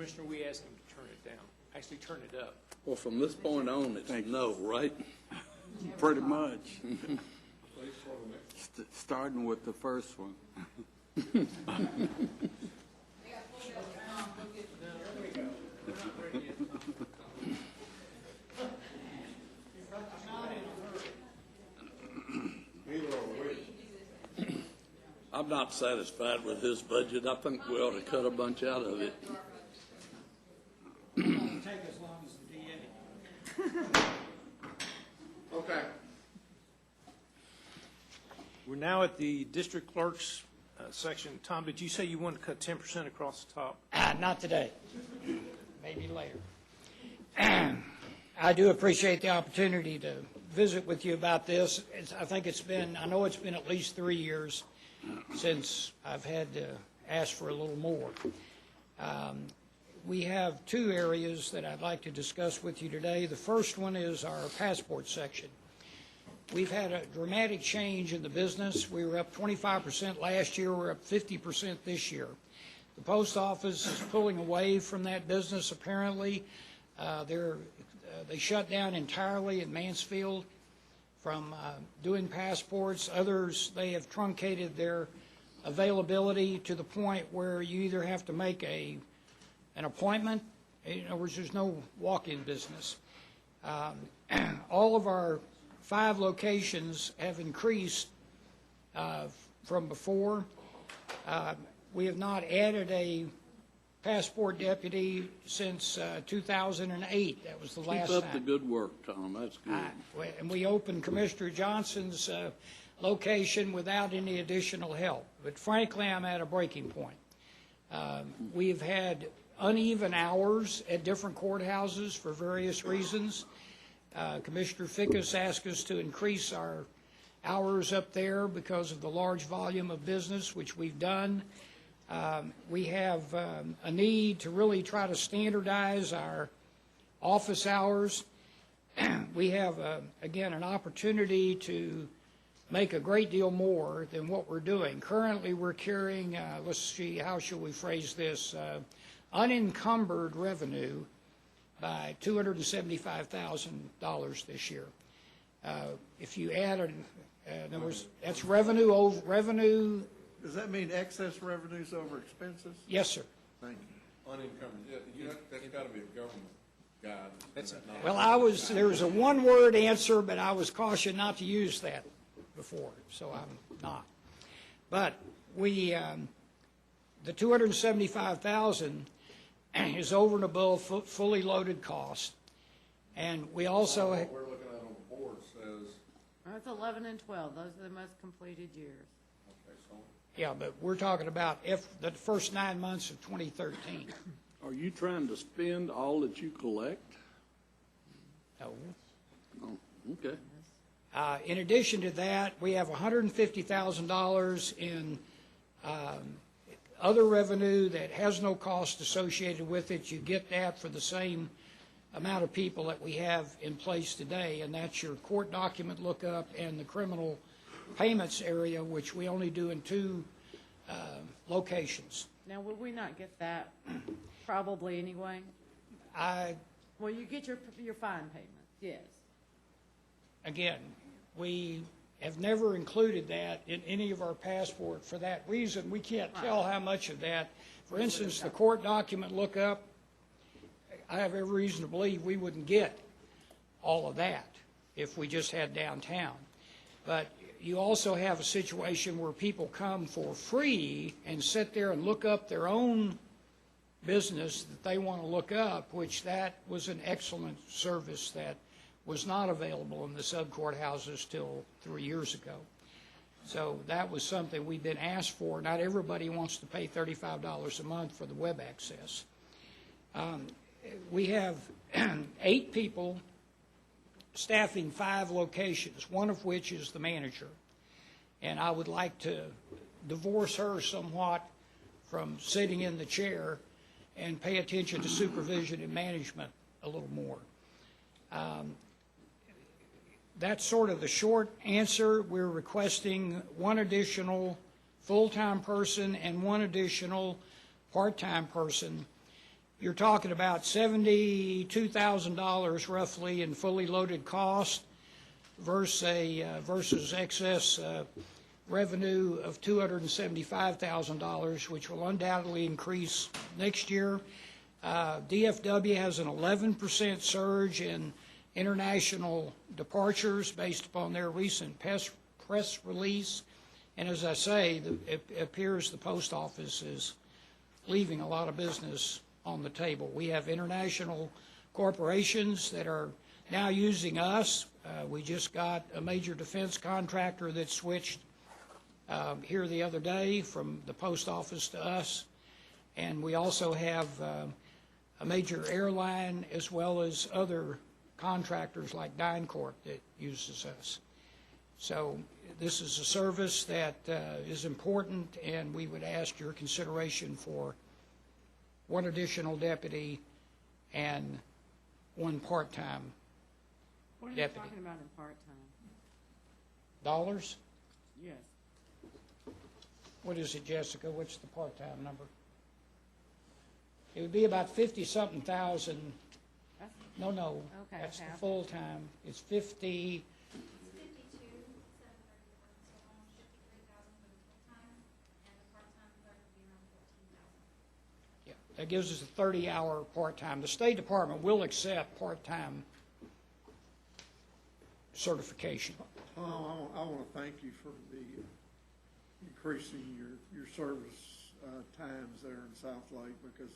Commissioner, we asked him to turn it down, actually turn it up. Well, from this point on, it's no, right? Pretty much. Starting with the first one. I'm not satisfied with his budget. I think we ought to cut a bunch out of it. Take as long as the DA. Okay. We're now at the district clerk's section. Tom, did you say you wanted to cut 10% across the top? Not today, maybe later. I do appreciate the opportunity to visit with you about this. I know it's been at least 3 years since I've had to ask for a little more. We have two areas that I'd like to discuss with you today. The first one is our passport section. We've had a dramatic change in the business. We were up 25% last year. We're up 50% this year. The post office is pulling away from that business, apparently. They shut down entirely in Mansfield from doing passports. Others, they have truncated their availability to the point where you either have to make an appointment, in other words, there's no walk-in business. All of our 5 locations have increased from before. We have not added a passport deputy since 2008. That was the last time. Keep up the good work, Tom. That's good. And we opened Commissioner Johnson's location without any additional help. But frankly, I'm at a breaking point. We've had uneven hours at different courthouses for various reasons. Commissioner Fickus asked us to increase our hours up there because of the large volume of business, which we've done. We have a need to really try to standardize our office hours. We have, again, an opportunity to make a great deal more than what we're doing. Currently, we're carrying, let's see, how shall we phrase this, unencumbered revenue by $275,000 this year. If you add, that's revenue over revenue. Does that mean excess revenues over expenses? Yes, sir. Thank you. Unencumbered, that's got to be a government guide. Well, there was a one-word answer, but I was cautioned not to use that before, so I'm not. But the $275,000 is over and above fully loaded cost, and we also. What we're looking at on the board says. It's 11 and 12. Those are the most completed years. Okay, so. Yeah, but we're talking about the first 9 months of 2013. Are you trying to spend all that you collect? No. Oh, okay. In addition to that, we have $150,000 in other revenue that has no cost associated with it. You get that for the same amount of people that we have in place today, and that's your court document lookup and the criminal payments area, which we only do in 2 locations. Now, will we not get that probably anyway? Well, you get your fine payment, yes. Again, we have never included that in any of our passport. For that reason, we can't tell how much of that. For instance, the court document lookup, I have every reason to believe we wouldn't get all of that if we just had downtown. But you also have a situation where people come for free and sit there and look up their own business that they want to look up, which that was an excellent service that was not available in the sub-courthouses till 3 years ago. So that was something we've been asked for. Not everybody wants to pay $35 a month for the web access. We have 8 people staffing 5 locations, one of which is the manager. And I would like to divorce her somewhat from sitting in the chair and pay attention to supervision and management a little more. That's sort of the short answer. We're requesting 1 additional full-time person and 1 additional part-time person you're talking about $72,000 roughly in fully loaded cost versus excess revenue of $275,000, which will undoubtedly increase next year. DFW has an 11% surge in international departures based upon their recent press release. And as I say, it appears the post office is leaving a lot of business on the table. We have international corporations that are now using us. We just got a major defense contractor that switched here the other day from the post office to us. And we also have a major airline as well as other contractors like DynCorp that uses us. So this is a service that is important, and we would ask your consideration for one additional deputy and one part-time What are you deputy. talking about in part-time? Dollars? Yes. What is it, Jessica? What's the part-time number? It would be about 50-something thousand. No, Okay, that's the half. full-time. It's 50, yeah, that gives us a 30-hour part-time. The State Department will accept part-time certification. Well, I want to thank you for the increasing your service times there in South Lake, because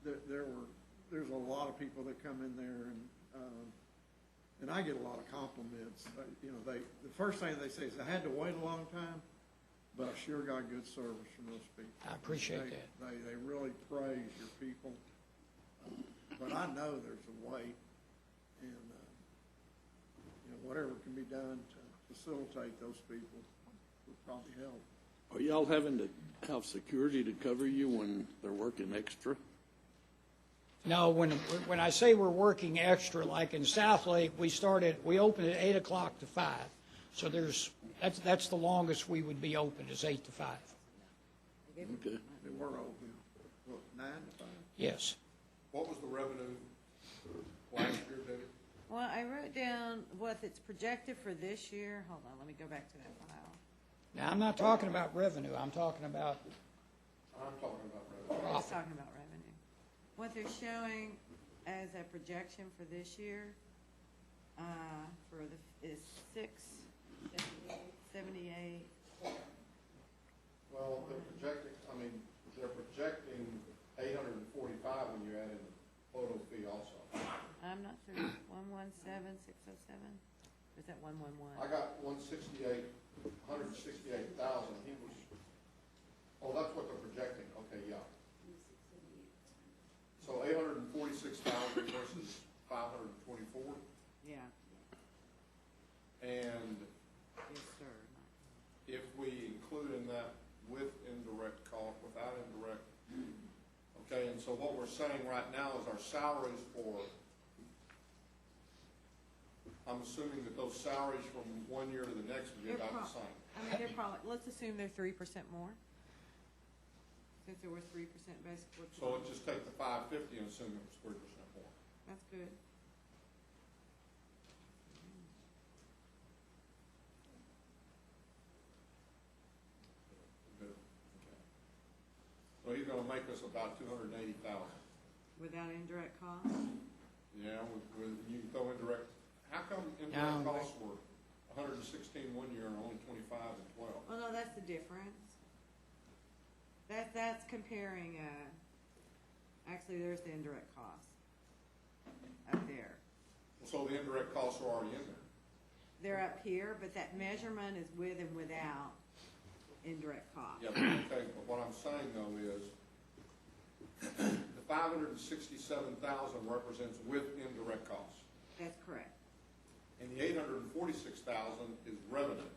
there's a lot of people that come in there, and I get a lot of compliments. You know, the first thing they say is, I had to wait a long time, but I sure got good service from those people. I appreciate that. They really praise your people, but I know there's a wait, and you know, whatever can be done to facilitate those people would probably help. Are y'all having to have security to cover you when they're working extra? No, when I say we're working extra, like in South Lake, we opened at 8 o'clock to 5. So that's the longest we would be open, is 8 to 5. Okay. They were open, what, 9 to 5? Yes. What was the revenue last year, David? Well, I wrote down what it's projected for this year. Hold on, let me go back to that file. Now, I'm not talking about revenue. I'm talking about I'm talking about revenue. We're just profit. talking about revenue. What they're showing as a projection for this year, is 678. Well, they're projecting 845 when you add in the photo fee also. I'm not sure, 117,607? Or is that 111? I got 168,000. He was, that's what they're projecting, okay, yeah. So 846,000 versus 524, Yeah, and yes, sir. if we include in that with indirect cost, without indirect, okay, and so what we're saying right now is our salaries for, I'm assuming that those salaries from one year to the next will be about the same. I mean, they're probably, let's assume they're 3% more. Since there was 3% basically. So let's just take the 550 and assume it was 3% more. That's good. Good. Okay. So he's gonna make us about 280,000. Without indirect costs? Yeah, with, you can throw indirect, how come indirect costs were 116 one year and only 25 and 12? Well, no, that's the difference. That's comparing, actually, there's the indirect costs up there. So the indirect costs are already in there. They're up here, but that measurement is with and without indirect costs. Yeah, but okay, but what I'm saying though is, the 567,000 represents with indirect costs. That's correct. And the 846,000 is revenue.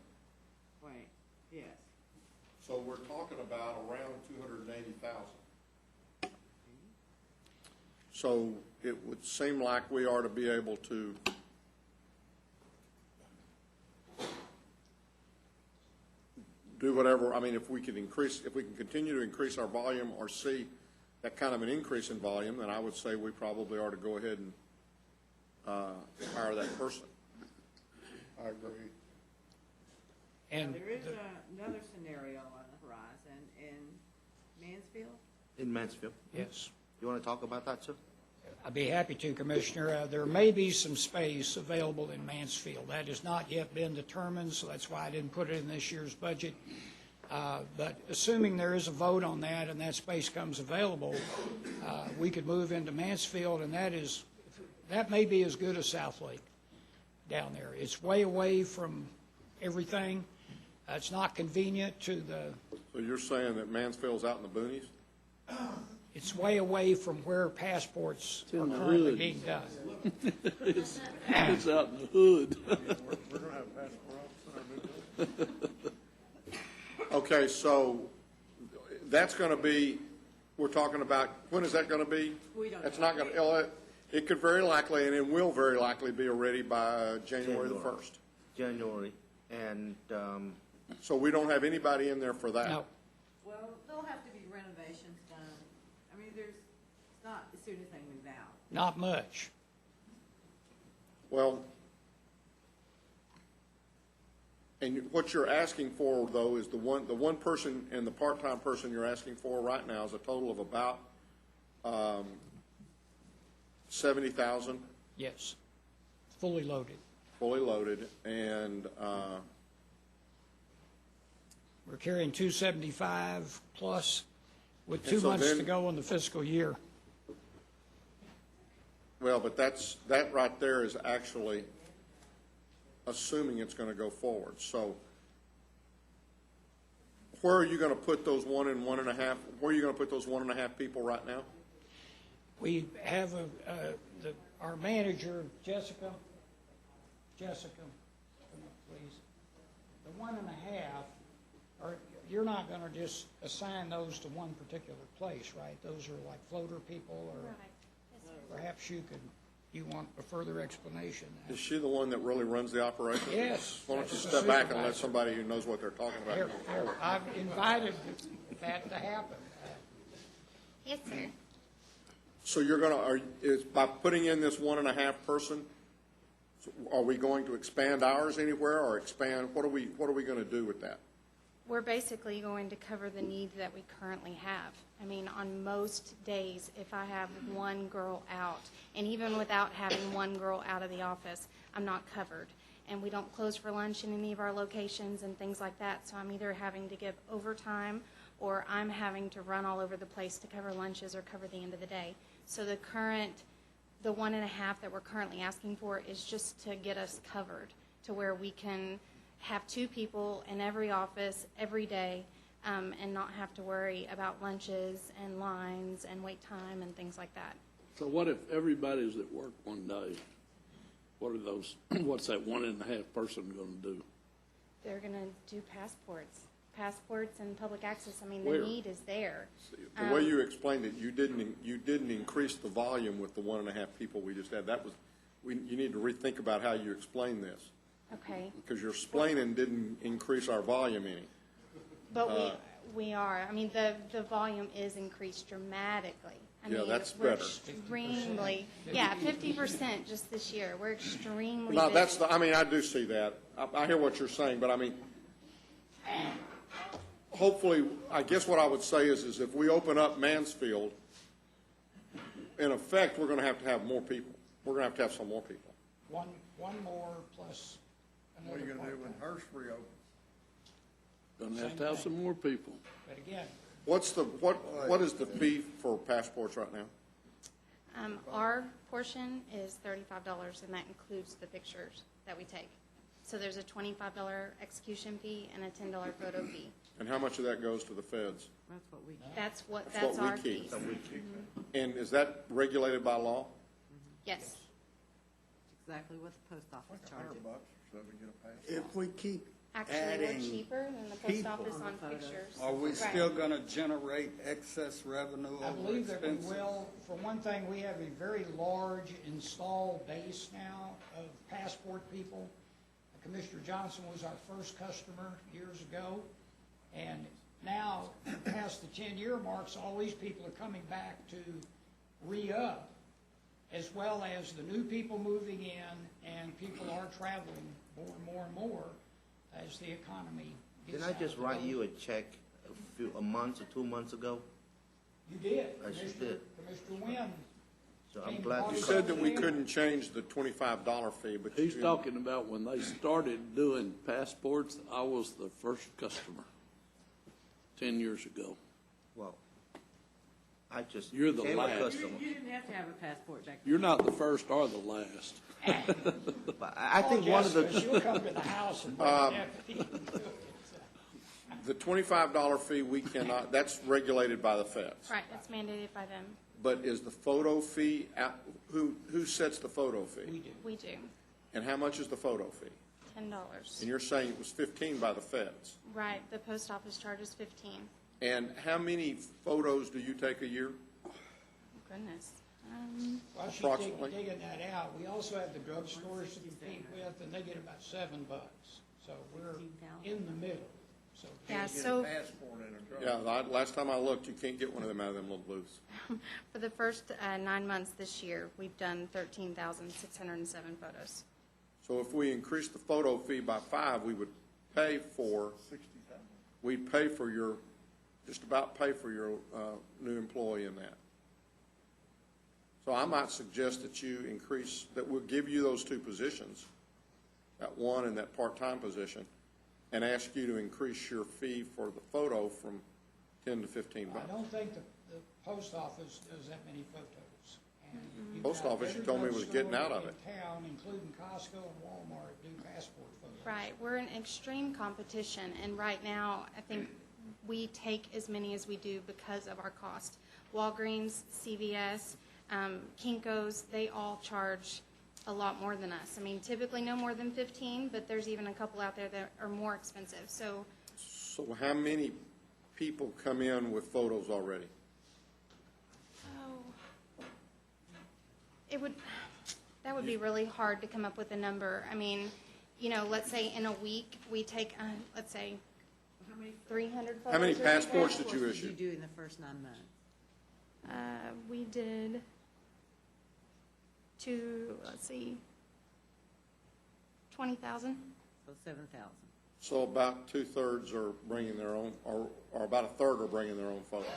Wait, yes. So we're talking about around 280,000. So it would seem like we are to be able to do whatever, I mean, if we can continue to increase our volume or see that kind of an increase in volume, then I would say we probably ought to go ahead and hire that person. I agree. And There is another scenario on the horizon in Mansfield. In Mansfield. Yes. You want to talk about that, sir? I'd be happy to, Commissioner. There may be some space available in Mansfield. That has not yet been determined, so that's why I didn't put it in this year's budget. But assuming there is a vote on that and that space comes available, we could move into Mansfield, and that may be as good as South Lake down there. It's way away from everything. It's not convenient to the, So you're saying that Mansfield's out in the boonies? it's way away from where passports are in the currently hood. being done. It's out in the hood. We're gonna have a passport office in our new building. Okay, so that's going to be, we're talking about, when is that going to be? We don't It's know. not going to, it could very likely, and it will very likely be ready by January the January. 1st. January, and So we don't have anybody in there for that? No. Well, there'll have to be renovations done. I mean, it's not as soon as they move out. Not much. Well, and what you're asking for, though, is the one person and the part-time person you're asking for right now is a total of about 70,000, Yes. Fully loaded. fully loaded, and We're carrying 275 plus with And 2 so months to then- go in the fiscal year. well, but that right there is actually assuming it's going to go forward. So where are you going to put those 1 and 1.5? Where are you going to put those 1.5 people right now? We have our manager, Jessica, come up, please. The 1.5, you're not going to just assign those to one particular place, right? Those are like floater people, or perhaps you want a further explanation. Is she the one that really runs the operation? Yes. Why don't you That's the step back and let supervisor. somebody who knows what they're talking about? Here, I've invited that to happen. Yes, sir. So you're going to, by putting in this 1.5 person, are we going to expand hours anywhere or expand, what are we going to do with that? We're basically going to cover the needs that we currently have. I mean, on most days, if I have one girl out, and even without having one girl out of the office, I'm not covered. And we don't close for lunch in any of our locations and things like that, so I'm either having to give overtime or I'm having to run all over the place to cover lunches or cover the end of the day. So the 1.5 that we're currently asking for is just to get us covered to where we can have 2 people in every office every day and not have to worry about lunches and lines and wait time and things like that. So what if everybody's at work one day? What's that 1.5 person gonna do? They're going to do passports and public access. I mean, Where? the need is there. The way you explained it, you didn't increase the volume with the 1.5 people we just had. You need to rethink about how you explain this. Okay. Because your explaining didn't increase our volume any. But we are. I mean, the volume is increased dramatically. I Yeah, mean, that's we're better. extremely, 50% just this year. We're extremely No, busy. I do see that. I hear what you're saying, but I mean, hopefully, I guess what I would say is if we open up Mansfield, in effect, we're going to have more people. We're going to have some more people. One more plus What are another you gonna do when part-time. Hurst reopens? Gonna have to have some more people. But again, What is the fee for passports right now? Our portion is $35, and that includes the pictures that we take. So there's a $25 execution fee and a $10 photo fee. And how much of that goes to the feds? That's what we keep. That's what we our keep. fees. And is that regulated by law? Yes. It's exactly what the post office $100 charges. or so to get a passport. If we keep Actually, we're adding cheaper than the post people, office on pictures. are we Right. still going to generate excess revenue I over believe that we expenses? will. For one thing, we have a very large installed base now of passport people. Commissioner Johnson was our first customer years ago, and now, past the 10-year marks, all these people are coming back to re-up, as well as the new people moving in, and people are traveling more and more as the economy gets Didn't I just out of write the- you a check a month or 2 months ago? You did. I just Commissioner did. Wynn. So I'm came glad body you You said that we shop. couldn't change the $25 fee, but He's you- talking about when they started doing passports, I was the first customer 10 years ago. Well, I just You're the became a last. customer. You didn't have to have a passport back then. You're not the first or the last. But I think one of Jessica, she'll the, come to the house and bring a deputy. the $25 fee, we cannot, that's regulated by the feds. Right, it's mandated by them. But is the photo fee, who sets the photo fee? We do. And how much is the photo fee? $10. And you're saying it was 15 by the feds. Right, the post office charges 15. And how many photos do you take a year? Goodness. While she's Approximately. digging that out, we also have the drugstores to compete with, and they get about $7. So we're in the middle, so. Yeah, so Yeah, last time I looked, you can't get one of them out of them little booths. for the first 9 months this year, we've done 13,607 photos. So if we increase the photo fee by 5, we would pay for, we'd pay for your, just about pay for your new employee in that. So I might suggest that you increase, that we'll give you those two positions, that one and that part-time position, and ask you to increase your fee for the photo from 10 to 15 I bucks. don't think the post office does that many photos. And you've Post got office, you every told me was getting out of drugstore it. in town, including Costco and Walmart, do passport photos. Right, we're in extreme competition, and right now, I think we take as many as we do because of our cost. Walgreens, CVS, Kinko's, they all charge a lot more than us. I mean, typically no more than 15, but there's even a couple out there that are more expensive. So So how many people come in with photos already? that would be really hard to come up with a number. I mean, you know, let's say in a week, we take, let's say, 300 photos. How many or something. passports did you What issue? did you do in the first 9 months? We did let's see, 20,000. So 7,000. So about 2/3 are bringing their own, or about a third are bringing their own photo.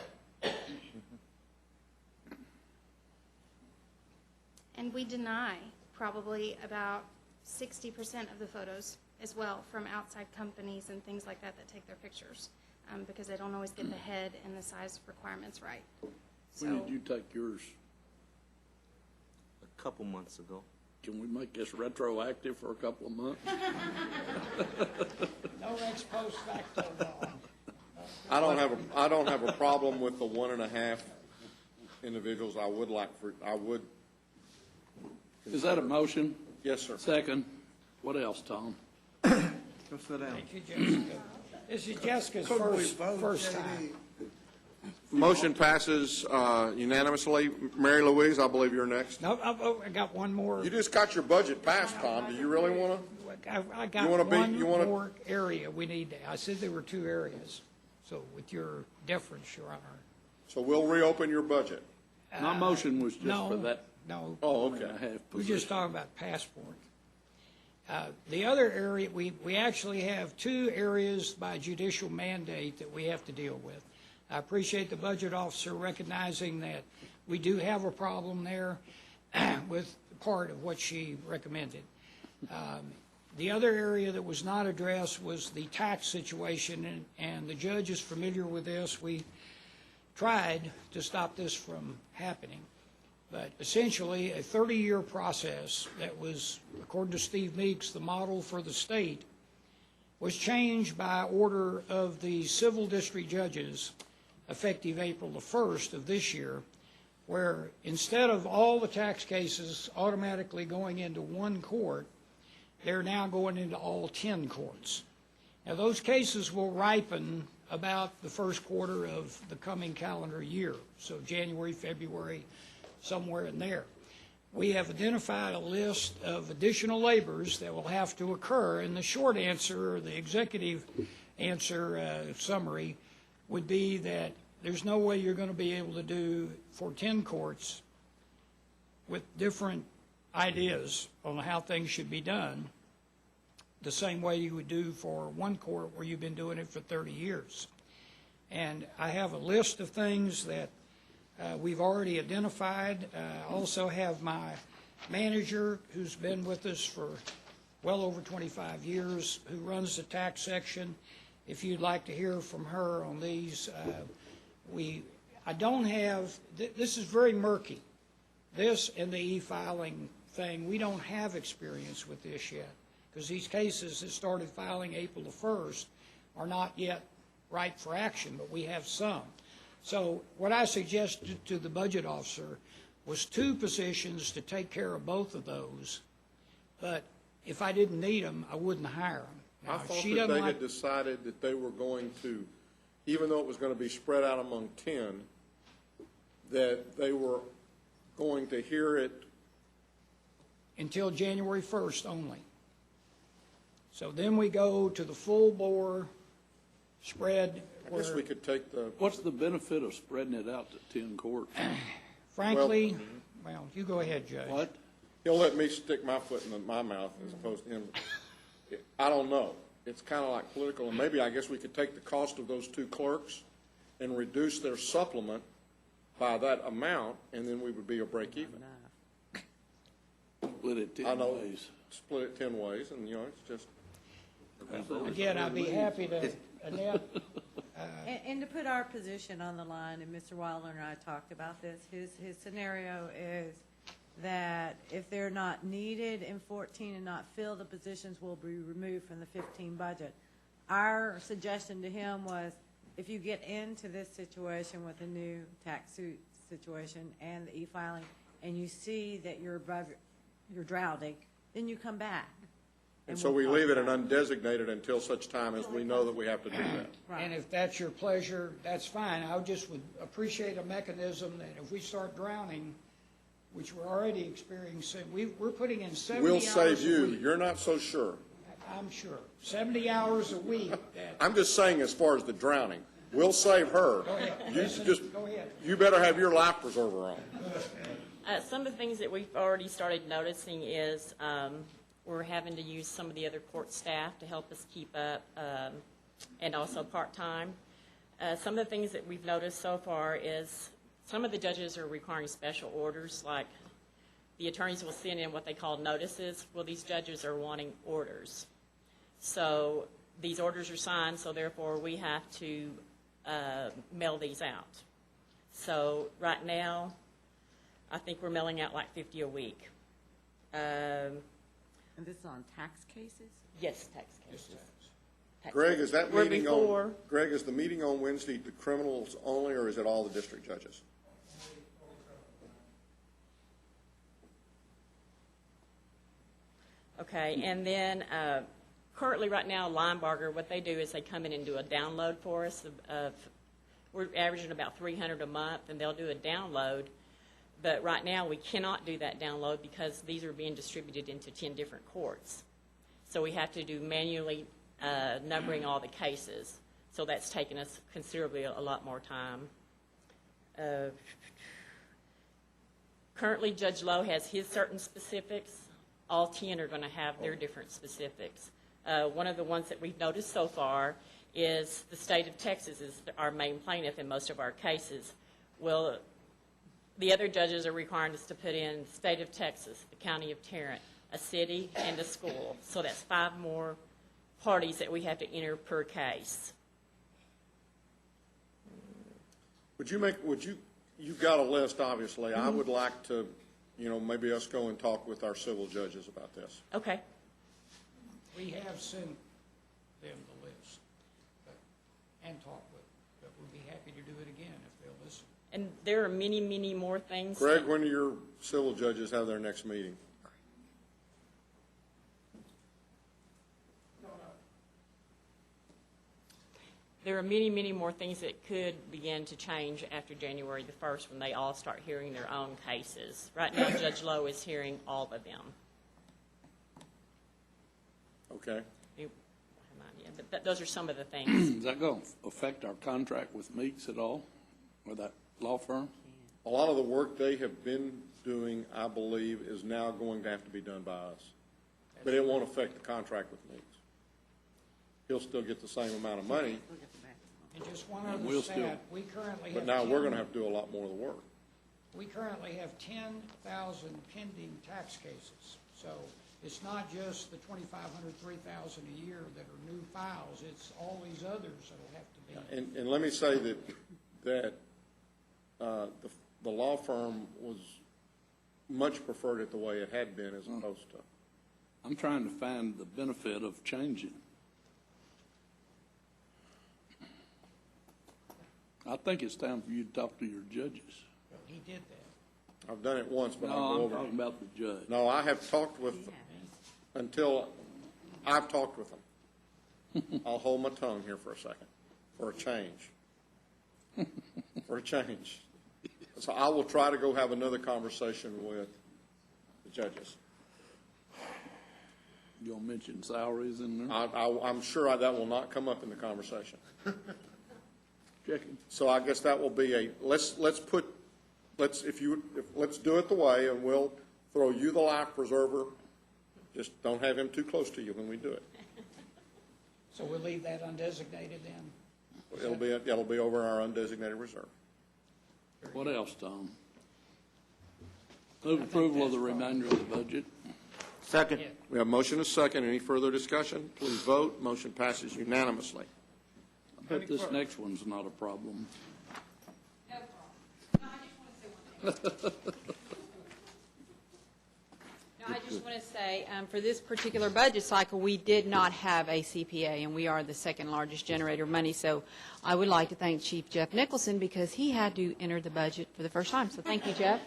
And we deny probably about 60% of the photos as well from outside companies and things like that that take their pictures because they don't always get the head and the size requirements right. When So did you take yours? a couple months ago. Can we make this retroactive for a couple of months? No ex post facto law. I don't have a problem with the 1.5 individuals. I would. Is that a motion? Yes, sir. Second. What else, Tom? Go sit down. Thank you, Jessica. This is Jessica's first time. Motion passes unanimously. Mary Louise, I believe you're next. No, I got one more. You just got your budget passed, Tom. Do you really want to? I got You wanna be- one you wanna- more area we need to, I said there were 2 areas. So with your deference, Your Honor. So we'll reopen your budget. My motion was just no, for that. No. Oh, okay. 1.5 We're position. just talking about passport. The other area, we actually have 2 areas by judicial mandate that we have to deal with. I appreciate the budget officer recognizing that we do have a problem there with part of what she recommended. The other area that was not addressed was the tax situation, and the judge is familiar with this. We tried to stop this from happening. But essentially, a 30-year process that was, according to Steve Meeks, the model for the state, was changed by order of the civil district judges effective April the 1st of this year, where instead of all the tax cases automatically going into one court, they're now going into all 10 courts. Now, those cases will ripen about the first quarter of the coming calendar year, so January, February, somewhere in there. We have identified a list of additional labors that will have to occur, and the short answer, or the executive answer summary, would be that there's no way you're going to be able to do for 10 courts with different ideas on how things should be done the same way you would do for one court where you've been doing it for 30 years. And I have a list of things that we've already identified. I also have my manager, who's been with us for well over 25 years, who runs the tax section. If you'd like to hear from her on these, I don't have, this is very murky. This and the e-filing thing, we don't have experience with this yet, because these cases that started filing April the 1st are not yet ripe for action, but we have some. So what I suggested to the budget officer was 2 positions to take care of both of those, but if I didn't need them, I wouldn't hire them. I thought that they had decided that they were going to, even though it was going to be spread out among 10, that they were going to hear it until January 1st only. So then we go to the full bore spread. I guess we could take the... What's the benefit of spreading it out to 10 courts? Frankly, well, you go ahead, Judge. What? He'll let me stick my foot in my mouth as opposed to him. I don't know. It's kind of like political, and maybe I guess we could take the cost of those 2 clerks and reduce their supplement by that amount, and then we would be a break even. Split it 10 ways. Split it 10 ways, and, it's just... Again, I'd be happy to, Annette. And to put our position on the line, and Mr. Wilder and I talked about this, his scenario is that if they're not needed in 14 and not filled, the positions will be removed from the 15 budget. Our suggestion to him was, if you get into this situation with a new tax suit situation and the e-filing, and you see that you're drowning, then you come back. And so we leave it an undesignated until such time as we know that we have to do that. Right. And if that's your pleasure, that's fine. I just would appreciate a mechanism that if we start drowning, which we're already experiencing, we're putting in 70 We'll hours save a you. week. You're not so sure. I'm sure. 70 hours a week. I'm just saying as far as the drowning. We'll save her. Go ahead. Go ahead. You better have your life preserver on. Some of the things that we've already started noticing is we're having to use some of the other court staff to help us keep up, and also part-time. Some of the things that we've noticed so far is some of the judges are requiring special orders, like the attorneys will send in what they call notices. Well, these judges are wanting orders. So these orders are signed, so therefore we have to mail these out. So right now, I think we're mailing out like 50 a week. And this is on tax cases? Yes, tax cases. Greg, is that Where meeting before- on, Greg, is the meeting on Wednesday the criminals only, or is it all the district judges? Okay, and then currently right now, Linebarger, what they do is they come in and do a download for us of we're averaging about 300 a month, and they'll do a download. But right now, we cannot do that download because these are being distributed into 10 different courts. So we have to do manually numbering all the cases. So that's taken us considerably a lot more time. Currently, Judge Lowe has his certain specifics. All 10 are going to have their different specifics. One of the ones that we've noticed so far is the state of Texas is our main plaintiff in most of our cases. Well, the other judges are requiring us to put in the state of Texas, the county of Tarrant, a city, and a school. So that's 5 more parties that we have to enter per case. You've got a list, obviously. I would like to, maybe us go and talk with our civil judges about this. Okay. We have sent them the list and talked with them, but we'd be happy to do it again if they'll listen. And there are many, many more things. Greg, when do your civil judges have their next meeting? There are many, many more things that could begin to change after January the 1st when they all start hearing their own cases. Right now, Judge Lowe is hearing all of them. Okay. But those are some of the things. Is that going to affect our contract with Meeks at all, with that law firm? A lot of the work they have been doing, I believe, is now going to have to be done by us. But it won't affect the contract with Meeks. He'll still get the same amount of money, And just one And other we'll still- stat, we currently but have now we're 10 going to have to do a lot more of the work. We currently have 10,000 pending tax cases. So it's not just the 2,500, 3,000 a year that are new files, it's all these others that'll have to be. And let me say that the law firm was much preferred it the way it had been as opposed to. I'm trying to find the benefit of changing. I think it's time for you to talk to your judges. He did that. I've done it once, but No, I'll go I'm over talking it. about the judge. No, I have talked with them until I've talked with them. I'll hold my tongue here for a second, for a change. For a change. So I will try to go have another conversation with the judges. You gonna mention salaries in there? I'm sure that will not come up in the conversation. Checking. So I guess that will be let's do it the way, and we'll throw you the life preserver. Just don't have him too close to you when we do it. So we'll leave that undesignated then? It'll be over our undesignated reserve. What else, Tom? Move approval of the remainder of the budget. Second. We have motion and second. Any further discussion? Please vote. Motion passes unanimously. I bet this next one's not a problem. No problem. No, I just want to say one thing. No, I just want to say, for this particular budget cycle, we did not have a CPA, and we are the second largest generator of money. So I would like to thank Chief Jeff Nicholson because he had to enter the budget for the first time. So thank you, Jeff.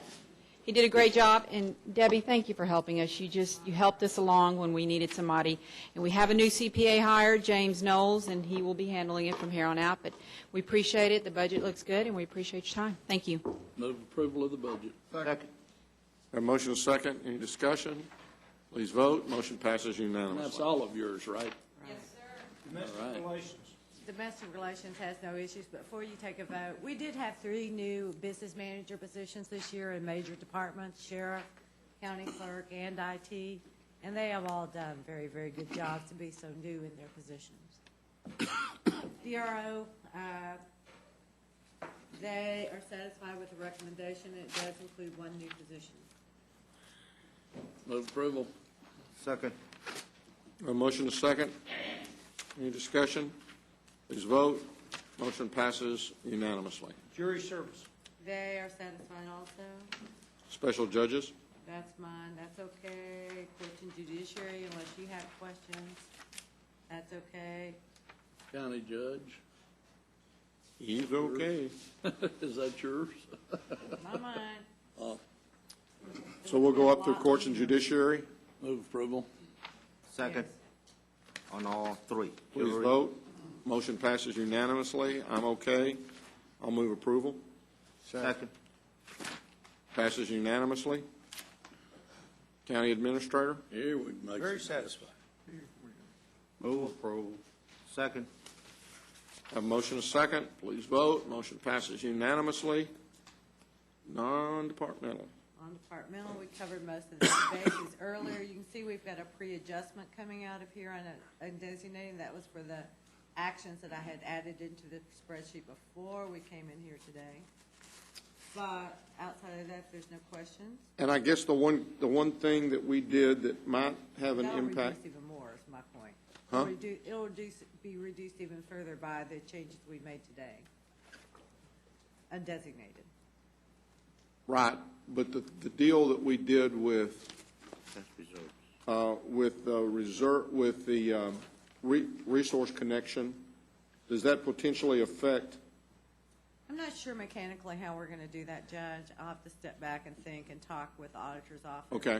He did a great job. And Debbie, thank you for helping us. You helped us along when we needed somebody. And we have a new CPA hired, James Knowles, and he will be handling it from here on out. But we appreciate it. The budget looks good, and we appreciate your time. Thank you. Move approval of the budget. Second. A motion and second. Any discussion? Please vote. Motion passes And that's unanimously. all of yours, right? Yes, sir. Domestic All right. relations. Domestic relations has no issues, but before you take a vote, we did have 3 new business manager positions this year in major departments, sheriff, county clerk, and IT, and they have all done very, very good jobs to be so new in their positions. DRO, they are satisfied with the recommendation. It does include 1 new position. Move approval. Second. A motion and second. Any discussion? Please vote. Motion passes unanimously. Jury service. They are satisfied also. Special judges? That's mine, that's okay. Courts and judiciary, unless you have questions, that's okay. County judge. He's okay. Is that yours? Not mine. So we'll go up through courts and judiciary. Move approval. Second. On all 3. Please Jury. vote. Motion passes unanimously. I'm okay. I'll move approval. Second. Passes unanimously. County administrator? Here we make. Very some- satisfied. Move approval. Second. Have a motion and a second. Please vote. Motion passes unanimously. Non-departmental. On departmental, we covered most of the bases earlier. You can see we've got a pre-adjustment coming out of here on a designating. That was for the actions that I had added into the spreadsheet before we came in here today. But outside of that, there's no questions. And I guess the one thing that we did that might have an That'll impact. reduce even more, is my point. Huh? It'll be reduced even further by the changes we made today. Undesignated. Right, but the deal that we did with, That's reserves. with the reserve, with the resource connection, does that potentially affect? I'm not sure mechanically how we're gonna do that, Judge. I'll have to step back and think and talk with the auditor's office. Okay,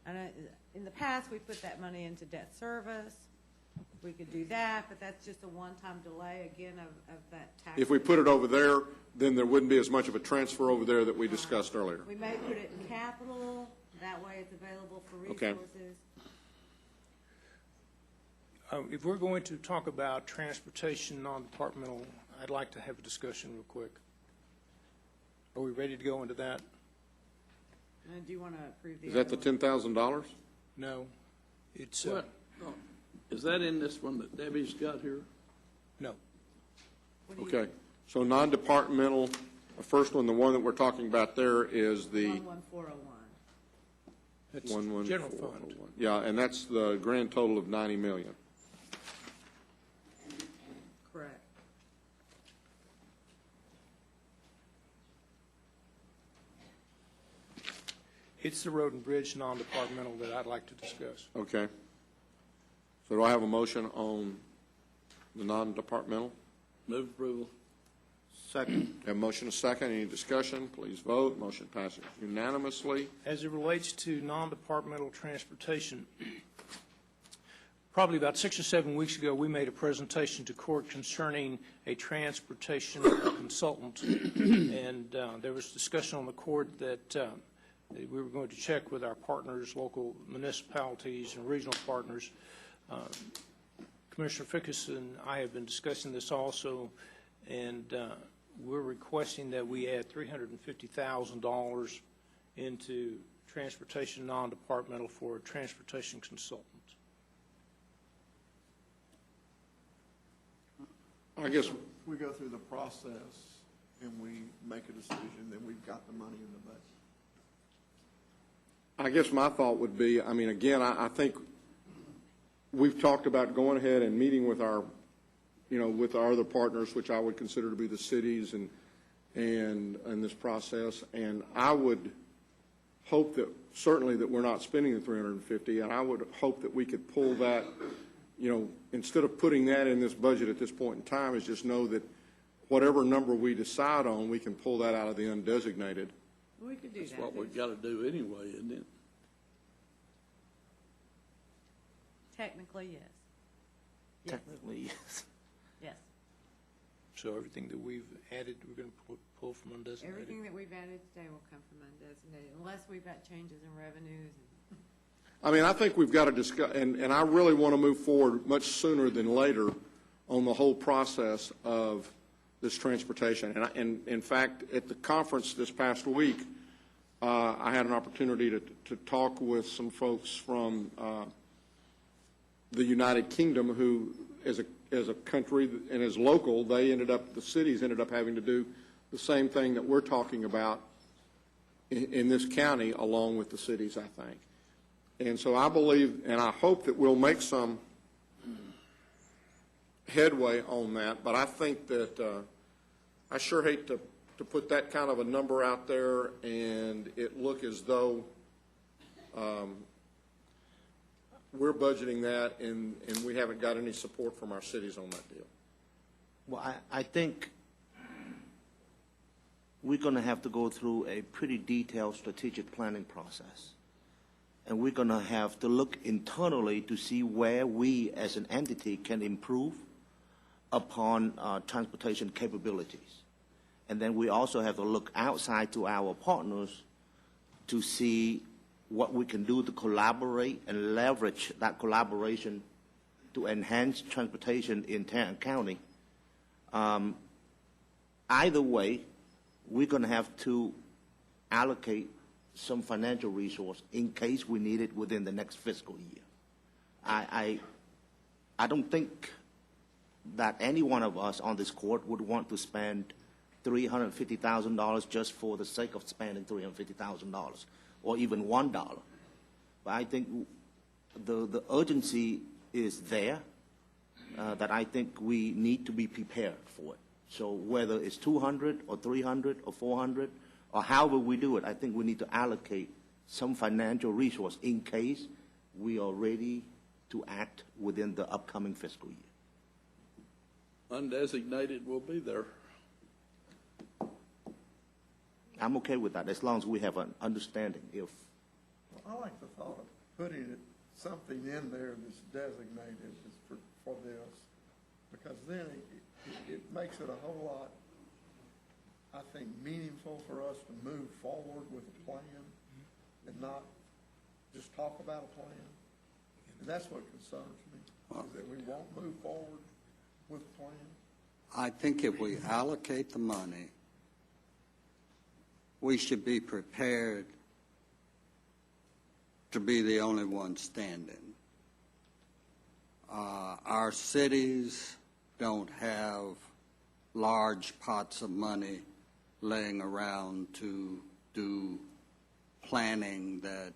And in the past, we put that money into debt service. We could do that, but that's just a one-time delay again of that tax. if we put it over there, then there wouldn't be as much of a transfer over there that we discussed earlier. We may put it in capital, that way it's available for Okay. resources. If we're going to talk about transportation non-departmental, I'd like to have a discussion real quick. Are we ready to go into that? Do you want to approve the? Is that the other one? $10,000? No. It's, What? Oh, is that in this one that Debbie's got here? no. Okay, so non-departmental, the first one, the one that we're talking about there is the 11401. It's 11401. general fund. Yeah, and that's the grand total of 90 million. Correct. It's the road and bridge non-departmental that I'd like to discuss. Okay. So do I have a motion on the non-departmental? Move approval. Second. Have a motion, a second. Any discussion? Please vote. Motion passes unanimously. As it relates to non-departmental transportation, probably about 6 or 7 weeks ago, we made a presentation to court concerning a transportation consultant. And there was discussion on the court that we were going to check with our partners, local municipalities and regional partners. Commissioner Fickus and I have been discussing this also, and we're requesting that we add $350,000 into transportation non-departmental for a transportation consultant. I guess If we go through the process and we make a decision, then we've got the money in the budget. I guess my thought would be, I mean, again, I think we've talked about going ahead and meeting with our, with our other partners, which I would consider to be the cities and this process. And I would hope that, certainly that we're not spending the 350, and I would hope that we could pull that, instead of putting that in this budget at this point in time, is just know that whatever number we decide on, we can pull that out of the undesignated. We could do That's that. what we've got to do anyway, isn't it? Technically, yes. Yes. Technically, yes. Yes. So everything that we've added, we're going to pull from undesignated? Everything that we've added today will come from undesignated, unless we've got changes in revenues. I mean, I think we've got to discuss, and I really want to move forward much sooner than later on the whole process of this transportation. And in fact, at the conference this past week, I had an opportunity to talk with some folks from the United Kingdom who, as a country and as local, the cities ended up having to do the same thing that we're talking about in this county, along with the cities, I think. And so I believe, and I hope that we'll make some headway on that, but I think that I sure hate to put that kind of a number out there and it look as though we're budgeting that and we haven't got any support from our cities on that deal. Well, I think we're going to have to go through a pretty detailed strategic planning process. And we're going to have to look internally to see where we as an entity can improve upon transportation capabilities. And then we also have to look outside to our partners to see what we can do to collaborate and leverage that collaboration to enhance transportation in Tarrant County. Either way, we're going to have to allocate some financial resource in case we need it within the next fiscal year. I don't think that any one of us on this court would want to spend $350,000 just for the sake of spending $350,000 or even $1. But I think the urgency is there, that I think we need to be prepared for it. So whether it's 200 or 300 or 400 or however we do it, I think we need to allocate some financial resource in case we are ready to act within the upcoming fiscal year. Undesignated will be there. I'm okay with that, as long as we have an understanding. If I like the thought of putting something in there that's designated for this, because then it makes it a whole lot, I think, meaningful for us to move forward with a plan and not just talk about a plan. And that's what concerns me. that we won't move forward with the plan? I think if we allocate the money, we should be prepared to be the only one standing. Our cities don't have large pots of money laying around to do planning that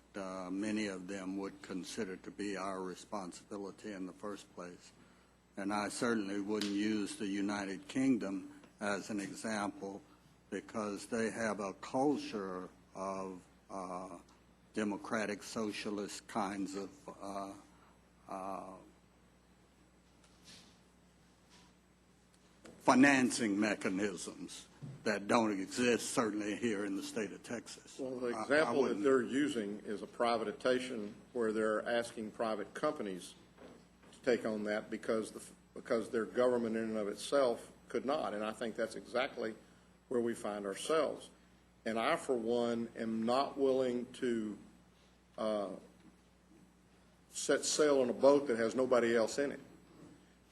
many of them would consider to be our responsibility in the first place. And I certainly wouldn't use the United Kingdom as an example because they have a culture of democratic socialist kinds of financing mechanisms that don't exist certainly here in the state of Texas. Well, the example that they're using is a privatization where they're asking private companies to take on that because their government in and of itself could not. And I think that's exactly where we find ourselves. And I, for one, am not willing to set sail on a boat that has nobody else in it.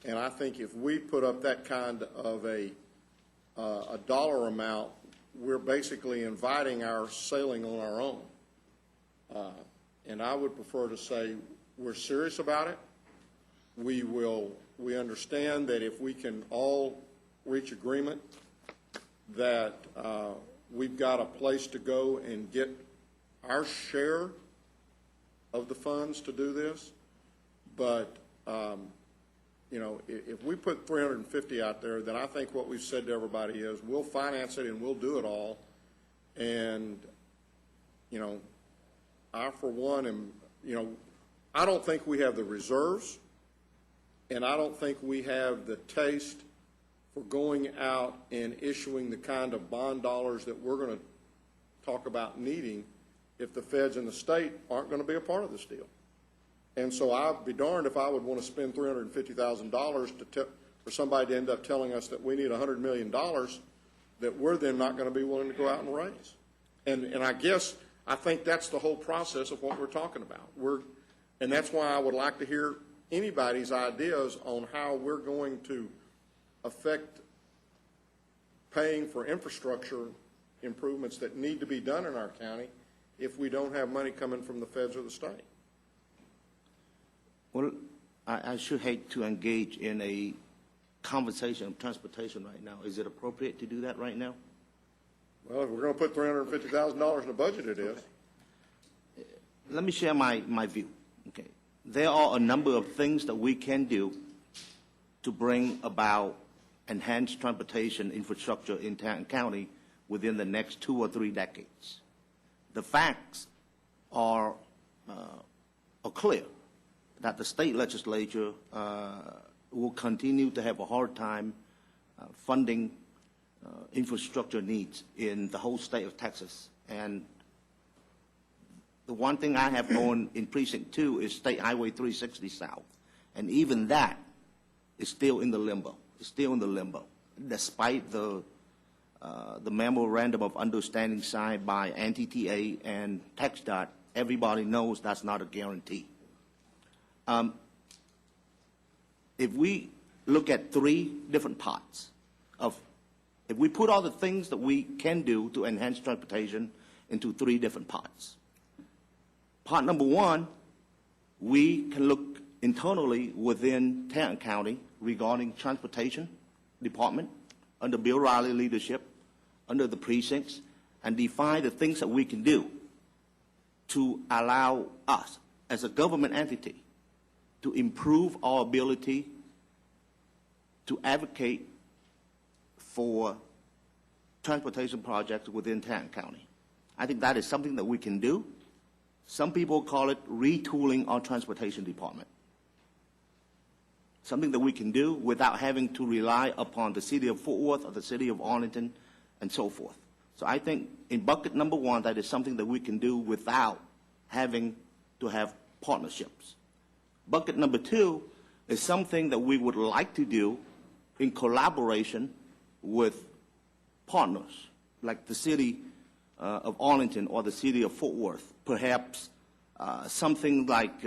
And I think if we put up that kind of a dollar amount, we're basically inviting our sailing on our own. And I would prefer to say we're serious about it. We understand that if we can all reach agreement that we've got a place to go and get our share of the funds to do this, but you know, if we put 350 out there, then I think what we've said to everybody is we'll finance it and we'll do it all. And, you know, I, for one, am, you know, I don't think we have the reserves, and I don't think we have the taste for going out and issuing the kind of bond dollars that we're going to talk about needing if the feds in the state aren't going to be a part of this deal. And so I'd be darned if I would want to spend $350,000 for somebody to end up telling us that we need $100 million that we're then not going to be willing to go out and raise. And I think that's the whole process of what we're talking about. And that's why I would like to hear anybody's ideas on how we're going to affect paying for infrastructure improvements that need to be done in our county if we don't have money coming from the feds or the state. Well, I should hate to engage in a conversation of transportation right now. Is it appropriate to do that right now? Well, if we're going to put $350,000 in the budget, it is. Let me share my view. Okay. There are a number of things that we can do to bring about enhanced transportation infrastructure in Tarrant County within the next 2 or 3 decades. The facts are clear that the state legislature will continue to have a hard time funding infrastructure needs in the whole state of Texas. And the one thing I have known in Precinct 2 is State Highway 360 South. And even that is still in the limbo. It's still in the limbo, despite the memorandum of understanding signed by NTTA and TxDOT. Everybody knows that's not a guarantee. If we look at 3 different parts if we put all the things that we can do to enhance transportation into 3 different parts. Part number 1, we can look internally within Tarrant County regarding transportation department under Bill Riley leadership, under the precincts, and define the things that we can do to allow us as a government entity to improve our ability to advocate for transportation projects within Tarrant County. I think that is something that we can do. Some people call it retooling our transportation department. Something that we can do without having to rely upon the city of Fort Worth or the city of Arlington and so forth. So I think in bucket number 1, that is something that we can do without having to have partnerships. Bucket number 2 is something that we would like to do in collaboration with partners, like the city of Arlington or the city of Fort Worth. Perhaps something like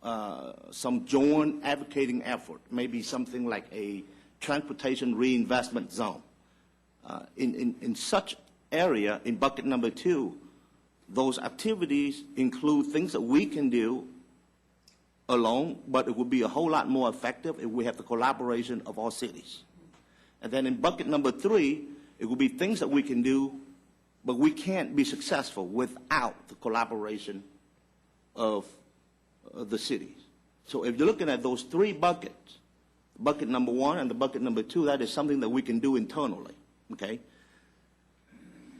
some joint advocating effort, maybe something like a transportation reinvestment zone. In such area, in bucket number 2, those activities include things that we can do alone, but it would be a whole lot more effective if we have the collaboration of all cities. And then in bucket number 3, it would be things that we can do, but we can't be successful without the collaboration of the cities. So if you're looking at those 3 buckets, bucket number 1 and the bucket number 2, that is something that we can do internally, okay?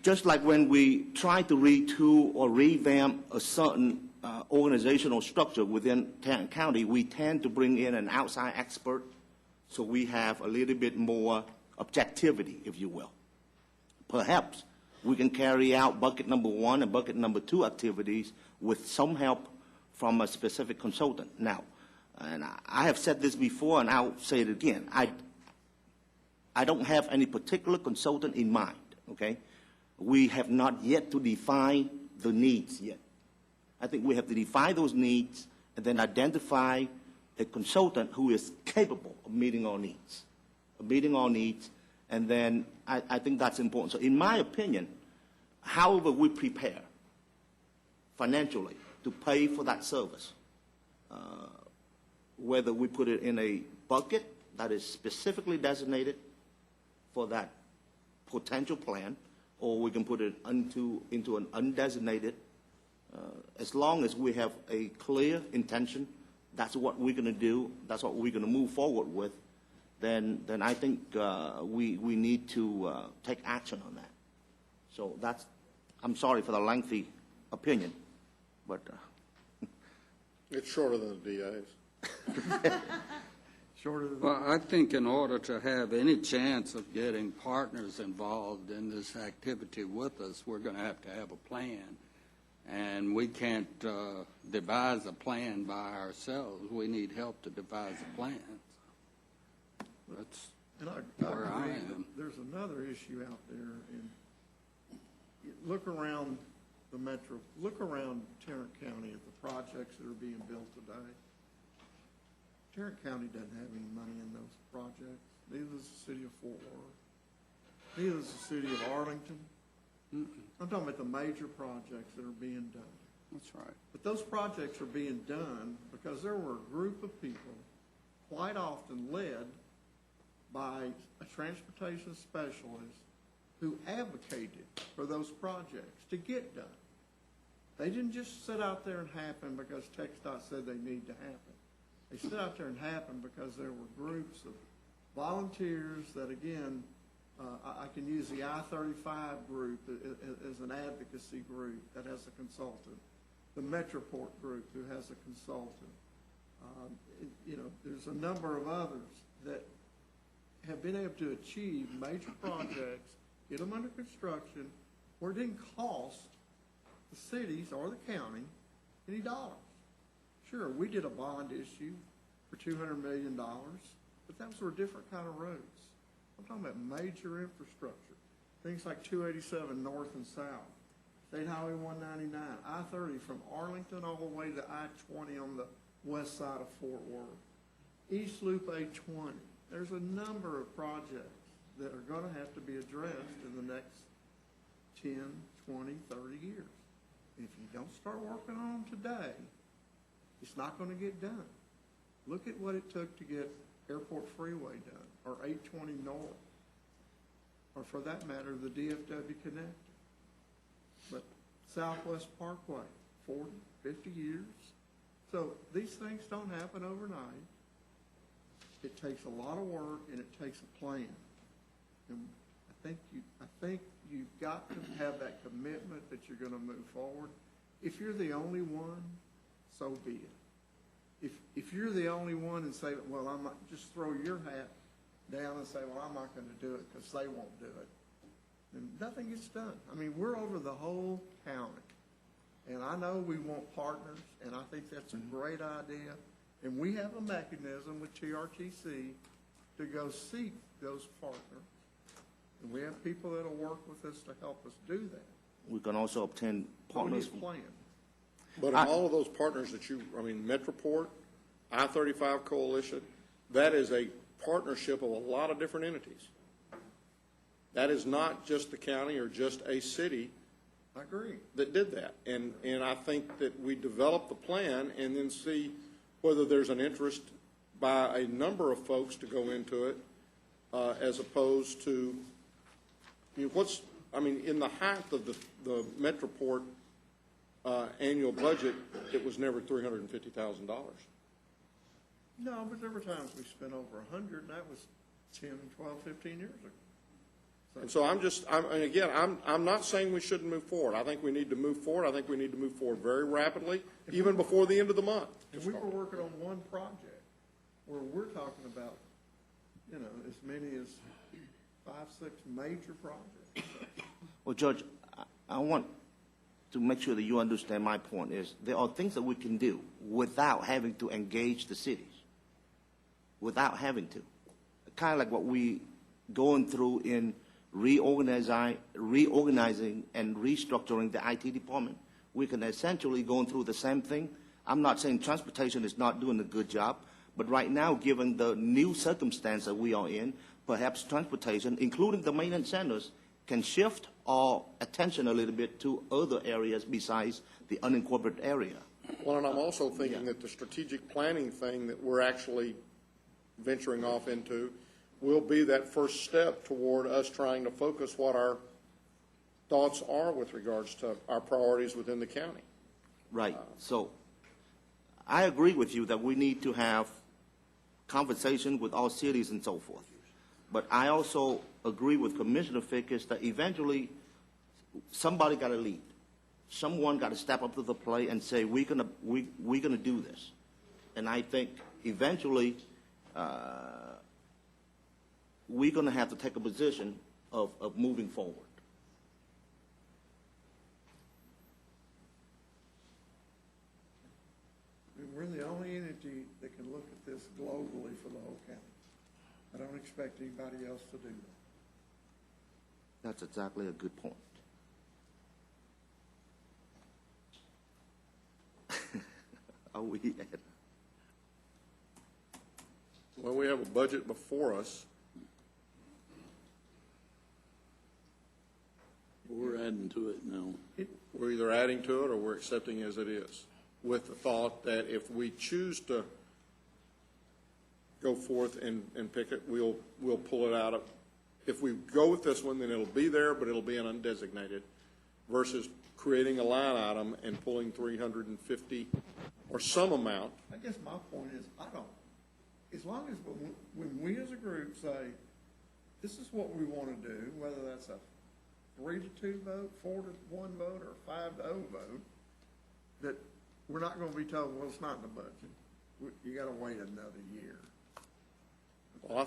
Just like when we try to retool or revamp a certain organizational structure within Tarrant County, we tend to bring in an outside expert so we have a little bit more objectivity, if you will. Perhaps we can carry out bucket number 1 and bucket number 2 activities with some help from a specific consultant. Now, and I have said this before, and I'll say it again. I don't have any particular consultant in mind, okay? We have not yet to define the needs yet. I think we have to define those needs and then identify a consultant who is capable of meeting our needs, and then I think that's important. So in my opinion, however we prepare financially to pay for that service, whether we put it in a bucket that is specifically designated for that potential plan, or we can put it into an undesignated, as long as we have a clear intention, that's what we're going to do, that's what we're going to move forward with, then I think we need to take action on that. So that's, I'm sorry for the lengthy opinion, but... It's shorter than the DA's. Well, I think in order to have any chance of getting partners involved in this activity with us, we're going to have a plan. And we can't devise a plan by ourselves. We need help to devise a plan. That's where I am. There's another issue out there, and look around the metro, look around Tarrant County at the projects that are being built today. Tarrant County doesn't have any money in those projects. Neither does the city of Fort Worth. Neither does the city of Arlington. I'm talking about the major projects that are being done. That's right. But those projects are being done because there were a group of people, quite often led by a transportation specialist, who advocated for those projects to get done. They didn't just sit out there and happen because TxDOT said they need to happen. They sit out there and happen because there were groups of volunteers that, again, I can use the I-35 group as an advocacy group that has a consultant, the Metroport group who has a consultant. There's a number of others that have been able to achieve major projects, get them under construction, where it didn't cost the cities or the county any dollars. Sure, we did a bond issue for $200 million, but that was for a different kind of roads. I'm talking about major infrastructure, things like 287 north and south, State Highway 199, I-30 from Arlington all the way to I-20 on the west side of Fort Worth, East Loop 820. There's a number of projects that are going to have to be addressed in the next 10, 20, 30 years. And if you don't start working on them today, it's not going to get done. Look at what it took to get Airport Freeway done, or 820 North, or for that matter, the DFW Connector. But Southwest Parkway, 40, 50 years. So these things don't happen overnight. It takes a lot of work, and it takes a plan. And I think you've got to have that commitment that you're going to move forward. If you're the only one, so be it. If you're the only one and say, well, I'm not, just throw your hat down and say, well, I'm not going to do it because they won't do it, then nothing gets done. I mean, we're over the whole county. And I know we want partners, and I think that's a great idea. And we have a mechanism with TRTC to go seek those partners. And we have people that will work with us to help us do that. We can also obtain partners. We need a plan. But in all of those partners that Metroport, I-35 Coalition, that is a partnership of a lot of different entities. That is not just the county or just a city. I agree. That did that. And I think that we develop the plan and then see whether there's an interest by a number of folks to go into it, as opposed to, in the height of the Metroport annual budget, it was never $350,000. No, but there were times we spent over 100, and that was 10, 12, 15 years ago. And so I'm not saying we shouldn't move forward. I think we need to move forward. I think we need to move forward very rapidly, even before the end of the month. If we were working on one project, where we're talking about, as many as 5, 6 major projects. Well, Judge, I want to make sure that you understand my point is there are things that we can do without having to engage the cities, without having to. Kind of like what we going through in reorganizing and restructuring the IT department. We can essentially go through the same thing. I'm not saying transportation is not doing a good job, but right now, given the new circumstance that we are in, perhaps transportation, including the maintenance centers, can shift our attention a little bit to other areas besides the unincorporated area. Well, and I'm also thinking that the strategic planning thing that we're actually venturing off into will be that first step toward us trying to focus what our thoughts are with regards to our priorities within the county. Right. So I agree with you that we need to have conversation with all cities and so forth. But I also agree with Commissioner Fickes that eventually somebody got to lead. Someone got to step up to the plate and say, we're gonna do this. And I think eventually we're going to have to take a position of moving forward. We're the only entity that can look at this globally for the whole county. I don't expect anybody else to do that. That's exactly a good point. Are we at? Well, we have a budget before us. We're adding to it now. We're either adding to it or we're accepting as it is, with the thought that if we choose to go forth and pick it, we'll pull it out of. If we go with this one, then it'll be there, but it'll be an undesignated, versus creating a line item and pulling 350 or some amount. I guess my point is, as long as when we as a group say, this is what we want to do, whether that's a 3-2 vote, 4-1 vote, or 5-0 vote, that we're not going to be told, well, it's not in the budget. You got to wait another year. Well, I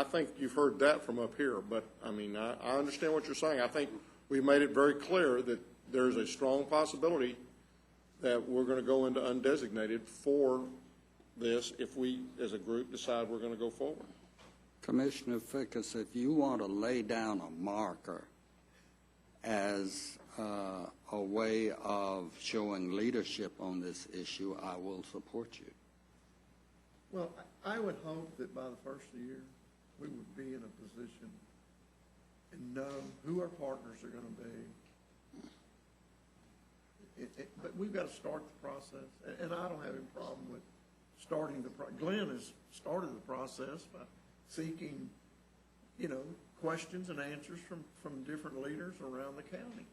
think you've heard that from up here, but I understand what you're saying. I think we made it very clear that there's a strong possibility that we're going to go into undesignated for this if we, as a group, decide we're going to go forward. Commissioner Fickes, if you want to lay down a marker as a way of showing leadership on this issue, I will support you. Well, I would hope that by the first of the year, we would be in a position and know who our partners are going to be. But we've got to start the process, and I don't have any problem with starting the process. Glenn has started the process by seeking, questions and answers from different leaders around the county.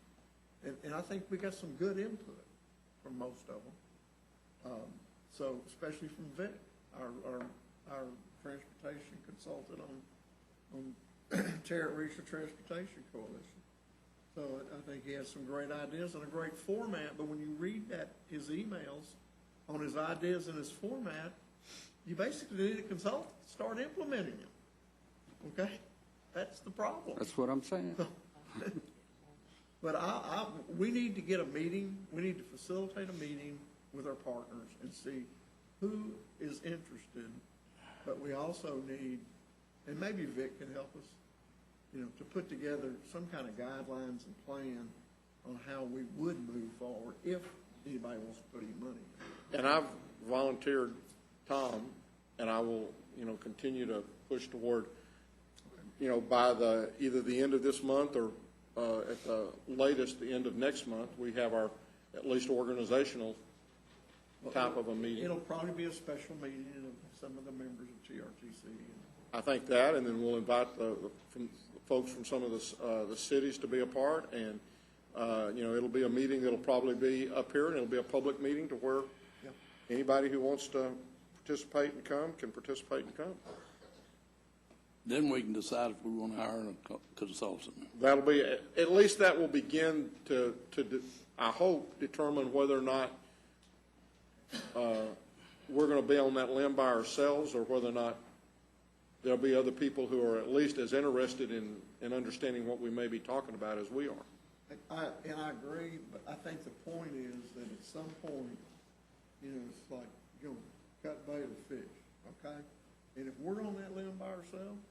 And I think we got some good input from most of them. So especially from Vic, our transportation consultant on Tarrant Regional Transportation Coalition. So I think he has some great ideas and a great format, but when you read his emails on his ideas and his format, you basically need a consultant to start implementing them. Okay? That's the problem. That's what I'm saying. But we need to get a meeting, we need to facilitate a meeting with our partners and see who is interested, but we also need, and maybe Vic can help us, to put together some kind of guidelines and plan on how we would move forward if anybody wants to put any money in. And I've volunteered Tom, and I will, continue to push toward, by either the end of this month or at the latest, the end of next month, we have our, at least organizational type of a meeting. It'll probably be a special meeting of some of the members of TRTC. I think that, and then we'll invite the folks from some of the cities to be a part, and, it'll be a meeting that'll probably be up here, and it'll be a public meeting to where anybody who wants to participate and come can participate and come. Then we can decide if we want to hire a consultant. That'll be, at least that will begin to I hope, determine whether or not we're going to be on that limb by ourselves, or whether or not there'll be other people who are at least as interested in understanding what we may be talking about as we are. And I agree, but I think the point is that at some point, it's like, cut bait or fish, okay? And if we're on that limb by ourselves,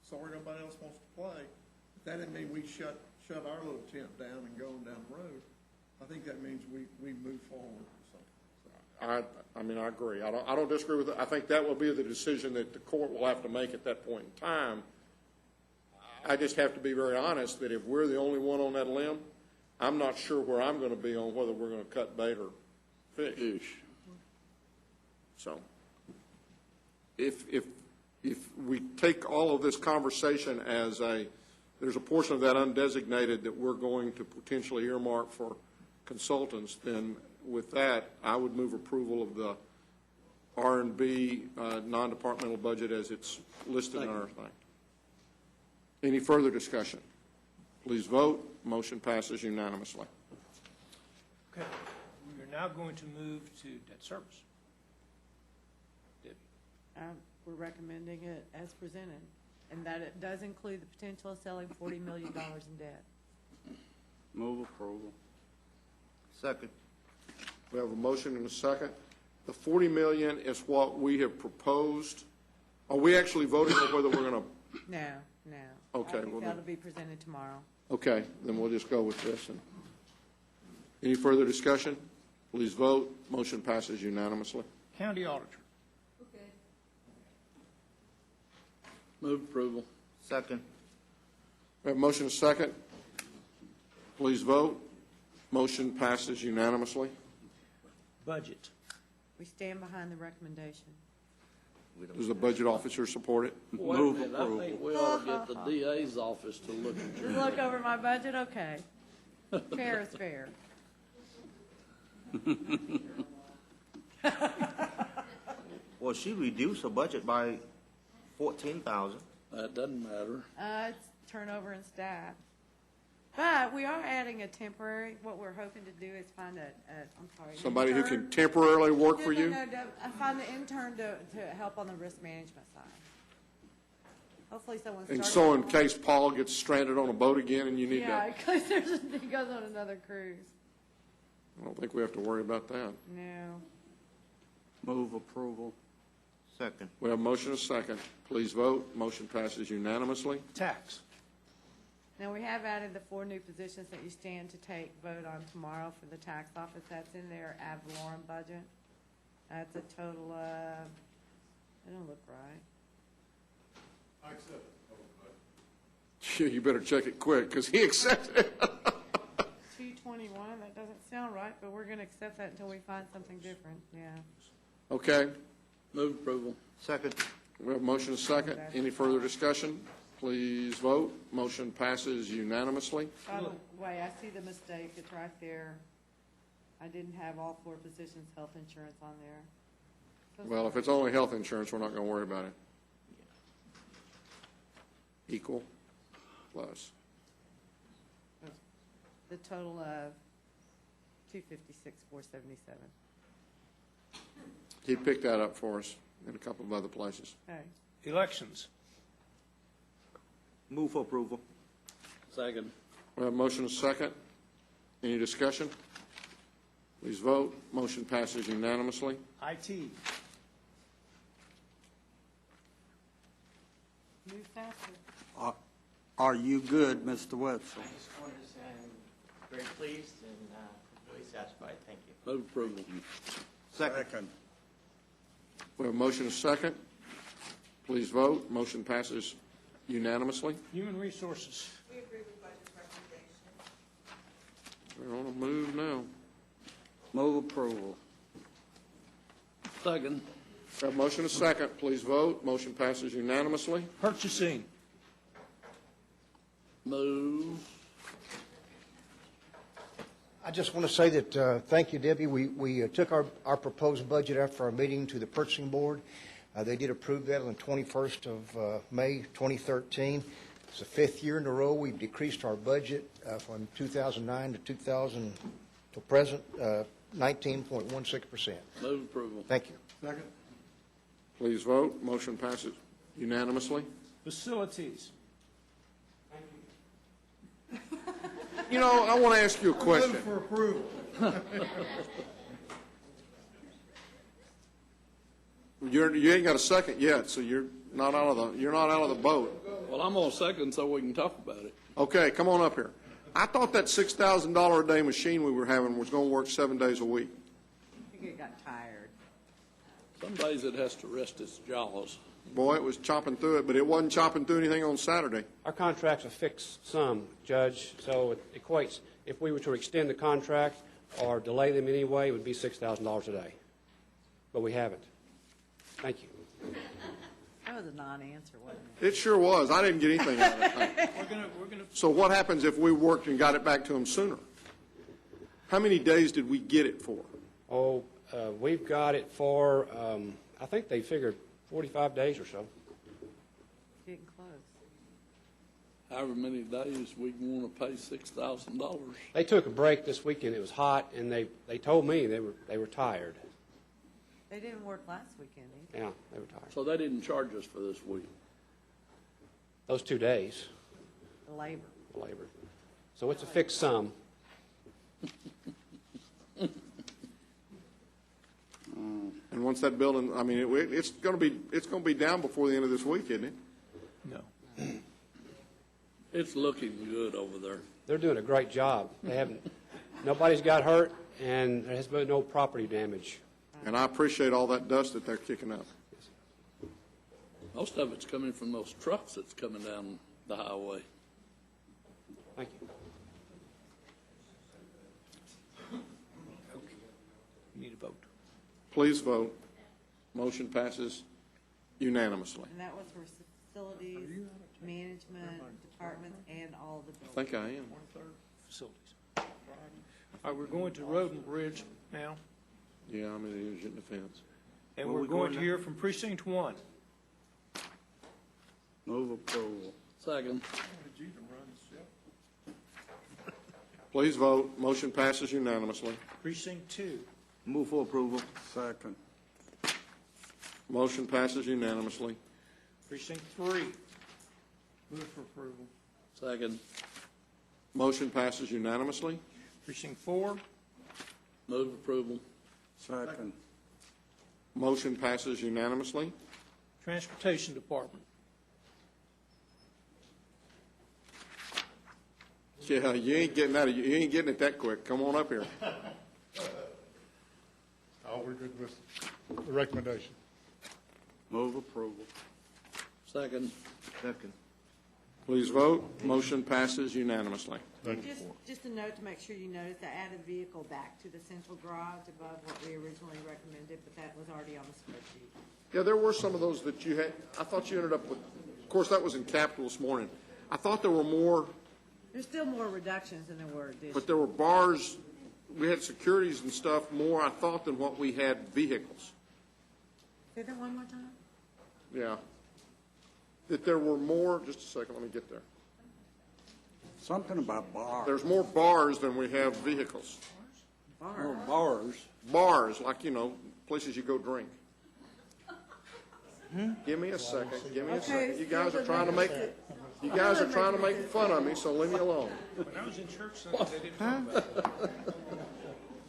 sorry nobody else wants to play, but that doesn't mean we shut our little tent down and go on down the road. I think that means we move forward. I agree. I don't disagree with it. I think that will be the decision that the court will have to make at that point in time. I just have to be very honest that if we're the only one on that limb, I'm not sure where I'm going to be on whether we're going to cut bait or fish. So, if we take all of this conversation as there's a portion of that undesignated that we're going to potentially earmark for consultants, then with that, I would move approval of the R&B non-departmental budget as it's listed in our thing. Any further discussion? Please vote. Motion passes unanimously. Okay, we are now going to move to debt service. Debbie. We're recommending it as presented, and that it does include the potential of selling $40 million in debt. Move approval. Second. We have a motion and a second. The $40 million is what we have proposed. Are we actually voting on whether we're going to? No. Okay, I think well that'll then- be presented tomorrow. Okay, then we'll just go with this. And any further discussion? Please vote. Motion passes unanimously. County auditor. Move approval. Second. We have a motion and a second. Please vote. Motion passes unanimously. Budget. We stand behind the recommendation. Does the budget officer support it? Wait a minute, I think we ought to get the DA's office to look at your. Look over my budget, okay. Fair is fair. Well, she reduced her budget by 14,000. That doesn't matter. It's turnover and staff. But we are adding a temporary, what we're hoping to do is find I'm sorry. Somebody who intern. can temporarily work for you? No, I find the intern to help on the risk management side. Hopefully someone starts. And so in case Paul gets stranded on a boat again and you need Yeah, to, because he goes on another cruise. I don't think we have to worry about that. No. Move approval. Second. We have a motion and a second. Please vote. Motion passes unanimously. Tax. Now, we have added the 4 new positions that you stand to vote on tomorrow for the tax office. That's in their ad valorem budget. That's a total of, it don't look right. I accept it. You better check it quick, because he accepted it. 221, that doesn't sound right, but we're going to accept that until we find something different, yeah. Okay. Move approval. Second. We have a motion and a second. Any further discussion? Please vote. Motion passes unanimously. By the way, I see the mistake. It's right there. I didn't have all 4 positions' health insurance on there. Well, if it's only health insurance, we're not going to worry about it. Equal plus. The total of 256,477. He picked that up for us in a couple of other places. Okay. Elections. Move for approval. Second. We have a motion and a second. Any discussion? Please vote. Motion passes unanimously. IT. Move faster. Are you good, Mr. Wetzel? I just wanted to say I'm very pleased and Thank you. Move approval. Second. We have a motion and a second. Please vote. Motion passes unanimously. Human Resources. We agree with budget's recommendation. We're on a move now. Move approval. Second. We have a motion and a second. Please vote. Motion passes unanimously. Purchasing. Move. I just want to say that, thank you, Debbie. We took our proposed budget after our meeting to the purchasing board. They did approve that on the 21st of May 2013. It's the fifth year in a row we've decreased our budget from 2009 to present, 19.16%. Move approval. Thank you. Second? Please vote. Motion passes unanimously. Facilities. You know, I want to ask you a question. For approval. You ain't got a second yet, so you're not out of the boat. Well, I'm on second so we can talk about it. Okay, come on up here. I thought that $6,000 a day machine we were having was going to work 7 days a week. I think it got tired. Some days it has to rest its jaws. Boy, it was chopping through it, but it wasn't chopping through anything on Saturday. Our contract's a fixed sum, Judge, so it equates, if we were to extend the contract or delay them anyway, it would be $6,000 a day. But we haven't. Thank you. That was a non-answer, wasn't it? It sure was. I didn't get anything out of that thing. We're gonna. So what happens if we worked and got it back to them sooner? How many days did we get it for? Oh, we've got it for, I think they figured 45 days or so. Getting close. However many days we want to pay $6,000. They took a break this weekend. It was hot, and they told me they were tired. They didn't work last weekend either. Yeah, they were tired. So they didn't charge us for this week. Those 2 days, The labor. labor. So it's a fixed sum. And once that building, I mean, it's going to be down before the end of this week, isn't it? No. It's looking good over there. They're doing a great job. They haven't, nobody's got hurt, and there has been no property damage. And I appreciate all that dust that they're kicking up. Most of it's coming from those trucks that's coming down the highway. Thank you. You need a vote. Please vote. Motion passes unanimously. And that was for facilities, management, departments, and all the I buildings. think I am. Facilities. All right, we're going to Road and Bridge now, Yeah, I'm in the Indigent Defense. and Where we're we going going to now? hear from Precinct 1. Move approval. Second. Please vote. Motion passes unanimously. Precinct 2. Move for approval. Second. Motion passes unanimously. Precinct 3. Move for approval. Second. Motion passes unanimously. Precinct 4. Move approval. Second. Motion passes unanimously. Transportation Department. Yeah, you ain't getting it that quick. Come on up here. Oh, we're good with the recommendation. Move approval. Second. Second. Please vote. Motion passes unanimously. Just a note to make sure you notice, I added vehicle back to the central garage above what we originally recommended, but that was already on the spreadsheet. Yeah, there were some of those that you had, I thought you ended up with, of course, that was in capital this morning. I thought there were more, There's still more reductions than there were additions. but there were bars, we had securities and stuff more, I thought, than what we had vehicles. Say that one more time? Yeah. That there were more, just a second, let me get there. Something about bars. There's more bars than we have vehicles. More bars. Bars, like, you know, places you go drink. Give me a second, give me a second. You guys are trying to make fun of me, so leave me alone. When I was in church Sunday, they didn't talk about that.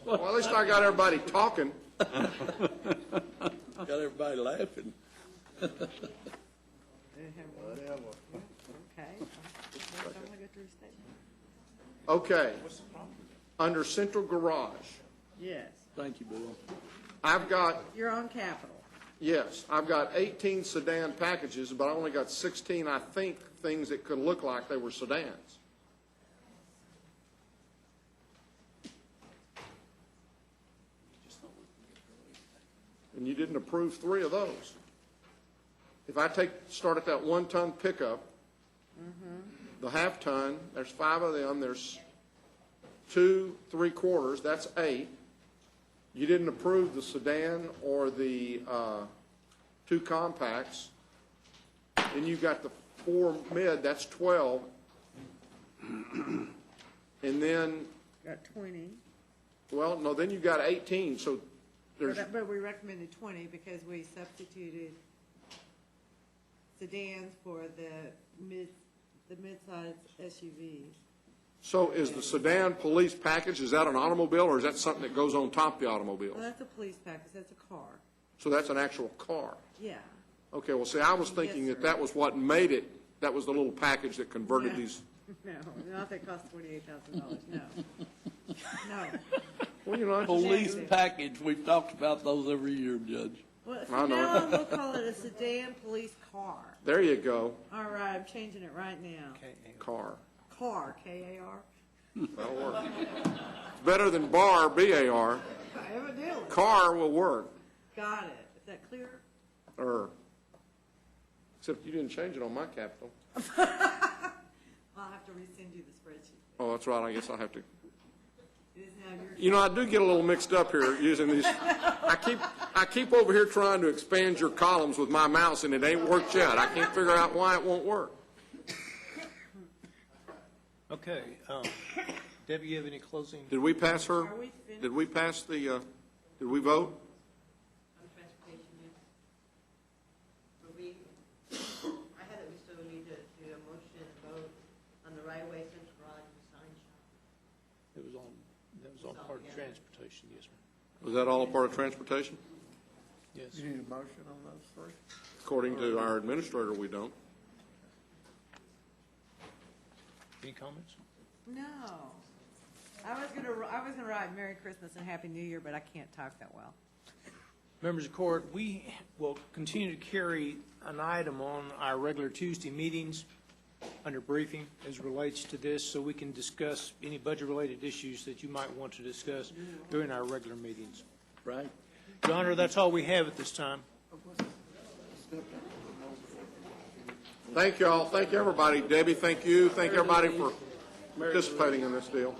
Well, at least I got everybody talking. Got everybody laughing. Okay. I'm gonna go through the statement. Okay. Under central garage, Yes, Thank you, Bill. I've got, you're on capital. yes, I've got 18 sedan packages, but I only got 16, I think, things that could look like they were sedans. And you didn't approve 3 of those. If I start at that 1-ton pickup, the half-ton, there's 5 of them, there's 2 3/4, that's 8. You didn't approve the sedan or the 2 compacts. Then you got the 4 mid, that's 12. And then, Got 20. well, no, then you got 18, so there's, But we recommended 20 because we substituted sedans for the mid-size SUVs. so is the sedan police package, is that an automobile, or is that something that goes on top of the automobile? Well, that's a police package, that's a car. So that's an actual car? Yeah. Okay, well, see, I was thinking that that was what made it, that was the little package that converted No. these. No, not that cost $28,000, no. No. Well, you know, I just- Police package, we've talked about those every year, Judge. Well, I from know. now on, we'll call it a sedan police car. There you go, All right, I'm changing it right now. car. Car, K-A-R. That'll work. It's better than bar, B-A-R. Evidently. Car will work, Got it. Is that clear? except you didn't change it on my capital. I'll have to resend you the spreadsheet. Oh, that's right, I guess I'll have to. It is now your. You know, I do get a little mixed up here using these. I keep over here trying to expand your columns with my mouse, and it ain't worked yet. I can't figure out why it won't work. Okay. Debbie, you have any closing? Did we pass her? Are we finished? Did we pass the, did we vote? On transportation, yes. But I had that we still need to do a motion and vote on the right-of-way, central garage, and sign shop. That was all part of transportation, yes, ma'am. Was that all a part of transportation? Yes. You need a motion on those 3? According to our administrator, we don't. Any comments? No. I was gonna write Merry Christmas and Happy New Year, but I can't talk that well. Members of the court, we will continue to carry an item on our regular Tuesday meetings under briefing as relates to this, so we can discuss any budget-related issues that you might want to discuss during our regular meetings. Right. Your Honor, that's all we have at this time. Thank you all. Thank you, everybody. Debbie, thank you. Thank everybody for participating in this deal.